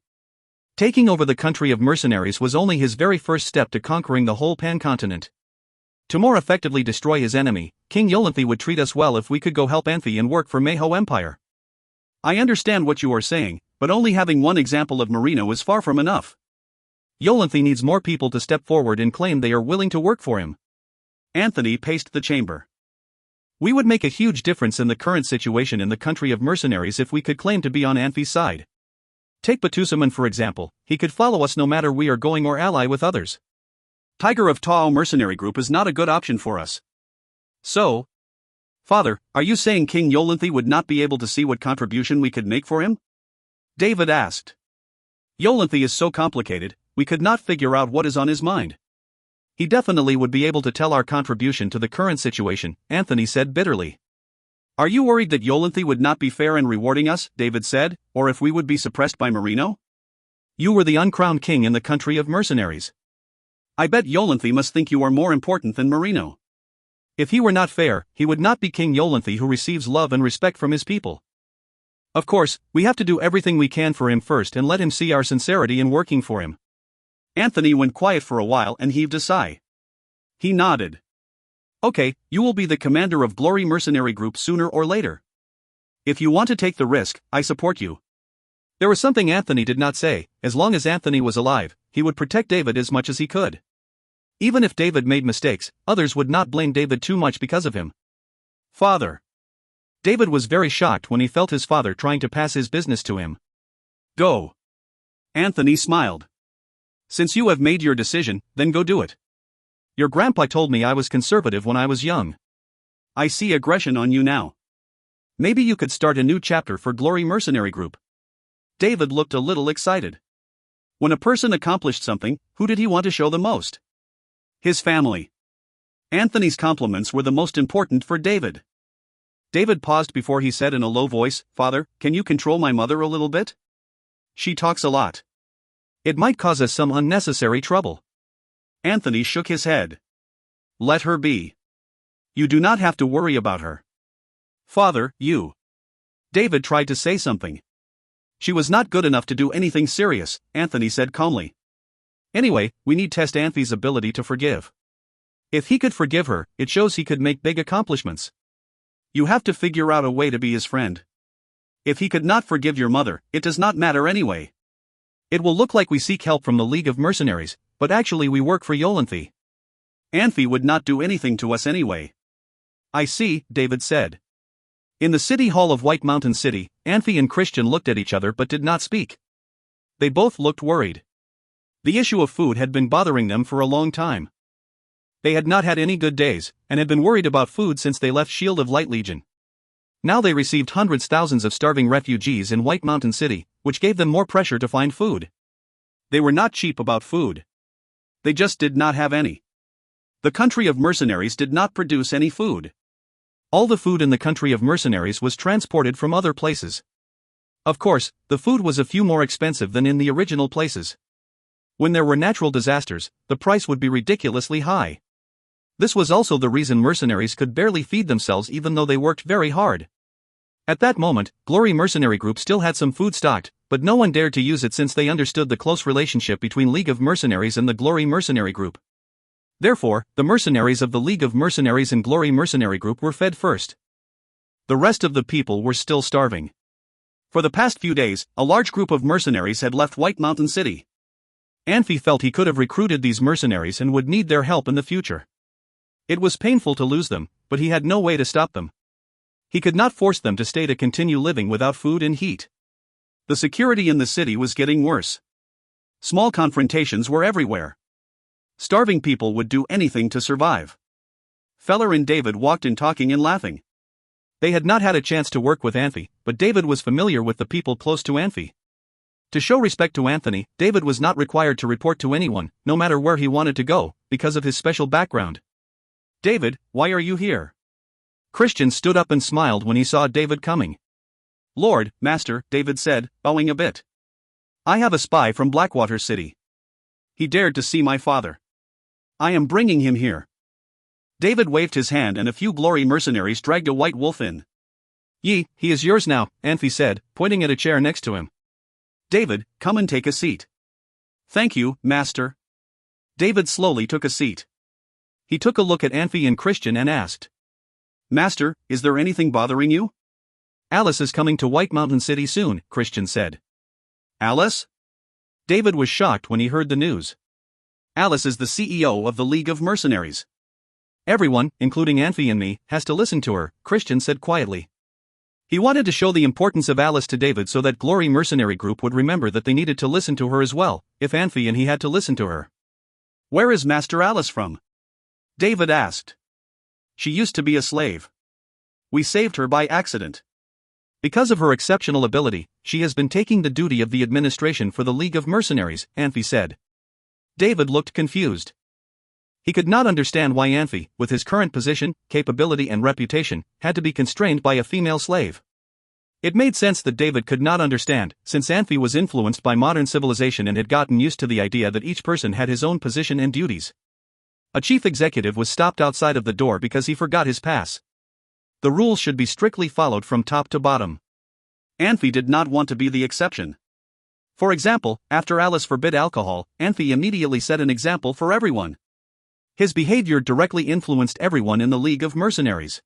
Taking over the country of mercenaries was only his very first step to conquering the whole Pan-continent. To more effectively destroy his enemy, King Yolanthe would treat us well if we could go help Anfey and work for Manhwa Empire. I understand what you are saying, but only having one example of Marino is far from enough. Yolanthe needs more people to step forward and claim they are willing to work for him. Anthony paced the chamber. We would make a huge difference in the current situation in the country of mercenaries if we could claim to be on Anfey's side. Take Batusaman for example, he could follow us no matter we are going or ally with others. Tiger of Tao mercenary group is not a good option for us. So? Father, are you saying King Yolanthe would not be able to see what contribution we could make for him? David asked. Yolanthe is so complicated, we could not figure out what is on his mind. He definitely would be able to tell our contribution to the current situation, Anthony said bitterly. Are you worried that Yolanthe would not be fair in rewarding us, David said, or if we would be suppressed by Marino? You were the uncrowned king in the country of mercenaries. I bet Yolanthe must think you are more important than Marino. If he were not fair, he would not be King Yolanthe who receives love and respect from his people. Of course, we have to do everything we can for him first and let him see our sincerity in working for him. Anthony went quiet for a while and heaved a sigh. He nodded. Okay, you will be the commander of Glory Mercenary Group sooner or later. If you want to take the risk, I support you. There was something Anthony did not say. As long as Anthony was alive, he would protect David as much as he could. Even if David made mistakes, others would not blame David too much because of him. Father. David was very shocked when he felt his father trying to pass his business to him. Go. Anthony smiled. Since you have made your decision, then go do it. Your grandpa told me I was conservative when I was young. I see aggression on you now. Maybe you could start a new chapter for Glory Mercenary Group. David looked a little excited. When a person accomplished something, who did he want to show the most? His family. Anthony's compliments were the most important for David. David paused before he said in a low voice, Father, can you control my mother a little bit? She talks a lot. It might cause us some unnecessary trouble. Anthony shook his head. Let her be. You do not have to worry about her. Father, you. David tried to say something. She was not good enough to do anything serious, Anthony said calmly. Anyway, we need test Anfey's ability to forgive. If he could forgive her, it shows he could make big accomplishments. You have to figure out a way to be his friend. If he could not forgive your mother, it does not matter anyway. It will look like we seek help from the League of Mercenaries, but actually we work for Yolanthe. Anfey would not do anything to us anyway. I see, David said. In the city hall of White Mountain City, Anfey and Christian looked at each other but did not speak. They both looked worried. The issue of food had been bothering them for a long time. They had not had any good days, and had been worried about food since they left Shield of Light Legion. Now they received thousands of starving refugees in White Mountain City, which gave them more pressure to find food. They were not cheap about food. They just did not have any. The country of mercenaries did not produce any food. All the food in the country of mercenaries was transported from other places. Of course, the food was a few more expensive than in the original places. When there were natural disasters, the price would be ridiculously high. This was also the reason mercenaries could barely feed themselves even though they worked very hard. At that moment, Glory Mercenary Group still had some food stocked, but no one dared to use it since they understood the close relationship between League of Mercenaries and the Glory Mercenary Group. Therefore, the mercenaries of the League of Mercenaries and Glory Mercenary Group were fed first. The rest of the people were still starving. For the past few days, a large group of mercenaries had left White Mountain City. Anfey felt he could have recruited these mercenaries and would need their help in the future. It was painful to lose them, but he had no way to stop them. He could not force them to stay to continue living without food and heat. The security in the city was getting worse. Small confrontations were everywhere. Starving people would do anything to survive. Feller and David walked in talking and laughing. They had not had a chance to work with Anfey, but David was familiar with the people close to Anfey. To show respect to Anthony, David was not required to report to anyone, no matter where he wanted to go, because of his special background. "David, why are you here?" Christian stood up and smiled when he saw David coming. "Lord, Master," David said, bowing a bit. "I have a spy from Blackwater City. He dared to see my father. I am bringing him here." David waved his hand and a few glory mercenaries dragged a white wolf in. "He is yours now," Anfey said, pointing at a chair next to him. "David, come and take a seat." "Thank you, Master." David slowly took a seat. He took a look at Anfey and Christian and asked, "Master, is there anything bothering you?" "Alice is coming to White Mountain City soon," Christian said. "Alice?" David was shocked when he heard the news. "Alice is the CEO of the League of Mercenaries." "Everyone, including Anfey and me, has to listen to her," Christian said quietly. He wanted to show the importance of Alice to David so that Glory Mercenary Group would remember that they needed to listen to her as well, if Anfey and he had to listen to her. "Where is Master Alice from?" David asked. "She used to be a slave. We saved her by accident. Because of her exceptional ability, she has been taking the duty of the administration for the League of Mercenaries," Anfey said. David looked confused. He could not understand why Anfey, with his current position, capability and reputation, had to be constrained by a female slave. It made sense that David could not understand, since Anfey was influenced by modern civilization and had gotten used to the idea that each person had his own position and duties. A chief executive was stopped outside of the door because he forgot his pass. The rules should be strictly followed from top to bottom. Anfey did not want to be the exception. For example, after Alice forbid alcohol, Anfey immediately set an example for everyone. His behavior directly influenced everyone in the League of Mercenaries.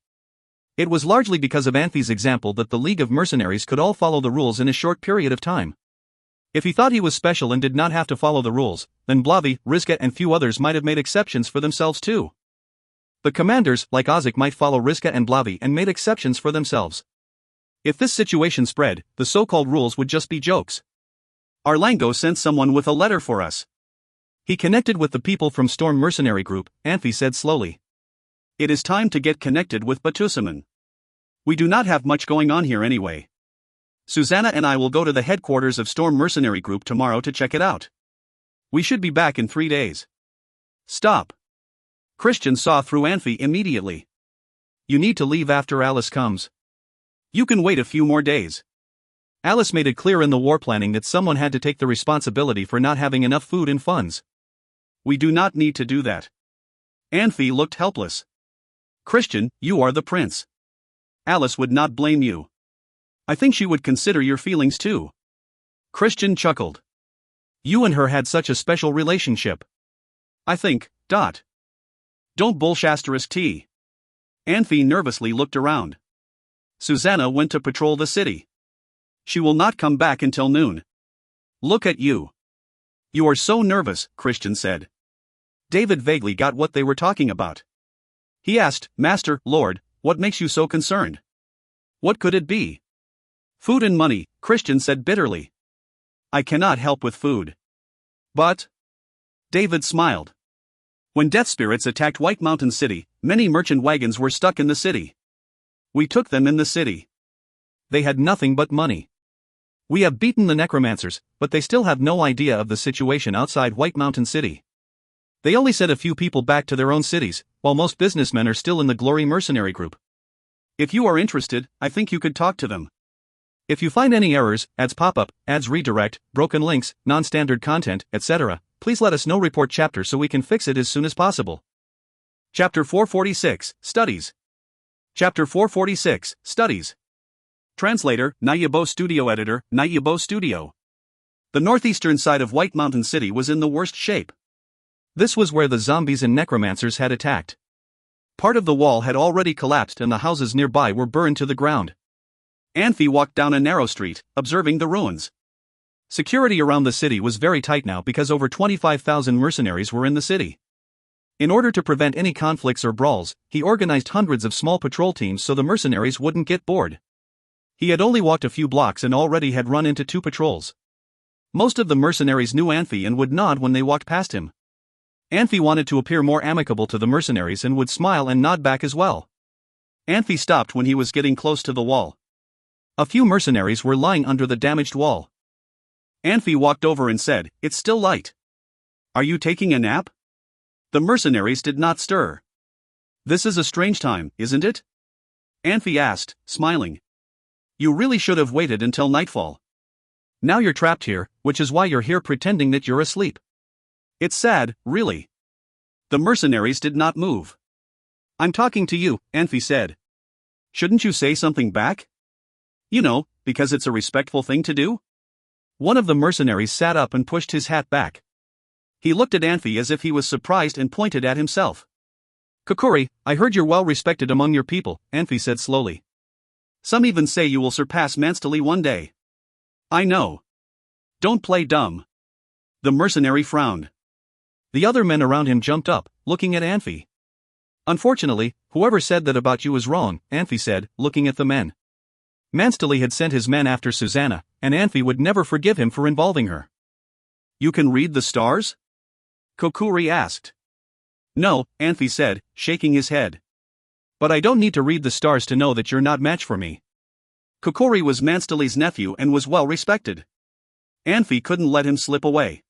It was largely because of Anfey's example that the League of Mercenaries could all follow the rules in a short period of time. If he thought he was special and did not have to follow the rules, then Blavi, Rizka and few others might have made exceptions for themselves too. The commanders, like Ozik, might follow Rizka and Blavi and made exceptions for themselves. If this situation spread, the so-called rules would just be jokes. Arlango sent someone with a letter for us. He connected with the people from Storm Mercenary Group, Anfey said slowly. It is time to get connected with Batusaman. We do not have much going on here anyway. Susanna and I will go to the headquarters of Storm Mercenary Group tomorrow to check it out. We should be back in 3 days. Stop. Christian saw through Anfey immediately. You need to leave after Alice comes. You can wait a few more days. Alice made it clear in the war planning that someone had to take the responsibility for not having enough food and funds. We do not need to do that. Anfey looked helpless. Christian, you are the prince. Alice would not blame you. I think she would consider your feelings too. Christian chuckled. You and her had such a special relationship. I think, Don't bullshit T. Anfey nervously looked around. Susanna went to patrol the city. She will not come back until noon. Look at you. You are so nervous, Christian said. David vaguely got what they were talking about. He asked, Master, Lord, what makes you so concerned? What could it be? Food and money, Christian said bitterly. I cannot help with food. But? David smiled. When death spirits attacked White Mountain City, many merchant wagons were stuck in the city. We took them in the city. They had nothing but money. We have beaten the necromancers, but they still have no idea of the situation outside White Mountain City. They only sent a few people back to their own cities, while most businessmen are still in the Glory Mercenary Group. If you are interested, I think you could talk to them. If you find any errors, ads pop up, ads redirect, broken links, non-standard content, etc., please let us know. Report chapter so we can fix it as soon as possible. Chapter 446, Studies. Chapter 446, Studies. Translator, Nayabo Studio. Editor, Nayabo Studio. The northeastern side of White Mountain City was in the worst shape. This was where the zombies and necromancers had attacked. Part of the wall had already collapsed and the houses nearby were burned to the ground. Anfey walked down a narrow street, observing the ruins. Security around the city was very tight now because over 25,000 mercenaries were in the city. In order to prevent any conflicts or brawls, he organized hundreds of small patrol teams so the mercenaries wouldn't get bored. He had only walked a few blocks and already had run into 2 patrols. Most of the mercenaries knew Anfey and would nod when they walked past him. Anfey wanted to appear more amicable to the mercenaries and would smile and nod back as well. Anfey stopped when he was getting close to the wall. A few mercenaries were lying under the damaged wall. Anfey walked over and said, "It's still light. Are you taking a nap?" The mercenaries did not stir. "This is a strange time, isn't it?" Anfey asked, smiling. "You really should have waited until nightfall. Now you're trapped here, which is why you're here pretending that you're asleep." "It's sad, really." The mercenaries did not move. "I'm talking to you," Anfey said. "Shouldn't you say something back? You know, because it's a respectful thing to do?" One of the mercenaries sat up and pushed his hat back. He looked at Anfey as if he was surprised and pointed at himself. "Kokori, I heard you're well respected among your people," Anfey said slowly. "Some even say you will surpass Manstoli one day." "I know. Don't play dumb." The mercenary frowned. The other men around him jumped up, looking at Anfey. "Unfortunately, whoever said that about you is wrong," Anfey said, looking at the men. Manstoli had sent his men after Susanna, and Anfey would never forgive him for involving her. "You can read the stars?" Kokuri asked. "No," Anfey said, shaking his head. "But I don't need to read the stars to know that you're not match for me." Kokuri was Manstoli's nephew and was well respected. Anfey couldn't let him slip away.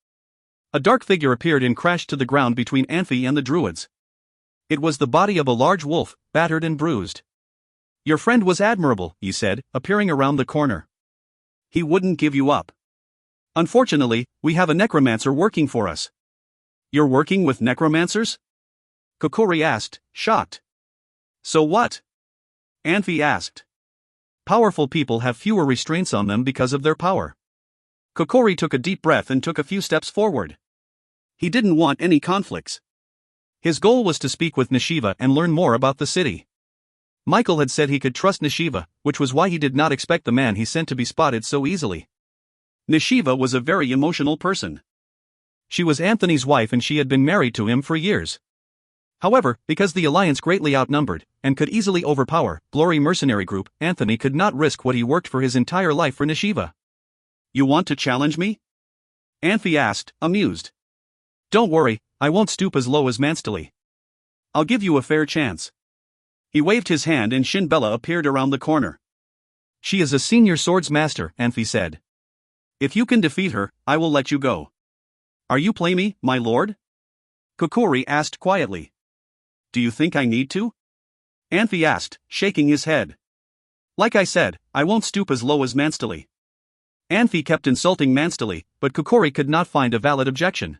A dark figure appeared and crashed to the ground between Anfey and the druids. It was the body of a large wolf, battered and bruised. "Your friend was admirable," he said, appearing around the corner. "He wouldn't give you up." "Unfortunately, we have a necromancer working for us." "You're working with necromancers?" Kokori asked, shocked. "So what?" Anfey asked. "Powerful people have fewer restraints on them because of their power." Kokori took a deep breath and took a few steps forward. He didn't want any conflicts. His goal was to speak with Nishiva and learn more about the city. Michael had said he could trust Nishiva, which was why he did not expect the man he sent to be spotted so easily. Nishiva was a very emotional person. She was Anthony's wife and she had been married to him for years. However, because the alliance greatly outnumbered, and could easily overpower, Glory Mercenary Group, Anthony could not risk what he worked for his entire life for Nishiva. "You want to challenge me?" Anfey asked, amused. "Don't worry, I won't stoop as low as Manstoli. I'll give you a fair chance." He waved his hand and Shinbella appeared around the corner. "She is a senior swords master," Anfey said. "If you can defeat her, I will let you go." "Are you play me, my lord?" Kokori asked quietly. "Do you think I need to?" Anfey asked, shaking his head. "Like I said, I won't stoop as low as Manstoli." Anfey kept insulting Manstoli, but Kokori could not find a valid objection.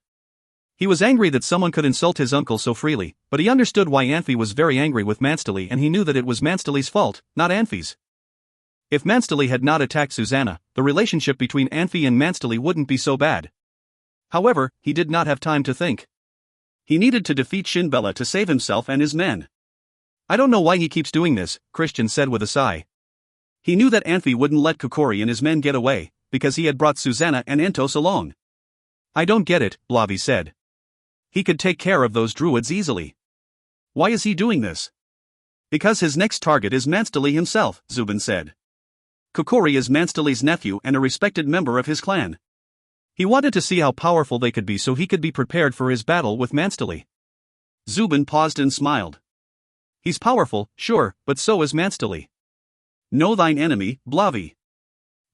He was angry that someone could insult his uncle so freely, but he understood why Anfey was very angry with Manstoli and he knew that it was Manstoli's fault, not Anfey's. If Manstoli had not attacked Susanna, the relationship between Anfey and Manstoli wouldn't be so bad. However, he did not have time to think. He needed to defeat Shinbella to save himself and his men. "I don't know why he keeps doing this," Christian said with a sigh. He knew that Anfey wouldn't let Kokori and his men get away, because he had brought Susanna and Entos along. "I don't get it," Blavi said. "He could take care of those druids easily." "Why is he doing this?" "Because his next target is Manstoli himself," Zubin said. Kokori is Manstoli's nephew and a respected member of his clan. He wanted to see how powerful they could be so he could be prepared for his battle with Manstoli. Zubin paused and smiled. "He's powerful, sure, but so is Manstoli." "Know thine enemy, Blavi."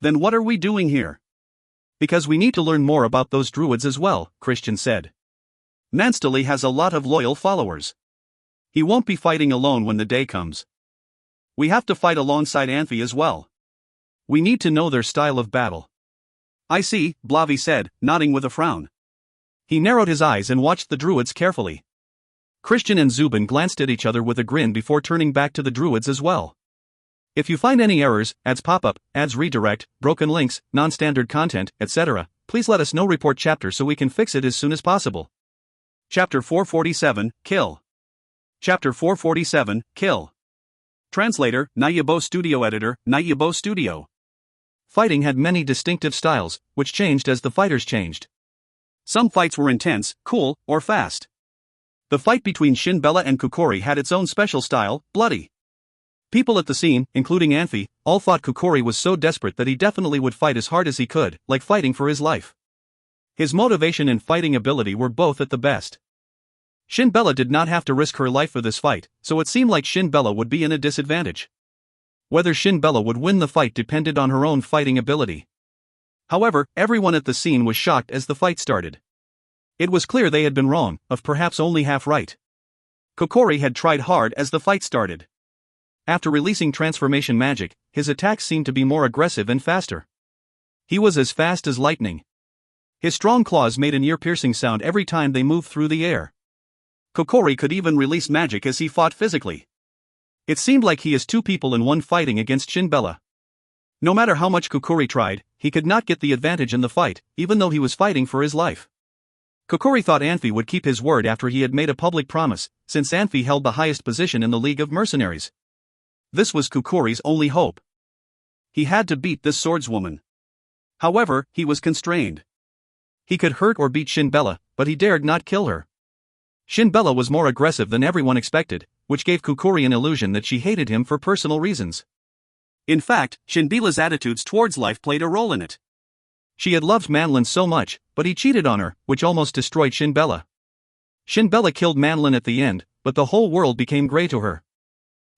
"Then what are we doing here?" "Because we need to learn more about those druids as well," Christian said. "Manstoli has a lot of loyal followers. He won't be fighting alone when the day comes. We have to fight alongside Anfey as well. We need to know their style of battle." "I see," Blavi said, nodding with a frown. He narrowed his eyes and watched the druids carefully. Christian and Zubin glanced at each other with a grin before turning back to the druids as well. "If you find any errors, ads pop up, ads redirect, broken links, non-standard content, etc., please let us know. Report chapter so we can fix it as soon as possible." Chapter 447, Kill. Chapter 447, Kill. Translator, Nayabo Studio Editor, Nayabo Studio. Fighting had many distinctive styles, which changed as the fighters changed. Some fights were intense, cool, or fast. The fight between Shin Bella and Kukori had its own special style, bloody. People at the scene, including Anfey, all thought Kukori was so desperate that he definitely would fight as hard as he could, like fighting for his life. His motivation and fighting ability were both at the best. Shin Bella did not have to risk her life for this fight, so it seemed like Shin Bella would be in a disadvantage. Whether Shin Bella would win the fight depended on her own fighting ability. However, everyone at the scene was shocked as the fight started. It was clear they had been wrong, of perhaps only half right. Kukori had tried hard as the fight started. After releasing transformation magic, his attacks seemed to be more aggressive and faster. He was as fast as lightning. His strong claws made an ear-piercing sound every time they moved through the air. Kukori could even release magic as he fought physically. It seemed like he is two people in one fighting against Shin Bella. No matter how much Kukori tried, he could not get the advantage in the fight, even though he was fighting for his life. Kukori thought Anfey would keep his word after he had made a public promise, since Anfey held the highest position in the League of Mercenaries. This was Kukori's only hope. He had to beat this swordswoman. However, he was constrained. He could hurt or beat Shin Bella, but he dared not kill her. Shin Bella was more aggressive than everyone expected, which gave Kukori an illusion that she hated him for personal reasons. In fact, Shin Bella's attitudes towards life played a role in it. She had loved Manlin so much, but he cheated on her, which almost destroyed Shin Bella. Shin Bella killed Manlin at the end, but the whole world became grey to her.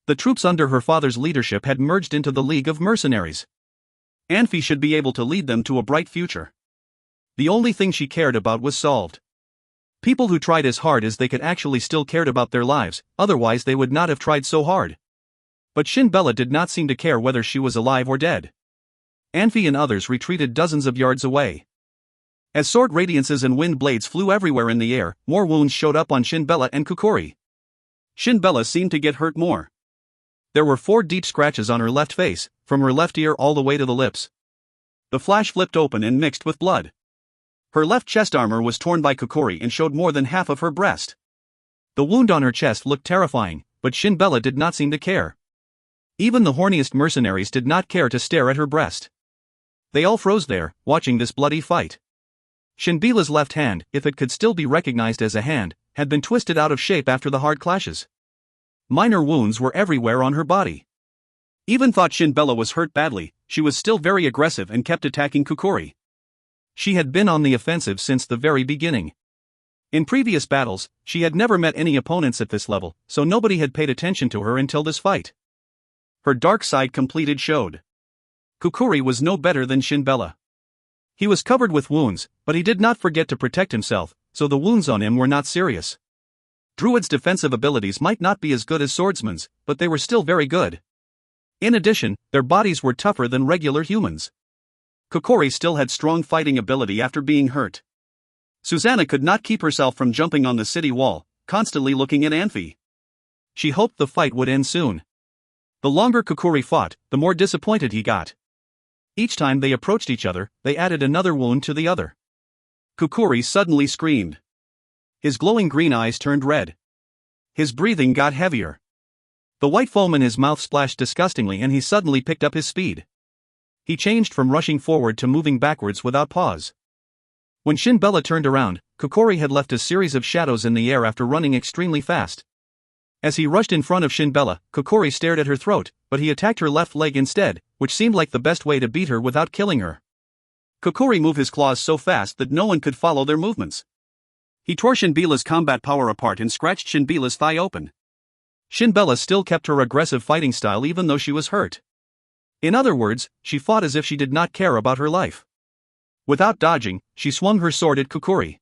The troops under her father's leadership had merged into the League of Mercenaries. Anfey should be able to lead them to a bright future. The only thing she cared about was solved. People who tried as hard as they could actually still cared about their lives, otherwise they would not have tried so hard. But Shin Bella did not seem to care whether she was alive or dead. Anfey and others retreated dozens of yards away. As sword radiances and wind blades flew everywhere in the air, more wounds showed up on Shin Bella and Kukori. Shin Bella seemed to get hurt more. There were 4 deep scratches on her left face, from her left ear all the way to the lips. The flash flipped open and mixed with blood. Her left chest armor was torn by Kukori and showed more than half of her breast. The wound on her chest looked terrifying, but Shin Bella did not seem to care. Even the horniest mercenaries did not care to stare at her breast. They all froze there, watching this bloody fight. Shin Bella's left hand, if it could still be recognized as a hand, had been twisted out of shape after the hard clashes. Minor wounds were everywhere on her body. Even thought Shin Bella was hurt badly, she was still very aggressive and kept attacking Kukori. She had been on the offensive since the very beginning. In previous battles, she had never met any opponents at this level, so nobody had paid attention to her until this fight. Her dark side completed showed. Kukori was no better than Shin Bella. He was covered with wounds, but he did not forget to protect himself, so the wounds on him were not serious. Druids' defensive abilities might not be as good as swordsmen's, but they were still very good. In addition, their bodies were tougher than regular humans. Kukori still had strong fighting ability after being hurt. Susanna could not keep herself from jumping on the city wall, constantly looking at Anfey. She hoped the fight would end soon. The longer Kukori fought, the more disappointed he got. Each time they approached each other, they added another wound to the other. Kukori suddenly screamed. His glowing green eyes turned red. His breathing got heavier. The white foam in his mouth splashed disgustingly and he suddenly picked up his speed. He changed from rushing forward to moving backwards without pause. When Shin Bella turned around, Kukori had left a series of shadows in the air after running extremely fast. As he rushed in front of Shin Bella, Kukori stared at her throat, but he attacked her left leg instead, which seemed like the best way to beat her without killing her. Kukori moved his claws so fast that no one could follow their movements. He tore Shin Bella's combat power apart and scratched Shin Bella's thigh open. Shin Bella still kept her aggressive fighting style even though she was hurt. In other words, she fought as if she did not care about her life. Without dodging, she swung her sword at Kukori.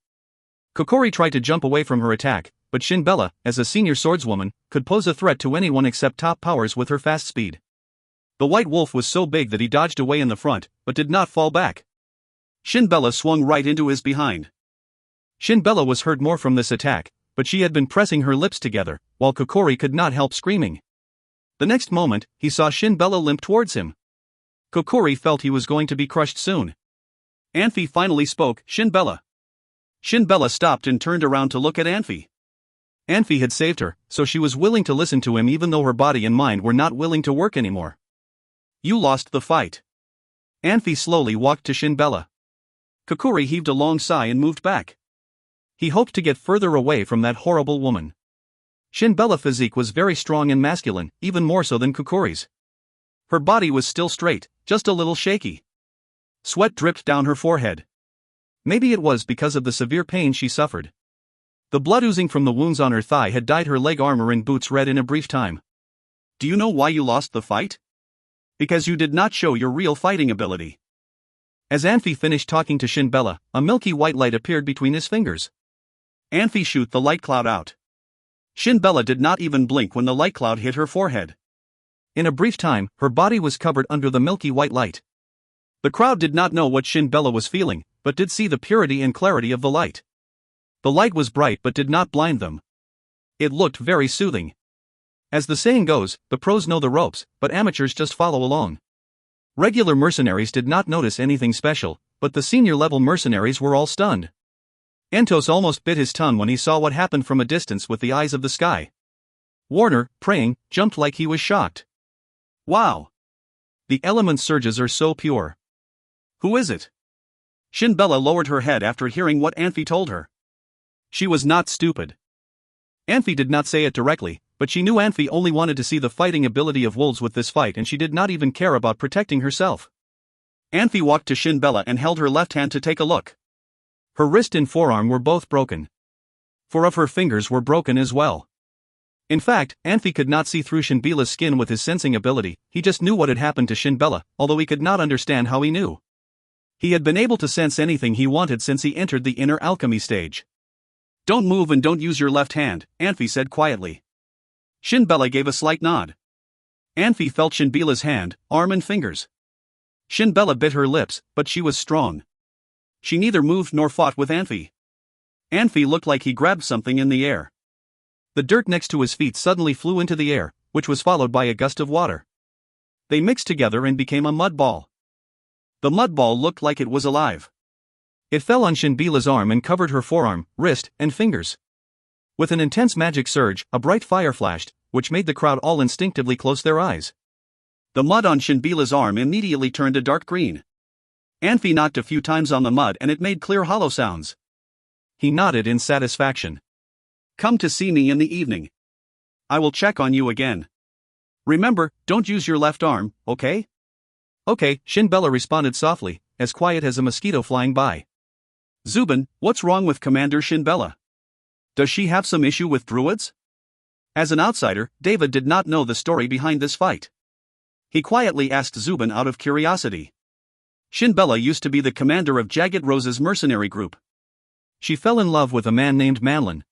Kukori tried to jump away from her attack, but Shin Bella, as a senior swordswoman, could pose a threat to anyone except top powers with her fast speed. The white wolf was so big that he dodged away in the front, but did not fall back. Shin Bella swung right into his behind. Shin Bella was hurt more from this attack, but she had been pressing her lips together, while Kukori could not help screaming. The next moment, he saw Shin Bella limp towards him. Kukori felt he was going to be crushed soon. Anfey finally spoke, "Shin Bella. Shin Bella stopped and turned around to look at Anfey. Anfey had saved her, so she was willing to listen to him even though her body and mind were not willing to work anymore. You lost the fight. Anfey slowly walked to Shin Bella. Kokuri heaved a long sigh and moved back. He hoped to get further away from that horrible woman. Shin Bella's physique was very strong and masculine, even more so than Kokuri's. Her body was still straight, just a little shaky. Sweat dripped down her forehead. Maybe it was because of the severe pain she suffered. The blood oozing from the wounds on her thigh had dyed her leg armor and boots red in a brief time. Do you know why you lost the fight? Because you did not show your real fighting ability. As Anfey finished talking to Shin Bella, a milky white light appeared between his fingers. Anfey shoot the light cloud out. Shin Bella did not even blink when the light cloud hit her forehead. In a brief time, her body was covered under the milky white light. The crowd did not know what Shin Bella was feeling, but did see the purity and clarity of the light. The light was bright but did not blind them. It looked very soothing. As the saying goes, the pros know the ropes, but amateurs just follow along. Regular mercenaries did not notice anything special, but the senior-level mercenaries were all stunned. Entos almost bit his tongue when he saw what happened from a distance with the eyes of the sky. Warner, praying, jumped like he was shocked. Wow! The element surges are so pure. Who is it? Shin Bella lowered her head after hearing what Anfey told her. She was not stupid. Anfey did not say it directly, but she knew Anfey only wanted to see the fighting ability of wolves with this fight and she did not even care about protecting herself. Anfey walked to Shin Bella and held her left hand to take a look. Her wrist and forearm were both broken. 4 of her fingers were broken as well. In fact, Anfey could not see through Shin Bella's skin with his sensing ability, he just knew what had happened to Shin Bella, although he could not understand how he knew. He had been able to sense anything he wanted since he entered the inner alchemy stage. Don't move and don't use your left hand, Anfey said quietly. Shin Bella gave a slight nod. Anfey felt Shin Bella's hand, arm and fingers. Shin Bella bit her lips, but she was strong. She neither moved nor fought with Anfey. Anfey looked like he grabbed something in the air. The dirt next to his feet suddenly flew into the air, which was followed by a gust of water. They mixed together and became a mud ball. The mud ball looked like it was alive. It fell on Shin Bella's arm and covered her forearm, wrist, and fingers. With an intense magic surge, a bright fire flashed, which made the crowd all instinctively close their eyes. The mud on Shin Bella's arm immediately turned a dark green. Anfey knocked a few times on the mud and it made clear hollow sounds. He nodded in satisfaction. Come to see me in the evening. I will check on you again. Remember, don't use your left arm, okay? Okay, Shin Bella responded softly, as quiet as a mosquito flying by. Zubin, what's wrong with Commander Shin Bella? Does she have some issue with druids? As an outsider, David did not know the story behind this fight. He quietly asked Zubin out of curiosity. Shin Bella used to be the commander of Jagged Rose's mercenary group. She fell in love with a man named Manlin.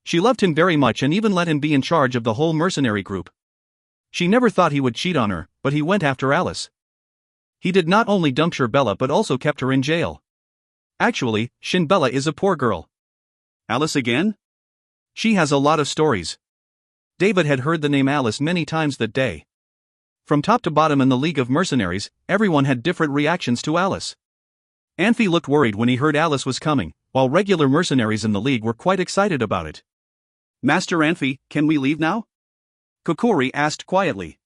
She loved him very much and even let him be in charge of the whole mercenary group. She never thought he would cheat on her, but he went after Alice. He did not only dump Shin Bella but also kept her in jail. Actually, Shin Bella is a poor girl. Alice again? She has a lot of stories. David had heard the name Alice many times that day. From top to bottom in the League of Mercenaries, everyone had different reactions to Alice. Anfey looked worried when he heard Alice was coming, while regular mercenaries in the League were quite excited about it. Master Anfey, can we leave now? Kokuri asked quietly.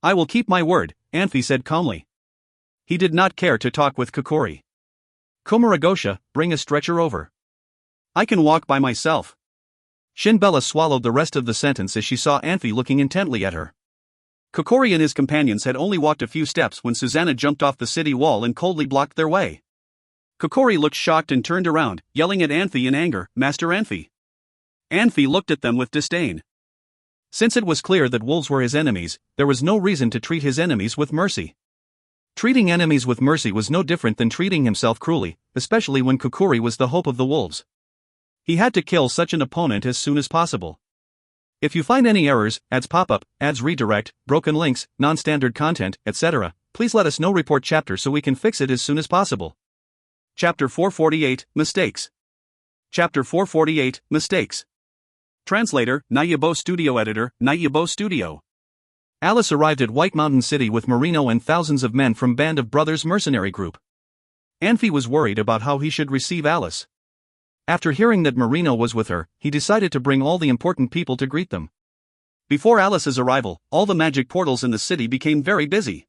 I will keep my word, Anfey said calmly. He did not care to talk with Kokuri. Komaragosha, bring a stretcher over. I can walk by myself. Shin Bella swallowed the rest of the sentence as she saw Anfey looking intently at her. Kokuri and his companions had only walked a few steps when Susanna jumped off the city wall and coldly blocked their way. Kokuri looked shocked and turned around, yelling at Anfey in anger, Master Anfey. Anfey looked at them with disdain. Since it was clear that wolves were his enemies, there was no reason to treat his enemies with mercy. Treating enemies with mercy was no different than treating himself cruelly, especially when Kokuri was the hope of the wolves. He had to kill such an opponent as soon as possible. If you find any errors, ads pop-up, ads redirect, broken links, non-standard content, etc., please let us know. Report chapter so we can fix it as soon as possible. Chapter 448, Mistakes. Chapter 448, Mistakes. Translator, Nayabo Studio Editor, Nayabo Studio. Alice arrived at White Mountain City with Marino and thousands of men from Band of Brothers mercenary group. Anfey was worried about how he should receive Alice. After hearing that Marino was with her, he decided to bring all the important people to greet them. Before Alice's arrival, all the magic portals in the city became very busy.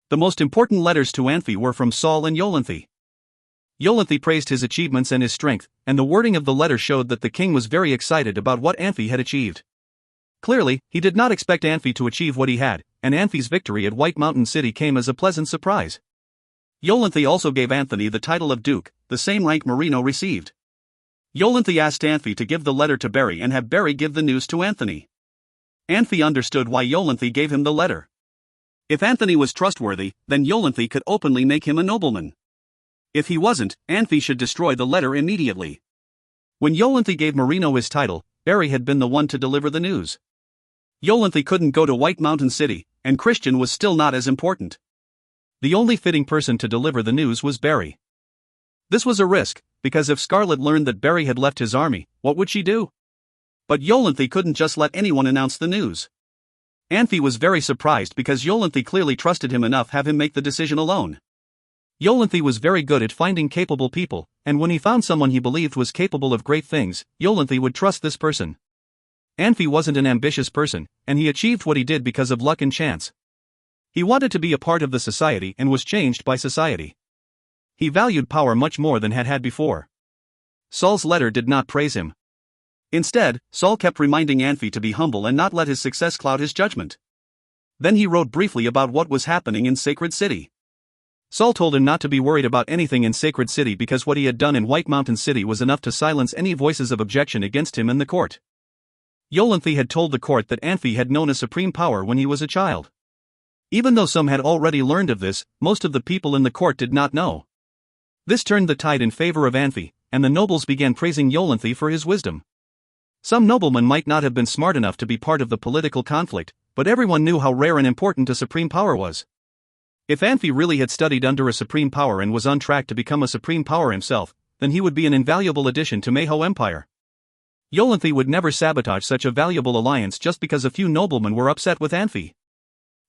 The most important letters to Anfey were from Saul and Yolanthe. Yolanthe praised his achievements and his strength, and the wording of the letter showed that the king was very excited about what Anfey had achieved. Clearly, he did not expect Anfey to achieve what he had, and Anfey's victory at White Mountain City came as a pleasant surprise. Yolanthe also gave Anthony the title of Duke, the same rank Marino received. Yolanthe asked Anfey to give the letter to Barry and have Barry give the news to Anthony. Anfey understood why Yolanthe gave him the letter. If Anthony was trustworthy, then Yolanthe could openly make him a nobleman. If he wasn't, Anfey should destroy the letter immediately. When Yolanthe gave Marino his title, Barry had been the one to deliver the news. Yolanthe couldn't go to White Mountain City, and Christian was still not as important. The only fitting person to deliver the news was Barry. This was a risk, because if Scarlet learned that Barry had left his army, what would she do? But Yolanthe couldn't just let anyone announce the news. Anfey was very surprised because Yolanthe clearly trusted him enough to have him make the decision alone. Yolanthe was very good at finding capable people, and when he found someone he believed was capable of great things, Yolanthe would trust this person. Anfey wasn't an ambitious person, and he achieved what he did because of luck and chance. He wanted to be a part of the society and was changed by society. He valued power much more than had before. Saul's letter did not praise him. Instead, Saul kept reminding Anfey to be humble and not let his success cloud his judgment. Then he wrote briefly about what was happening in Sacred City. Saul told him not to be worried about anything in Sacred City because what he had done in White Mountain City was enough to silence any voices of objection against him in the court. Yolanthe had told the court that Anfey had known a supreme power when he was a child. Even though some had already learned of this, most of the people in the court did not know. This turned the tide in favor of Anfey, and the nobles began praising Yolanthe for his wisdom. Some noblemen might not have been smart enough to be part of the political conflict, but everyone knew how rare and important a supreme power was. If Anfey really had studied under a supreme power and was on track to become a supreme power himself, then he would be an invaluable addition to Manhwa Empire. Yolanthe would never sabotage such a valuable alliance just because a few noblemen were upset with Anfey.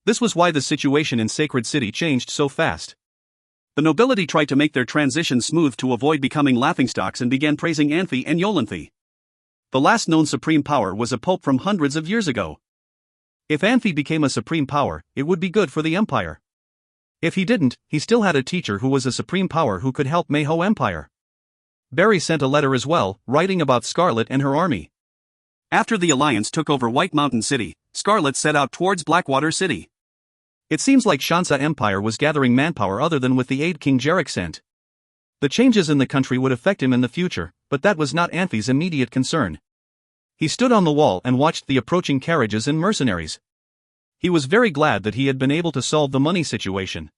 This was why the situation in Sacred City changed so fast. The nobility tried to make their transition smooth to avoid becoming laughingstocks and began praising Anfey and Yolanthe. The last known supreme power was a pope from hundreds of years ago. If Anfey became a supreme power, it would be good for the empire. If he didn't, he still had a teacher who was a supreme power who could help Manhwa Empire. Barry sent a letter as well, writing about Scarlet and her army. After the Alliance took over White Mountain City, Scarlet set out towards Blackwater City. It seems like Shansa Empire was gathering manpower other than with the aid King Jarek sent. The changes in the country would affect him in the future, but that was not Anfey's immediate concern. He stood on the wall and watched the approaching carriages and mercenaries. He was very glad that he had been able to solve the money situation.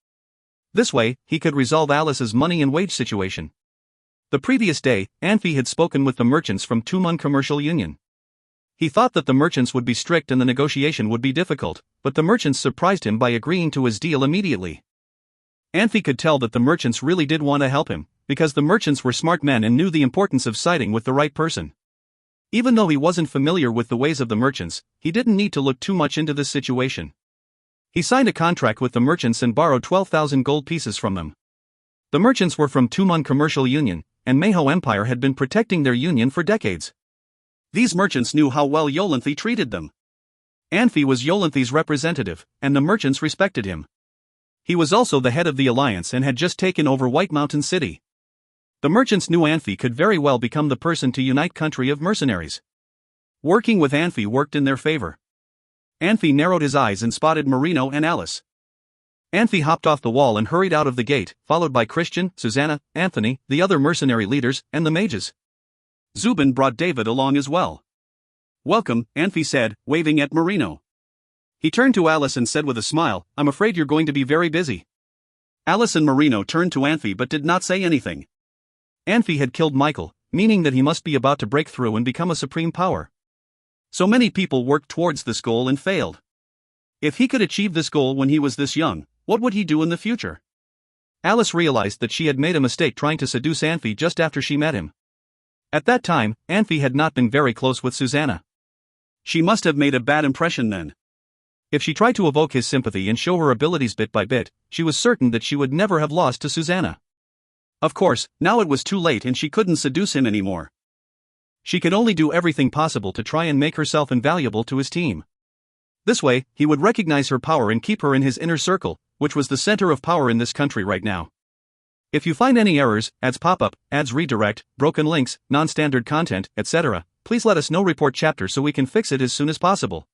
This way, he could resolve Alice's money and wage situation. The previous day, Anfey had spoken with the merchants from Tumun Commercial Union. He thought that the merchants would be strict and the negotiation would be difficult, but the merchants surprised him by agreeing to his deal immediately. Anfey could tell that the merchants really did want to help him, because the merchants were smart men and knew the importance of siding with the right person. Even though he wasn't familiar with the ways of the merchants, he didn't need to look too much into this situation. He signed a contract with the merchants and borrowed 12,000 gold pieces from them. The merchants were from Tumun Commercial Union, and Manhwa Empire had been protecting their union for decades. These merchants knew how well Yolanthe treated them. Anfey was Yolanthe's representative, and the merchants respected him. He was also the head of the alliance and had just taken over White Mountain City. The merchants knew Anfey could very well become the person to unite country of mercenaries. Working with Anfey worked in their favor. Anfey narrowed his eyes and spotted Marino and Alice. Anfey hopped off the wall and hurried out of the gate, followed by Christian, Susanna, Anthony, the other mercenary leaders, and the mages. Zubin brought David along as well. "Welcome," Anfey said, waving at Marino. He turned to Alice and said with a smile, "I'm afraid you're going to be very busy." Alice and Marino turned to Anfey but did not say anything. Anfey had killed Michael, meaning that he must be about to break through and become a supreme power. So many people worked towards this goal and failed. If he could achieve this goal when he was this young, what would he do in the future? Alice realized that she had made a mistake trying to seduce Anfey just after she met him. At that time, Anfey had not been very close with Susanna. She must have made a bad impression then. If she tried to evoke his sympathy and show her abilities bit by bit, she was certain that she would never have lost to Susanna. Of course, now it was too late and she couldn't seduce him anymore. She could only do everything possible to try and make herself invaluable to his team. This way, he would recognize her power and keep her in his inner circle, which was the center of power in this country right now. If you find any errors, ads pop up, ads redirect, broken links, non-standard content, etc., please let us know. Report chapter so we can fix it as soon as possible.